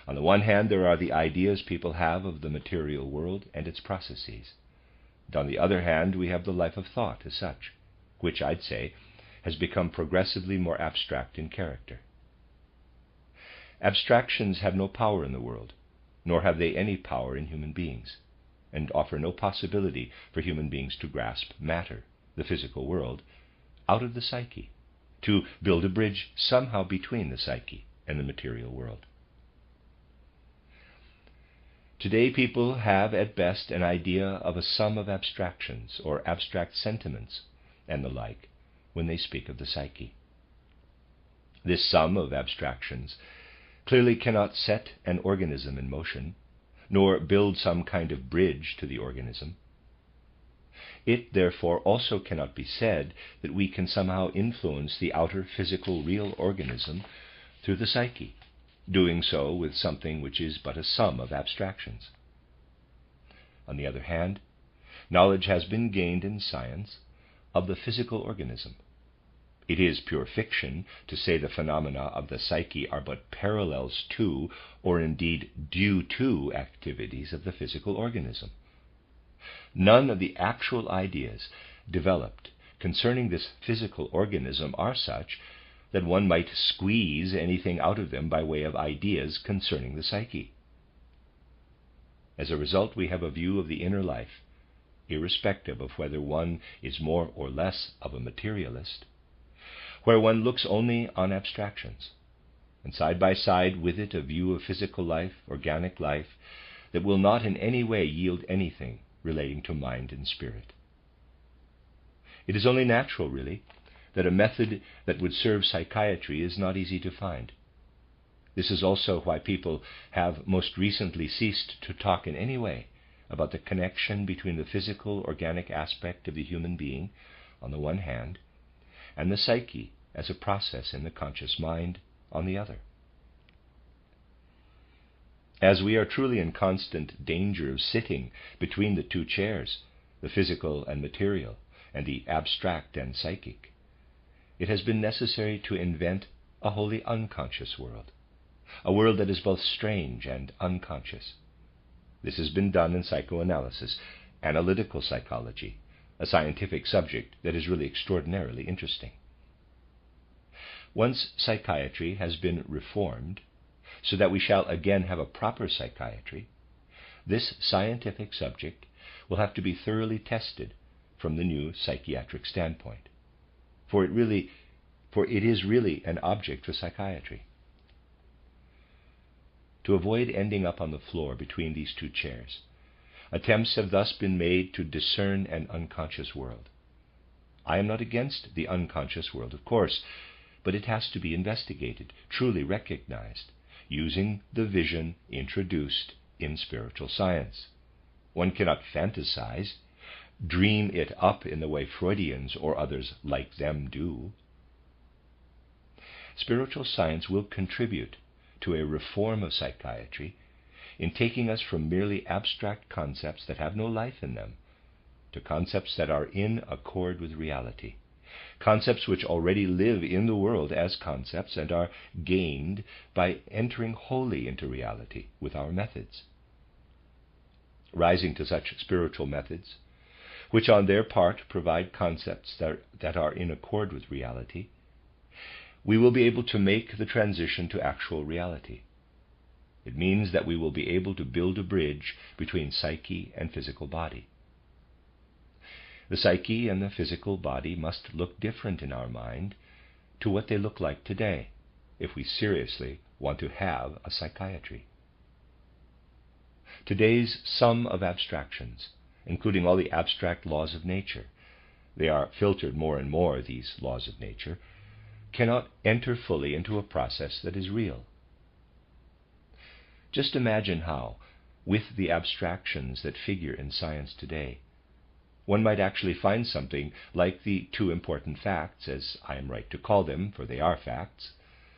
On the one hand, there are the ideas people have of the material world and its processes. And on the other hand, we have the life of thought as such, which, I'd say, has become progressively more abstract in character. Abstractions have no power in the world, nor have they any power in human beings, and offer no possibility for human beings to grasp matter, the physical world, out of the psyche, to build a bridge somehow between the psyche and the material world. Today people have at best an idea of a sum of abstractions or abstract sentiments and the like when they speak of the psyche. This sum of abstractions clearly cannot set an organism in motion, nor build some kind of bridge to the organism. It, therefore, also cannot be said that we can somehow influence the outer physical real organism through the psyche, doing so with something which is but a sum of abstractions. On the other hand, knowledge has been gained in science of the physical organism. It is pure fiction to say the phenomena of the psyche are but parallels to, or indeed due to, activities of the physical organism. None of the actual ideas developed concerning this physical organism are such that one might squeeze anything out of them by way of ideas concerning the psyche. As a result, we have a view of the inner life, irrespective of whether one is more or less of a materialist, where one looks only on abstractions, and side by side with it a view of physical life, organic life, that will not in any way yield anything relating to mind and spirit. It is only natural, really, that a method that would serve psychiatry is not easy to find. This is also why people have most recently ceased to talk in any way about the connection between the physical, organic aspect of the human being, on the one hand, and the psyche as a process in the conscious mind, on the other. As we are truly in constant danger of sitting between the two chairs, the physical and material, and the abstract and psychic, it has been necessary to invent a wholly unconscious world, a world that is both strange and unconscious. This has been done in psychoanalysis, analytical psychology, a scientific subject that is really extraordinarily interesting. Once psychiatry has been reformed, so that we shall again have a proper psychiatry, this scientific subject will have to be thoroughly tested from the new psychiatric standpoint, for it is really an object for psychiatry. To avoid ending up on the floor between these two chairs, attempts have thus been made to discern an unconscious world. I am not against the unconscious world, of course, but it has to be investigated, truly recognized, using the vision introduced in spiritual science. One cannot fantasize, dream it up in the way Freudians or others like them do. Spiritual science will contribute to a reform of psychiatry in taking us from merely abstract concepts that have no life in them to concepts that are in accord with reality, concepts which already live in the world as concepts and are gained by entering wholly into reality with our methods. Rising to such spiritual methods, which on their part provide concepts that are in accord with reality, we will be able to make the transition to actual reality. It means that we will be able to build a bridge between psyche and physical body. The psyche and the physical body must look different in our mind to what they look like today, if we seriously want to have a psychiatry. Today's sum of abstractions, including all the abstract laws of nature, they are filtered more and more, these laws of nature, cannot enter fully into a process that is real. Just imagine how, with the abstractions that figure in science today, one might actually find something like the two important facts, as I am right to call them, for they are facts,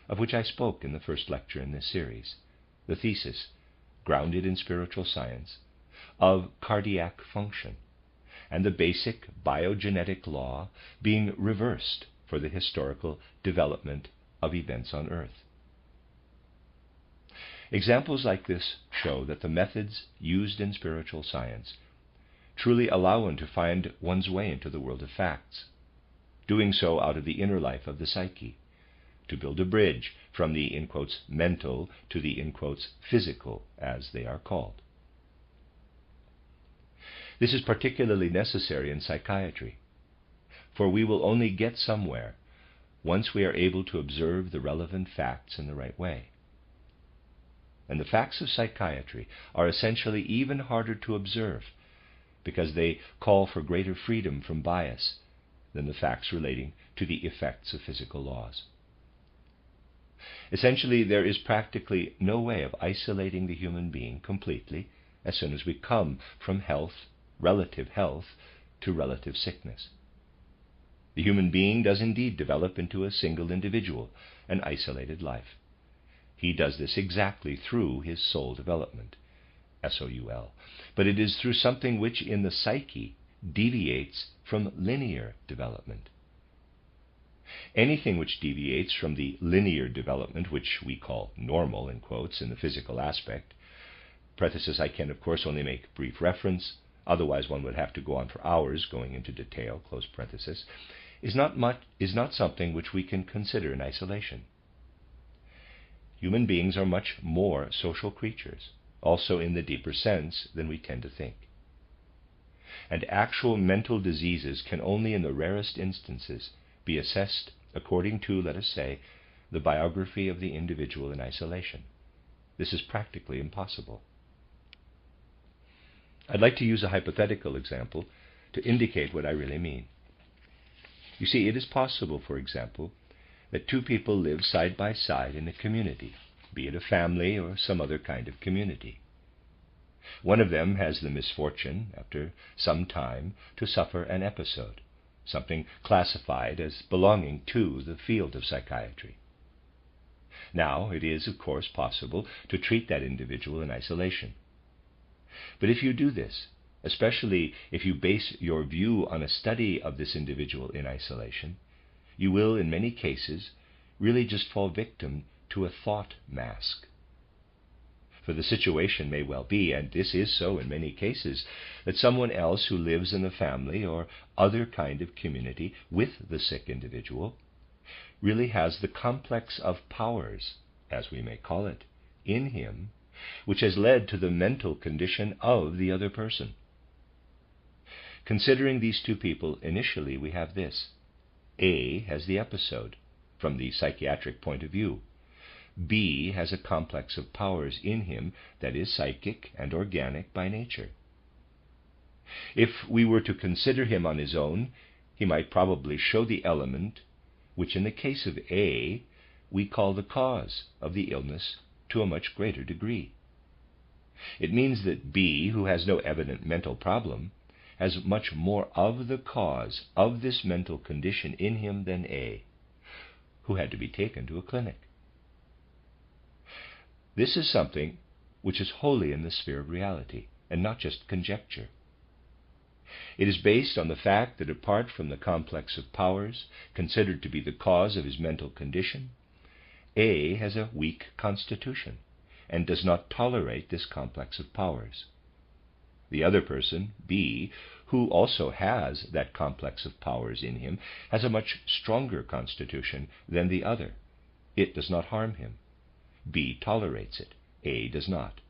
of which I spoke in the first lecture in this series, the thesis, grounded in spiritual science, of cardiac function, and the basic biogenetic law being reversed for the historical development of events on Earth. Examples like this show that the methods used in spiritual science truly allow one to find one's way into the world of facts, doing so out of the inner life of the psyche, to build a bridge from the, in quotes, mental to the, in quotes, physical, as they are called. This is particularly necessary in psychiatry, for we will only get somewhere once we are able to observe the relevant facts in the right way. And the facts of psychiatry are essentially even harder to observe because they call for greater freedom from bias than the facts relating to the effects of physical laws. Essentially, there is practically no way of isolating the human being completely as soon as we come from relative health, to relative sickness. The human being does indeed develop into a single individual, an isolated life. He does this exactly through his soul development, S-O-U-L, but it is through something which in the psyche deviates from linear development. Anything which deviates from the linear development, which we call normal, in quotes, in the physical aspect, parenthesis, I can of course only make brief reference, otherwise one would have to go on for hours going into detail, close parenthesis, is not something which we can consider in isolation. Human beings are much more social creatures, also in the deeper sense than we tend to think. And actual mental diseases can only in the rarest instances be assessed according to, let us say, the biography of the individual in isolation. This is practically impossible. I'd like to use a hypothetical example to indicate what I really mean. You see, it is possible, for example, that two people live side by side in a community, be it a family or some other kind of community. One of them has the misfortune, after some time, to suffer an episode, something classified as belonging to the field of psychiatry. Now, it is, of course, possible to treat that individual in isolation. But if you do this, especially if you base your view on a study of this individual in isolation, you will, in many cases, really just fall victim to a thought mask. For the situation may well be, and this is so in many cases, that someone else who lives in the family or other kind of community with the sick individual really has the complex of powers, as we may call it, in him, which has led to the mental condition of the other person. Considering these two people, initially we have this. A has the episode, from the psychiatric point of view. B has a complex of powers in him that is psychic and organic by nature. If we were to consider him on his own, he might probably show the element which in the case of A we call the cause of the illness to a much greater degree. It means that B, who has no evident mental problem, has much more of the cause of this mental condition in him than A, who had to be taken to a clinic. This is something which is wholly in the sphere of reality, and not just conjecture. It is based on the fact that apart from the complex of powers considered to be the cause of his mental condition, A has a weak constitution and does not tolerate this complex of powers. The other person, B, who also has that complex of powers in him, has a much stronger constitution than the other. It does not harm him. B tolerates it. A does not.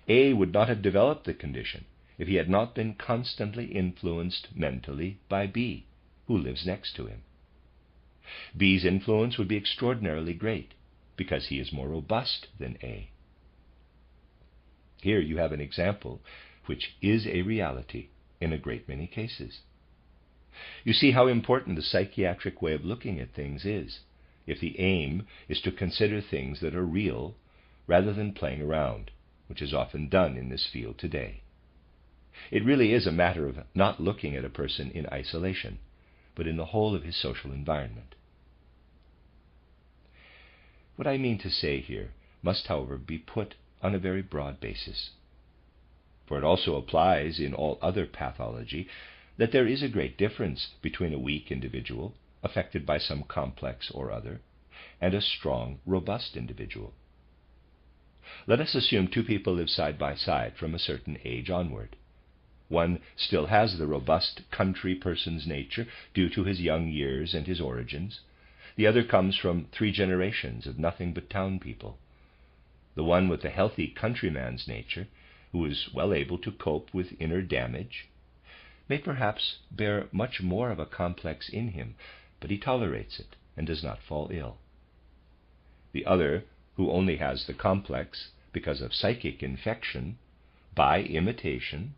A would not have developed the condition if he had not been constantly influenced mentally by B, who lives next to him. B's influence would be extraordinarily great because he is more robust than A. Here you have an example which is a reality in a great many cases. You see how important the psychiatric way of looking at things is, if the aim is to consider things that are real rather than playing around, which is often done in this field today. It really is a matter of not looking at a person in isolation, but in the whole of his social environment. What I mean to say here must, however, be put on a very broad basis. For it also applies in all other pathology that there is a great difference between a weak individual, affected by some complex or other, and a strong, robust individual. Let us assume two people live side by side from a certain age onward. One still has the robust country person's nature due to his young years and his origins. The other comes from 3 generations of nothing but town people. The one with the healthy countryman's nature, who is well able to cope with inner damage, may perhaps bear much more of a complex in him, but he tolerates it and does not fall ill. The other, who only has the complex because of psychic infection, by imitation,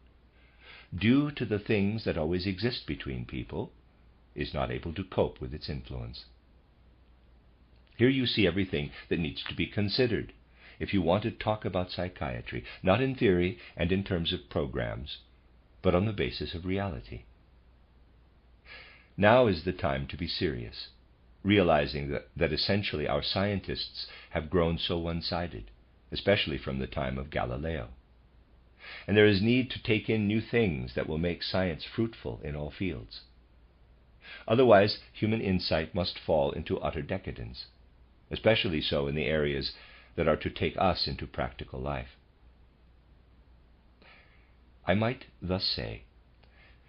due to the things that always exist between people, is not able to cope with its influence. Here you see everything that needs to be considered if you want to talk about psychiatry, not in theory and in terms of programs, but on the basis of reality. Now is the time to be serious, realizing that essentially our scientists have grown so one-sided, especially from the time of Galileo. And there is need to take in new things that will make science fruitful in all fields. Otherwise, human insight must fall into utter decadence, especially so in the areas that are to take us into practical life. I might thus say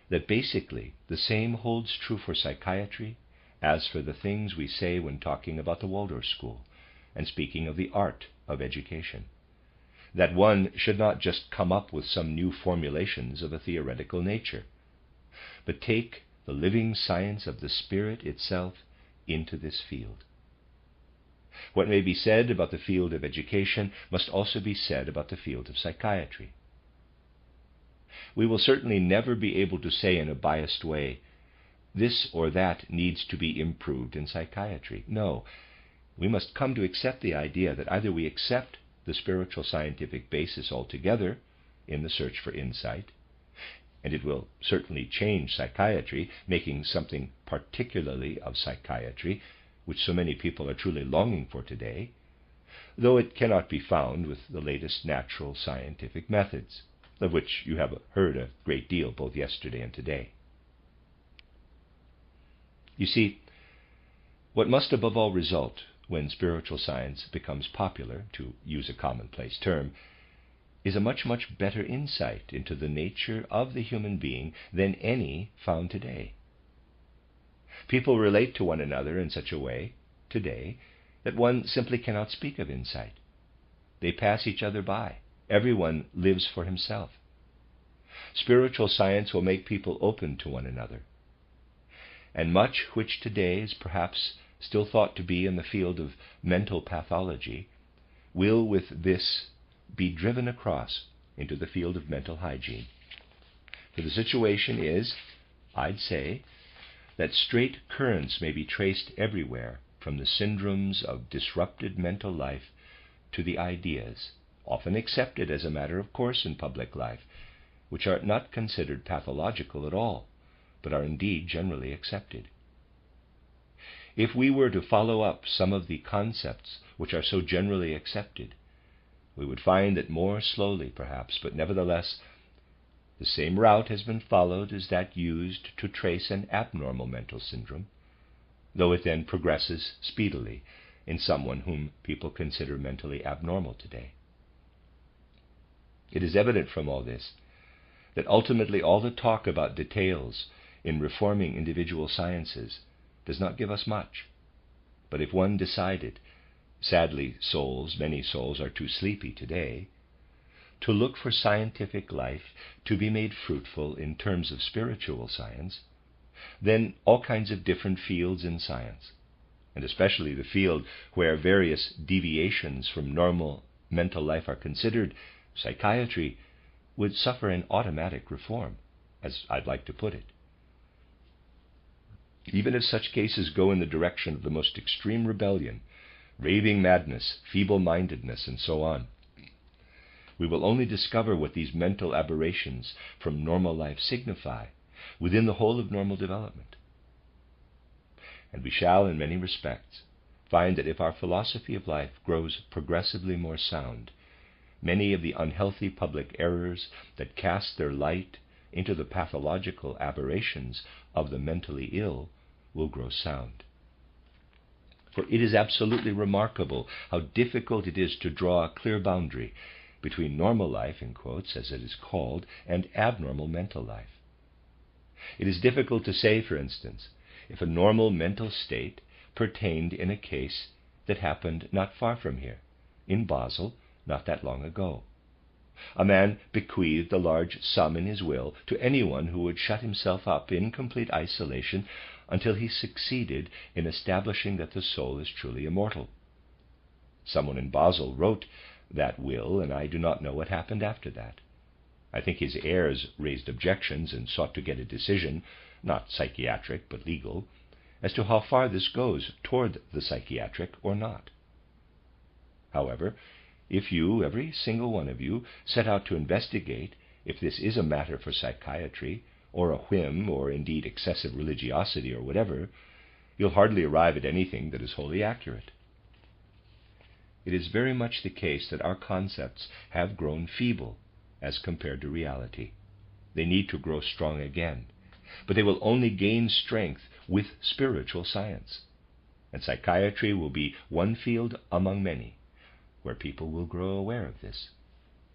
that basically the same holds true for psychiatry as for the things we say when talking about the Waldorf school and speaking of the art of education. That one should not just come up with some new formulations of a theoretical nature, but take the living science of the spirit itself into this field. What may be said about the field of education must also be said about the field of psychiatry. We will certainly never be able to say in a biased way, this or that needs to be improved in psychiatry. No, we must come to accept the idea that either we accept the spiritual scientific basis altogether in the search for insight, and it will certainly change psychiatry, making something particularly of psychiatry, which so many people are truly longing for today, though it cannot be found with the latest natural scientific methods, of which you have heard a great deal both yesterday and today. You see, what must above all result when spiritual science becomes popular, to use a commonplace term, is a much, much better insight into the nature of the human being than any found today. People relate to one another in such a way today that one simply cannot speak of insight. They pass each other by. Everyone lives for himself. Spiritual science will make people open to one another. And much which today is perhaps still thought to be in the field of mental pathology will with this be driven across into the field of mental hygiene. For the situation is, I'd say, that straight currents may be traced everywhere from the syndromes of disrupted mental life to the ideas, often accepted as a matter of course in public life, which are not considered pathological at all, but are indeed generally accepted. If we were to follow up some of the concepts which are so generally accepted, we would find that more slowly perhaps, but nevertheless, The same route has been followed as that used to trace an abnormal mental syndrome, though it then progresses speedily in someone whom people consider mentally abnormal today. It is evident from all this that ultimately all the talk about details in reforming individual sciences does not give us much. But if one decided, sadly many souls are too sleepy today, to look for scientific life to be made fruitful in terms of spiritual science, then all kinds of different fields in science, and especially the field where various deviations from normal mental life are considered, psychiatry, would suffer an automatic reform, as I'd like to put it. Even if such cases go in the direction of the most extreme rebellion, raving madness, feeble-mindedness, and so on, we will only discover what these mental aberrations from normal life signify within the whole of normal development. And we shall, in many respects, find that if our philosophy of life grows progressively more sound, many of the unhealthy public errors that cast their light into the pathological aberrations of the mentally ill will grow sound. For it is absolutely remarkable how difficult it is to draw a clear boundary between normal life, in quotes, as it is called, and abnormal mental life. It is difficult to say, for instance, if a normal mental state pertained in a case that happened not far from here, in Basel, not that long ago. A man bequeathed a large sum in his will to anyone who would shut himself up in complete isolation until he succeeded in establishing that the soul is truly immortal. Someone in Basel wrote that will, and I do not know what happened after that. I think his heirs raised objections and sought to get a decision, not psychiatric but legal, as to how far this goes toward the psychiatric or not. However, if you, every single one of you, set out to investigate if this is a matter for psychiatry, or a whim, or indeed excessive religiosity, or whatever, you'll hardly arrive at anything that is wholly accurate. It is very much the case that our concepts have grown feeble as compared to reality. They need to grow strong again, but they will only gain strength with spiritual science. And psychiatry will be one field among many where people will grow aware of this.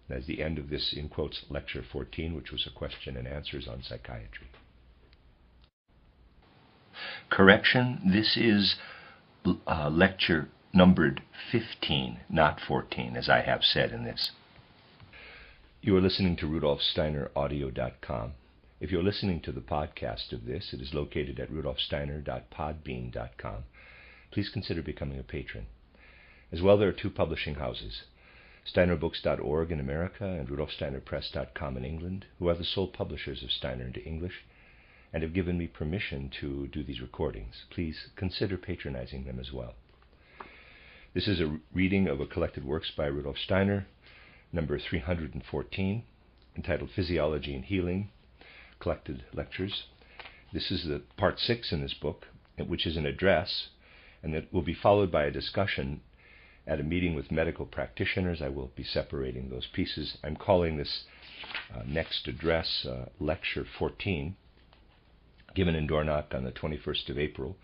That's the end of this, in quotes, lecture 14, which was a question and answers on psychiatry. Correction, this is lecture numbered 15, not 14, as I have said in this. You are listening to RudolfSteinerAudio.com. If you're listening to the podcast of this, it is located at RudolfSteiner.podbean.com. Please consider becoming a patron. As well, there are two publishing houses, SteinerBooks.org in America and RudolfSteinerPress.com in England, who are the sole publishers of Steiner into English and have given me permission to do these recordings. Please consider patronizing them as well. This is a reading of a collected works by Rudolf Steiner, number 314, entitled Physiology and Healing, Collected Lectures. This is the part 6 in this book, which is an address, and that will be followed by a discussion at a meeting with medical practitioners. I will be separating those pieces. I'm calling this next address Lecture 14, given in Dornach on the 21st of April,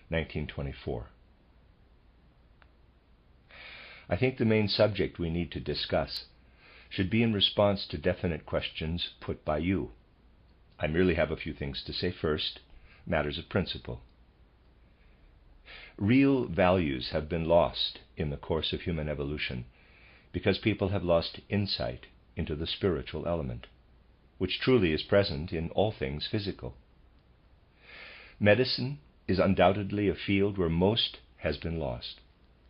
1924. I think the main subject we need to discuss should be in response to definite questions put by you. I merely have a few things to say. First, matters of principle. Real values have been lost in the course of human evolution because people have lost insight into the spiritual element, which truly is present in all things physical. Medicine is undoubtedly a field where most has been lost,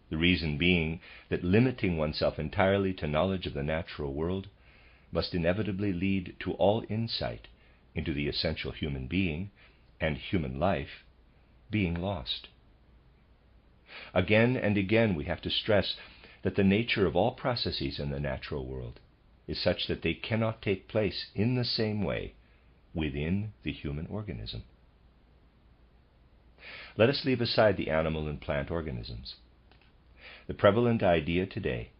the reason being that limiting oneself entirely to knowledge of the natural world must inevitably lead to all insight into the essential human being and human life being lost. Again and again we have to stress that the nature of all processes in the natural world is such that they cannot take place in the same way within the human organism. Let us leave aside the animal and plant organisms. The prevalent idea today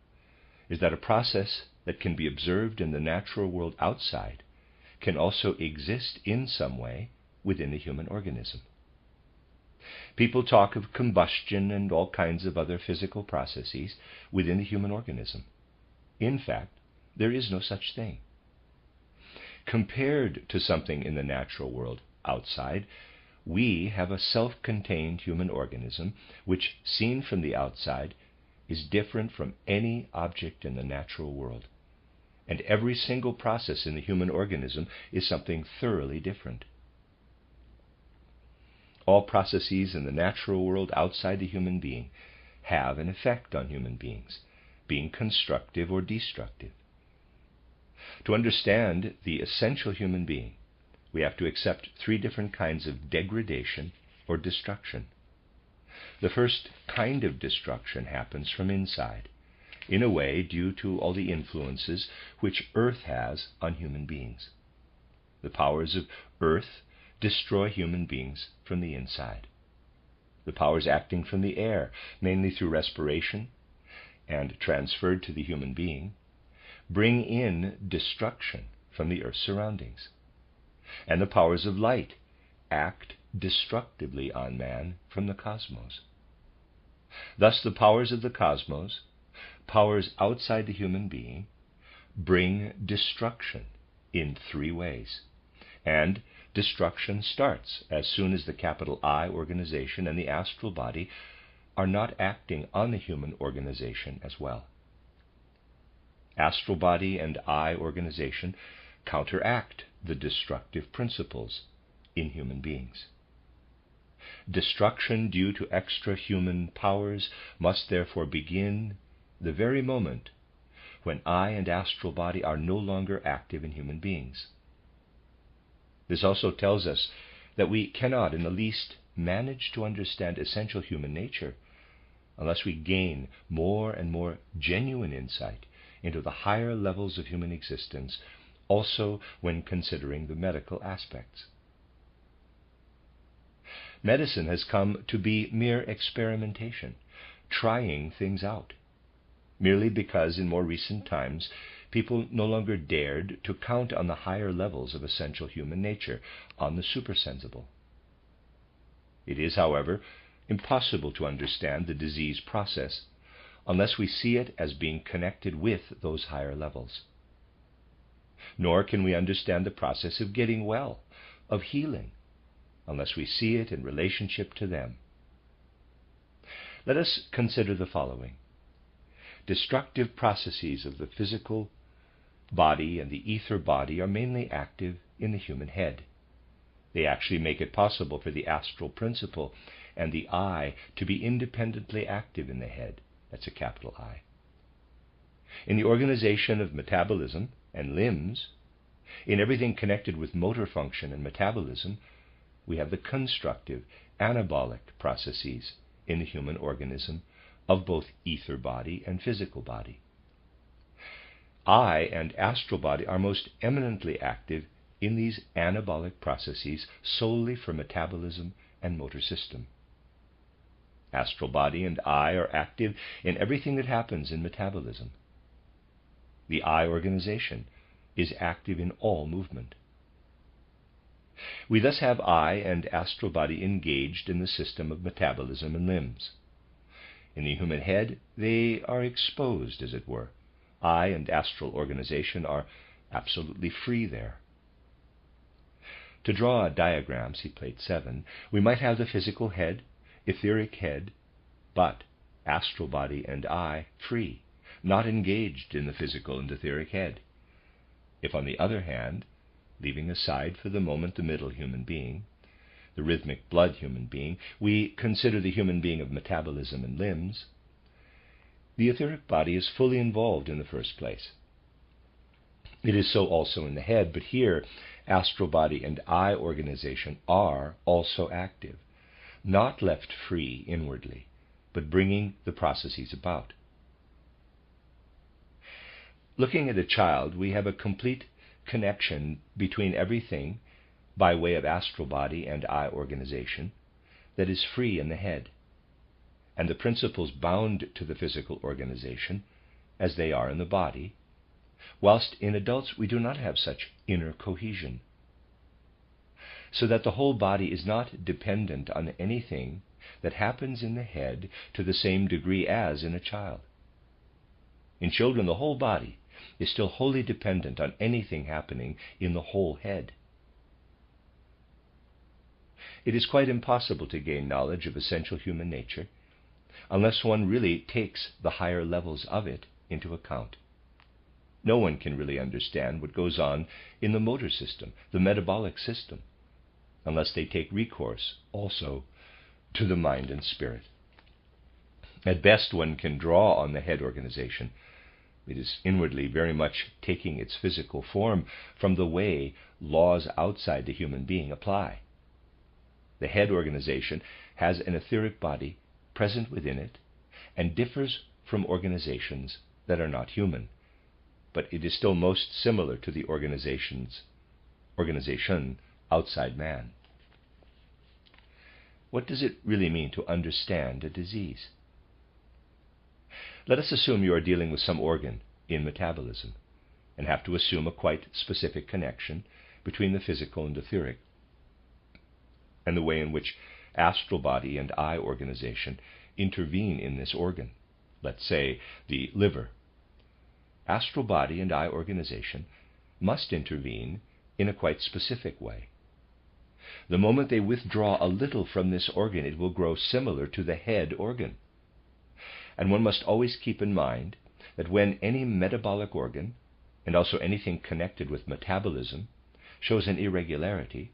is that a process that can be observed in the natural world outside can also exist in some way within the human organism. People talk of combustion and all kinds of other physical processes within the human organism. In fact, there is no such thing. Compared to something in the natural world outside, we have a self-contained human organism which, seen from the outside, is different from any object in the natural world. And every single process in the human organism is something thoroughly different. All processes in the natural world outside the human being have an effect on human beings, being constructive or destructive. To understand the essential human being, we have to accept three different kinds of degradation or destruction. The first kind of destruction happens from inside, in a way due to all the influences which earth has on human beings. The powers of earth destroy human beings from the inside. The powers acting from the air, mainly through respiration and transferred to the human being, bring in destruction from the earth's surroundings. And the powers of light act destructively on man from the cosmos. Thus the powers of the cosmos, powers outside the human being, bring destruction in three ways. And destruction starts as soon as the capital I organization and the astral body are not acting on the human organization as well. Astral body and I organization counteract the destructive principles in human beings. Destruction due to extra-human powers must therefore begin the very moment when I and astral body are no longer active in human beings. This also tells us that we cannot in the least manage to understand essential human nature unless we gain more and more genuine insight into the higher levels of human existence, also when considering the medical aspects. Medicine has come to be mere experimentation, trying things out, merely because in more recent times people no longer dared to count on the higher levels of essential human nature, on the supersensible. It is, however, impossible to understand the disease process unless we see it as being connected with those higher levels. Nor can we understand the process of getting well, of healing, unless we see it in relationship to them. Let us consider the following. Destructive processes of the physical body and the ether body are mainly active in the human head. They actually make it possible for the astral principle and the I to be independently active in the head. That's a capital I. In the organization of metabolism and limbs, in everything connected with motor function and metabolism, we have the constructive, anabolic processes in the human organism of both ether body and physical body. I and astral body are most eminently active in these anabolic processes solely for metabolism and motor system. Astral body and I are active in everything that happens in metabolism. The I organization is active in all movement. We thus have I and astral body engaged in the system of metabolism and limbs. In the human head, they are exposed, as it were. I and astral organization are absolutely free there. To draw a diagram, see plate 7, we might have the physical head, etheric head, but astral body and I free, not engaged in the physical and etheric head. If, on the other hand, leaving aside for the moment the middle human being, the rhythmic blood human being, we consider the human being of metabolism and limbs, the etheric body is fully involved in the first place. It is so also in the head, but here astral body and I organization are also active, not left free inwardly, but bringing the processes about. Looking at a child, we have a complete connection between everything by way of astral body and I organization that is free in the head, and the principles bound to the physical organization as they are in the body, whilst in adults we do not have such inner cohesion. So that the whole body is not dependent on anything that happens in the head to the same degree as in a child. In children, the whole body is still wholly dependent on anything happening in the whole head. It is quite impossible to gain knowledge of essential human nature unless one really takes the higher levels of it into account. No one can really understand what goes on in the motor system, the metabolic system, unless they take recourse also to the mind and spirit. At best, one can draw on the head organization. It is inwardly very much taking its physical form from the way laws outside the human being apply. The head organization has an etheric body present within it and differs from organizations that are not human, but it is still most similar to the organization outside man. What does it really mean to understand a disease? Let us assume you are dealing with some organ in metabolism and have to assume a quite specific connection between the physical and etheric and the way in which astral body and eye organization intervene in this organ. Let's say the liver. Astral body and eye organization must intervene in a quite specific way. The moment they withdraw a little from this organ, it will grow similar to the head organ. And one must always keep in mind that when any metabolic organ, and also anything connected with metabolism, shows an irregularity,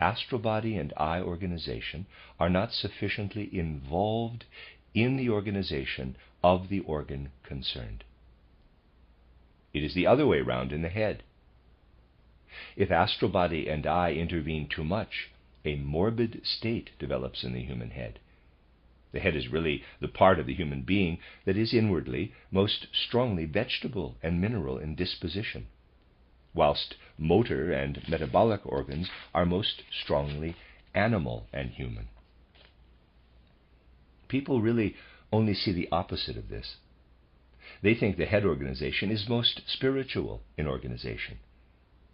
astral body and eye organization are not sufficiently involved in the organization of the organ concerned. It is the other way round in the head. If astral body and eye intervene too much, a morbid state develops in the human head. The head is really the part of the human being that is inwardly most strongly vegetable and mineral in disposition, whilst motor and metabolic organs are most strongly animal and human. People really only see the opposite of this. They think the head organization is most spiritual in organization.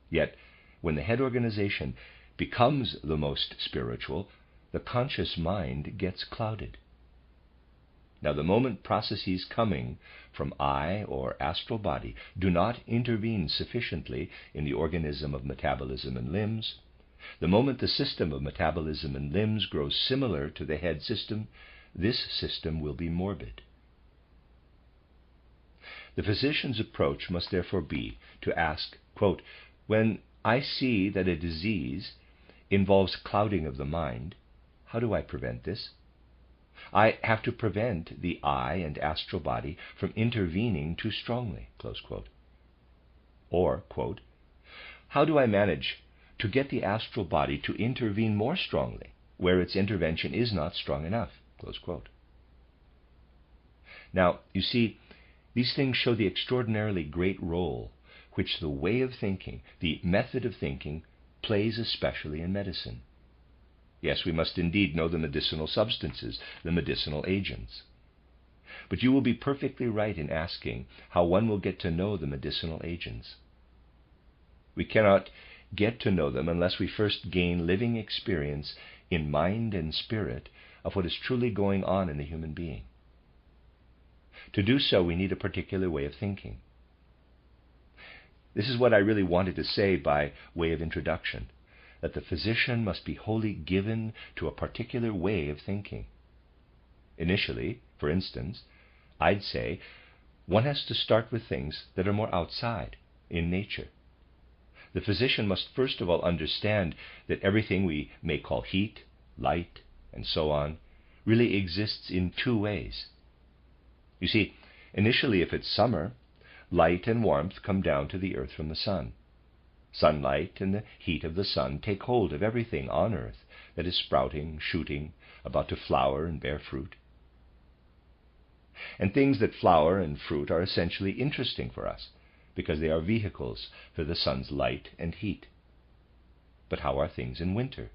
Yet, when the head organization becomes the most spiritual, the conscious mind gets clouded. Now, the moment processes coming from eye or astral body do not intervene sufficiently in the organism of metabolism and limbs, the moment the system of metabolism and limbs grows similar to the head system, this system will be morbid. The physician's approach must therefore be to ask, quote, when I see that a disease involves clouding of the mind, how do I prevent this? I have to prevent the eye and astral body from intervening too strongly, close quote. Or, quote, how do I manage to get the astral body to intervene more strongly where its intervention is not strong enough, close quote. Now, you see, these things show the extraordinarily great role which the way of thinking, the method of thinking, plays especially in medicine. Yes, we must indeed know the medicinal substances, the medicinal agents. But you will be perfectly right in asking how one will get to know the medicinal agents. We cannot get to know them unless we first gain living experience in mind and spirit of what is truly going on in the human being. To do so, we need a particular way of thinking. This is what I really wanted to say by way of introduction, that the physician must be wholly given to a particular way of thinking. Initially, for instance, I'd say one has to start with things that are more outside, in nature. The physician must first of all understand that everything we may call heat, light, and so on, really exists in two ways. You see, initially, if it's summer, light and warmth come down to the earth from the sun. Sunlight and the heat of the sun take hold of everything on earth that is sprouting, shooting, about to flower and bear fruit. And things that flower and fruit are essentially interesting for us because they are vehicles for the sun's light and heat. But how are things in winter?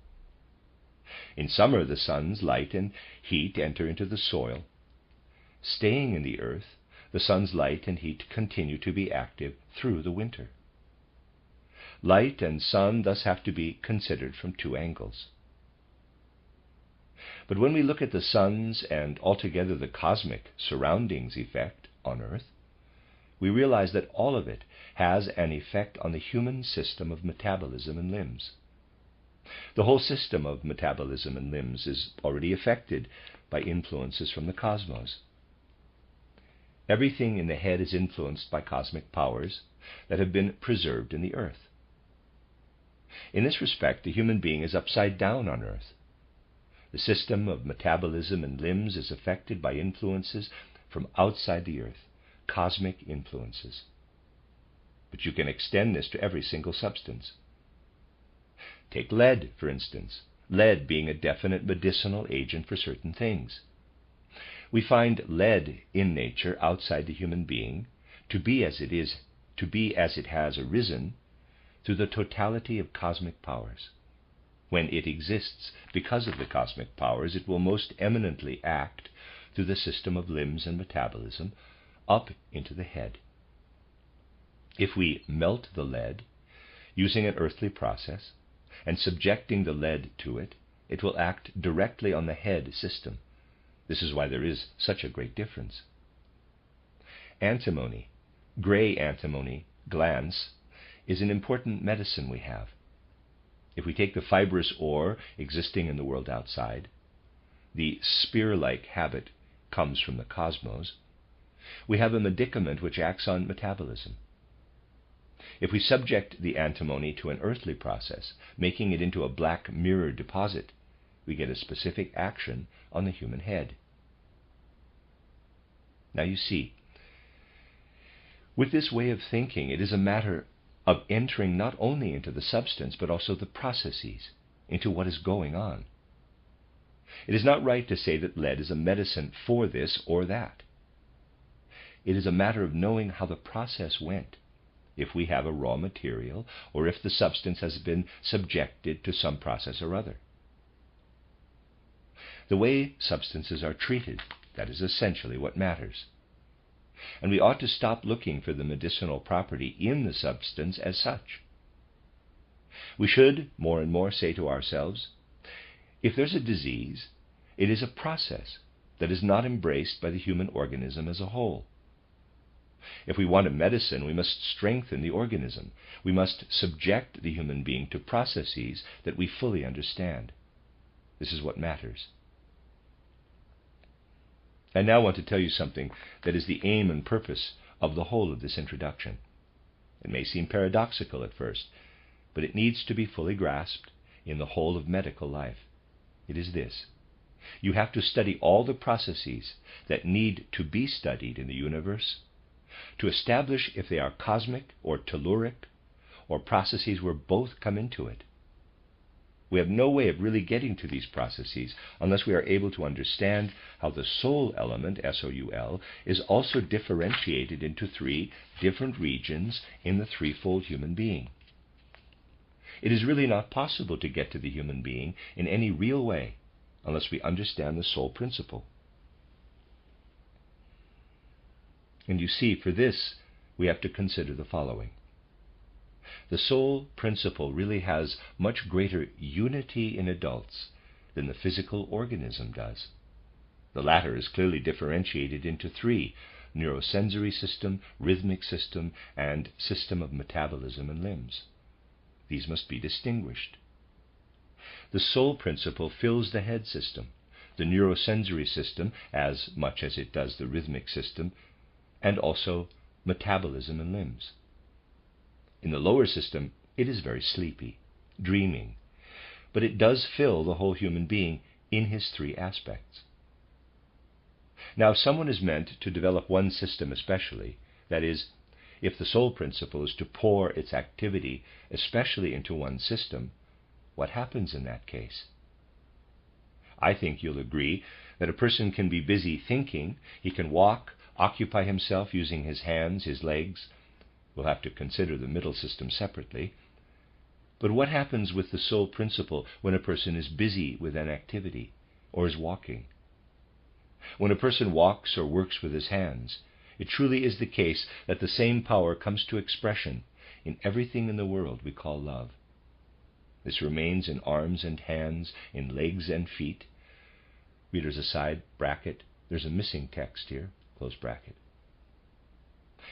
In summer, the sun's light and heat enter into the soil. Staying in the earth, the sun's light and heat continue to be active through the winter. Light and sun thus have to be considered from two angles. But when we look at the sun's and altogether the cosmic surroundings effect on Earth, we realize that all of it has an effect on the human system of metabolism and limbs. The whole system of metabolism and limbs is already affected by influences from the cosmos. Everything in the head is influenced by cosmic powers that have been preserved in the earth. In this respect, the human being is upside down on Earth. The system of metabolism and limbs is affected by influences from outside the earth, cosmic influences. But you can extend this to every single substance. Take lead, for instance, lead being a definite medicinal agent for certain things. We find lead in nature outside the human being to be as it has arisen through the totality of cosmic powers. When it exists because of the cosmic powers, it will most eminently act through the system of limbs and metabolism up into the head. If we melt the lead using an earthly process and subjecting the lead to it, it will act directly on the head system. This is why there is such a great difference. Antimony, gray antimony glans, is an important medicine we have. If we take the fibrous ore existing in the world outside, the spear-like habit comes from the cosmos, we have a medicament which acts on metabolism. If we subject the antimony to an earthly process, making it into a black mirror deposit, we get a specific action on the human head. Now you see, with this way of thinking, it is a matter of entering not only into the substance, but also the processes, into what is going on. It is not right to say that lead is a medicine for this or that. It is a matter of knowing how the process went, if we have a raw material, or if the substance has been subjected to some process or other. The way substances are treated, that is essentially what matters. And we ought to stop looking for the medicinal property in the substance as such. We should more and more say to ourselves, if there's a disease, it is a process that is not embraced by the human organism as a whole. If we want a medicine, we must strengthen the organism. We must subject the human being to processes that we fully understand. This is what matters. I now want to tell you something that is the aim and purpose of the whole of this introduction. It may seem paradoxical at first, but it needs to be fully grasped in the whole of medical life. It is this: you have to study all the processes that need to be studied in the universe to establish if they are cosmic or telluric, or processes where both come into it. We have no way of really getting to these processes unless we are able to understand how the soul element, S-O-U-L, is also differentiated into three different regions in the threefold human being. It is really not possible to get to the human being in any real way unless we understand the soul principle. And you see, for this, we have to consider the following. The soul principle really has much greater unity in adults than the physical organism does. The latter is clearly differentiated into three: neurosensory system, rhythmic system, and system of metabolism and limbs. These must be distinguished. The soul principle fills the head system, the neurosensory system as much as it does the rhythmic system, and also metabolism and limbs. In the lower system, it is very sleepy, dreaming, but it does fill the whole human being in his three aspects. Now, if someone is meant to develop one system especially, that is, if the soul principle is to pour its activity especially into one system, what happens in that case? I think you'll agree that a person can be busy thinking, he can walk, occupy himself using his hands, his legs. We'll have to consider the middle system separately. But what happens with the soul principle when a person is busy with an activity or is walking? When a person walks or works with his hands, It truly is the case that the same power comes to expression in everything in the world we call love. This remains in arms and hands, in legs and feet. Readers aside, bracket, there's a missing text here, close bracket.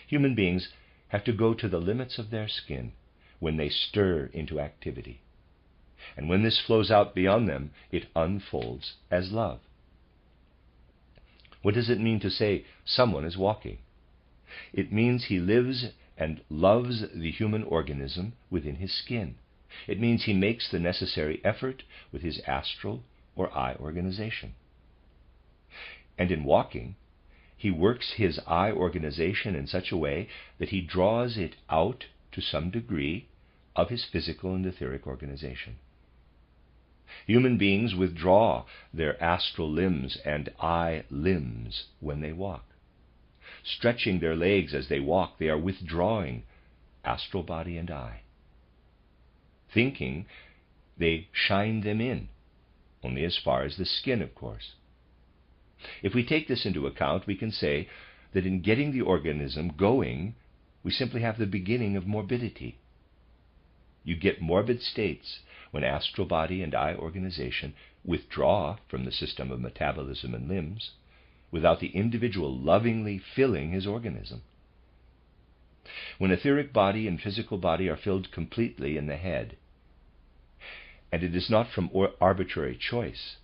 Human beings have to go to the limits of their skin when they stir into activity. And when this flows out beyond them, it unfolds as love. What does it mean to say someone is walking? It means he lives and loves the human organism within his skin. It means he makes the necessary effort with his astral or eye organization. And in walking, he works his eye organization in such a way that he draws it out to some degree of his physical and etheric organization. Human beings withdraw their astral limbs and eye limbs when they walk. Stretching their legs as they walk, they are withdrawing astral body and eye. Thinking, they shine them in, only as far as the skin, of course. If we take this into account, we can say that in getting the organism going, we simply have the beginning of morbidity. You get morbid states when astral body and eye organization withdraw from the system of metabolism and limbs without the individual lovingly filling his organism. When etheric body and physical body are filled completely in the head, and it is not from arbitrary choice,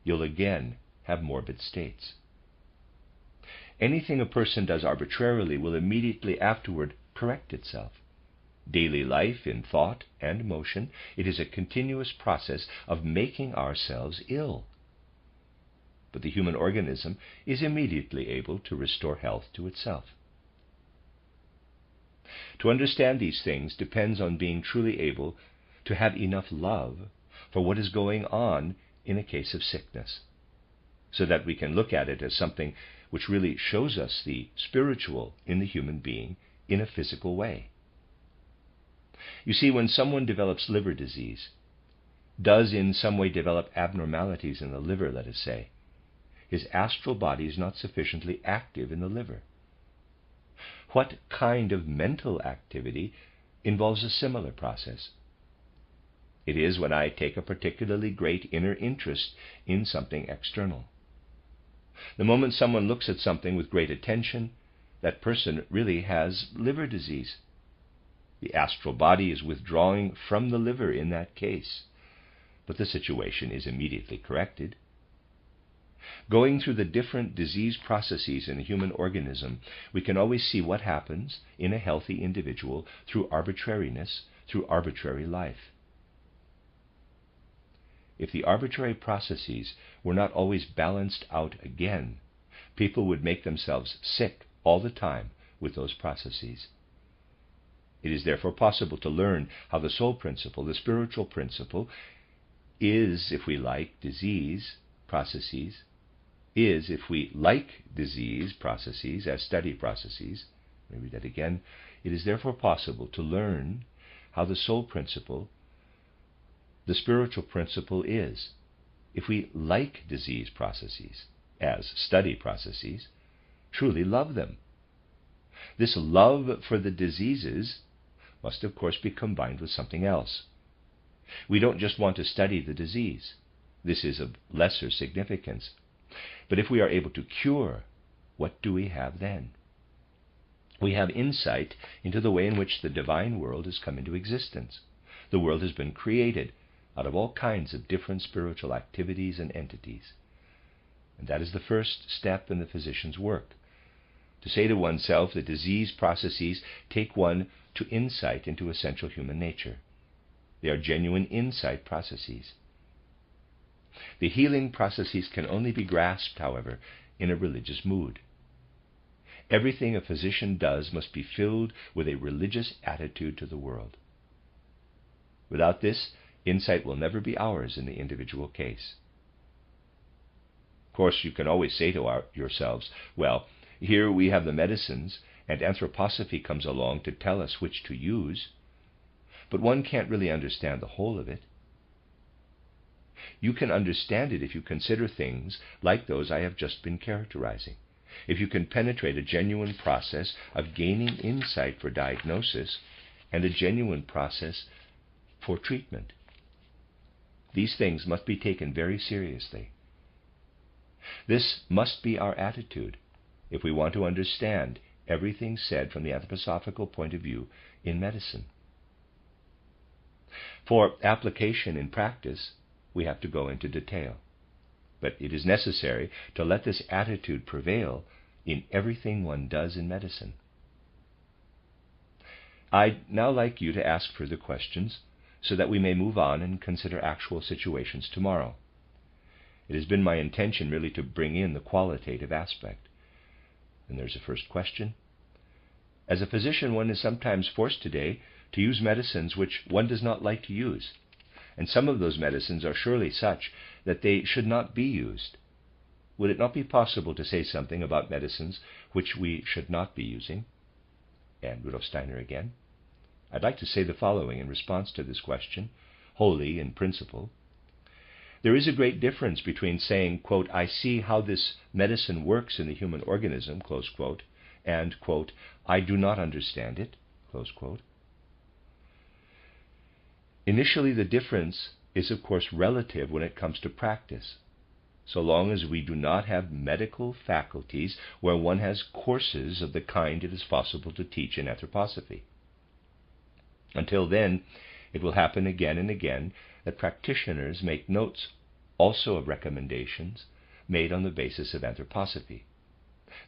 you'll again have morbid states. Anything a person does arbitrarily will immediately afterward correct itself. Daily life in thought and motion, it is a continuous process of making ourselves ill. But the human organism is immediately able to restore health to itself. To understand these things depends on being truly able to have enough love for what is going on in a case of sickness, so that we can look at it as something which really shows us the spiritual in the human being in a physical way. You see, when someone develops liver disease, does in some way develop abnormalities in the liver, let us say, his astral body is not sufficiently active in the liver. What kind of mental activity involves a similar process? It is when I take a particularly great inner interest in something external. The moment someone looks at something with great attention, that person really has liver disease. The astral body is withdrawing from the liver in that case, but the situation is immediately corrected. Going through the different disease processes in a human organism, we can always see what happens in a healthy individual through arbitrariness, through arbitrary life. If the arbitrary processes were not always balanced out again, people would make themselves sick all the time with those processes. It is therefore possible to learn how the soul principle, the spiritual principle, is, if we like, disease processes, as study processes. Let me read that again. It is therefore possible to learn how the soul principle, the spiritual principle is, if we like disease processes as study processes, truly love them. This love for the diseases must of course be combined with something else. We don't just want to study the disease. This is of lesser significance. But if we are able to cure, what do we have then? We have insight into the way in which the divine world has come into existence. The world has been created out of all kinds of different spiritual activities and entities. And that is the first step in the physician's work. To say to oneself that disease processes take one to insight into essential human nature. They are genuine insight processes. The healing processes can only be grasped, however, in a religious mood. Everything a physician does must be filled with a religious attitude to the world. Without this, insight will never be ours in the individual case. Of course, you can always say to yourselves, well, here we have the medicines, and anthroposophy comes along to tell us which to use, but one can't really understand the whole of it. You can understand it if you consider things like those I have just been characterizing. if you can penetrate a genuine process of gaining insight for diagnosis and a genuine process for treatment. These things must be taken very seriously. This must be our attitude if we want to understand everything said from the anthroposophical point of view in medicine. For application in practice, we have to go into detail. But it is necessary to let this attitude prevail in everything one does in medicine. I'd now like you to ask further questions so that we may move on and consider actual situations tomorrow. It has been my intention really to bring in the qualitative aspect. And there's a first question. As a physician, one is sometimes forced today to use medicines which one does not like to use. And some of those medicines are surely such that they should not be used. Would it not be possible to say something about medicines which we should not be using? And Rudolf Steiner again. I'd like to say the following in response to this question, wholly in principle. There is a great difference between saying, quote, I see how this medicine works in the human organism, close quote, and, quote, I do not understand it, close quote. Initially, the difference is, of course, relative when it comes to practice, so long as we do not have medical faculties where one has courses of the kind it is possible to teach in anthroposophy. Until then, it will happen again and again that practitioners make notes also of recommendations made on the basis of anthroposophy.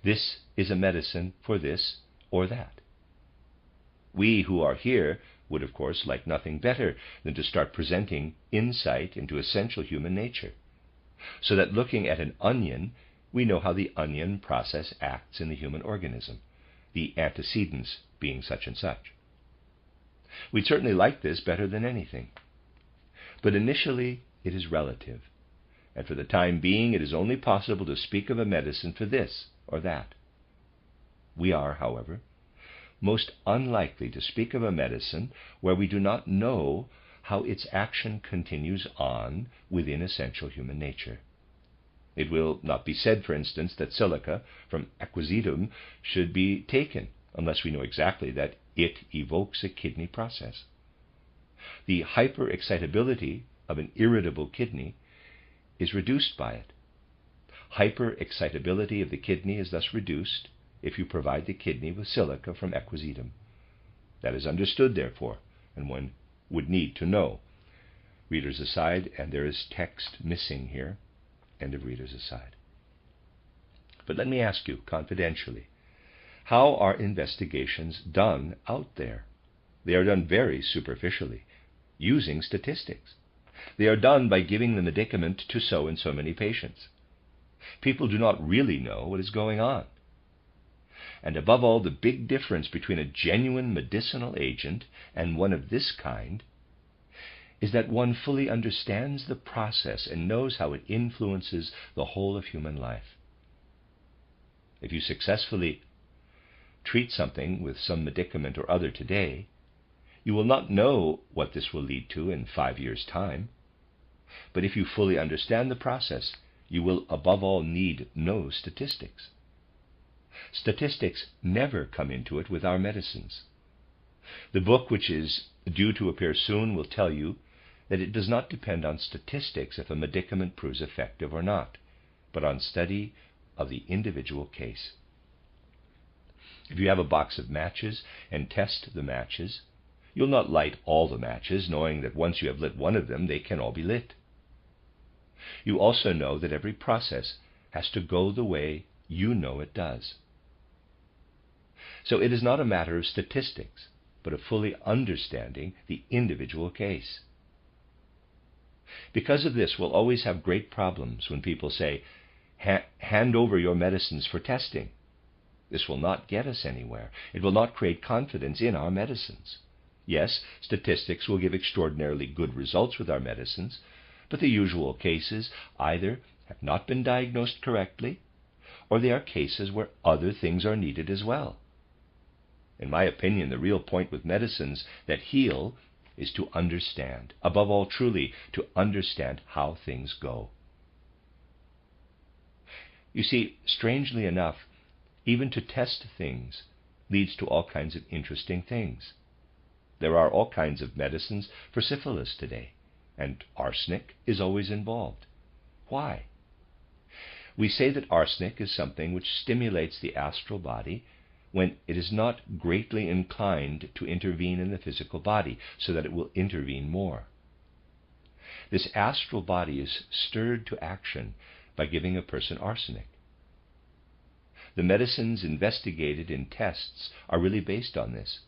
This is a medicine for this or that. We who are here would, of course, like nothing better than to start presenting insight into essential human nature, so that looking at an onion, we know how the onion process acts in the human organism, the antecedents being such and such. We'd certainly like this better than anything. But initially, it is relative, and for the time being, it is only possible to speak of a medicine for this or that. We are, however, most unlikely to speak of a medicine where we do not know how its action continues on within essential human nature. It will not be said, for instance, that silica from equisetum should be taken unless we know exactly that it evokes a kidney process. The hyperexcitability of an irritable kidney is reduced by it. Hyperexcitability of the kidney is thus reduced if you provide the kidney with silica from equisetum. That is understood, therefore, and one would need to know. Readers aside, and there is text missing here. End of readers aside. But let me ask you, confidentially, how are investigations done out there? They are done very superficially, using statistics. They are done by giving the medicament to so and so many patients. People do not really know what is going on. And above all, the big difference between a genuine medicinal agent and one of this kind is that one fully understands the process and knows how it influences the whole of human life. If you successfully treat something with some medicament or other today, you will not know what this will lead to in 5 years' time. But if you fully understand the process, you will above all need no statistics. Statistics never come into it with our medicines. The book, which is due to appear soon, will tell you that it does not depend on statistics if a medicament proves effective or not, but on study of the individual case. If you have a box of matches and test the matches, you'll not light all the matches, knowing that once you have lit one of them, they can all be lit. You also know that every process has to go the way you know it does. So it is not a matter of statistics, but of fully understanding the individual case. Because of this, we'll always have great problems when people say, hand over your medicines for testing. This will not get us anywhere. It will not create confidence in our medicines. Yes, statistics will give extraordinarily good results with our medicines, but the usual cases either have not been diagnosed correctly, or they are cases where other things are needed as well. In my opinion, the real point with medicines that heal is to understand, above all truly, to understand how things go. You see, strangely enough, even to test things, leads to all kinds of interesting things. There are all kinds of medicines for syphilis today, and arsenic is always involved. Why? We say that arsenic is something which stimulates the astral body when it is not greatly inclined to intervene in the physical body, so that it will intervene more. This astral body is stirred to action by giving a person arsenic. The medicines investigated in tests are really based on this.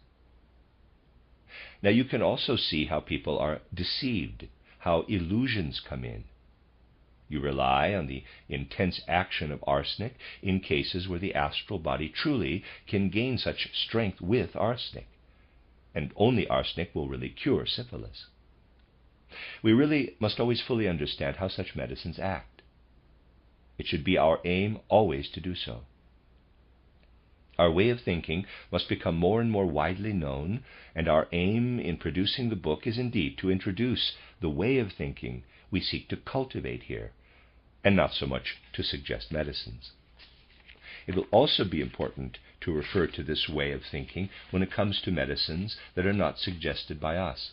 Now you can also see how people are deceived, how illusions come in. You rely on the intense action of arsenic in cases where the astral body truly can gain such strength with arsenic, and only arsenic will really cure syphilis. We really must always fully understand how such medicines act. It should be our aim always to do so. Our way of thinking must become more and more widely known, and our aim in producing the book is indeed to introduce the way of thinking we seek to cultivate here, and not so much to suggest medicines. It will also be important to refer to this way of thinking when it comes to medicines that are not suggested by us.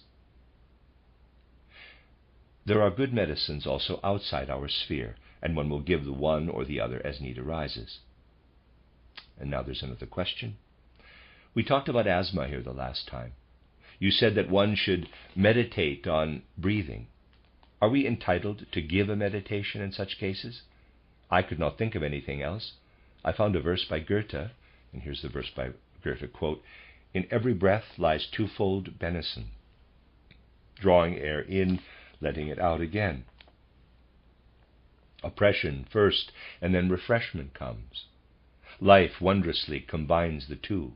There are good medicines also outside our sphere, and one will give the one or the other as need arises. And now there's another question. We talked about asthma here the last time. You said that one should meditate on breathing. Are we entitled to give a meditation in such cases? I could not think of anything else. I found a verse by Goethe, and here's the verse by Goethe, quote, "In every breath lies twofold benison, drawing air in, letting it out again. Oppression first, and then refreshment comes. Life wondrously combines the two.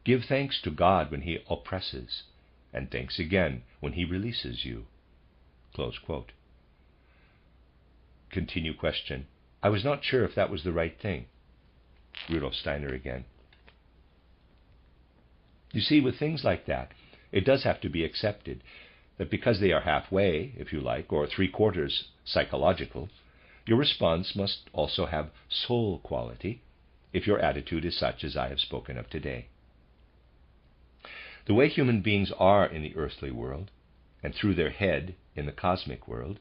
Give thanks to God when he oppresses, and thanks again when he releases you." Close quote. Continue question. I was not sure if that was the right thing. Rudolf Steiner again. You see, with things like that, it does have to be accepted that because they are halfway, if you like, or three-quarters psychological, your response must also have soul quality, if your attitude is such as I have spoken of today. The way human beings are in the earthly world, and through their head in the cosmic world,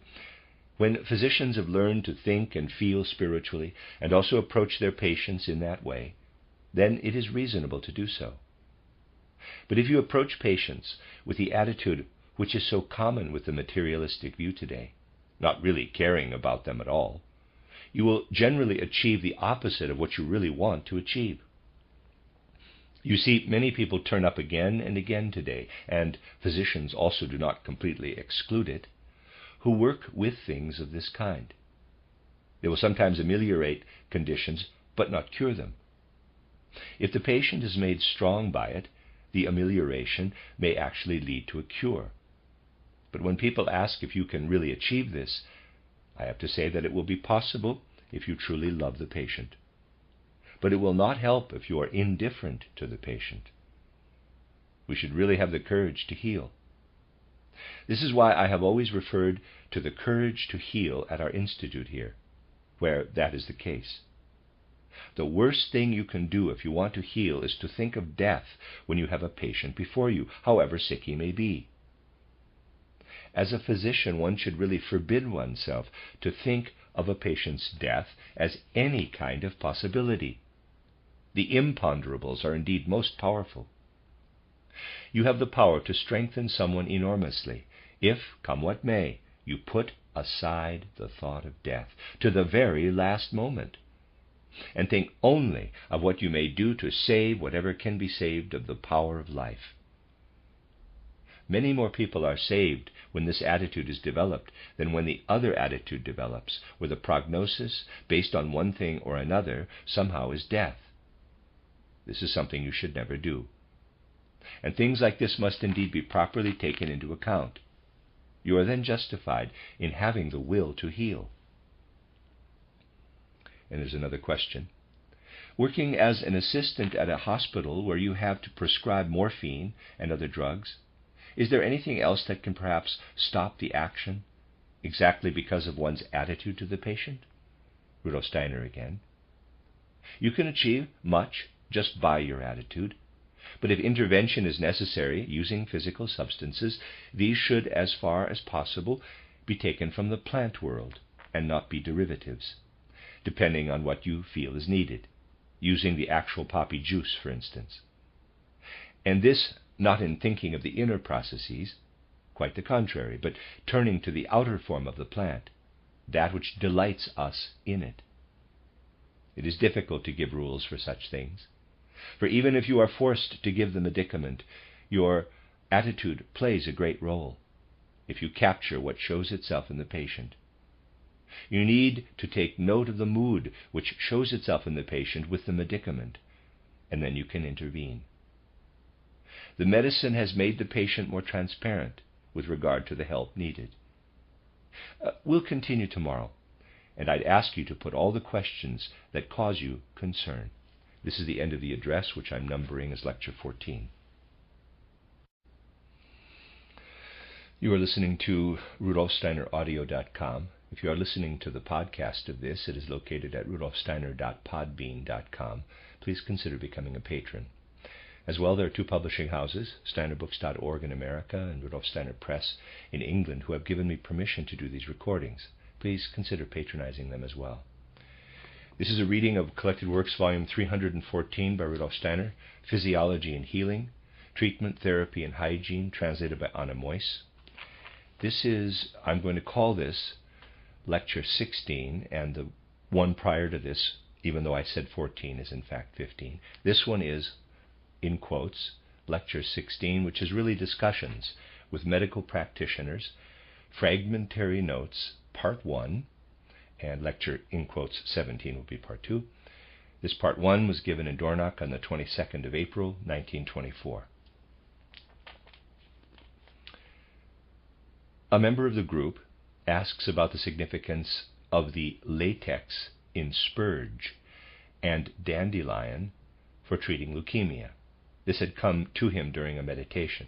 when physicians have learned to think and feel spiritually, and also approach their patients in that way, then it is reasonable to do so. But if you approach patients with the attitude which is so common with the materialistic view today, not really caring about them at all, you will generally achieve the opposite of what you really want to achieve. You see, many people turn up again and again today, and physicians also do not completely exclude it, who work with things of this kind. They will sometimes ameliorate conditions, but not cure them. If the patient is made strong by it, the amelioration may actually lead to a cure. But when people ask if you can really achieve this, I have to say that it will be possible if you truly love the patient. But it will not help if you are indifferent to the patient. We should really have the courage to heal. This is why I have always referred to the courage to heal at our institute here, where that is the case. The worst thing you can do if you want to heal is to think of death when you have a patient before you, however sick he may be. As a physician, one should really forbid oneself to think of a patient's death as any kind of possibility. The imponderables are indeed most powerful. You have the power to strengthen someone enormously if, come what may, you put aside the thought of death to the very last moment, and think only of what you may do to save whatever can be saved of the power of life. Many more people are saved when this attitude is developed than when the other attitude develops, where the prognosis, based on one thing or another, somehow is death. This is something you should never do. And things like this must indeed be properly taken into account. You are then justified in having the will to heal. And there's another question. Working as an assistant at a hospital where you have to prescribe morphine and other drugs, is there anything else that can perhaps stop the action, exactly because of one's attitude to the patient? Rudolf Steiner again. You can achieve much just by your attitude, but if intervention is necessary using physical substances, these should, as far as possible, be taken from the plant world and not be derivatives, depending on what you feel is needed, using the actual poppy juice, for instance. And this not in thinking of the inner processes, quite the contrary, but turning to the outer form of the plant, that which delights us in it. It is difficult to give rules for such things, for even if you are forced to give the medicament, your attitude plays a great role if you capture what shows itself in the patient. You need to take note of the mood which shows itself in the patient with the medicament, and then you can intervene. The medicine has made the patient more transparent with regard to the help needed. We'll continue tomorrow, and I'd ask you to put all the questions that cause you concern. This is the end of the address, which I'm numbering as Lecture 14. You are listening to RudolfSteinerAudio.com. If you are listening to the podcast of this, it is located at rudolfsteiner.podbean.com. Please consider becoming a patron. As well, there are two publishing houses, steinerbooks.org in America and Rudolf Steiner Press in England, who have given me permission to do these recordings. Please consider patronizing them as well. This is a reading of Collected Works, Volume 314 by Rudolf Steiner, Physiology and Healing, Treatment, Therapy, and Hygiene, translated by Anna Moyse. I'm going to call this Lecture 16, and the one prior to this, even though I said 14, is in fact 15. This one is, in quotes, Lecture 16, which is really discussions with medical practitioners, fragmentary notes, Part 1, and Lecture, in quotes, 17 will be Part 2. This Part 1 was given in Dornach on the 22nd of April, 1924. A member of the group asks about the significance of the latex in spurge and dandelion for treating leukemia. This had come to him during a meditation.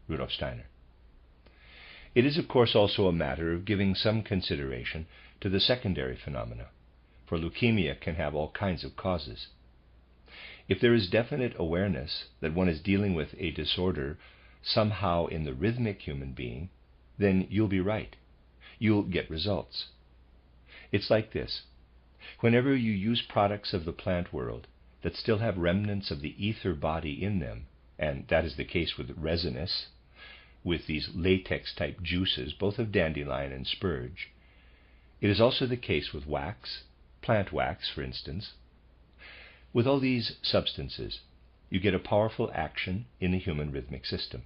Rudolf Steiner. It is, of course, also a matter of giving some consideration to the secondary phenomena, for leukemia can have all kinds of causes. If there is definite awareness that one is dealing with a disorder somehow in the rhythmic human being, then you'll be right. You'll get results. It's like this. Whenever you use products of the plant world that still have remnants of the ether body in them, and that is the case with resinous, with these latex-type juices, both of dandelion and spurge. It is also the case with wax, plant wax, for instance. With all these substances, you get a powerful action in the human rhythmic system.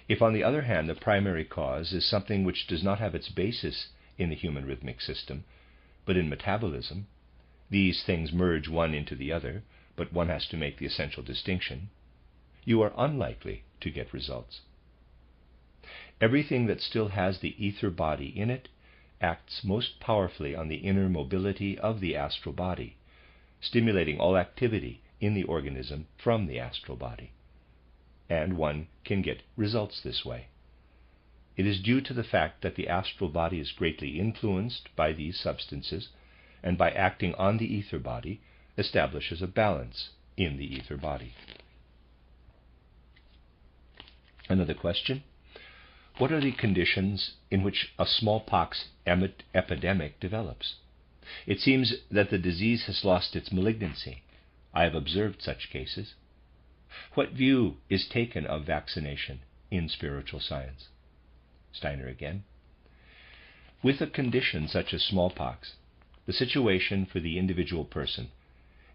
If, on the other hand, the primary cause is something which does not have its basis in the human rhythmic system, but in metabolism, these things merge one into the other, but one has to make the essential distinction, you are unlikely to get results. Everything that still has the ether body in it acts most powerfully on the inner mobility of the astral body, stimulating all activity in the organism from the astral body. And one can get results this way. It is due to the fact that the astral body is greatly influenced by these substances, and by acting on the ether body, establishes a balance in the ether body. Another question. What are the conditions in which a smallpox epidemic develops? It seems that the disease has lost its malignancy. I have observed such cases. What view is taken of vaccination in spiritual science? Steiner again. With a condition such as smallpox, the situation for the individual person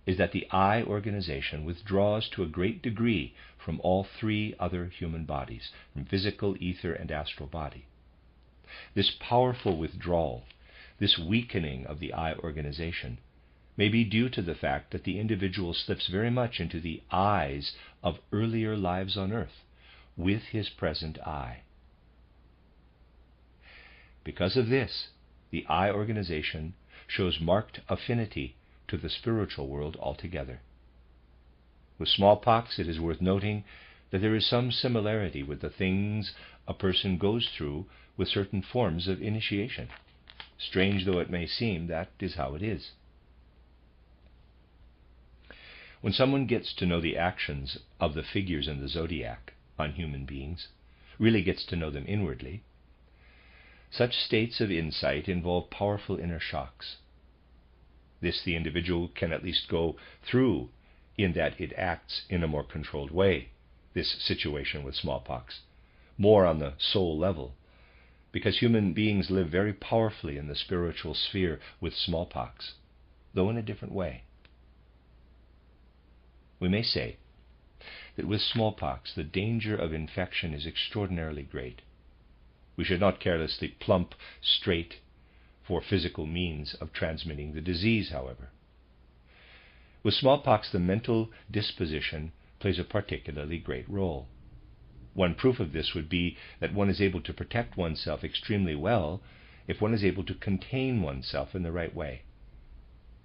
is that the I organization withdraws to a great degree from all three other human bodies, from physical, ether, and astral body. This powerful withdrawal, this weakening of the I organization, may be due to the fact that the individual slips very much into the I's of earlier lives on earth with his present I. Because of this, the I organization shows marked affinity to the spiritual world altogether. With smallpox, it is worth noting that there is some similarity with the things a person goes through with certain forms of initiation. Strange though it may seem, that is how it is. When someone gets to know the actions of the figures in the zodiac on human beings, really gets to know them inwardly, such states of insight involve powerful inner shocks. This the individual can at least go through in that it acts in a more controlled way, this situation with smallpox, more on the soul level, because human beings live very powerfully in the spiritual sphere with smallpox, though in a different way. We may say that with smallpox the danger of infection is extraordinarily great. We should not carelessly plump straight for physical means of transmitting the disease, however. With smallpox, the mental disposition plays a particularly great role. One proof of this would be that one is able to protect oneself extremely well if one is able to contain oneself in the right way.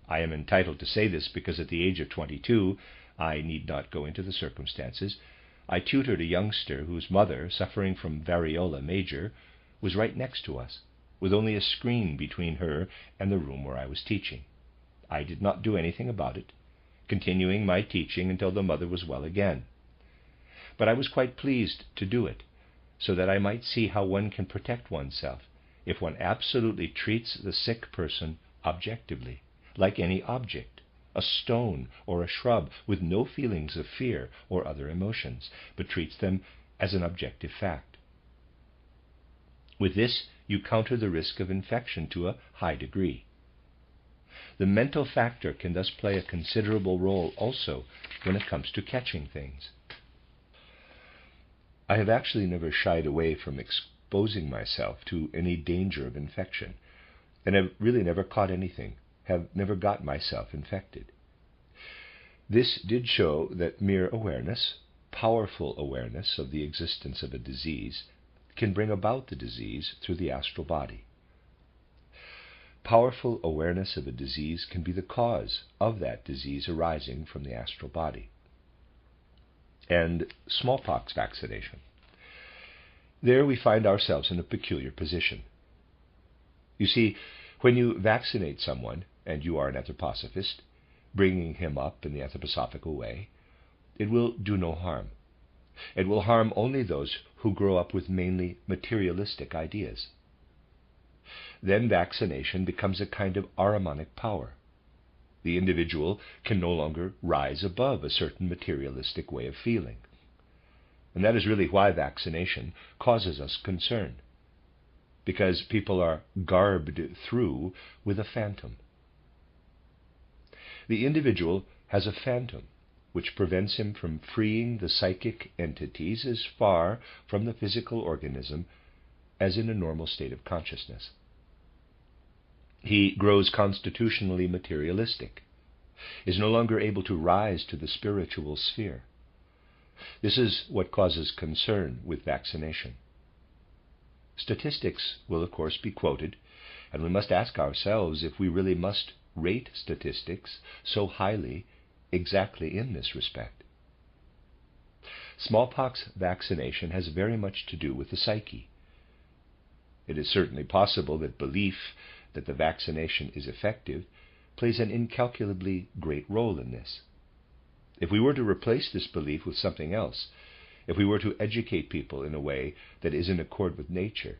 I am entitled to say this because at the age of 22, I need not go into the circumstances, I tutored a youngster whose mother, suffering from variola major, was right next to us, with only a screen between her and the room where I was teaching. I did not do anything about it, continuing my teaching until the mother was well again. But I was quite pleased to do it, so that I might see how one can protect oneself if one absolutely treats the sick person objectively, like any object, a stone or a shrub, with no feelings of fear or other emotions, but treats them as an objective fact. With this, you counter the risk of infection to a high degree. The mental factor can thus play a considerable role also when it comes to catching things. I have actually never shied away from exposing myself to any danger of infection, and have really never caught anything, have never got myself infected. This did show that mere awareness, powerful awareness of the existence of a disease, can bring about the disease through the astral body. Powerful awareness of a disease can be the cause of that disease arising from the astral body. And smallpox vaccination. There we find ourselves in a peculiar position. You see, when you vaccinate someone, and you are an anthroposophist, bringing him up in the anthroposophical way, it will do no harm. It will harm only those who grow up with mainly materialistic ideas. Then vaccination becomes a kind of ahrimanic power. The individual can no longer rise above a certain materialistic way of feeling. And that is really why vaccination causes us concern, because people are garbed through with a phantom. The individual has a phantom which prevents him from freeing the psychic entities as far from the physical organism as in a normal state of consciousness. He grows constitutionally materialistic, is no longer able to rise to the spiritual sphere. This is what causes concern with vaccination. Statistics will, of course, be quoted, and we must ask ourselves if we really must rate statistics so highly exactly in this respect. Smallpox vaccination has very much to do with the psyche. It is certainly possible that belief that the vaccination is effective plays an incalculably great role in this. If we were to replace this belief with something else, if we were to educate people in a way that is in accord with nature,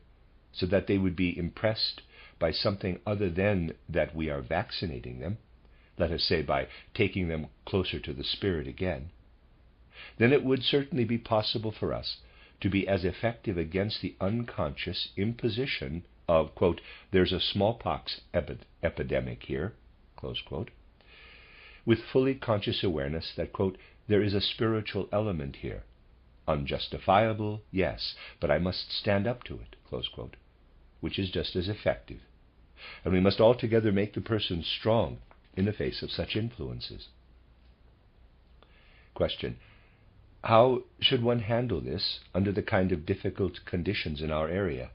so that they would be impressed by something other than that we are vaccinating them, let us say by taking them closer to the spirit again, then it would certainly be possible for us to be as effective against the unconscious imposition of, quote, there's a smallpox epidemic here, close quote, with fully conscious awareness that, quote, there is a spiritual element here. Unjustifiable, yes, but I must stand up to it, close quote, which is just as effective. And we must altogether make the person strong in the face of such influences. Question: how should one handle this under the kind of difficult conditions in our area,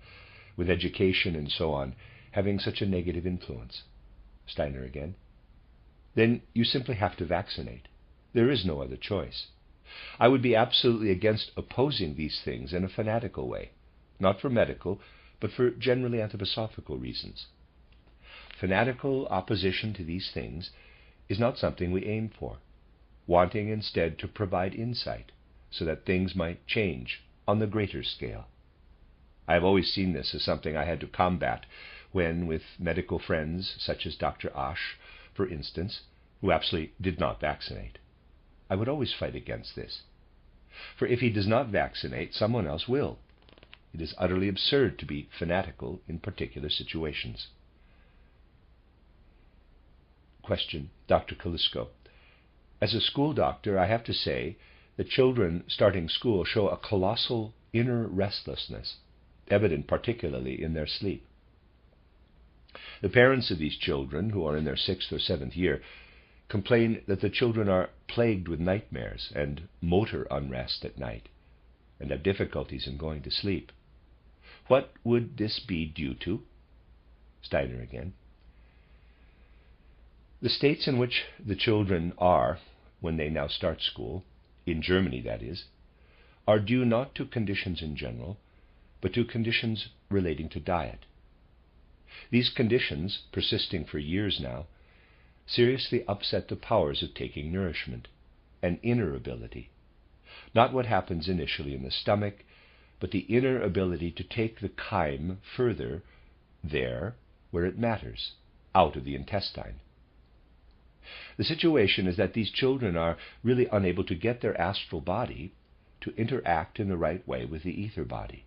with education and so on, having such a negative influence? Steiner again. Then you simply have to vaccinate. There is no other choice. I would be absolutely against opposing these things in a fanatical way, not for medical, but for generally anthroposophical reasons. Fanatical opposition to these things is not something we aim for. wanting instead to provide insight so that things might change on the greater scale. I have always seen this as something I had to combat when, with medical friends such as Dr. Asch, for instance, who absolutely did not vaccinate. I would always fight against this. For if he does not vaccinate, someone else will. It is utterly absurd to be fanatical in particular situations. Question, Dr. Kalisko. As a school doctor, I have to say that children starting school show a colossal inner restlessness, evident particularly in their sleep. The parents of these children, who are in their 6th or 7th year, complain that the children are plagued with nightmares and motor unrest at night, and have difficulties in going to sleep. What would this be due to? Steiner again. The states in which the children are, when they now start school, in Germany that is, are due not to conditions in general, but to conditions relating to diet. These conditions, persisting for years now, seriously upset the powers of taking nourishment, an inner ability, not what happens initially in the stomach, but the inner ability to take the chyme further there where it matters, out of the intestine. The situation is that these children are really unable to get their astral body to interact in the right way with the ether body.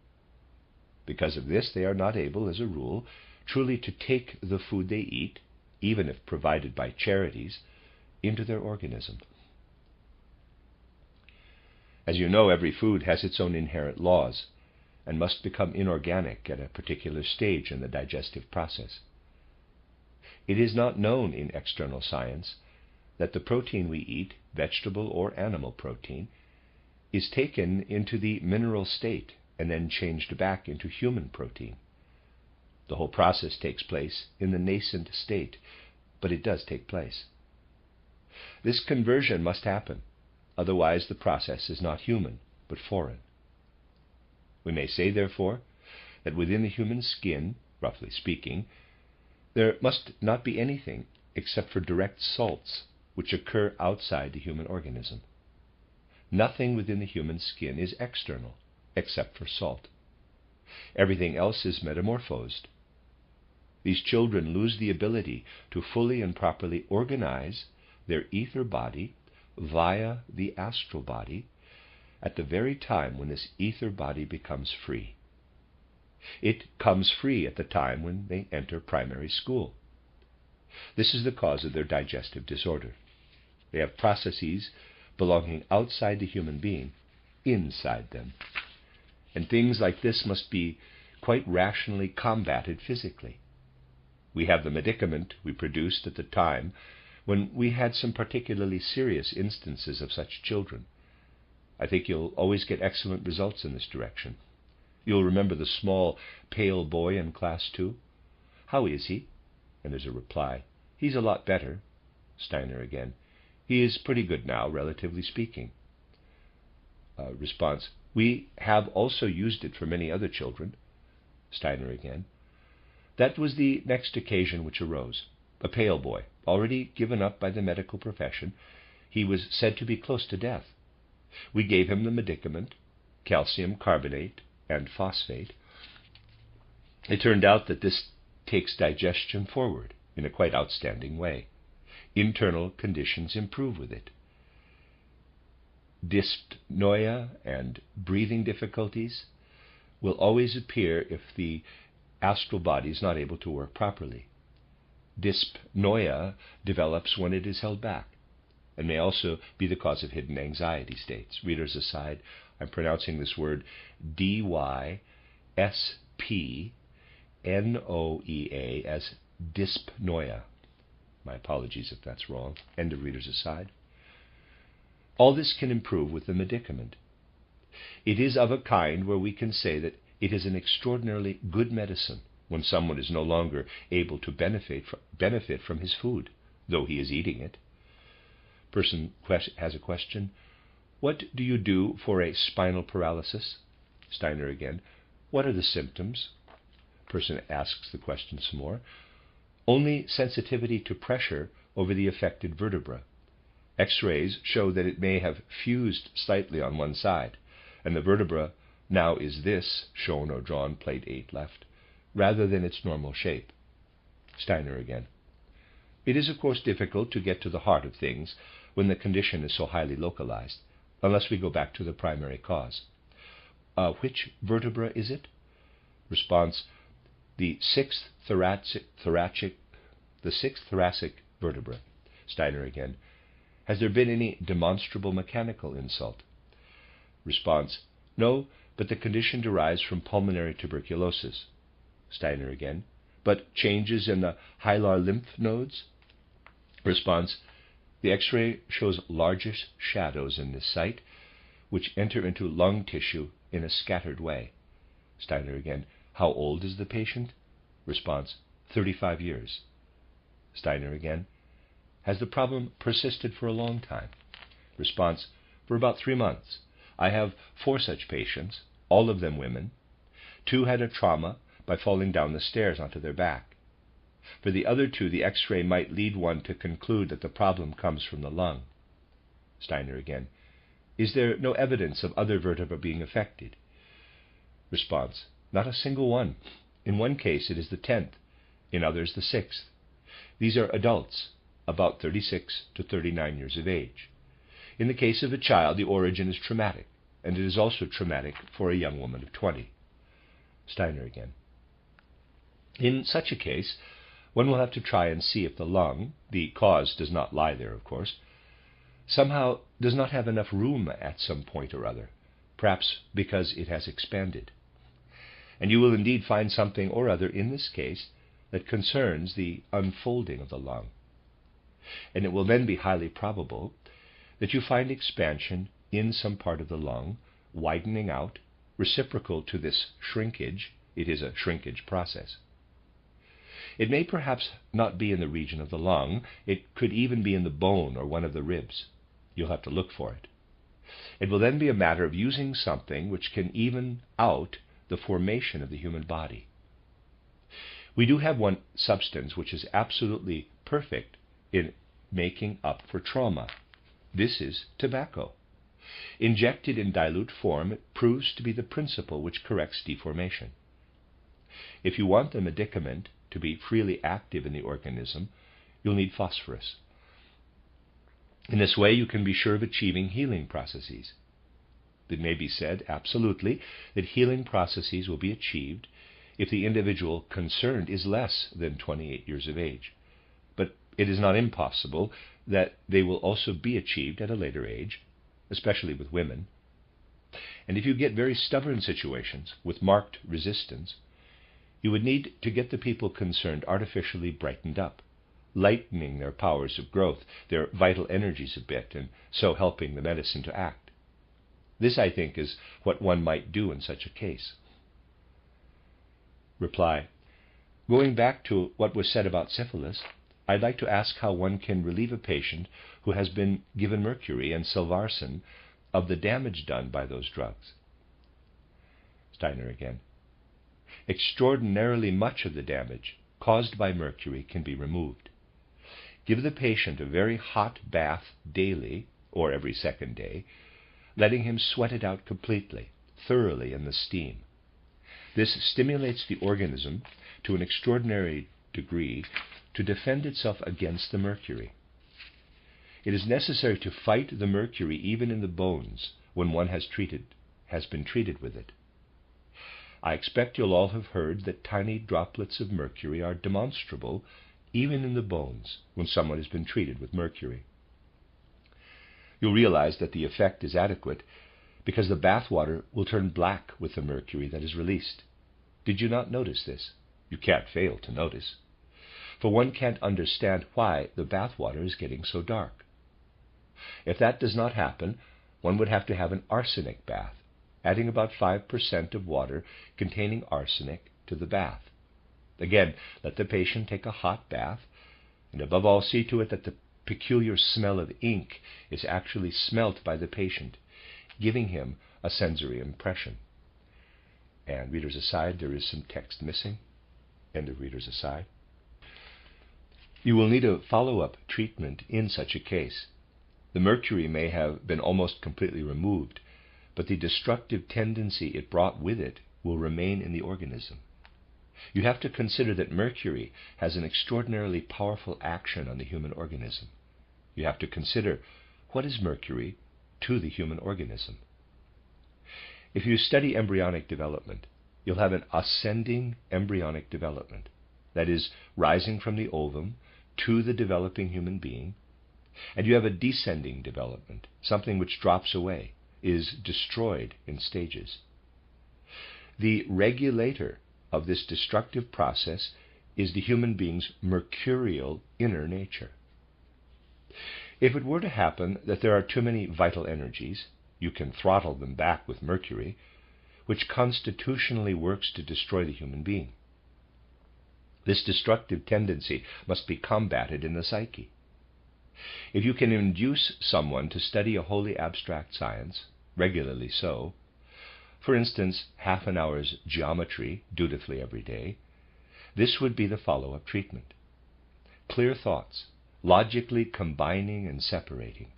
Because of this, they are not able, as a rule, truly to take the food they eat, even if provided by charities, into their organism. As you know, every food has its own inherent laws and must become inorganic at a particular stage in the digestive process. It is not known in external science that the protein we eat, vegetable or animal protein, is taken into the mineral state and then changed back into human protein. The whole process takes place in the nascent state, but it does take place. This conversion must happen, otherwise the process is not human, but foreign. We may say, therefore, that within the human skin, roughly speaking, there must not be anything except for direct salts which occur outside the human organism. Nothing within the human skin is external except for salt. Everything else is metamorphosed. These children lose the ability to fully and properly organize their ether body via the astral body at the very time when this ether body becomes free. It comes free at the time when they enter primary school. This is the cause of their digestive disorder. They have processes belonging outside the human being, inside them. And things like this must be quite rationally combated physically. We have the medicament we produced at the time when we had some particularly serious instances of such children. I think you'll always get excellent results in this direction. You'll remember the small, pale boy in class 2. How is he? And there's a reply. He's a lot better. Steiner again. He is pretty good now, relatively speaking. Response. We have also used it for many other children. Steiner again. That was the next occasion which arose. A pale boy, already given up by the medical profession. He was said to be close to death. We gave him the medicament, calcium carbonate and phosphate. It turned out that this takes digestion forward in a quite outstanding way. Internal conditions improve with it. Dyspnoea and breathing difficulties will always appear if the astral body is not able to work properly. Dyspnoea develops when it is held back, and may also be the cause of hidden anxiety states. Readers aside, I'm pronouncing this word D-Y-S-P-N-O-E-A as dyspnoea. My apologies if that's wrong. End of readers aside. All this can improve with the medicament. It is of a kind where we can say that it is an extraordinarily good medicine when someone is no longer able to benefit from his food, though he is eating it. Person has a question. What do you do for a spinal paralysis? Steiner again. What are the symptoms? Person asks the question some more. Only sensitivity to pressure over the affected vertebra. X-rays show that it may have fused slightly on one side, and the vertebra now is this, shown or drawn, plate 8 left, rather than its normal shape. Steiner again. It is, of course, difficult to get to the heart of things when the condition is so highly localized, unless we go back to the primary cause. Which vertebra is it? Response: the sixth thoracic vertebra. Steiner again. Has there been any demonstrable mechanical insult? Response: no, but the condition derives from pulmonary tuberculosis. Steiner again. But changes in the hilar lymph nodes? Response: the X-ray shows largish shadows in this site, which enter into lung tissue in a scattered way. Steiner again. How old is the patient? Response: 35 years. Steiner again. Has the problem persisted for a long time? Response: for about 3 months. I have 4 such patients, all of them women. 2 had a trauma by falling down the stairs onto their back. For the other 2, the X-ray might lead one to conclude that the problem comes from the lung. Steiner again. Is there no evidence of other vertebrae being affected? Response: not a single one. In one case it is the 10th, in others the 6th. These are adults, about 36 to 39 years of age. In the case of a child, the origin is traumatic, and it is also traumatic for a young woman of 20. Steiner again. In such a case, one will have to try and see if the lung, the cause does not lie there, of course, somehow does not have enough room at some point or other, perhaps because it has expanded. And you will indeed find something or other in this case that concerns the unfolding of the lung. And it will then be highly probable that you find expansion in some part of the lung, widening out, reciprocal to this shrinkage. It is a shrinkage process. It may perhaps not be in the region of the lung. It could even be in the bone or one of the ribs. You'll have to look for it. It will then be a matter of using something which can even out the formation of the human body. We do have one substance which is absolutely perfect in making up for trauma. This is tobacco. Injected in dilute form, it proves to be the principle which corrects deformation. If you want the medicament to be freely active in the organism, you'll need phosphorus. In this way, you can be sure of achieving healing processes. It may be said, absolutely, that healing processes will be achieved if the individual concerned is less than 28 years of age. But it is not impossible that they will also be achieved at a later age, especially with women. And if you get very stubborn situations with marked resistance, you would need to get the people concerned artificially brightened up, lightening their powers of growth, their vital energies a bit, and so helping the medicine to act. This, I think, is what one might do in such a case. Reply: going back to what was said about syphilis, I'd like to ask how one can relieve a patient who has been given mercury and Silvarsen of the damage done by those drugs. Steiner again. Extraordinarily much of the damage caused by mercury can be removed. Give the patient a very hot bath daily, or every second day, letting him sweat it out completely, thoroughly in the steam. This stimulates the organism to an extraordinary degree to defend itself against the mercury. It is necessary to fight the mercury even in the bones when one has been treated with it. I expect you'll all have heard that tiny droplets of mercury are demonstrable even in the bones when someone has been treated with mercury. You'll realize that the effect is adequate because the bath water will turn black with the mercury that is released. Did you not notice this? You can't fail to notice, for one can't understand why the bath water is getting so dark. If that does not happen, one would have to have an arsenic bath, adding about 5% of water containing arsenic to the bath. Again, let the patient take a hot bath, and above all see to it that the peculiar smell of ink is actually smelt by the patient, giving him a sensory impression. And readers aside, there is some text missing. End of readers aside. You will need a follow-up treatment in such a case. The mercury may have been almost completely removed, but the destructive tendency it brought with it will remain in the organism. You have to consider that mercury has an extraordinarily powerful action on the human organism. You have to consider, what is mercury to the human organism? If you study embryonic development, you'll have an ascending embryonic development, that is, rising from the ovum to the developing human being, and you have a descending development, something which drops away, is destroyed in stages. The regulator of this destructive process is the human being's mercurial inner nature. If it were to happen that there are too many vital energies, you can throttle them back with mercury, which constitutionally works to destroy the human being. This destructive tendency must be combated in the psyche. If you can induce someone to study a wholly abstract science, regularly so, for instance, half an hour's geometry dutifully every day, this would be the follow-up treatment. Clear thoughts, logically combining and separating,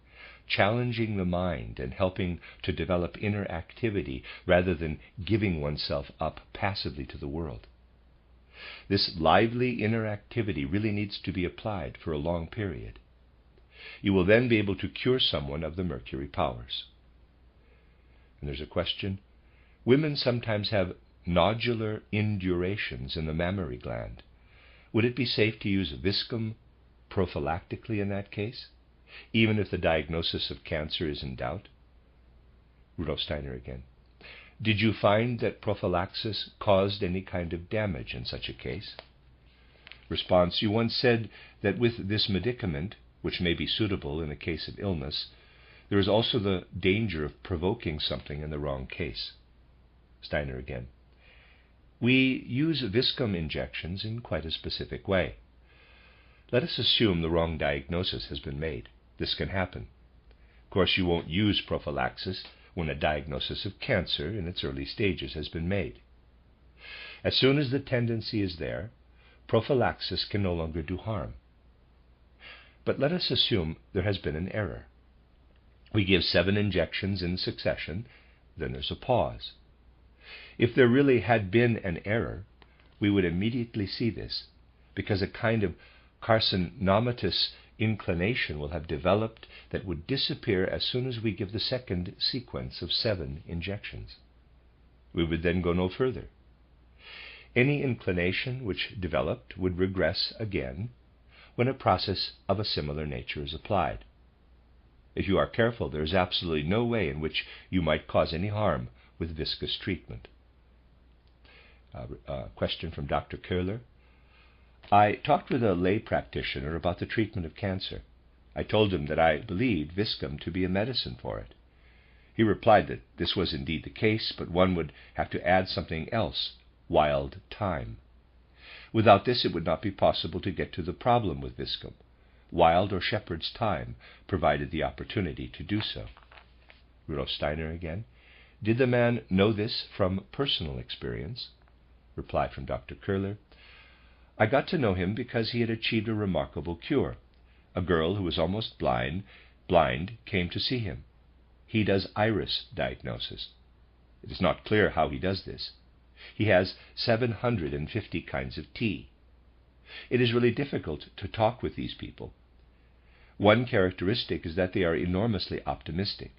challenging the mind and helping to develop inner activity rather than giving oneself up passively to the world. This lively inner activity really needs to be applied for a long period. You will then be able to cure someone of the mercury powers. And there's a question. Women sometimes have nodular indurations in the mammary gland. Would it be safe to use viscum prophylactically in that case, even if the diagnosis of cancer is in doubt? Rudolf Steiner again. Did you find that prophylaxis caused any kind of damage in such a case? Response. You once said that with this medicament, which may be suitable in a case of illness, there is also the danger of provoking something in the wrong case. Steiner again. We use viscum injections in quite a specific way. Let us assume the wrong diagnosis has been made. This can happen. Of course, you won't use prophylaxis when a diagnosis of cancer in its early stages has been made. As soon as the tendency is there, prophylaxis can no longer do harm. But let us assume there has been an error. We give 7 injections in succession, then there's a pause. If there really had been an error, we would immediately see this, because a kind of carcinomatous inclination will have developed that would disappear as soon as we give the second sequence of 7 injections. We would then go no further. Any inclination which developed would regress again when a process of a similar nature is applied. If you are careful, there is absolutely no way in which you might cause any harm with viscous treatment. Question from Dr. Köhler. I talked with a lay practitioner about the treatment of cancer. I told him that I believed viscum to be a medicine for it. He replied that this was indeed the case, but one would have to add something else, wild thyme. Without this it would not be possible to get to the problem with viscum. Wild or shepherd's thyme provided the opportunity to do so. Rudolf Steiner again. Did the man know this from personal experience? Reply from Dr. Köhler. I got to know him because he had achieved a remarkable cure. A girl who was almost blind came to see him. He does iris diagnosis. It is not clear how he does this. He has 750 kinds of tea. It is really difficult to talk with these people. One characteristic is that they are enormously optimistic.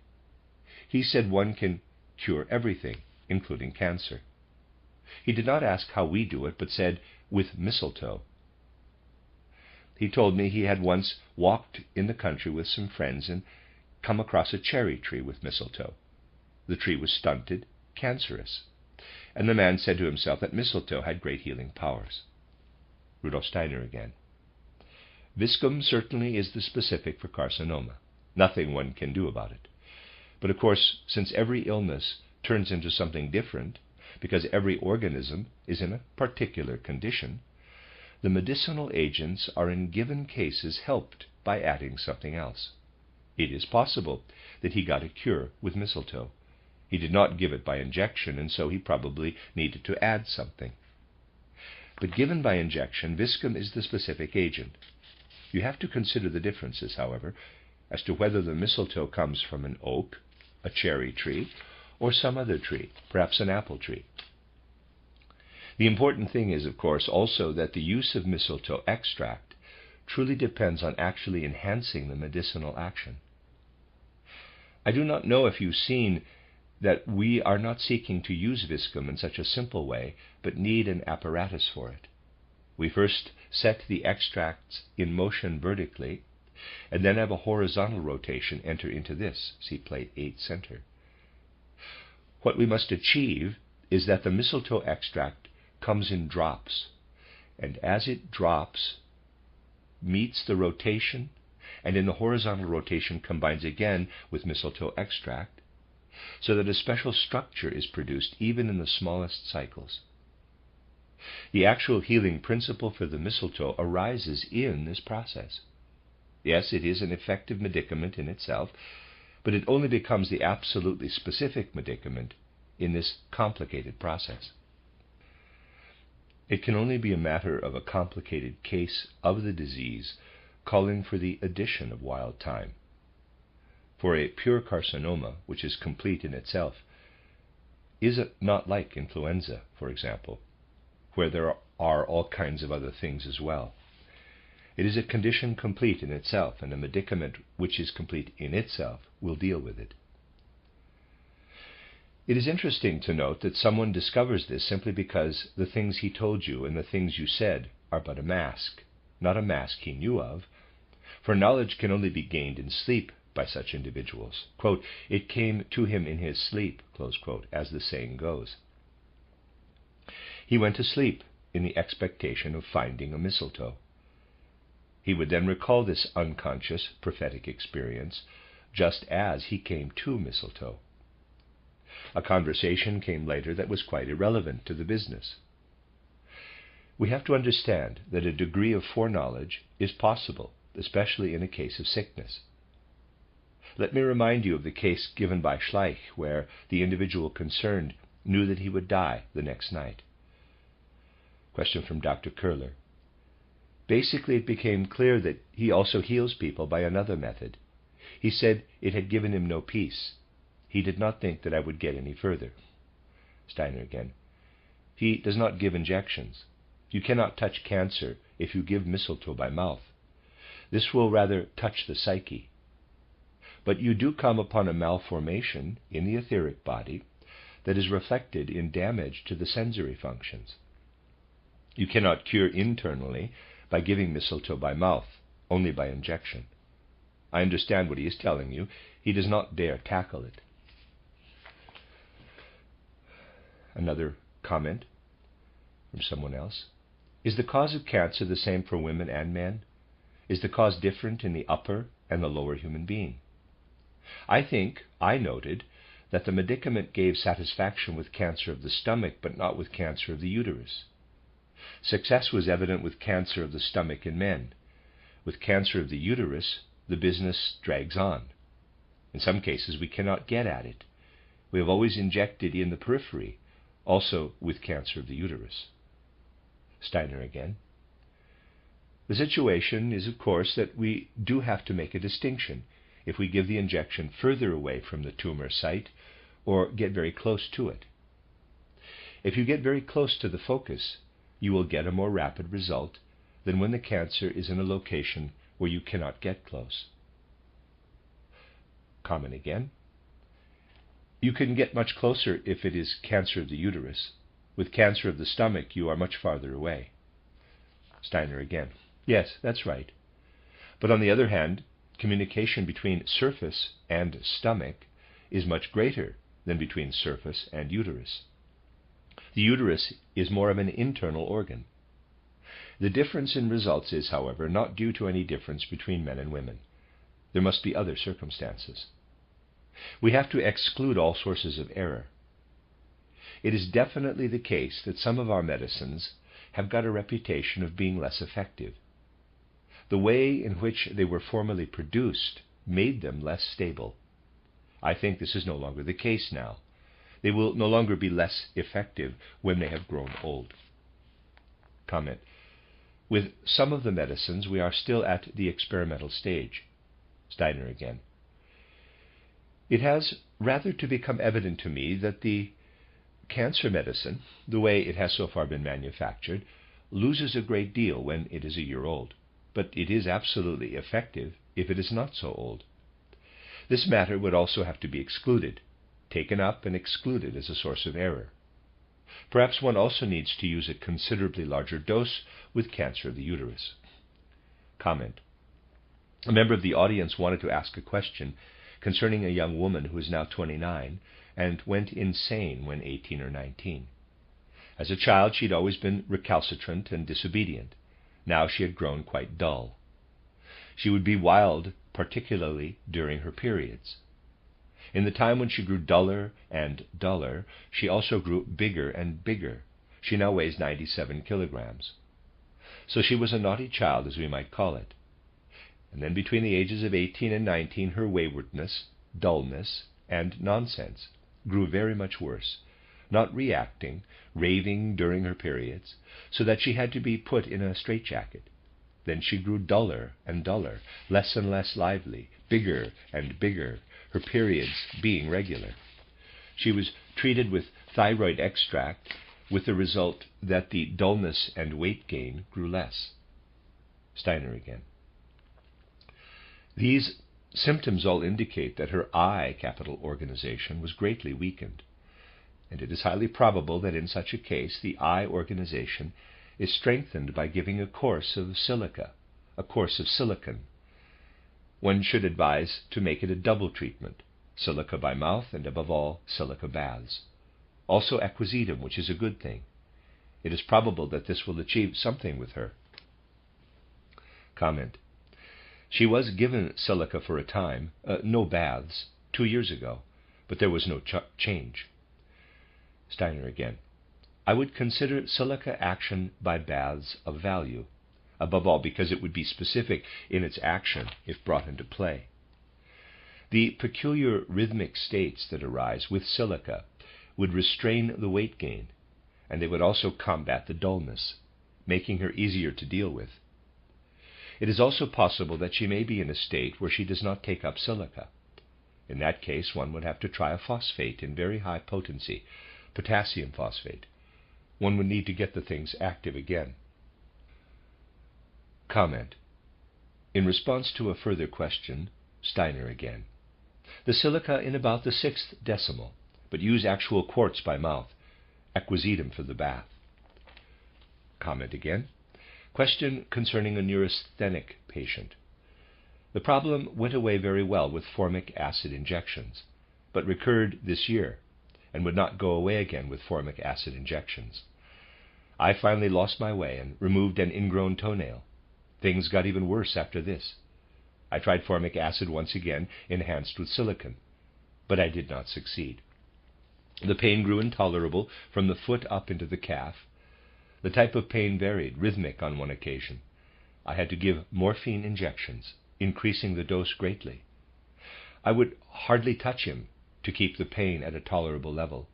He said one can cure everything, including cancer. He did not ask how we do it, but said, with mistletoe. He told me he had once walked in the country with some friends and come across a cherry tree with mistletoe. The tree was stunted, cancerous, and the man said to himself that mistletoe had great healing powers. Rudolf Steiner again. Viscum certainly is the specific for carcinoma. Nothing one can do about it. But of course, since every illness turns into something different, because every organism is in a particular condition, the medicinal agents are in given cases helped by adding something else. It is possible that he got a cure with mistletoe. He did not give it by injection, and so he probably needed to add something. But given by injection, viscum is the specific agent. You have to consider the differences, however, as to whether the mistletoe comes from an oak, a cherry tree, or some other tree, perhaps an apple tree. The important thing is, of course, also that the use of mistletoe extract truly depends on actually enhancing the medicinal action. I do not know if you've seen that we are not seeking to use viscum in such a simple way, but need an apparatus for it. We first set the extracts in motion vertically, and then have a horizontal rotation enter into this. See plate 8 center. What we must achieve is that the mistletoe extract comes in drops, and as it drops, meets the rotation, and in the horizontal rotation combines again with mistletoe extract, so that a special structure is produced even in the smallest cycles. The actual healing principle for the mistletoe arises in this process. Yes, it is an effective medicament in itself, but it only becomes the absolutely specific medicament in this complicated process. It can only be a matter of a complicated case of the disease calling for the addition of wild thyme. For a pure carcinoma, which is complete in itself, is not like influenza, for example, where there are all kinds of other things as well. It is a condition complete in itself, and a medicament which is complete in itself will deal with it. It is interesting to note that someone discovers this simply because the things he told you and the things you said are but a mask, not a mask he knew of, for knowledge can only be gained in sleep by such individuals. Quote, "It came to him in his sleep," close quote, as the saying goes. He went to sleep in the expectation of finding a mistletoe. He would then recall this unconscious prophetic experience just as he came to mistletoe. A conversation came later that was quite irrelevant to the business. We have to understand that a degree of foreknowledge is possible, especially in a case of sickness. Let me remind you of the case given by Schleich, where the individual concerned knew that he would die the next night. Question from Dr. Curler. Basically, it became clear that he also heals people by another method. He said it had given him no peace. He did not think that I would get any further. Steiner again. He does not give injections. You cannot touch cancer if you give mistletoe by mouth. This will rather touch the psyche. But you do come upon a malformation in the etheric body that is reflected in damage to the sensory functions. You cannot cure internally by giving mistletoe by mouth, only by injection. I understand what he is telling you. He does not dare tackle it. Another comment from someone else. Is the cause of cancer the same for women and men? Is the cause different in the upper and the lower human being? I think I noted that the medicament gave satisfaction with cancer of the stomach, but not with cancer of the uterus. Success was evident with cancer of the stomach in men. With cancer of the uterus, the business drags on. In some cases, we cannot get at it. We have always injected in the periphery, also with cancer of the uterus. Steiner again. The situation is, of course, that we do have to make a distinction if we give the injection further away from the tumor site or get very close to it. If you get very close to the focus, you will get a more rapid result than when the cancer is in a location where you cannot get close. Comment again. You can get much closer if it is cancer of the uterus. With cancer of the stomach, you are much farther away. Steiner again. Yes, that's right. But on the other hand, communication between surface and stomach is much greater than between surface and uterus. The uterus is more of an internal organ. The difference in results is, however, not due to any difference between men and women. There must be other circumstances. We have to exclude all sources of error. It is definitely the case that some of our medicines have got a reputation of being less effective. The way in which they were formerly produced made them less stable. I think this is no longer the case now. They will no longer be less effective when they have grown old. Comment. With some of the medicines, we are still at the experimental stage. Steiner again. It has rather to become evident to me that the cancer medicine, the way it has so far been manufactured, loses a great deal when it is a year old, but it is absolutely effective if it is not so old. This matter would also have to be excluded, taken up and excluded as a source of error. Perhaps one also needs to use a considerably larger dose with cancer of the uterus. Comment. A member of the audience wanted to ask a question concerning a young woman who is now 29 and went insane when 18 or 19. As a child, she'd always been recalcitrant and disobedient. Now she had grown quite dull. She would be wild, particularly during her periods. In the time when she grew duller and duller, she also grew bigger and bigger. She now weighs 97 kilograms. So she was a naughty child, as we might call it. And then between the ages of 18 and 19, her waywardness, dullness, and nonsense grew very much worse, not reacting, raving during her periods, so that she had to be put in a straitjacket. Then she grew duller and duller, less and less lively, bigger and bigger, her periods being regular. She was treated with thyroid extract, with the result that the dullness and weight gain grew less. Steiner again. These symptoms all indicate that her eye capital organization was greatly weakened, and it is highly probable that in such a case the eye organization is strengthened by giving a course of silica, a course of silicon. One should advise to make it a double treatment, silica by mouth and above all silica baths. Also aquacetum, which is a good thing. It is probable that this will achieve something with her. Comment. She was given silica for a time, no baths, 2 years ago, but there was no change. Steiner again. I would consider silica action by baths of value, above all because it would be specific in its action if brought into play. The peculiar rhythmic states that arise with silica would restrain the weight gain, and they would also combat the dullness, making her easier to deal with. It is also possible that she may be in a state where she does not take up silica. In that case, one would have to try a phosphate in very high potency, potassium phosphate. One would need to get the things active again. Comment. In response to a further question, Steiner again. The silica in about the 6th decimal, but use actual quartz by mouth, aquacetum for the bath. Comment again. Question concerning a neurasthenic patient. The problem went away very well with formic acid injections, but recurred this year and would not go away again with formic acid injections. I finally lost my way and removed an ingrown toenail. Things got even worse after this. I tried formic acid once again, enhanced with silicon, but I did not succeed. The pain grew intolerable from the foot up into the calf. The type of pain varied, rhythmic on one occasion. I had to give morphine injections, increasing the dose greatly. I would hardly touch him to keep the pain at a tolerable level.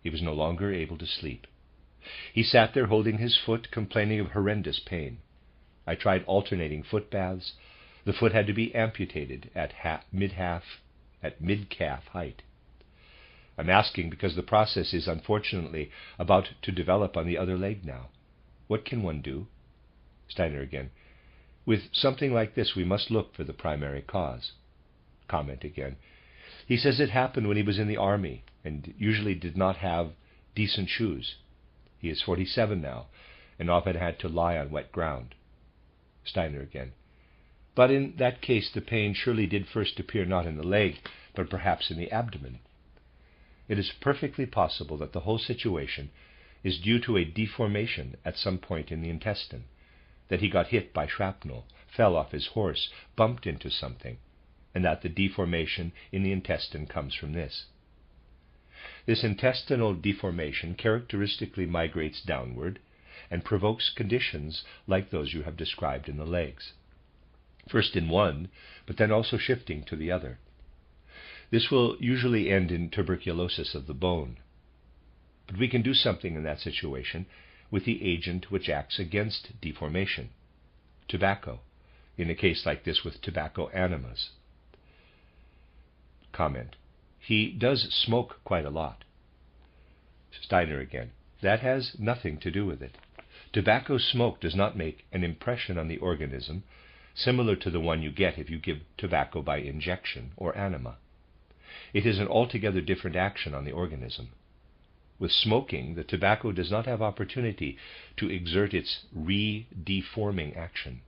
He was no longer able to sleep. He sat there holding his foot, complaining of horrendous pain. I tried alternating foot baths. The foot had to be amputated at mid-calf height. I'm asking because the process is unfortunately about to develop on the other leg now. What can one do? Steiner again. With something like this, we must look for the primary cause. Comment again. He says it happened when he was in the army and usually did not have decent shoes. He is 47 now and often had to lie on wet ground. Steiner again. But in that case, the pain surely did first appear not in the leg, but perhaps in the abdomen. It is perfectly possible that the whole situation is due to a deformation at some point in the intestine, that he got hit by shrapnel, fell off his horse, bumped into something, and that the deformation in the intestine comes from this. This intestinal deformation characteristically migrates downward and provokes conditions like those you have described in the legs, first in one, but then also shifting to the other. This will usually end in tuberculosis of the bone. But we can do something in that situation with the agent which acts against deformation, tobacco, in a case like this with tobacco enemas. Comment. He does smoke quite a lot. Steiner again. That has nothing to do with it. Tobacco smoke does not make an impression on the organism similar to the one you get if you give tobacco by injection or enema. It is an altogether different action on the organism. With smoking, the tobacco does not have opportunity to exert its re-deforming action.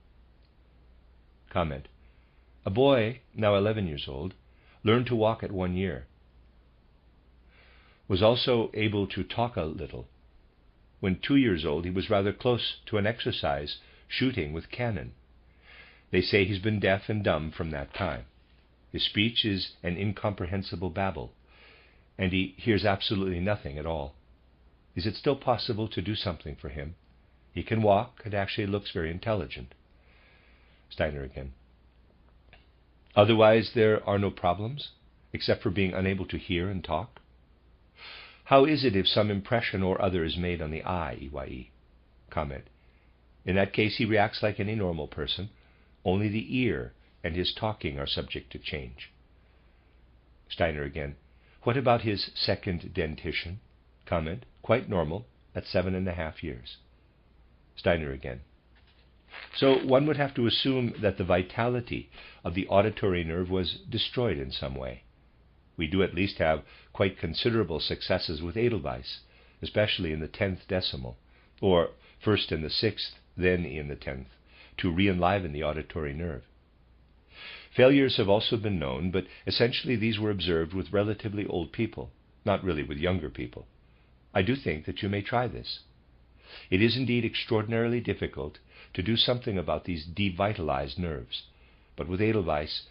Comment. A boy, now 11 years old, learned to walk at 1 year. Was also able to talk a little. When 2 years old, he was rather close to an exercise shooting with cannon. They say he's been deaf and dumb from that time. His speech is an incomprehensible babble, and he hears absolutely nothing at all. Is it still possible to do something for him? He can walk and actually looks very intelligent. Steiner again. Otherwise, there are no problems, except for being unable to hear and talk? How is it if some impression or other is made on the eye, EYE? Comment. In that case, he reacts like any normal person. Only the ear and his talking are subject to change. Steiner again. What about his second dentition? Comment. Quite normal at 7.5 years. Steiner again. So one would have to assume that the vitality of the auditory nerve was destroyed in some way. We do at least have quite considerable successes with Edelweiss, especially in the 10th decimal, or first in the 6th, then in the 10th, to re-enliven the auditory nerve. Failures have also been known, but essentially these were observed with relatively old people, not really with younger people. I do think that you may try this. It is indeed extraordinarily difficult to do something about these devitalized nerves, but with Edelweiss,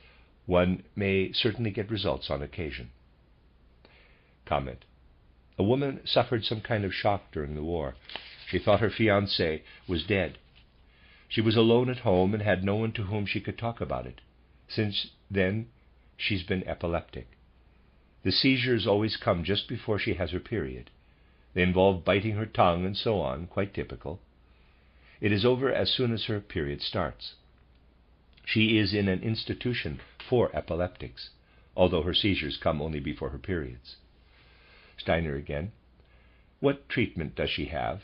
one may certainly get results on occasion. Comment. A woman suffered some kind of shock during the war. She thought her fiancé was dead. She was alone at home and had no one to whom she could talk about it. Since then, she's been epileptic. The seizures always come just before she has her period. They involve biting her tongue and so on, quite typical. It is over as soon as her period starts. She is in an institution for epileptics, although her seizures come only before her periods. Steiner again. What treatment does she have?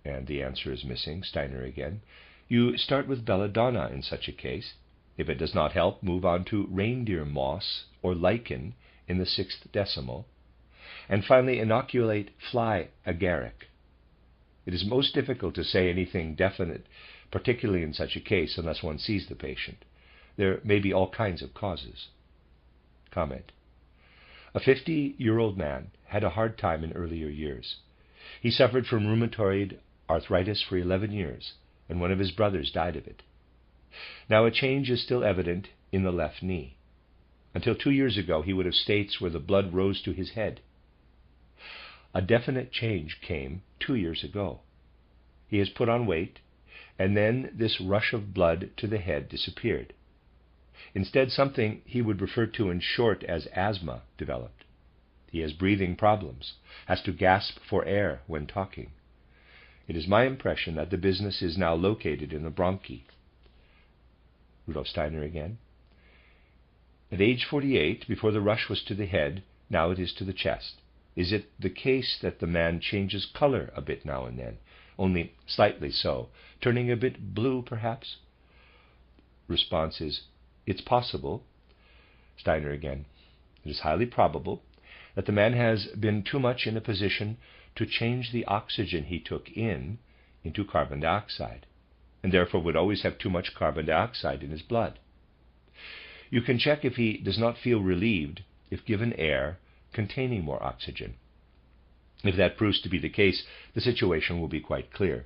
And the answer is missing. Steiner again. You start with belladonna in such a case. If it does not help, move on to reindeer moss or lichen in the 6th decimal. And finally, inoculate fly agaric. It is most difficult to say anything definite, particularly in such a case, unless one sees the patient. There may be all kinds of causes. Comment. A 50-year-old man had a hard time in earlier years. He suffered from rheumatoid arthritis for 11 years, and one of his brothers died of it. Now a change is still evident in the left knee. Until 2 years ago, he would have states where the blood rose to his head. A definite change came 2 years ago. He has put on weight, and then this rush of blood to the head disappeared. Instead, something he would refer to in short as asthma developed. He has breathing problems, has to gasp for air when talking. It is my impression that the business is now located in the bronchi. Rudolf Steiner again. At age 48, before the rush was to the head, now it is to the chest. Is it the case that the man changes color a bit now and then, only slightly so, turning a bit blue perhaps? Response is, it's possible. Steiner again. It is highly probable that the man has been too much in a position to change the oxygen he took in into carbon dioxide, and therefore would always have too much carbon dioxide in his blood. You can check if he does not feel relieved if given air containing more oxygen. If that proves to be the case, the situation will be quite clear.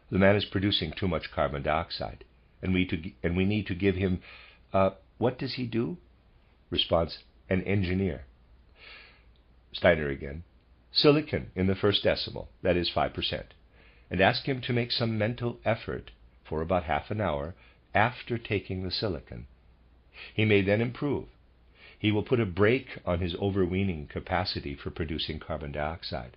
The man is producing too much carbon dioxide, and we need to give him, what does he do? Response, an engineer. Steiner again. Silicon in the 1st decimal, that is 5%, and ask him to make some mental effort for about half an hour after taking the silicon. He may then improve. He will put a brake on his overweening capacity for producing carbon dioxide.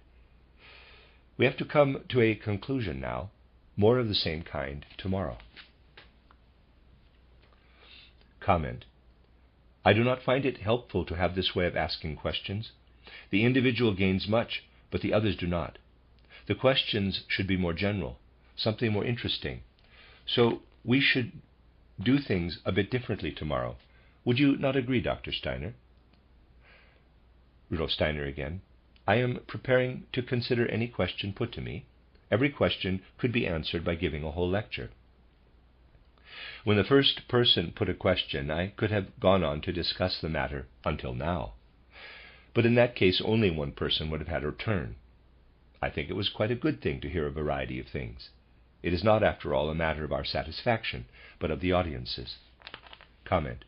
We have to come to a conclusion now. More of the same kind tomorrow. Comment. I do not find it helpful to have this way of asking questions. The individual gains much, but the others do not. The questions should be more general, something more interesting. So we should do things a bit differently tomorrow. Would you not agree, Dr. Steiner? Rudolf Steiner again. I am preparing to consider any question put to me. Every question could be answered by giving a whole lecture. When the first person put a question, I could have gone on to discuss the matter until now. But in that case, only one person would have had her turn. I think it was quite a good thing to hear a variety of things. It is not, after all, a matter of our satisfaction, but of the audience's. Comment.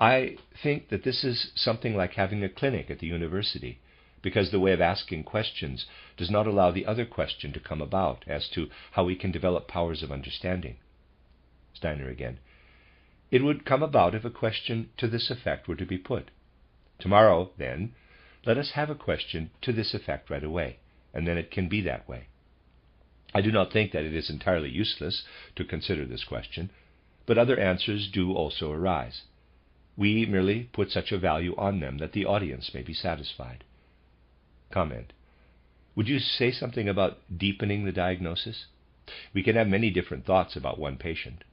I think that this is something like having a clinic at the university, because the way of asking questions does not allow the other question to come about as to how we can develop powers of understanding. Steiner again. It would come about if a question to this effect were to be put. Tomorrow, then, let us have a question to this effect right away, and then it can be that way. I do not think that it is entirely useless to consider this question, but other answers do also arise. We merely put such a value on them that the audience may be satisfied. Comment. Would you say something about deepening the diagnosis? We can have many different thoughts about one patient.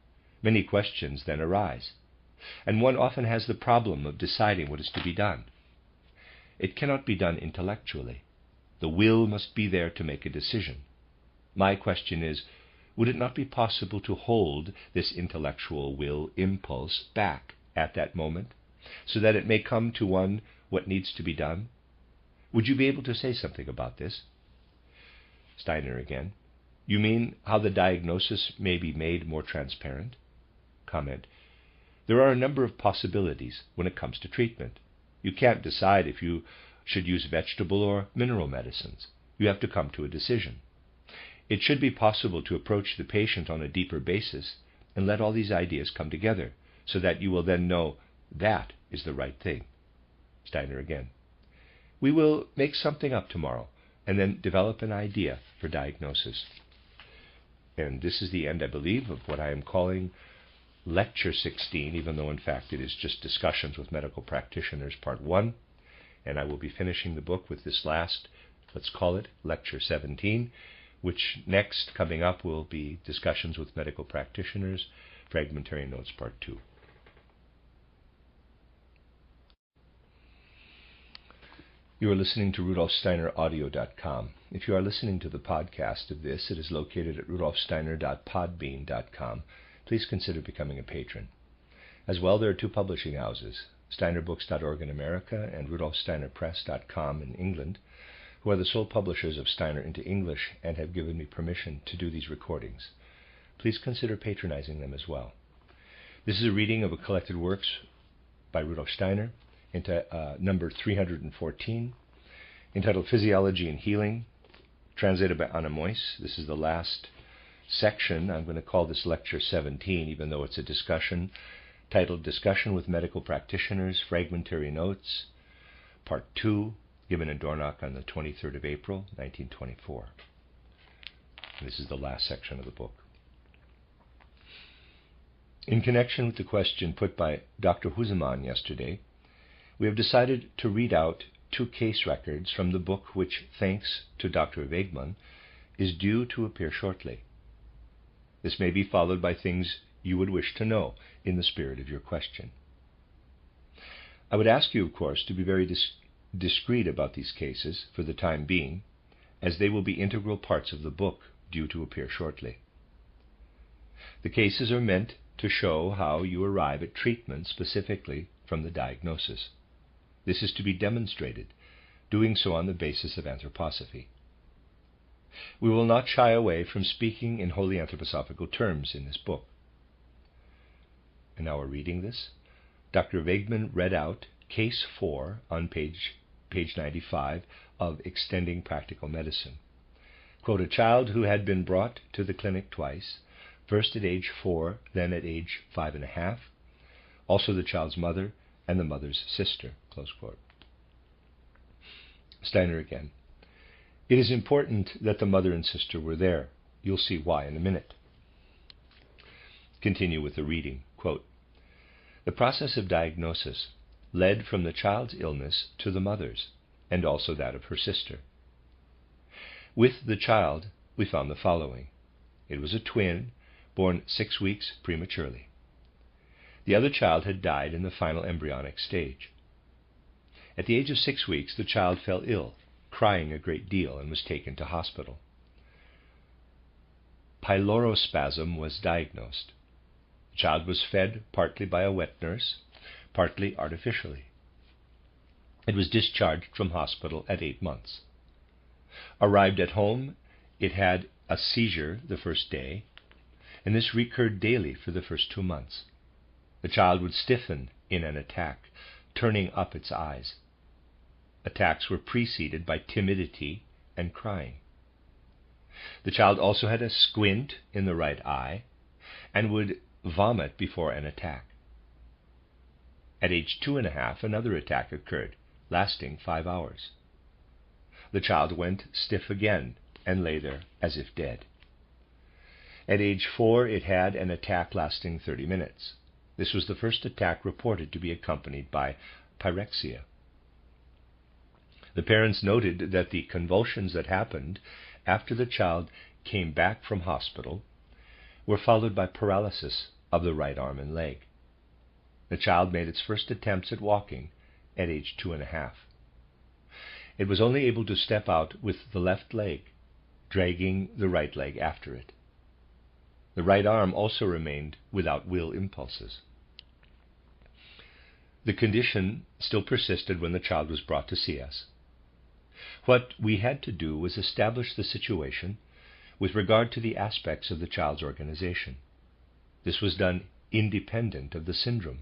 Many questions then arise, and one often has the problem of deciding what is to be done. It cannot be done intellectually. The will must be there to make a decision. My question is, would it not be possible to hold this intellectual will impulse back at that moment, so that it may come to one what needs to be done? Would you be able to say something about this? Steiner again. You mean how the diagnosis may be made more transparent? Comment. There are a number of possibilities when it comes to treatment. You can't decide if you should use vegetable or mineral medicines. You have to come to a decision. It should be possible to approach the patient on a deeper basis and let all these ideas come together, so that you will then know that is the right thing. Steiner again. We will make something up tomorrow and then develop an idea for diagnosis. And this is the end, I believe, of what I am calling Lecture 16, even though in fact it is just Discussions with Medical Practitioners, Part 1. And I will be finishing the book with this last, let's call it Lecture 17, which next coming up will be Discussions with Medical Practitioners, Fragmentary Notes, Part 2. You are listening to RudolfSteinerAudio.com. If you are listening to the podcast of this, it is located at RudolfSteiner.podbean.com. Please consider becoming a patron. As well, there are two publishing houses, SteinerBooks.org in America and RudolfSteinerPress.com in England, who are the sole publishers of Steiner into English and have given me permission to do these recordings. Please consider patronizing them as well. This is a reading of a collected works by Rudolf Steiner, into number 314, entitled Physiology and Healing, translated by Anna Moyse. This is the last section. I'm going to call this Lecture 17, even though it's a discussion, titled Discussion with Medical Practitioners, Fragmentary Notes, Part 2, given in Dornach on the 23rd of April, 1924. And this is the last section of the book. In connection with the question put by Dr. HYGIENE yesterday, we have decided to read out two case records from the book which, thanks to Dr. Wegmann, is due to appear shortly. This may be followed by things you would wish to know in the spirit of your question. I would ask you, of course, to be very discreet about these cases for the time being, as they will be integral parts of the book due to appear shortly. The cases are meant to show how you arrive at treatment specifically from the diagnosis. This is to be demonstrated, doing so on the basis of anthroposophy. We will not shy away from speaking in wholly anthroposophical terms in this book. And now we're reading this. Dr. Wegmann read out Case 4 on page 95 of Extending Practical Medicine. Quote, a child who had been brought to the clinic twice, first at age 4, then at age 5.5, also the child's mother and the mother's sister, close quote. Steiner again. It is important that the mother and sister were there. You'll see why in a minute. Continue with the reading. Quote, The process of diagnosis led from the child's illness to the mother's, and also that of her sister. With the child, we found the following. It was a twin, born 6 weeks prematurely. The other child had died in the final embryonic stage. At the age of 6 weeks, the child fell ill, crying a great deal, and was taken to hospital. Pylorospasm was diagnosed. The child was fed partly by a wet nurse, partly artificially. It was discharged from hospital at 8 months. Arrived at home, it had a seizure the first day, and this recurred daily for the first 2 months. The child would stiffen in an attack, turning up its eyes. Attacks were preceded by timidity and crying. The child also had a squint in the right eye and would vomit before an attack. At age 2.5, another attack occurred, lasting 5 hours. The child went stiff again and lay there as if dead. At age 4, it had an attack lasting 30 minutes. This was the first attack reported to be accompanied by pyrexia. The parents noted that the convulsions that happened after the child came back from hospital were followed by paralysis of the right arm and leg. The child made its first attempts at walking at age 2.5. It was only able to step out with the left leg, dragging the right leg after it. The right arm also remained without will impulses. The condition still persisted when the child was brought to see us. What we had to do was establish the situation with regard to the aspects of the child's organization. This was done independent of the syndrome.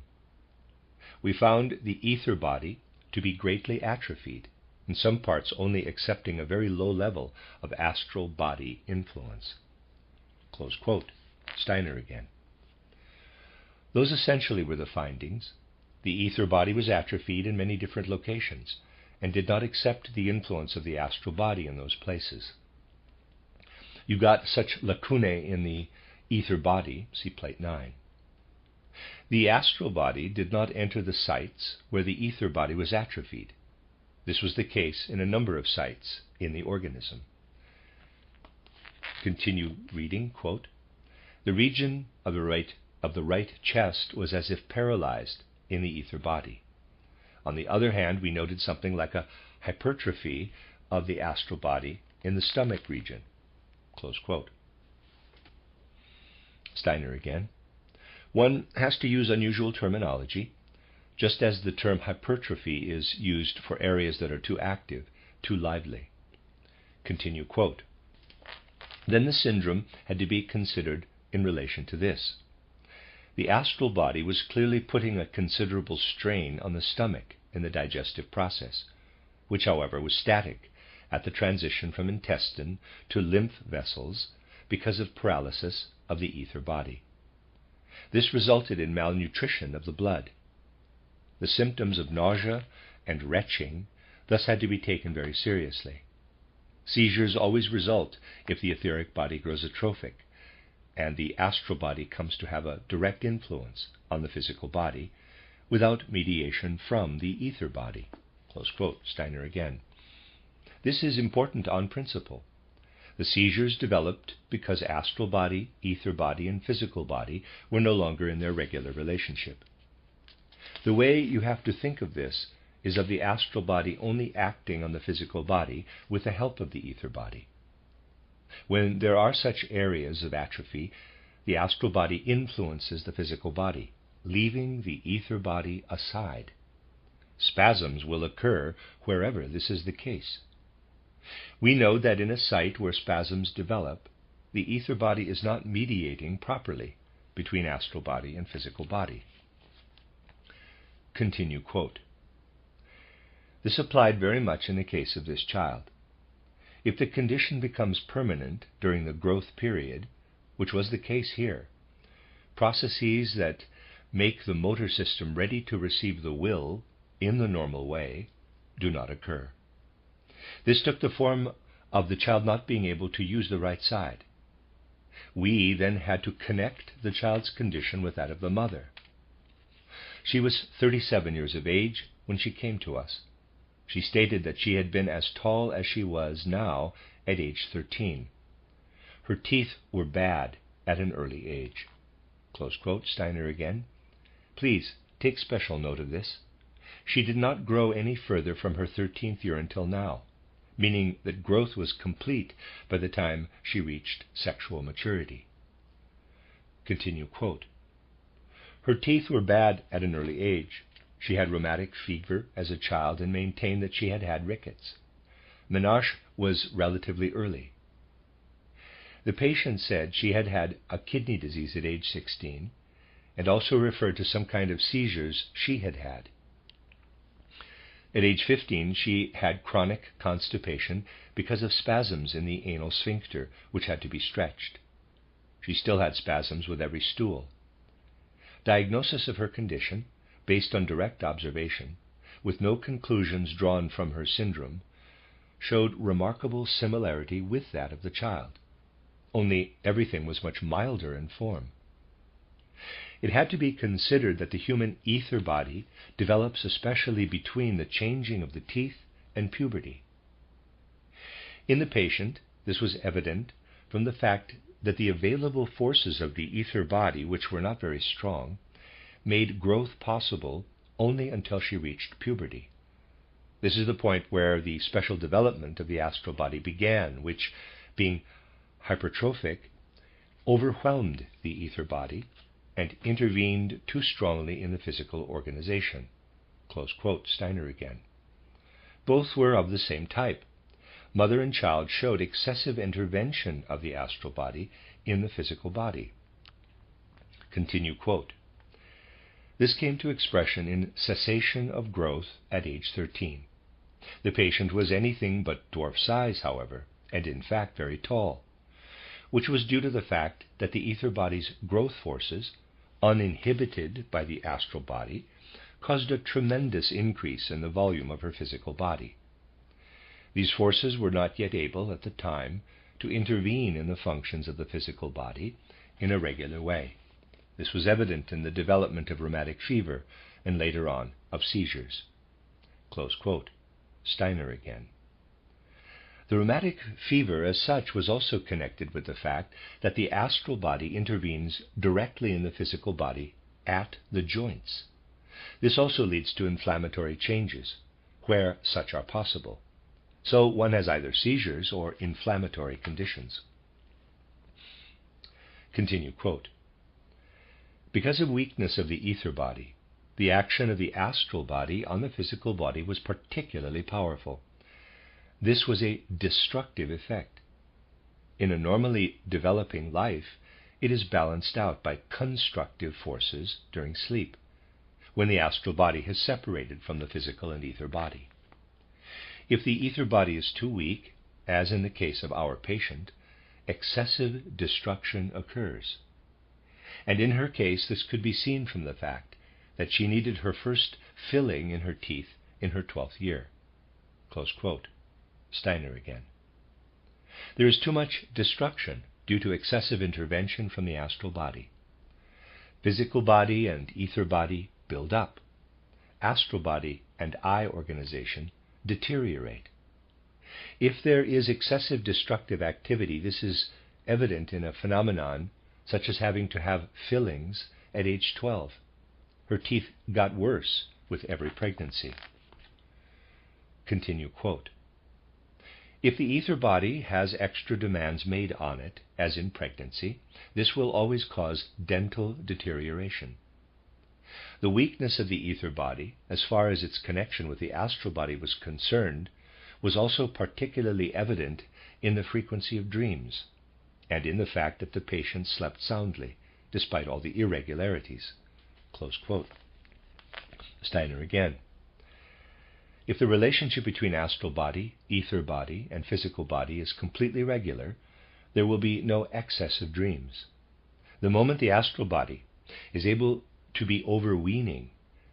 We found the ether body to be greatly atrophied, in some parts only accepting a very low level of astral body influence. Close quote. Steiner again. Those essentially were the findings. The ether body was atrophied in many different locations and did not accept the influence of the astral body in those places. You got such lacunae in the ether body, see plate 9. The astral body did not enter the sites where the ether body was atrophied. This was the case in a number of sites in the organism. Continue reading, quote, the region of the right chest was as if paralyzed in the ether body. On the other hand, we noted something like a hypertrophy of the astral body in the stomach region. Close quote. Steiner again. One has to use unusual terminology, just as the term hypertrophy is used for areas that are too active, too lively. Continue quote. Then the syndrome had to be considered in relation to this. The astral body was clearly putting a considerable strain on the stomach in the digestive process, which, however, was static at the transition from intestine to lymph vessels because of paralysis of the ether body. This resulted in malnutrition of the blood. The symptoms of nausea and retching thus had to be taken very seriously. Seizures always result if the etheric body grows atrophic, and the astral body comes to have a direct influence on the physical body without mediation from the ether body. Close quote. Steiner again. This is important on principle. The seizures developed because astral body, ether body, and physical body were no longer in their regular relationship. The way you have to think of this is of the astral body only acting on the physical body with the help of the ether body. When there are such areas of atrophy, the astral body influences the physical body, leaving the ether body aside. Spasms will occur wherever this is the case. We know that in a site where spasms develop, the ether body is not mediating properly between astral body and physical body. Continue quote. This applied very much in the case of this child. If the condition becomes permanent during the growth period, which was the case here, processes that make the motor system ready to receive the will in the normal way do not occur. This took the form of the child not being able to use the right side. We then had to connect the child's condition with that of the mother. She was 37 years of age when she came to us. She stated that she had been as tall as she was now at age 13. Her teeth were bad at an early age. Close quote, Steiner again. Please take special note of this. She did not grow any further from her 13th year until now, meaning that growth was complete by the time she reached sexual maturity. Continue quote. Her teeth were bad at an early age. She had rheumatic fever as a child and maintained that she had had rickets. Menarche was relatively early. The patient said she had had a kidney disease at age 16 and also referred to some kind of seizures she had had. At age 15, she had chronic constipation because of spasms in the anal sphincter, which had to be stretched. She still had spasms with every stool. Diagnosis of her condition, based on direct observation, with no conclusions drawn from her syndrome, showed remarkable similarity with that of the child, only everything was much milder in form. It had to be considered that the human ether body develops especially between the changing of the teeth and puberty. In the patient, this was evident from the fact that the available forces of the ether body, which were not very strong, made growth possible only until she reached puberty. This is the point where the special development of the astral body began, which, being hypertrophic, overwhelmed the ether body and intervened too strongly in the physical organization. Close quote, Steiner again. Both were of the same type. Mother and child showed excessive intervention of the astral body in the physical body. Continue quote. This came to expression in cessation of growth at age 13. The patient was anything but dwarf size, however, and in fact very tall, which was due to the fact that the ether body's growth forces, uninhibited by the astral body, caused a tremendous increase in the volume of her physical body. These forces were not yet able, at the time, to intervene in the functions of the physical body in a regular way. This was evident in the development of rheumatic fever and later on of seizures. Close quote. Steiner again. The rheumatic fever as such was also connected with the fact that the astral body intervenes directly in the physical body at the joints. This also leads to inflammatory changes, where such are possible. So one has either seizures or inflammatory conditions. Continue quote. Because of weakness of the ether body, the action of the astral body on the physical body was particularly powerful. This was a destructive effect. In a normally developing life, it is balanced out by constructive forces during sleep, when the astral body has separated from the physical and ether body. If the ether body is too weak, as in the case of our patient, excessive destruction occurs. And in her case, this could be seen from the fact that she needed her first filling in her teeth in her 12th year. Close quote. Steiner again. There is too much destruction due to excessive intervention from the astral body. Physical body and ether body build up. Astral body and eye organization deteriorate. If there is excessive destructive activity, this is evident in a phenomenon such as having to have fillings at age 12. Her teeth got worse with every pregnancy. Continue quote. If the ether body has extra demands made on it, as in pregnancy, this will always cause dental deterioration. The weakness of the ether body, as far as its connection with the astral body was concerned, was also particularly evident in the frequency of dreams, and in the fact that the patient slept soundly, despite all the irregularities. Close quote. Steiner again. If the relationship between astral body, ether body, and physical body is completely regular, there will be no excess of dreams. The moment the astral body is able to be overweening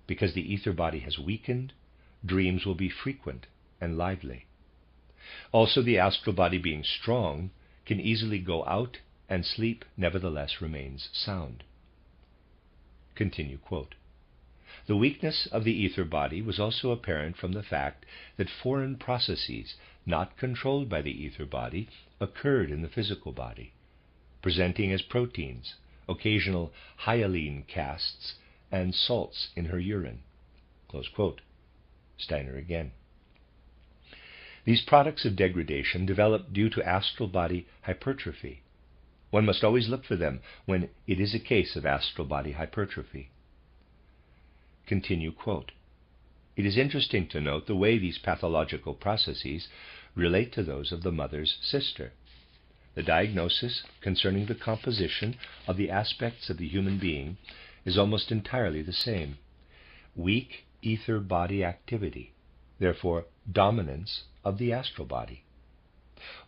because the ether body has weakened, dreams will be frequent and lively. Also, the astral body being strong can easily go out, and sleep nevertheless remains sound. Continue quote. The weakness of the ether body was also apparent from the fact that foreign processes, not controlled by the ether body, occurred in the physical body, presenting as proteins, occasional hyaline casts, and salts in her urine. Close quote. Steiner again. These products of degradation develop due to astral body hypertrophy. One must always look for them when it is a case of astral body hypertrophy. Continue quote. It is interesting to note the way these pathological processes relate to those of the mother's sister. The diagnosis concerning the composition of the aspects of the human being is almost entirely the same. Weak ether body activity, therefore dominance of the astral body.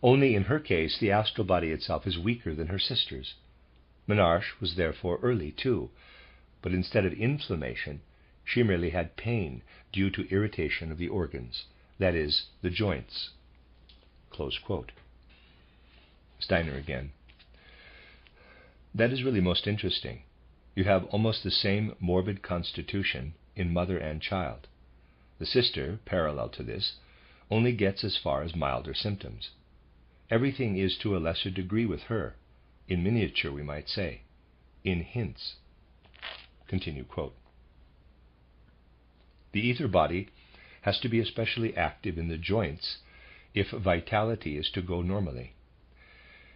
Only in her case the astral body itself is weaker than her sister's. Menarche was therefore early too, but instead of inflammation, she merely had pain due to irritation of the organs, that is, the joints. Close quote. Steiner again. That is really most interesting. You have almost the same morbid constitution in mother and child. The sister, parallel to this, only gets as far as milder symptoms. Everything is to a lesser degree with her, in miniature we might say, in hints. Continue quote. The ether body has to be especially active in the joints if vitality is to go normally.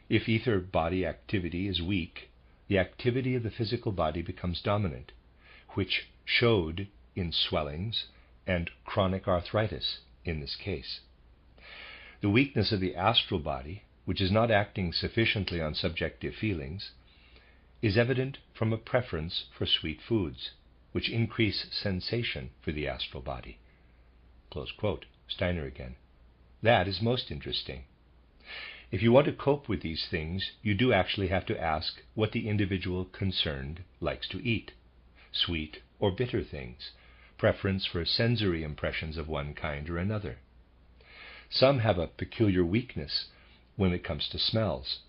If ether body activity is weak, the activity of the physical body becomes dominant, which showed in swellings and chronic arthritis in this case. The weakness of the astral body, which is not acting sufficiently on subjective feelings, is evident from a preference for sweet foods, which increase sensation for the astral body. Close quote. Steiner again. That is most interesting. If you want to cope with these things, you do actually have to ask what the individual concerned likes to eat, sweet or bitter things, preference for sensory impressions of one kind or another. Some have a peculiar weakness when it comes to smells.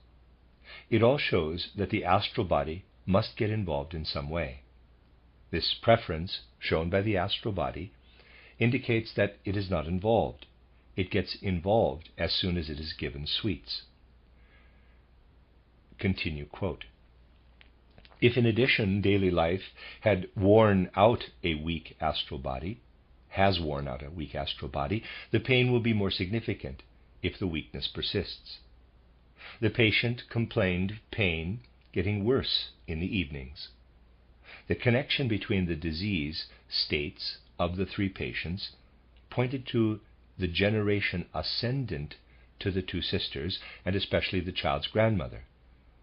It all shows that the astral body must get involved in some way. This preference, shown by the astral body, indicates that it is not involved. It gets involved as soon as it is given sweets. Continue quote. If in addition daily life had worn out a weak astral body, the pain will be more significant if the weakness persists. The patient complained pain getting worse in the evenings. The connection between the disease states of the three patients pointed to the generation ascendant to the two sisters, and especially the child's grandmother.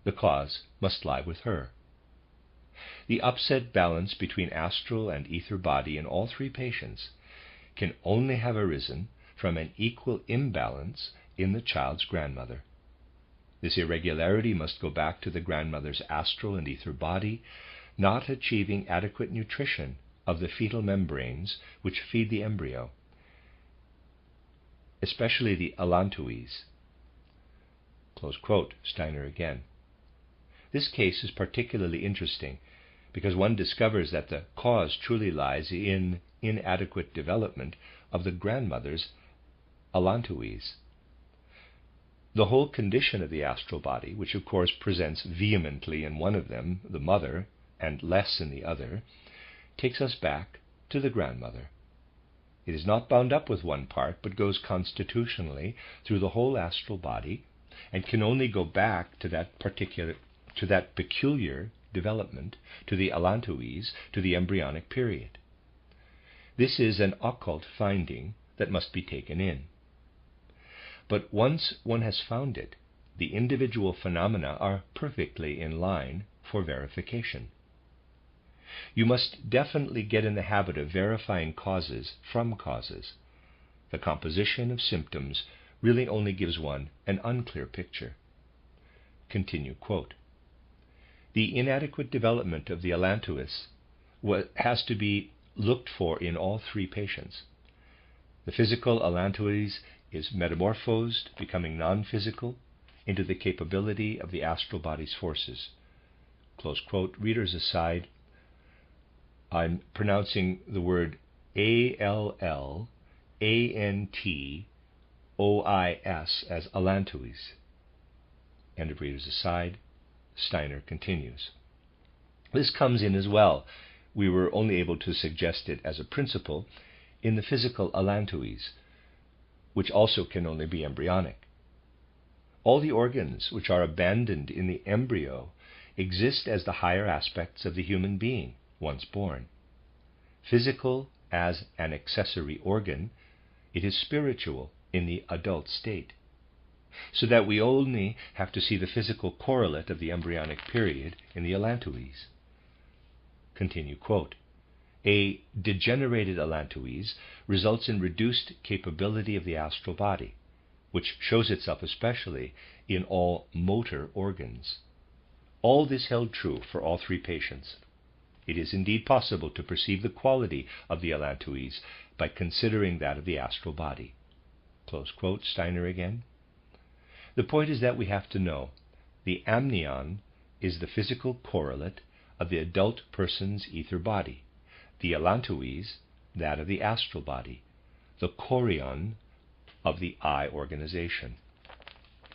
The cause must lie with her. The upset balance between astral and ether body in all three patients can only have arisen from an equal imbalance in the child's grandmother. This irregularity must go back to the grandmother's astral and ether body not achieving adequate nutrition of the fetal membranes which feed the embryo, especially the allantois. Close quote. Steiner again. This case is particularly interesting because one discovers that the cause truly lies in inadequate development of the grandmother's allantois. The whole condition of the astral body, which of course presents vehemently in one of them, the mother, and less in the other, takes us back to the grandmother. It is not bound up with one part, but goes constitutionally through the whole astral body, and can only go back to that peculiar development, to the allantois, to the embryonic period. This is an occult finding that must be taken in. But once one has found it, the individual phenomena are perfectly in line for verification. You must definitely get in the habit of verifying causes from causes. The composition of symptoms really only gives one an unclear picture. Continue quote. The inadequate development of the allantois has to be looked for in all three patients. The physical allantois is metamorphosed, becoming non-physical, into the capability of the astral body's forces. Close quote. Readers aside, I'm pronouncing the word Allantois as allantois. End of reader's aside. Steiner continues. This comes in as well. We were only able to suggest it as a principle in the physical allantois, which also can only be embryonic. All the organs which are abandoned in the embryo exist as the higher aspects of the human being once born. Physical as an accessory organ, it is spiritual in the adult state, so that we only have to see the physical correlate of the embryonic period in the allantois. Continue quote. A degenerated allantois results in reduced capability of the astral body, which shows itself especially in all motor organs. All this held true for all three patients. It is indeed possible to perceive the quality of the allantois by considering that of the astral body. Close quote, Steiner again. The point is that we have to know the amnion is the physical correlate of the adult person's ether body, the allantois that of the astral body, the chorion of the eye organization.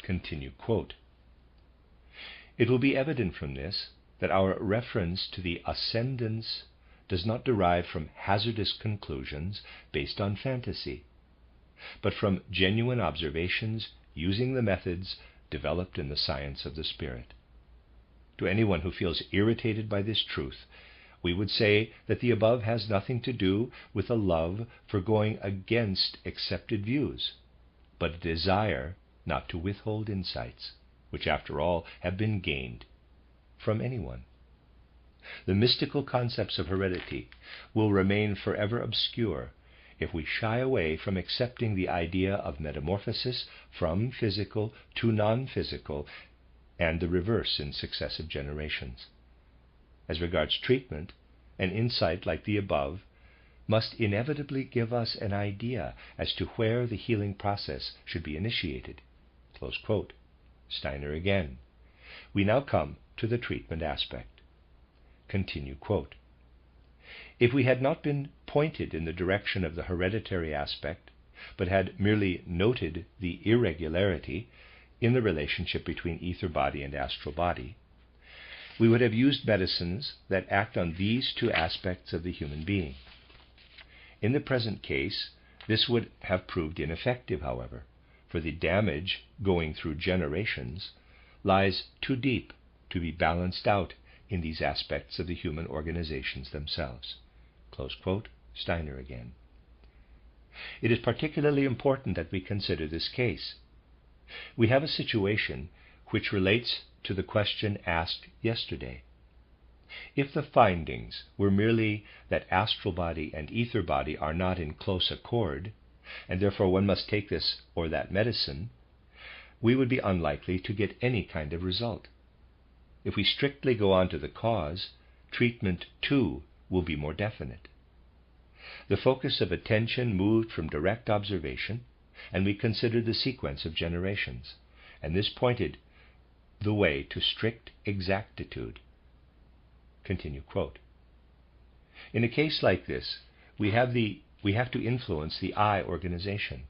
Continue quote. It will be evident from this that our reference to the ascendance does not derive from hazardous conclusions based on fantasy, but from genuine observations using the methods developed in the science of the spirit. To anyone who feels irritated by this truth, we would say that the above has nothing to do with a love for going against accepted views, but a desire not to withhold insights, which after all have been gained from anyone. The mystical concepts of heredity will remain forever obscure if we shy away from accepting the idea of metamorphosis from physical to non-physical, and the reverse in successive generations. As regards treatment, an insight like the above must inevitably give us an idea as to where the healing process should be initiated. Close quote. Steiner again. We now come to the treatment aspect. Continue quote. If we had not been pointed in the direction of the hereditary aspect, but had merely noted the irregularity in the relationship between ether body and astral body, we would have used medicines that act on these two aspects of the human being. In the present case, this would have proved ineffective, however, for the damage going through generations lies too deep to be balanced out in these aspects of the human organizations themselves. Close quote, Steiner again. It is particularly important that we consider this case. We have a situation which relates to the question asked yesterday. If the findings were merely that astral body and ether body are not in close accord, and therefore one must take this or that medicine, we would be unlikely to get any kind of result. If we strictly go on to the cause, treatment too will be more definite. The focus of attention moved from direct observation, and we considered the sequence of generations, and this pointed the way to strict exactitude. Continue quote. In a case like this, we have to influence the eye organization,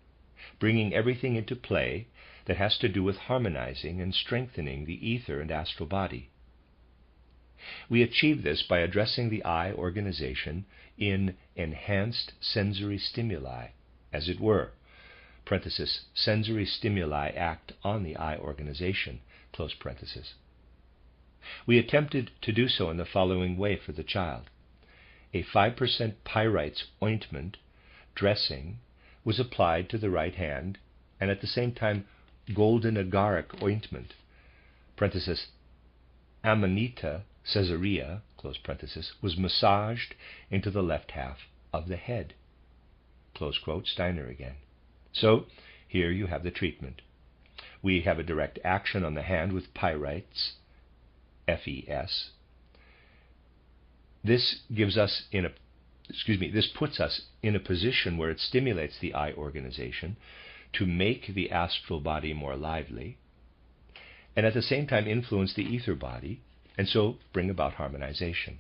bringing everything into play that has to do with harmonizing and strengthening the ether and astral body. We achieve this by addressing the eye organization in enhanced sensory stimuli, as it were. Parenthesis, sensory stimuli act on the eye organization, close parenthesis. We attempted to do so in the following way for the child. A 5% pyrites ointment dressing was applied to the right hand, and at the same time golden agaric ointment, parenthesis, Amanita caesarea, close parenthesis, was massaged into the left half of the head. Close quote, Steiner again. So, here you have the treatment. We have a direct action on the hand with pyrites, FES. This puts us in a position where it stimulates the eye organization to make the astral body more lively, and at the same time influence the ether body, and so bring about harmonization.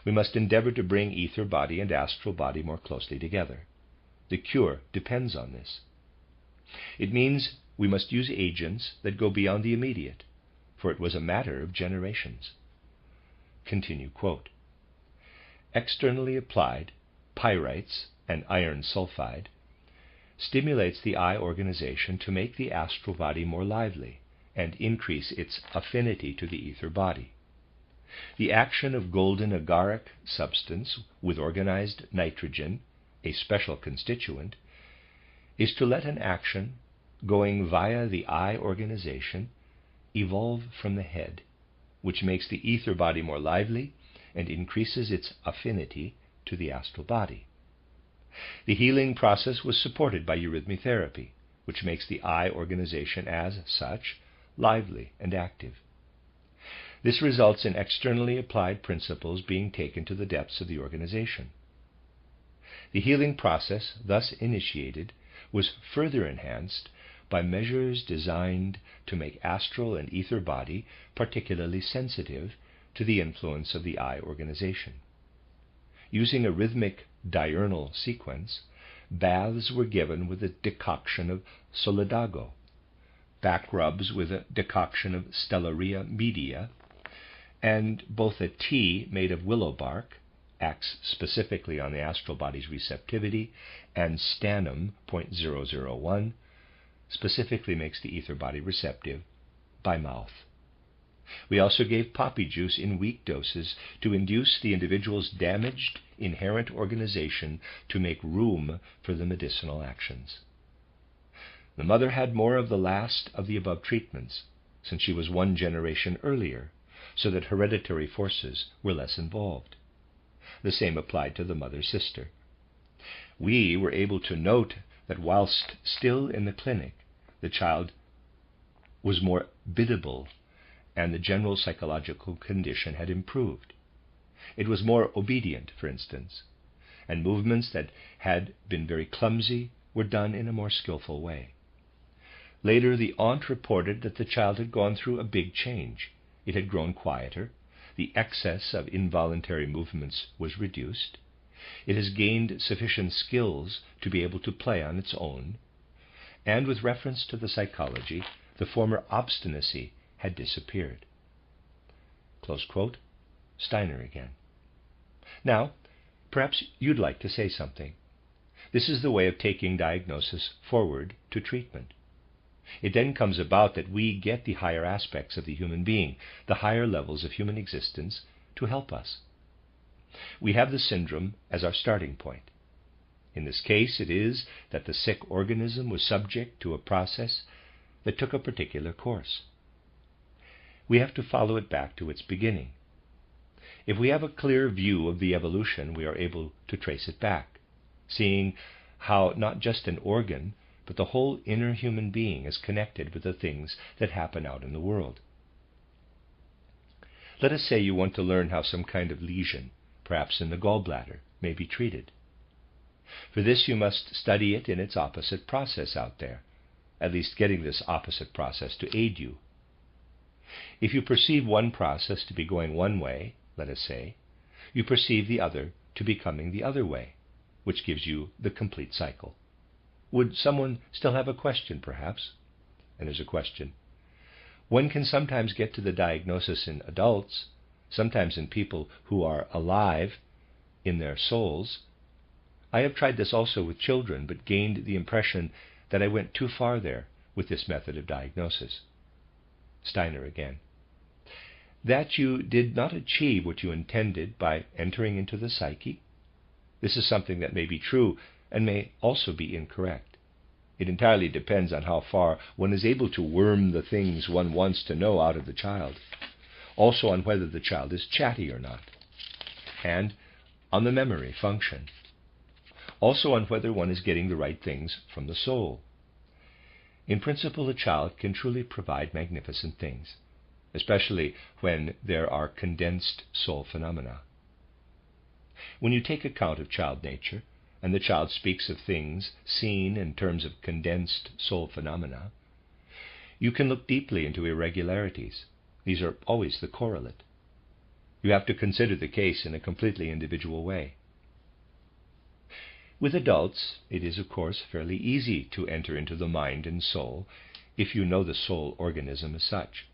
We must endeavor to bring ether body and astral body more closely together. The cure depends on this. It means we must use agents that go beyond the immediate, for it was a matter of generations. Continue quote. Externally applied, pyrites and iron sulfide stimulates the eye organization to make the astral body more lively and increase its affinity to the ether body. The action of golden agaric substance with organized nitrogen, a special constituent, is to let an action going via the eye organization evolve from the head, which makes the ether body more lively and increases its affinity to the astral body. The healing process was supported by eurythmy therapy, which makes the eye organization as such lively and active. This results in externally applied principles being taken to the depths of the organization. The healing process thus initiated was further enhanced by measures designed to make astral and ether body particularly sensitive to the influence of the eye organization. Using a rhythmic diurnal sequence, baths were given with a decoction of solidago, back rubs with a decoction of stellaria media, and both a tea made of willow bark acts specifically on the astral body's receptivity, and stannum 0.001 specifically makes the ether body receptive by mouth. We also gave poppy juice in weak doses to induce the individual's damaged inherent organization to make room for the medicinal actions. The mother had more of the last of the above treatments, since she was one generation earlier, so that hereditary forces were less involved. The same applied to the mother's sister. We were able to note that whilst still in the clinic, the child was more biddable and the general psychological condition had improved. It was more obedient, for instance, and movements that had been very clumsy were done in a more skillful way. Later, the aunt reported that the child had gone through a big change. It had grown quieter, the excess of involuntary movements was reduced, it has gained sufficient skills to be able to play on its own, and with reference to the psychology, the former obstinacy had disappeared. Close quote. Steiner again. Now, perhaps you'd like to say something. This is the way of taking diagnosis forward to treatment. It then comes about that we get the higher aspects of the human being, the higher levels of human existence, to help us. We have the syndrome as our starting point. In this case, it is that the sick organism was subject to a process that took a particular course. We have to follow it back to its beginning. If we have a clear view of the evolution, we are able to trace it back, seeing how not just an organ, but the whole inner human being is connected with the things that happen out in the world. Let us say you want to learn how some kind of lesion, perhaps in the gallbladder, may be treated. For this you must study it in its opposite process out there, at least getting this opposite process to aid you. If you perceive one process to be going one way, let us say, you perceive the other to be coming the other way, which gives you the complete cycle. Would someone still have a question, perhaps? And there's a question. One can sometimes get to the diagnosis in adults, sometimes in people who are alive in their souls. I have tried this also with children, but gained the impression that I went too far there with this method of diagnosis. Steiner again. That you did not achieve what you intended by entering into the psyche? This is something that may be true and may also be incorrect. It entirely depends on how far one is able to worm the things one wants to know out of the child, also on whether the child is chatty or not, and on the memory function, also on whether one is getting the right things from the soul. In principle, a child can truly provide magnificent things, especially when there are condensed soul phenomena. When you take account of child nature, and the child speaks of things seen in terms of condensed soul phenomena, you can look deeply into irregularities. These are always the correlate. You have to consider the case in a completely individual way. With adults, it is, of course, fairly easy to enter into the mind and soul if you know the soul organism as such,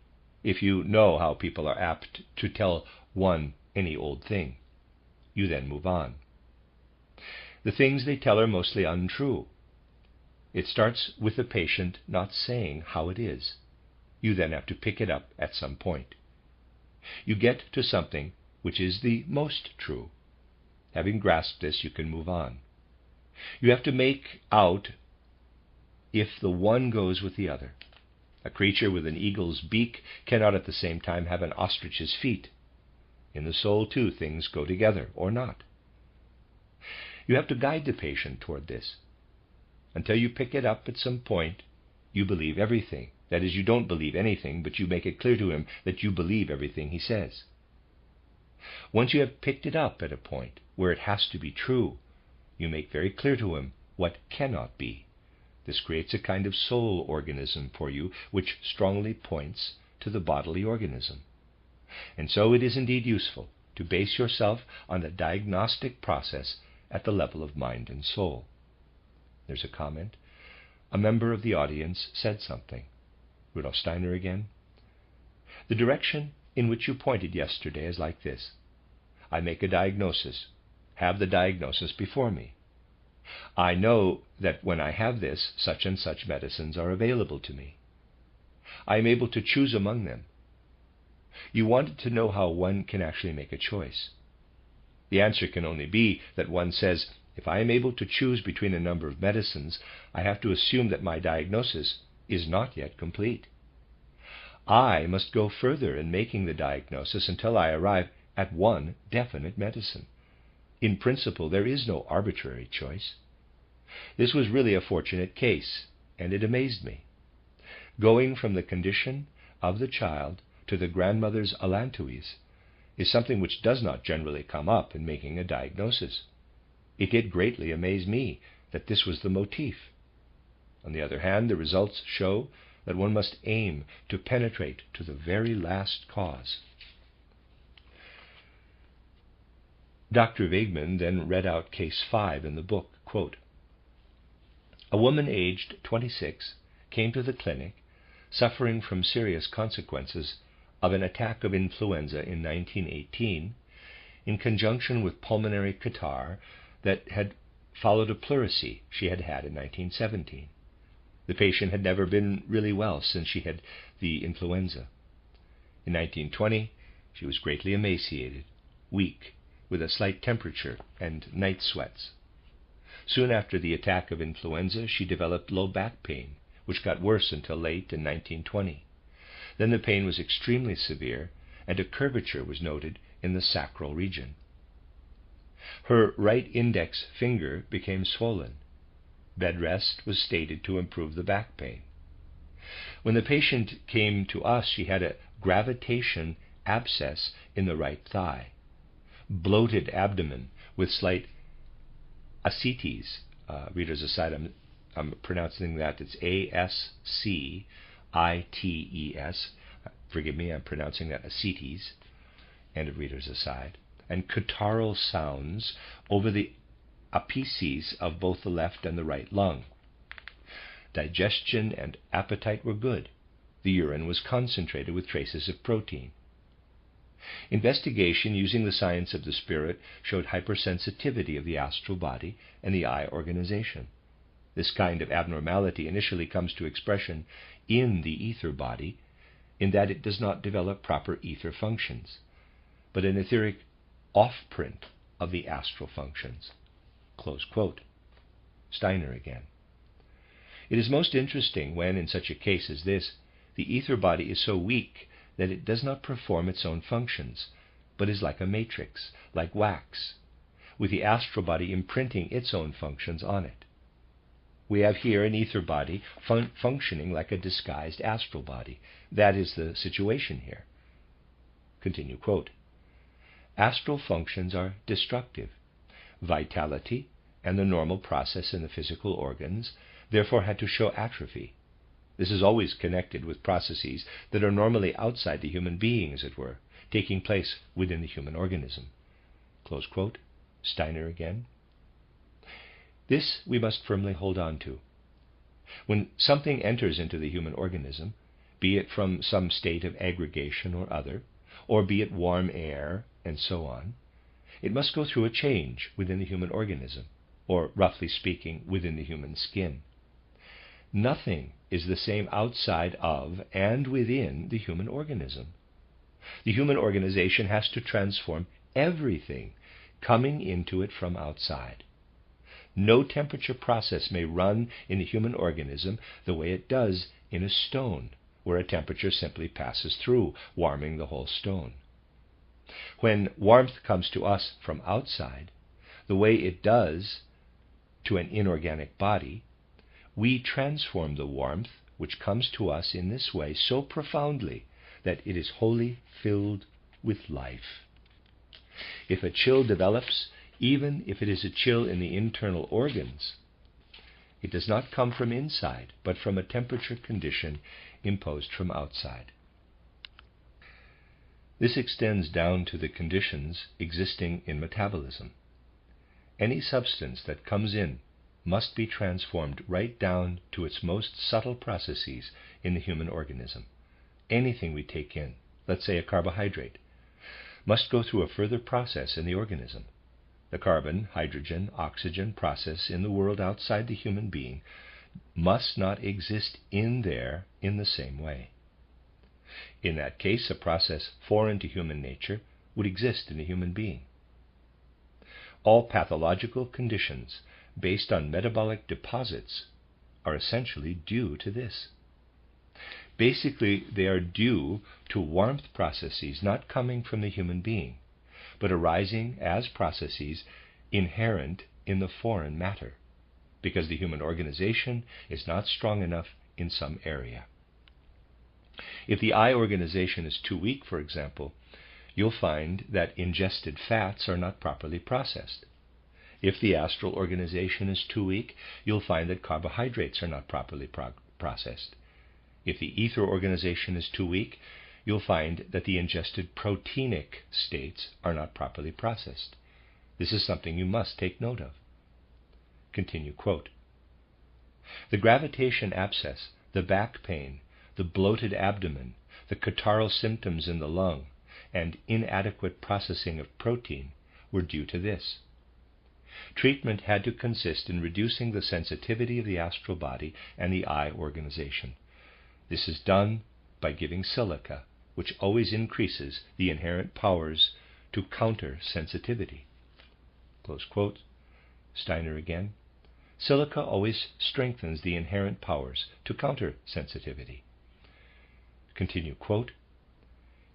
if you know how people are apt to tell one any old thing. You then move on. The things they tell are mostly untrue. It starts with the patient not saying how it is. You then have to pick it up at some point. You get to something which is the most true. Having grasped this, you can move on. You have to make out if the one goes with the other. A creature with an eagle's beak cannot at the same time have an ostrich's feet. In the soul, too, things go together, or not. You have to guide the patient toward this. Until you pick it up at some point, you believe everything. That is, you don't believe anything, but you make it clear to him that you believe everything he says. Once you have picked it up at a point where it has to be true, you make very clear to him what cannot be. This creates a kind of soul organism for you, which strongly points to the bodily organism. And so it is indeed useful to base yourself on a diagnostic process at the level of mind and soul. There's a comment. A member of the audience said something. Rudolf Steiner again. The direction in which you pointed yesterday is like this. I make a diagnosis, have the diagnosis before me. I know that when I have this, such and such medicines are available to me. I am able to choose among them. You wanted to know how one can actually make a choice. The answer can only be that one says, if I am able to choose between a number of medicines, I have to assume that my diagnosis is not yet complete. I must go further in making the diagnosis until I arrive at one definite medicine. In principle, there is no arbitrary choice. This was really a fortunate case, and it amazed me. Going from the condition of the child to the grandmother's allantois is something which does not generally come up in making a diagnosis. It did greatly amaze me that this was the motif. On the other hand, the results show that one must aim to penetrate to the very last cause. Dr. Weigmann then read out case 5 in the book, quote, a woman aged 26 came to the clinic suffering from serious consequences of an attack of influenza in 1918 in conjunction with pulmonary catarrh that had followed a pleurisy she had had in 1917. The patient had never been really well since she had the influenza. In 1920, she was greatly emaciated, weak, with a slight temperature and night sweats. Soon after the attack of influenza, she developed low back pain, which got worse until late in 1920. Then the pain was extremely severe, and a curvature was noted in the sacral region. Her right index finger became swollen. Bed rest was stated to improve the back pain. When the patient came to us, she had a gravitation abscess in the right thigh, bloated abdomen with slight ascites. Readers aside, I'm pronouncing that. It's A-S-C-I-T-E-S. Forgive me, I'm pronouncing that ascites. End of readers aside. And catarrhal sounds over the apices of both the left and the right lung. Digestion and appetite were good. The urine was concentrated with traces of protein. Investigation using the science of the spirit showed hypersensitivity of the astral body and the eye organization. This kind of abnormality initially comes to expression in the ether body, in that it does not develop proper ether functions, but an etheric off-print of the astral functions. Close quote. Steiner again. It is most interesting when, in such a case as this, the ether body is so weak that it does not perform its own functions, but is like a matrix, like wax, with the astral body imprinting its own functions on it. We have here an ether body functioning like a disguised astral body. That is the situation here. Continue quote. Astral functions are destructive. Vitality and the normal process in the physical organs therefore had to show atrophy. This is always connected with processes that are normally outside the human being, as it were. taking place within the human organism. Close quote. Steiner again. This we must firmly hold on to. When something enters into the human organism, be it from some state of aggregation or other, or be it warm air, and so on, it must go through a change within the human organism, or roughly speaking, within the human skin. Nothing is the same outside of and within the human organism. The human organization has to transform everything coming into it from outside. No temperature process may run in the human organism the way it does in a stone, where a temperature simply passes through, warming the whole stone. When warmth comes to us from outside, the way it does to an inorganic body, we transform the warmth which comes to us in this way so profoundly that it is wholly filled with life. If a chill develops, even if it is a chill in the internal organs, it does not come from inside, but from a temperature condition imposed from outside. This extends down to the conditions existing in metabolism. Any substance that comes in must be transformed right down to its most subtle processes in the human organism. Anything we take in, let's say a carbohydrate, must go through a further process in the organism. The carbon, hydrogen, oxygen process in the world outside the human being must not exist in there in the same way. In that case, a process foreign to human nature would exist in a human being. All pathological conditions based on metabolic deposits are essentially due to this. Basically, they are due to warmth processes not coming from the human being, but arising as processes inherent in the foreign matter, because the human organization is not strong enough in some area. If the eye organization is too weak, for example, you'll find that ingested fats are not properly processed. If the astral organization is too weak, you'll find that carbohydrates are not properly processed. If the ether organization is too weak, you'll find that the ingested proteinic states are not properly processed. This is something you must take note of. Continue quote. The gravitation abscess, the back pain, the bloated abdomen, the catarrhal symptoms in the lung, and inadequate processing of protein were due to this. Treatment had to consist in reducing the sensitivity of the astral body and the eye organization. This is done by giving silica, which always increases the inherent powers to counter sensitivity. Close quote. Steiner again. Silica always strengthens the inherent powers to counter sensitivity. Continue quote.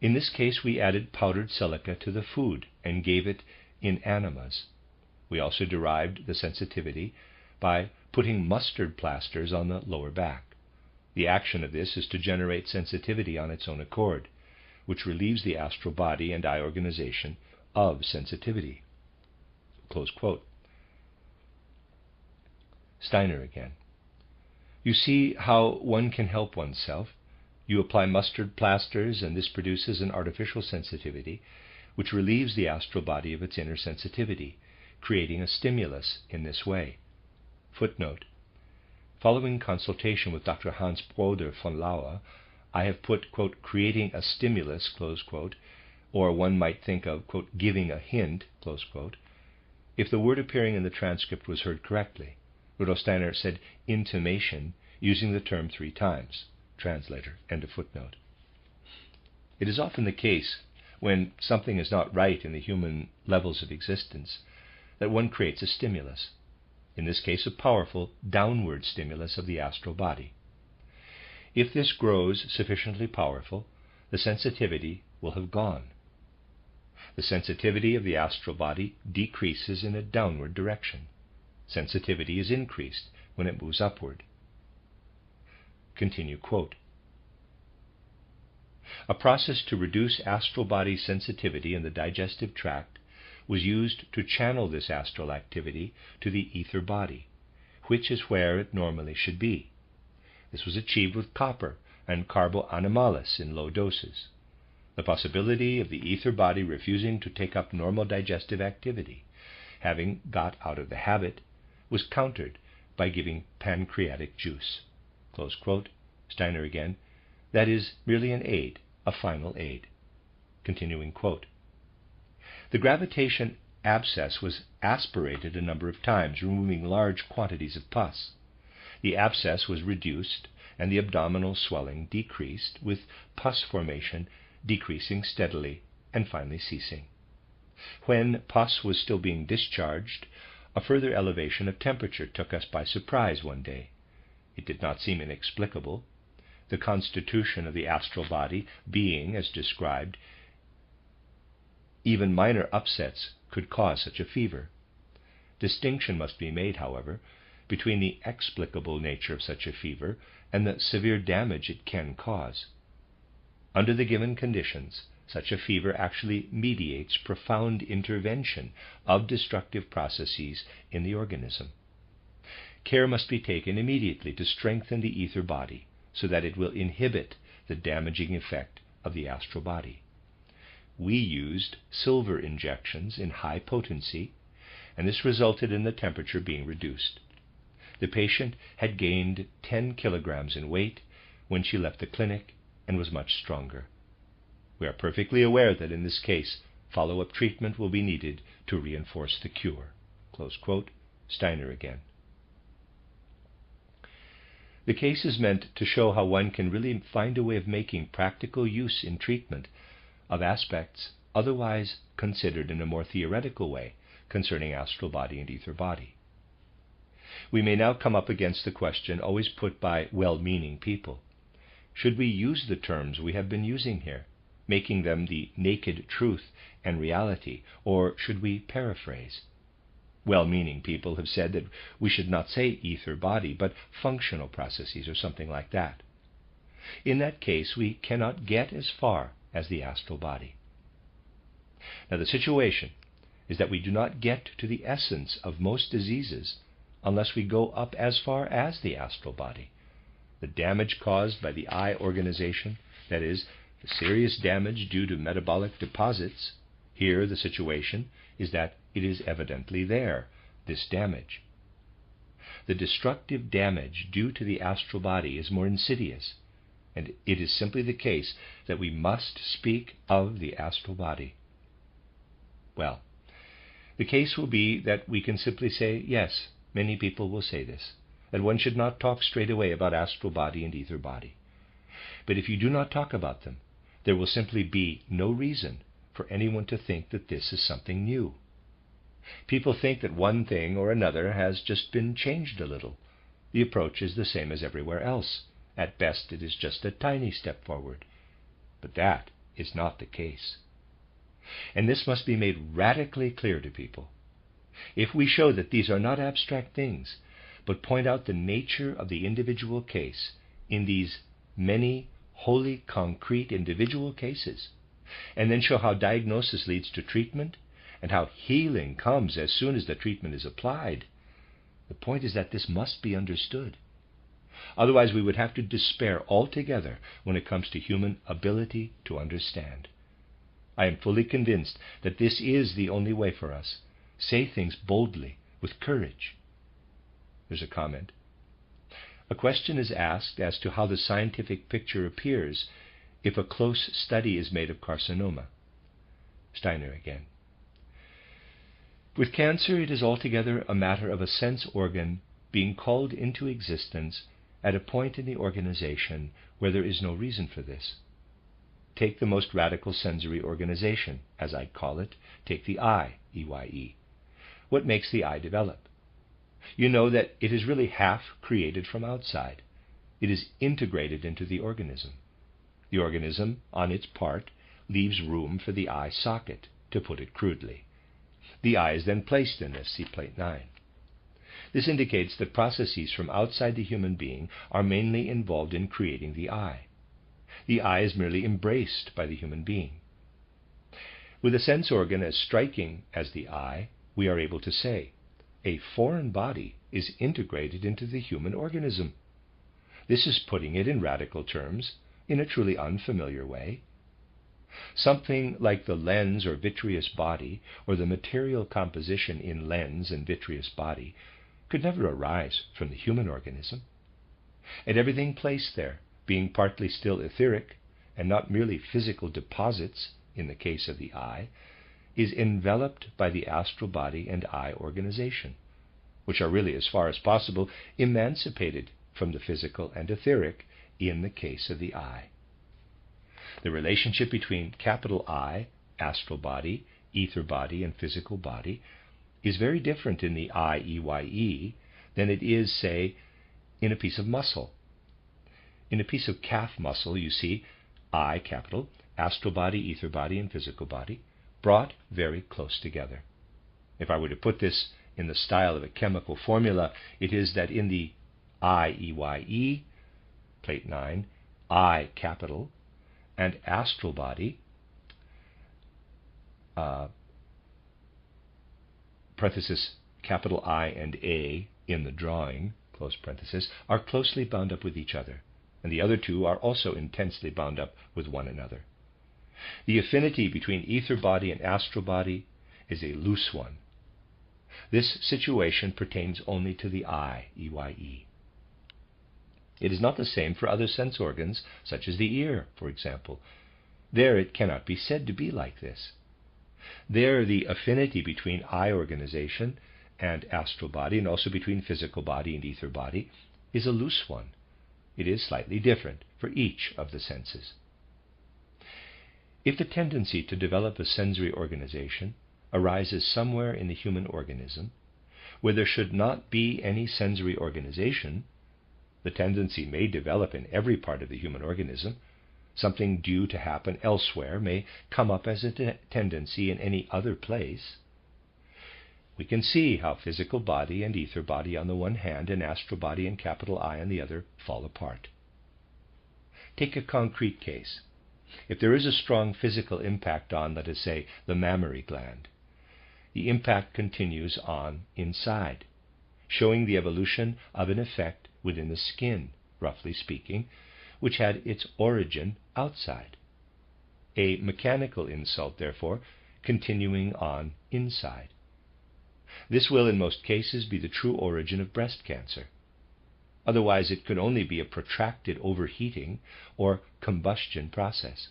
In this case, we added powdered silica to the food and gave it in enemas. We also derived the sensitivity by putting mustard plasters on the lower back. The action of this is to generate sensitivity on its own accord, which relieves the astral body and eye organization of sensitivity. Close quote. Steiner again. You see how one can help oneself. You apply mustard plasters, and this produces an artificial sensitivity, which relieves the astral body of its inner sensitivity, creating a stimulus in this way. Footnote. Following consultation with Dr. Hans Broder von Lauer, I have put, quote, creating a stimulus, close quote, or one might think of, quote, giving a hint, close quote, if the word appearing in the transcript was heard correctly. Rudolf Steiner said intimation, using the term 3 times. Translator, end of footnote. It is often the case, when something is not right in the human levels of existence, that one creates a stimulus, in this case a powerful downward stimulus of the astral body. If this grows sufficiently powerful, the sensitivity will have gone. The sensitivity of the astral body decreases in a downward direction. Sensitivity is increased when it moves upward. Continue quote. A process to reduce astral body sensitivity in the digestive tract was used to channel this astral activity to the ether body, which is where it normally should be. This was achieved with copper and carboanimalis in low doses. The possibility of the ether body refusing to take up normal digestive activity, having got out of the habit, was countered by giving pancreatic juice. Close quote. Steiner again. That is merely an aid, a final aid. Continuing quote. The gravitation abscess was aspirated a number of times, removing large quantities of pus. The abscess was reduced and the abdominal swelling decreased, with pus formation decreasing steadily and finally ceasing. When pus was still being discharged, a further elevation of temperature took us by surprise one day. It did not seem inexplicable, the constitution of the astral body being, as described, even minor upsets could cause such a fever. Distinction must be made, however, between the explicable nature of such a fever and the severe damage it can cause. Under the given conditions, such a fever actually mediates profound intervention of destructive processes in the organism. Care must be taken immediately to strengthen the ether body so that it will inhibit the damaging effect of the astral body. We used silver injections in high potency, and this resulted in the temperature being reduced. The patient had gained 10 kilograms in weight when she left the clinic and was much stronger. We are perfectly aware that in this case, follow-up treatment will be needed to reinforce the cure. Close quote. Steiner again. The case is meant to show how one can really find a way of making practical use in treatment of aspects otherwise considered in a more theoretical way concerning astral body and ether body. We may now come up against the question always put by well-meaning people. Should we use the terms we have been using here, making them the naked truth and reality, or should we paraphrase? Well-meaning people have said that we should not say ether body, but functional processes or something like that. In that case, we cannot get as far as the astral body. Now, the situation is that we do not get to the essence of most diseases unless we go up as far as the astral body. The damage caused by the eye organization, that is, the serious damage due to metabolic deposits, here the situation is that it is evidently there, this damage. The destructive damage due to the astral body is more insidious, and it is simply the case that we must speak of the astral body. Well, the case will be that we can simply say, yes, many people will say this, that one should not talk straight away about astral body and ether body. But if you do not talk about them, there will simply be no reason for anyone to think that this is something new. People think that one thing or another has just been changed a little. The approach is the same as everywhere else. At best, it is just a tiny step forward. But that is not the case. And this must be made radically clear to people. If we show that these are not abstract things, but point out the nature of the individual case in these many wholly concrete individual cases, and then show how diagnosis leads to treatment and how healing comes as soon as the treatment is applied, the point is that this must be understood. Otherwise, we would have to despair altogether when it comes to human ability to understand. I am fully convinced that this is the only way for us. Say things boldly, with courage. There's a comment. A question is asked as to how the scientific picture appears if a close study is made of carcinoma. Steiner again. With cancer, it is altogether a matter of a sense organ being called into existence at a point in the organization where there is no reason for this. Take the most radical sensory organization, as I'd call it. Take the eye, EYE. What makes the eye develop? You know that it is really half created from outside. It is integrated into the organism. The organism, on its part, leaves room for the eye socket, to put it crudely. The eye is then placed in this, see plate 9. This indicates that processes from outside the human being are mainly involved in creating the eye. The eye is merely embraced by the human being. With a sense organ as striking as the eye, we are able to say, a foreign body is integrated into the human organism. This is putting it in radical terms, in a truly unfamiliar way. Something like the lens or vitreous body, or the material composition in lens and vitreous body, could never arise from the human organism. And everything placed there, being partly still etheric, and not merely physical deposits in the case of the eye, is enveloped by the astral body and eye organization, which are really, as far as possible, emancipated from the physical and etheric in the case of the eye. The relationship between capital I, astral body, ether body, and physical body is very different in the IEYE than it is, say, in a piece of muscle. In a piece of calf muscle, you see I, capital, astral body, ether body, and physical body brought very close together. If I were to put this in the style of a chemical formula, it is that in the IEYE, plate 9, I, capital, and astral body, parenthesis, capital I and A in the drawing, close parenthesis, are closely bound up with each other, and the other two are also intensely bound up with one another. The affinity between ether body and astral body is a loose one. This situation pertains only to the eye, EYE. It is not the same for other sense organs, such as the ear, for example. There it cannot be said to be like this. There the affinity between eye organization and astral body, and also between physical body and ether body, is a loose one. It is slightly different for each of the senses. If the tendency to develop a sensory organization arises somewhere in the human organism, where there should not be any sensory organization, the tendency may develop in every part of the human organism. Something due to happen elsewhere may come up as a tendency in any other place. We can see how physical body and ether body on the one hand and astral body and capital I on the other fall apart. Take a concrete case. If there is a strong physical impact on, let us say, the mammary gland, the impact continues on inside, showing the evolution of an effect within the skin, roughly speaking, which had its origin outside. A mechanical insult, therefore, continuing on inside. This will, in most cases, be the true origin of breast cancer. Otherwise, it could only be a protracted overheating or combustion process.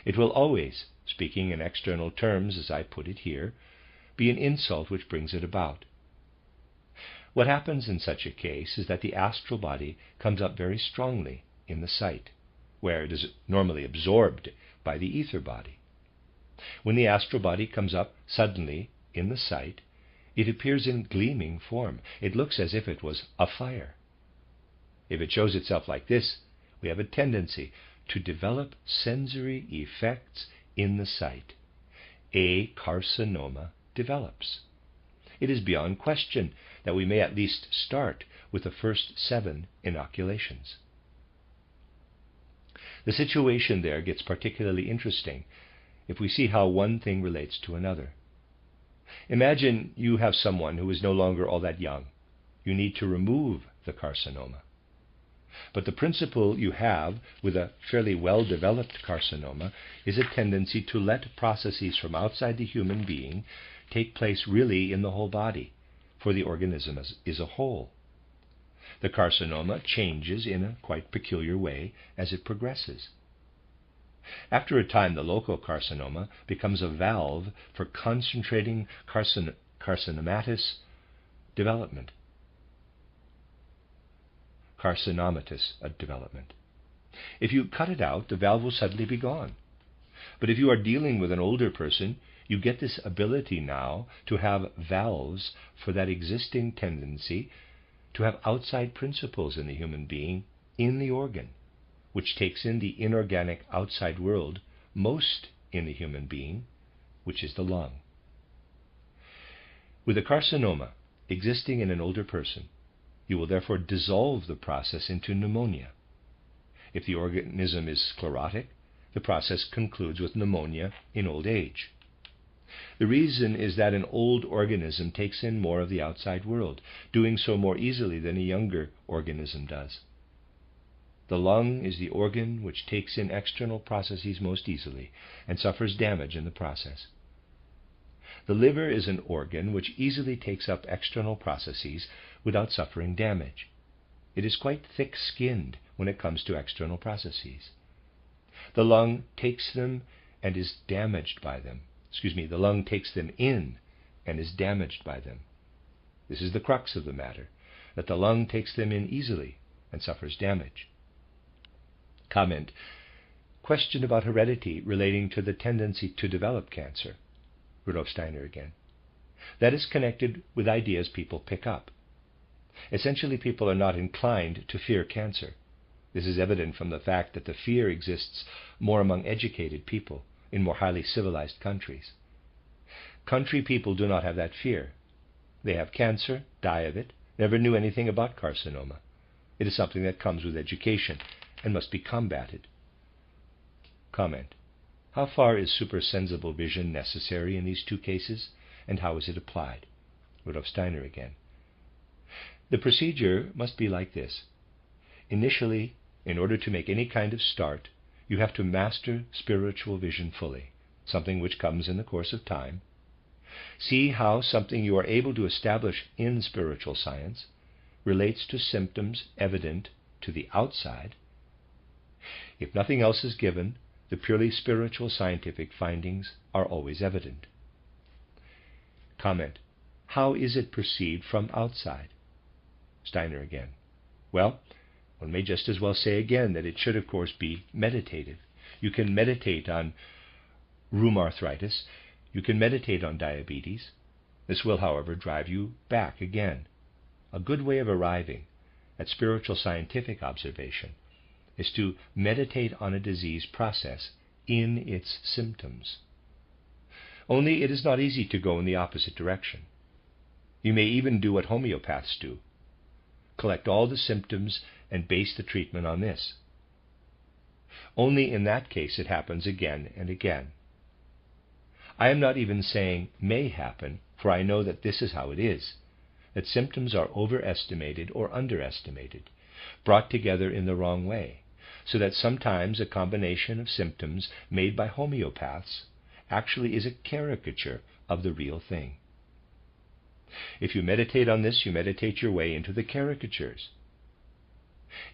It will always, speaking in external terms as I put it here, be an insult which brings it about. What happens in such a case is that the astral body comes up very strongly in the sight, where it is normally absorbed by the ether body. When the astral body comes up suddenly in the sight, it appears in gleaming form. It looks as if it was afire. If it shows itself like this, we have a tendency to develop sensory effects in the sight. A carcinoma develops. It is beyond question that we may at least start with the first 7 inoculations. The situation there gets particularly interesting if we see how one thing relates to another. Imagine you have someone who is no longer all that young. You need to remove the carcinoma. But the principle you have with a fairly well-developed carcinoma is a tendency to let processes from outside the human being take place really in the whole body, for the organism is a whole. The carcinoma changes in a quite peculiar way as it progresses. After a time, the local carcinoma becomes a valve for concentrating carcinomatous development. Carcinomatous development. If you cut it out, the valve will suddenly be gone. But if you are dealing with an older person, you get this ability now to have valves for that existing tendency to have outside principles in the human being, in the organ, which takes in the inorganic outside world most in the human being, which is the lung. With a carcinoma existing in an older person, you will therefore dissolve the process into pneumonia. If the organism is sclerotic, the process concludes with pneumonia in old age. The reason is that an old organism takes in more of the outside world, doing so more easily than a younger organism does. The lung is the organ which takes in external processes most easily and suffers damage in the process. The liver is an organ which easily takes up external processes without suffering damage. It is quite thick-skinned when it comes to external processes. The lung takes them and is damaged by them. The lung takes them in and is damaged by them. This is the crux of the matter, that the lung takes them in easily and suffers damage. Comment. Question about heredity relating to the tendency to develop cancer. Rudolf Steiner again. That is connected with ideas people pick up. Essentially, people are not inclined to fear cancer. This is evident from the fact that the fear exists more among educated people in more highly civilized countries. Country people do not have that fear. They have cancer, die of it, never knew anything about carcinoma. It is something that comes with education and must be combated. Comment. How far is supersensible vision necessary in these two cases, and how is it applied? Rudolf Steiner again. The procedure must be like this. Initially, in order to make any kind of start, you have to master spiritual vision fully, something which comes in the course of time. See how something you are able to establish in spiritual science relates to symptoms evident to the outside. If nothing else is given, the purely spiritual scientific findings are always evident. Comment. How is it perceived from outside? Steiner again. Well, one may just as well say again that it should, of course, be meditative. You can meditate on rheumatoid arthritis. You can meditate on diabetes. This will, however, drive you back again. A good way of arriving at spiritual scientific observation is to meditate on a disease process in its symptoms. Only it is not easy to go in the opposite direction. You may even do what homeopaths do. Collect all the symptoms and base the treatment on this. Only in that case it happens again and again. I am not even saying may happen, for I know that this is how it is, that symptoms are overestimated or underestimated, brought together in the wrong way, so that sometimes a combination of symptoms made by homeopaths actually is a caricature of the real thing. If you meditate on this, you meditate your way into the caricatures.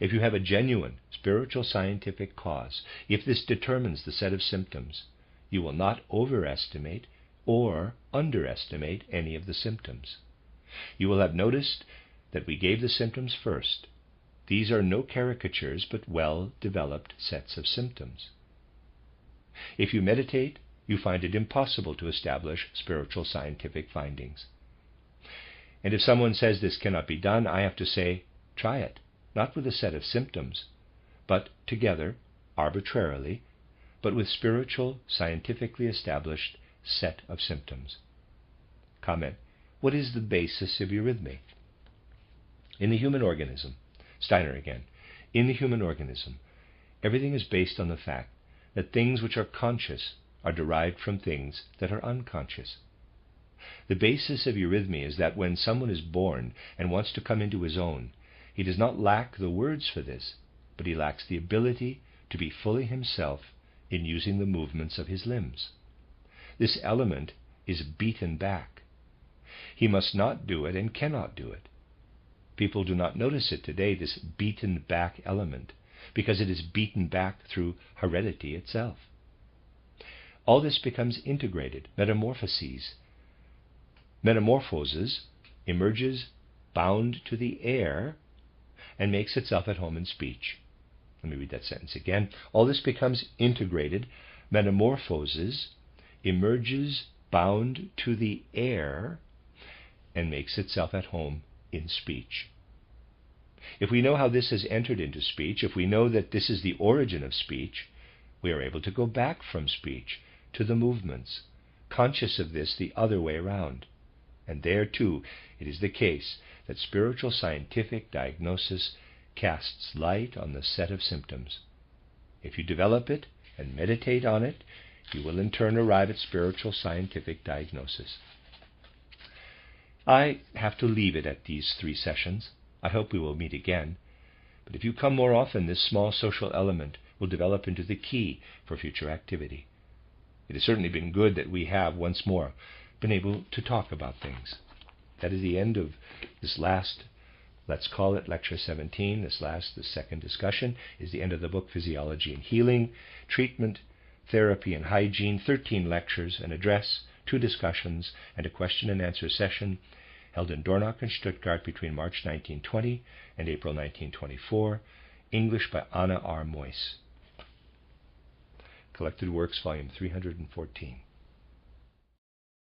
If you have a genuine spiritual scientific cause, if this determines the set of symptoms, you will not overestimate or underestimate any of the symptoms. You will have noticed that we gave the symptoms first. These are no caricatures, but well-developed sets of symptoms. If you meditate, you find it impossible to establish spiritual scientific findings. And if someone says this cannot be done, I have to say, try it, not with a set of symptoms, but together, arbitrarily, but with spiritual, scientifically established set of symptoms. Comment. What is the basis of eurythmy? In the human organism, Steiner again, in the human organism, everything is based on the fact that things which are conscious are derived from things that are unconscious. The basis of eurythmy is that when someone is born and wants to come into his own, he does not lack the words for this, but he lacks the ability to be fully himself in using the movements of his limbs. This element is beaten back. He must not do it and cannot do it. People do not notice it today, this beaten back element, because it is beaten back through heredity itself. All this becomes integrated, metamorphoses, emerges bound to the air, and makes itself at home in speech. Let me read that sentence again. All this becomes integrated, metamorphoses, emerges bound to the air, and makes itself at home in speech. If we know how this has entered into speech, if we know that this is the origin of speech, we are able to go back from speech to the movements, conscious of this the other way around. And there, too, it is the case that spiritual scientific diagnosis casts light on the set of symptoms. If you develop it and meditate on it, you will in turn arrive at spiritual scientific diagnosis. I have to leave it at these 3 sessions. I hope we will meet again. But if you come more often, this small social element will develop into the key for future activity. It has certainly been good that we have, once more, been able to talk about things. That is the end of this last, let's call it Lecture 17, the second discussion, is the end of the book Physiology and Healing, Treatment, Therapy and Hygiene, 13 lectures, an address, 2 discussions, and a question and answer session held in Dornach and Stuttgart between March 1920 and April 1924, English by Anna R. Moyse. Collected Works, Volume 314.